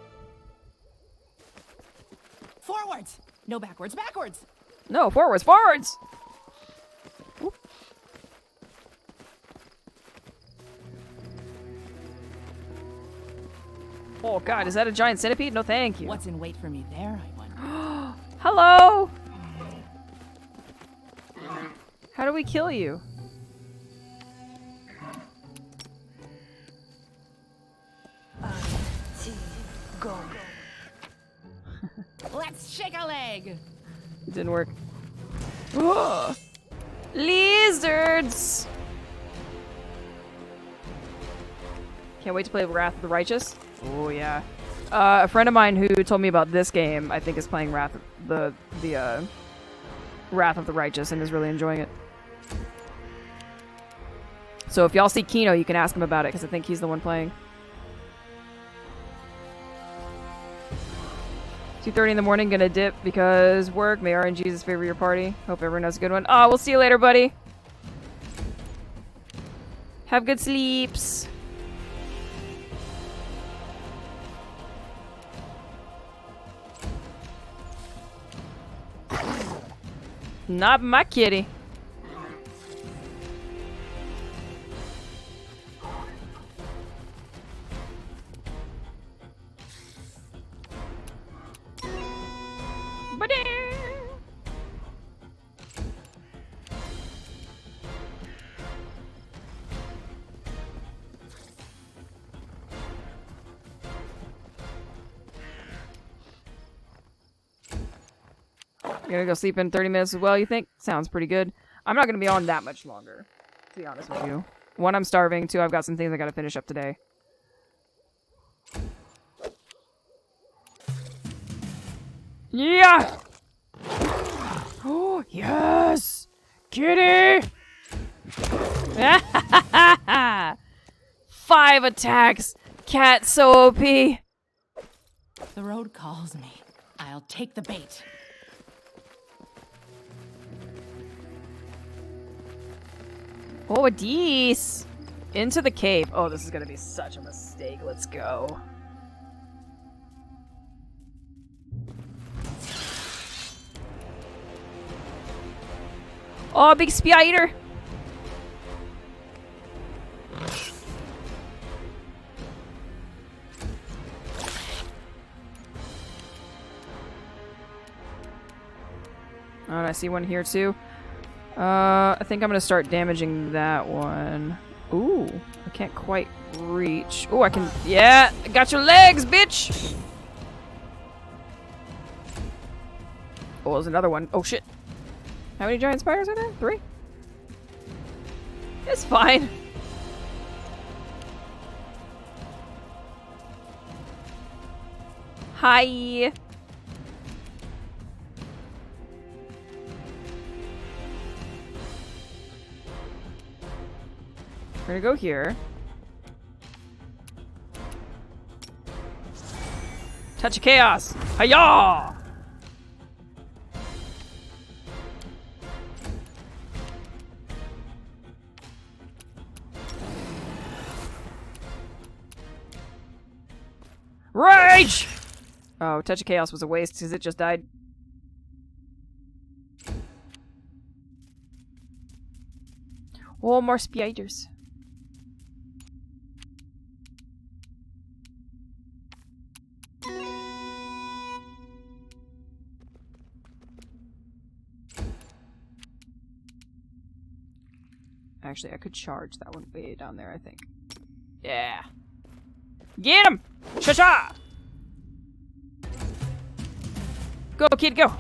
Forwards! No, backwards, backwards! No, forwards, forwards! Whoop. Oh god, is that a giant centipede? No thank you. What's in wait for me there, I wonder? Hello! How do we kill you? Go. Let's shake a leg! It didn't work. Whoa. Lizards! Can't wait to play Wrath of the Righteous. Oh yeah. A friend of mine who told me about this game, I think, is playing Wrath of the Wrath of the Righteous and is really enjoying it. So if y'all see Kino, you can ask him about it because I think he's the one playing. 2:30 in the morning, gonna dip because work. May RNG's favor your party. Hope everyone has a good one. Oh, we'll see you later, buddy. Have good sleeps. Not my kitty. You're gonna go sleep in 30 minutes as well, you think? Sounds pretty good. I'm not gonna be on that much longer, to be honest with you. One, I'm starving. Two, I've got some things I gotta finish up today. Yeah! Oh, yes! Kitty! 5 attacks! Cat so OP! The road calls me. I'll take the bait. Oh, a Dees! Into the cave. Oh, this is gonna be such a mistake. Let's go. Oh, big spider! Oh, and I see one here too. I think I'm gonna start damaging that one. Ooh, I can't quite reach. Ooh, I can. Yeah, I got your legs, bitch! Oh, there's another one. Oh, shit. How many giant spiders are there? 3? It's fine. Hi. We're gonna go here. Touch of chaos! Hiya! Rage! Oh, touch of chaos was a waste because it just died. Oh, more spiders. Actually, I could charge that one way down there, I think. Yeah. Get him! Cha-cha! Go, kid, go!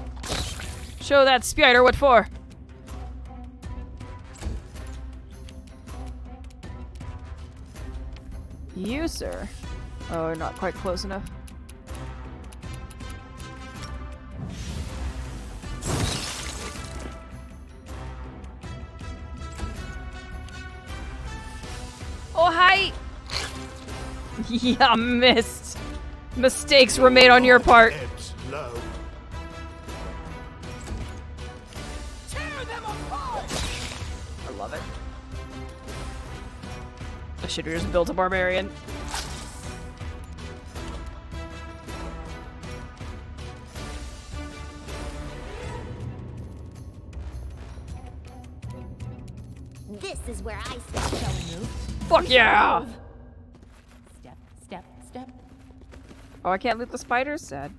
Show that spider what for. You, sir. Oh, not quite close enough. Oh, hi! Yeah, missed. Mistakes were made on your part. I love it. I should have just built a barbarian. This is where I step. Shall we move? Fuck yeah! Step, step, step. Oh, I can't loot the spiders? Sad.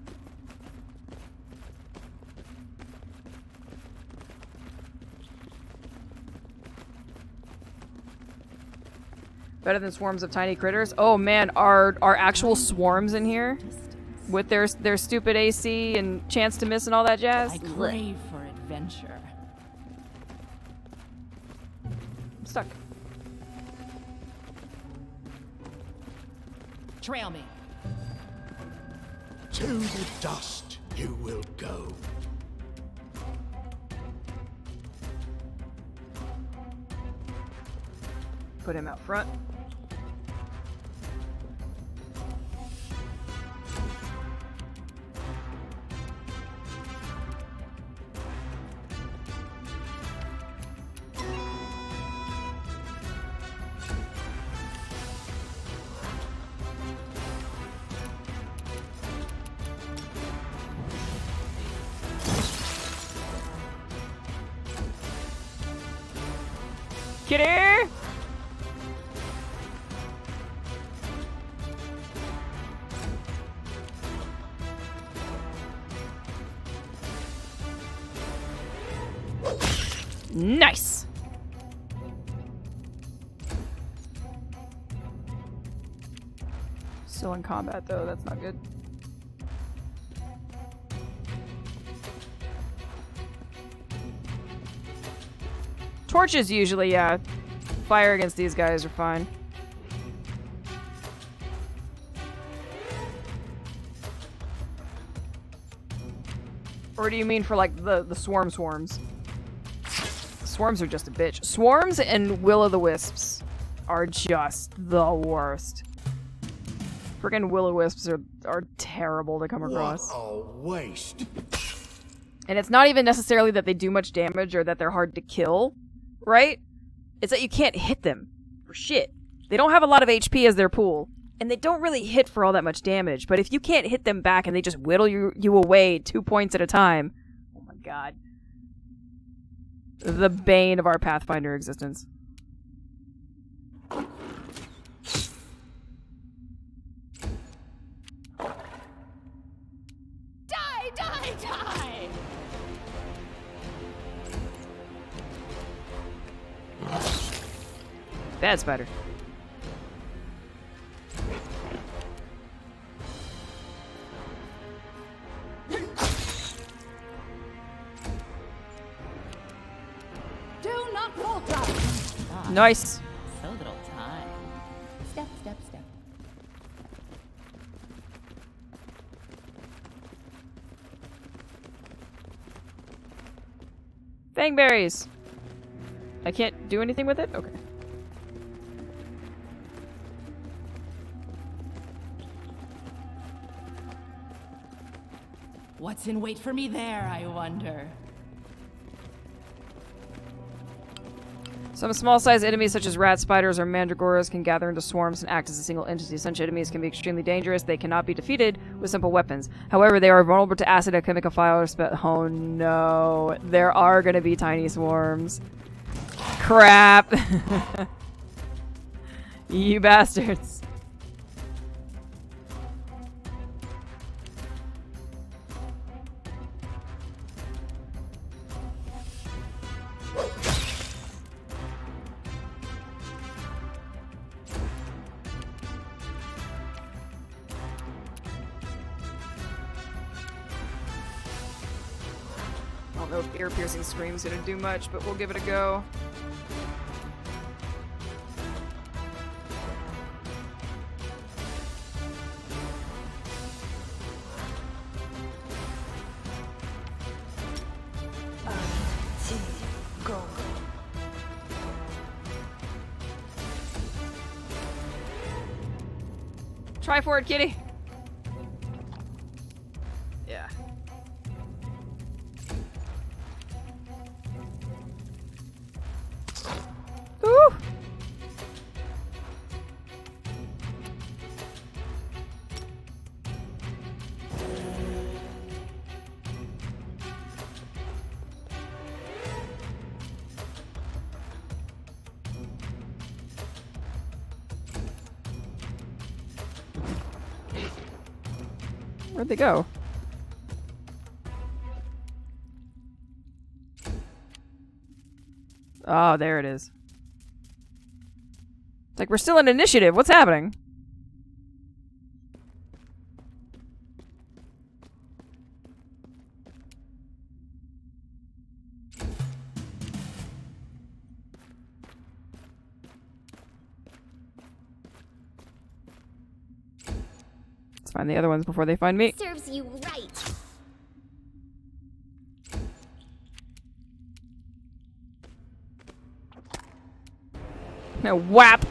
Better than swarms of tiny critters? Oh man, are actual swarms in here? With their stupid AC and chance to miss and all that jazz? I crave for adventure. I'm stuck. Trail me. To the dust you will go. Put him out front. Kitty! Nice! Still in combat though, that's not good. Torches usually, yeah. Fire against these guys are fine. Or do you mean for like the swarms? Swarms are just a bitch. Swarms and will-o'-the-wisps are just the worst. Friggin' will-o'-wisps are terrible to come across. What a waste. And it's not even necessarily that they do much damage or that they're hard to kill, right? It's that you can't hit them for shit. They don't have a lot of HP as their pool, and they don't really hit for all that much damage, but if you can't hit them back and they just whittle you away 2 points at a time, oh my god. The bane of our Pathfinder existence. Die! Bad spider. Do not falter! Nice. So little time. Step. Fangberries! I can't do anything with it? Okay. What's in wait for me there, I wonder? Some small-sized enemies such as rat spiders or mandragoras can gather into swarms and act as a single entity. Such enemies can be extremely dangerous. They cannot be defeated with simple weapons. However, they are vulnerable to acid and chemical fire. Oh no. There are gonna be tiny swarms. Crap. You bastards. I don't know if ear-piercing scream's gonna do much, but we'll give it a go. Go. Try for it, kitty. Yeah. Woo! Where'd they go? Oh, there it is. It's like we're still in initiative. What's happening? Let's find the other ones before they find me. Serves you right. No, whap!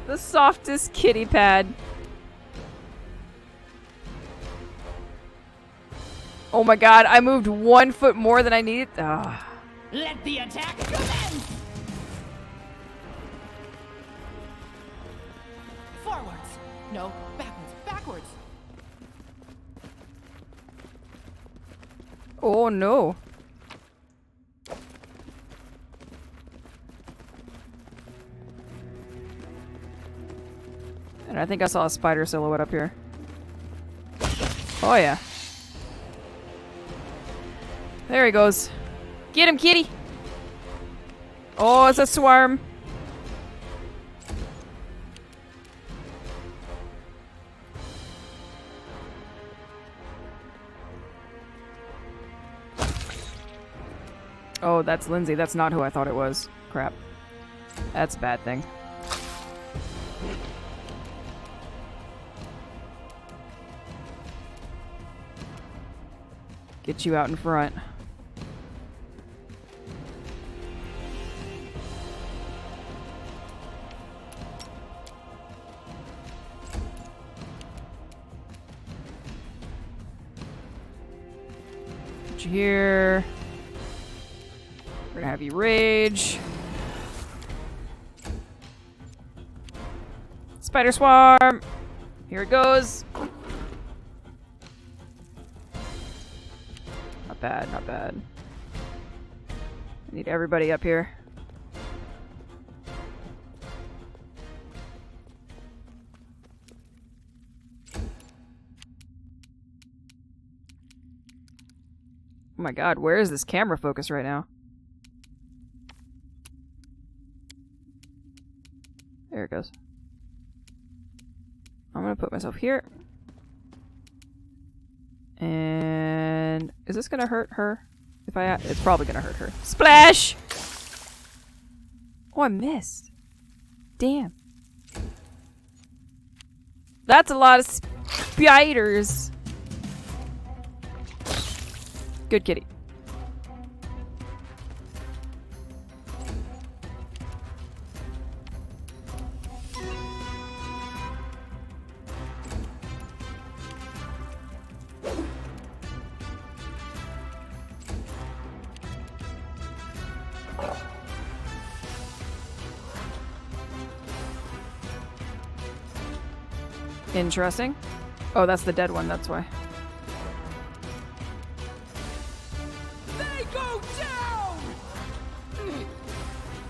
The softest kitty pad. Oh my god, I moved 1 foot more than I needed. Ah. Let the attack commence! Forwards! No, backwards! Oh no. And I think I saw a spider silhouette up here. Oh yeah. There he goes. Get him, kitty! Oh, it's a swarm. Oh, that's Lindsay. That's not who I thought it was. Crap. That's a bad thing. Get you out in front. Put you here. We're gonna have you rage. Spider swarm! Here it goes. Not bad, not bad. I need everybody up here. Oh my god, where is this camera focus right now? There it goes. I'm gonna put myself here. And is this gonna hurt her? If I, it's probably gonna hurt her. Splash! Oh, I missed. Damn. That's a lot of spiders. Good kitty. Interesting. Oh, that's the dead one, that's why. They go down!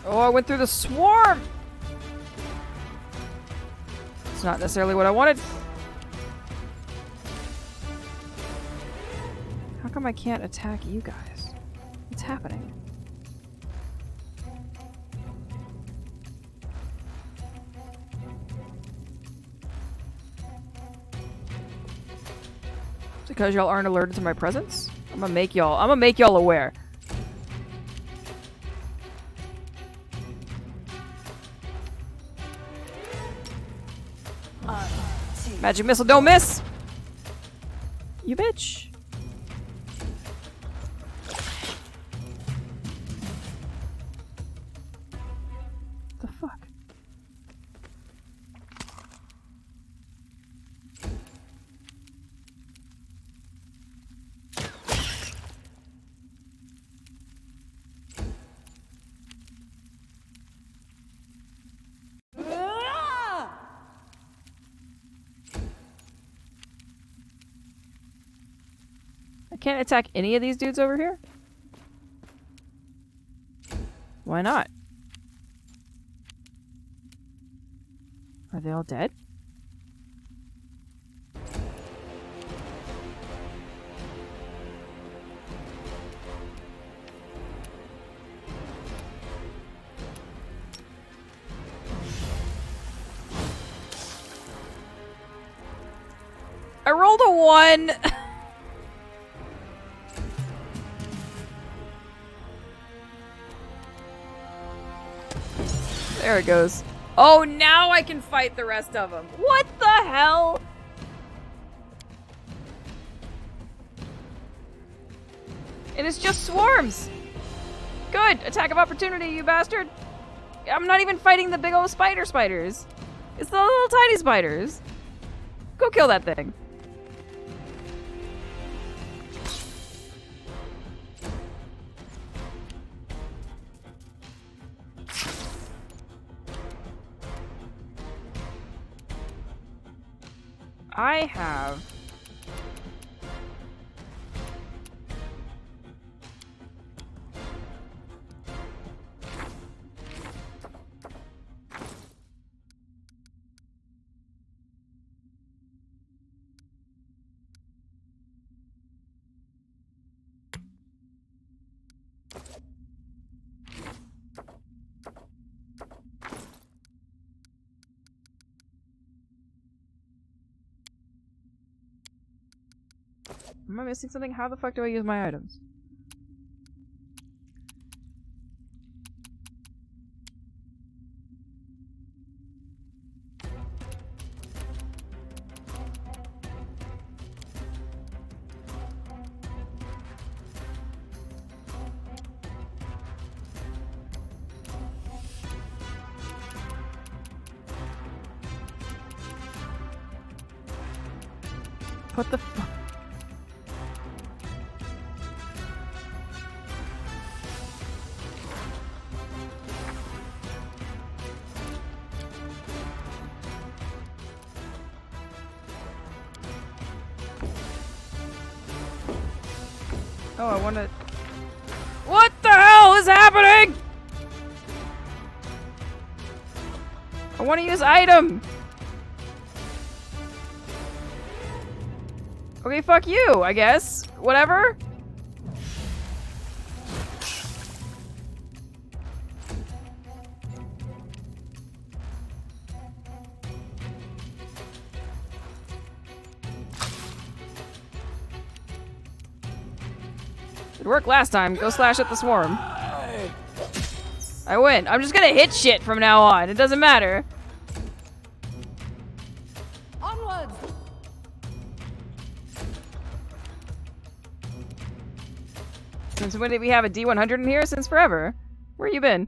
Oh, I went through the swarm! It's not necessarily what I wanted. How come I can't attack you guys? What's happening? Because y'all aren't alerted to my presence? I'm gonna make y'all aware. Magic missile, don't miss! You bitch. The fuck? I can't attack any of these dudes over here? Why not? Are they all dead? I rolled a 1! There it goes. Oh, now I can fight the rest of them. What the hell? And it's just swarms. Good. Attack of opportunity, you bastard. I'm not even fighting the big old spiders. It's the little tiny spiders. Go kill that thing. I have Am I missing something? How the fuck do I use my items? What the fuck? Oh, I wanna... What the hell is happening? I wanna use item! Okay, fuck you, I guess. Whatever. It worked last time. Go slash at the swarm. I win. I'm just gonna hit shit from now on. It doesn't matter. Onwards! Since when did we have a D100 in here? Since forever. Where you been?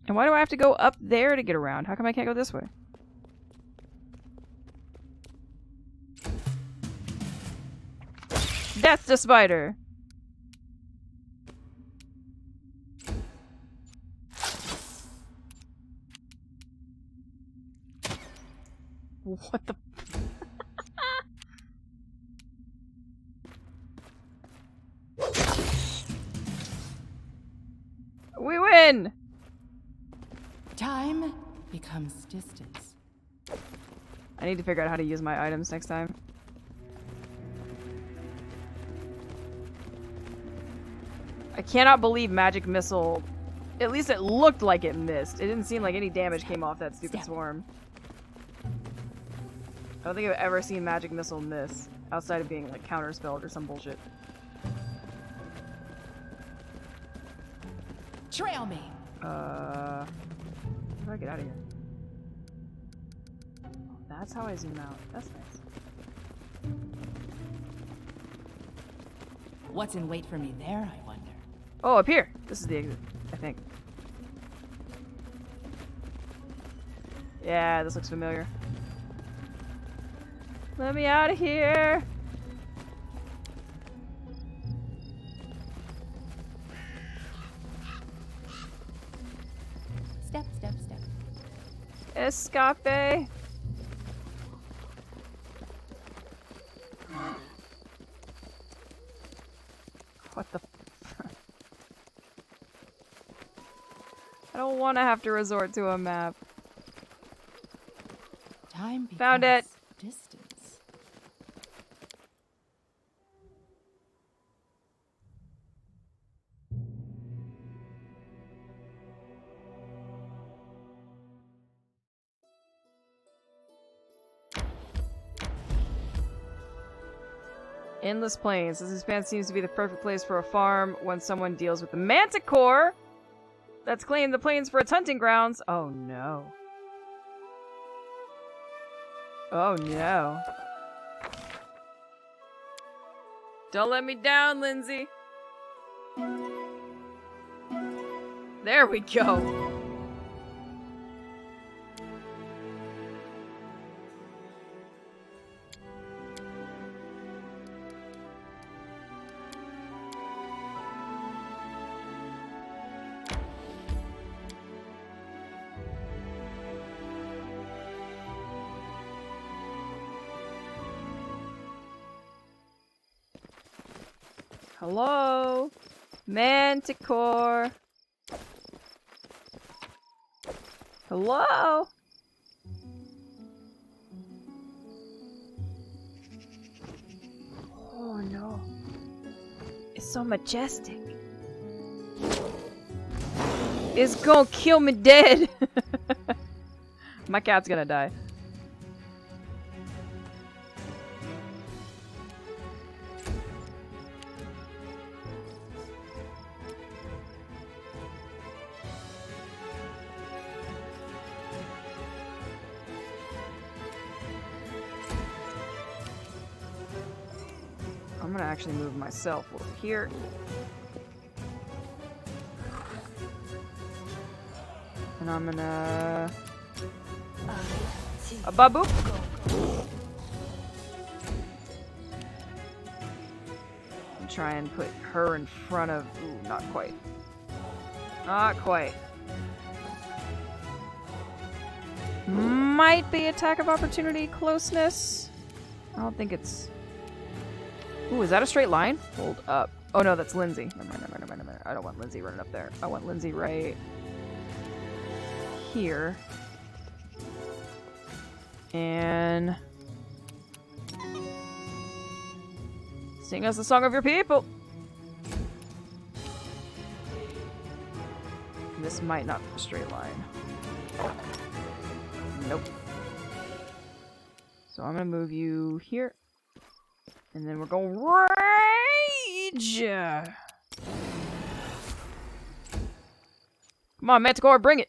And why do I have to go up there to get around? How come I can't go this way? That's the spider! What the... We win! Time becomes distance. I need to figure out how to use my items next time. I cannot believe Magic Missile... At least it looked like it missed. It didn't seem like any damage came off that stupid swarm. I don't think I've ever seen Magic Missile miss. Outside of being, like, counterspelled or some bullshit. Trail me! How do I get out of here? Oh, that's how I zoom out. That's nice. What's in wait for me there, I wonder? Oh, up here! This is the exit, I think. Yeah, this looks familiar. Let me out of here! Step, step, step. Escape! What the f- I don't want to have to resort to a map. Time Found it! Distance. Endless Plains. This expanse seems to be the perfect place for a farm when someone deals with the Manticore that's claimed the plains for its hunting grounds. Oh no. Oh no. Don't let me down, Lindsay. There we go. Hello? Manticore? Hello? Oh no. It's so majestic. It's gonna kill me dead. My cat's gonna die. gonna actually move myself over here. And I'm gonna... a baboop. And try and put her in front of... Ooh, not quite. Not quite. Might be attack of opportunity closeness. I don't think it's... Ooh, is that a straight line? Hold up. Oh no, that's Lindsay. Never mind, never mind, never mind, never mind. I don't want Lindsay running up there. I want Lindsay right here. And... sing us the song of your people! This might not be a straight line. Nope. So I'm gonna move you here. And then we're going rage! Come on, Manticore, bring it!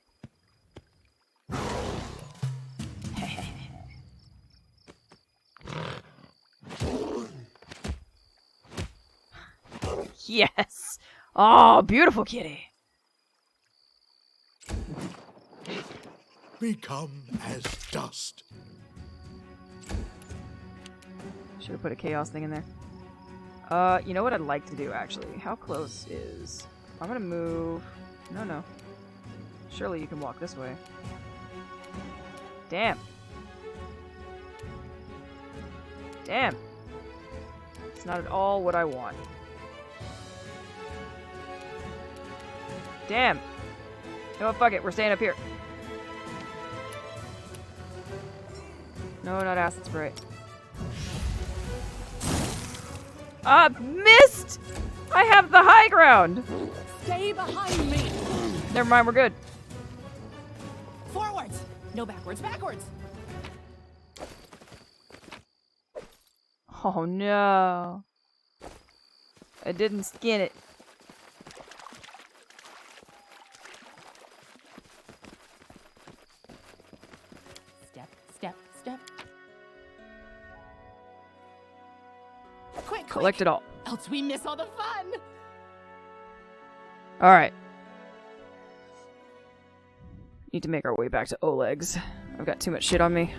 Yes! Oh, beautiful kitty! Become as dust. Should have put a chaos thing in there. You know what I'd like to do, actually? How close is... I'm gonna move... No. Surely you can walk this way. Damn. Damn. It's not at all what I want. Damn. You know what, fuck it, we're staying up here. No, not acid spray. Missed! I have the high ground! Stay behind me! Never mind, we're good. Forwards! No backwards, backwards! Oh no. I didn't skin it. Step, step, step. Quick, Collect it all. Else we miss all the fun! Alright. Need to make our way back to Oleg's. I've got too much shit on me.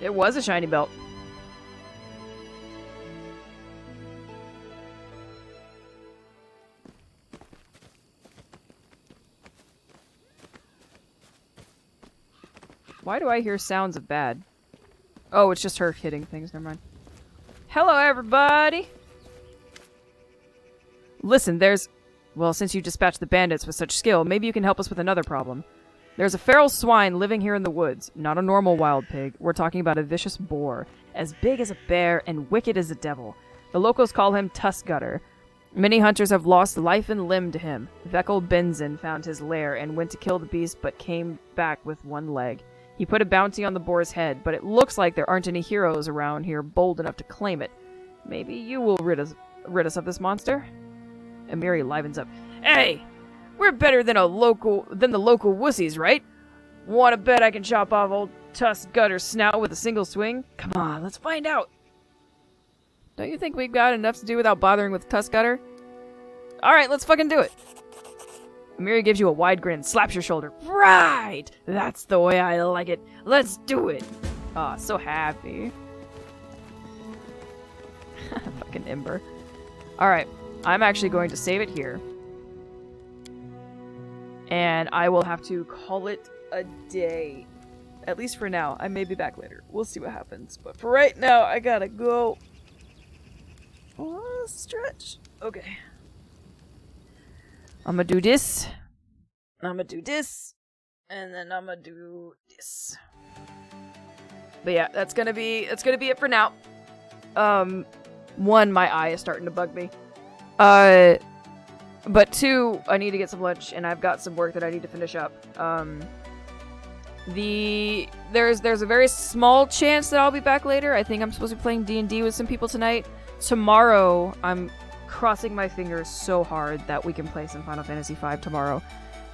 It was a shiny belt. Why do I hear sounds of bad? Oh, it's just her hitting things. Never mind. Hello, everybody! Listen, there's... Well, since you dispatched the bandits with such skill, maybe you can help us with another problem. There's a feral swine living here in the woods. Not a normal wild pig. We're talking about a vicious boar. As big as a bear and wicked as a devil. The locals call him Tuskgutter. Many hunters have lost life and limb to him. Vekel Benzin found his lair and went to kill the beast but came back with one leg. He put a bounty on the boar's head, but it looks like there aren't any heroes around here bold enough to claim it. Maybe you will rid us of this monster? Amiri livens up. Hey! We're better than the local wussies, right? Wanna bet I can chop off old Tuskgutter's snout with a single swing? Come on, let's find out. Don't you think we've got enough to do without bothering with Tuskgutter? Alright, let's fucking do it. Amiri gives you a wide grin, slaps your shoulder. Right! That's the way I like it. Let's do it. Aw, so happy. Fucking Ember. Alright, I'm actually going to save it here. And I will have to call it a day. At least for now. I may be back later. We'll see what happens. But for right now, I gotta go. Oh, stretch. Okay. I'm gonna do this. I'm gonna do this. And then I'm gonna do this. But yeah, that's gonna be it for now. One, my eye is starting to bug me. But two, I need to get some lunch, and I've got some work that I need to finish up. There's a very small chance that I'll be back later. I think I'm supposed to be playing D&D with some people tonight. Tomorrow, I'm crossing my fingers so hard that we can play some Final Fantasy V tomorrow.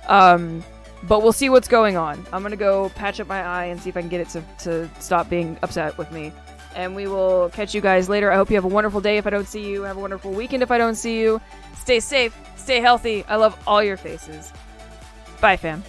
But we'll see what's going on. I'm gonna go patch up my eye and see if I can get it to stop being upset with me. And we will catch you guys later. I hope you have a wonderful day if I don't see you. Have a wonderful weekend if I don't see you. Stay safe. Stay healthy. I love all your faces. Bye, fam.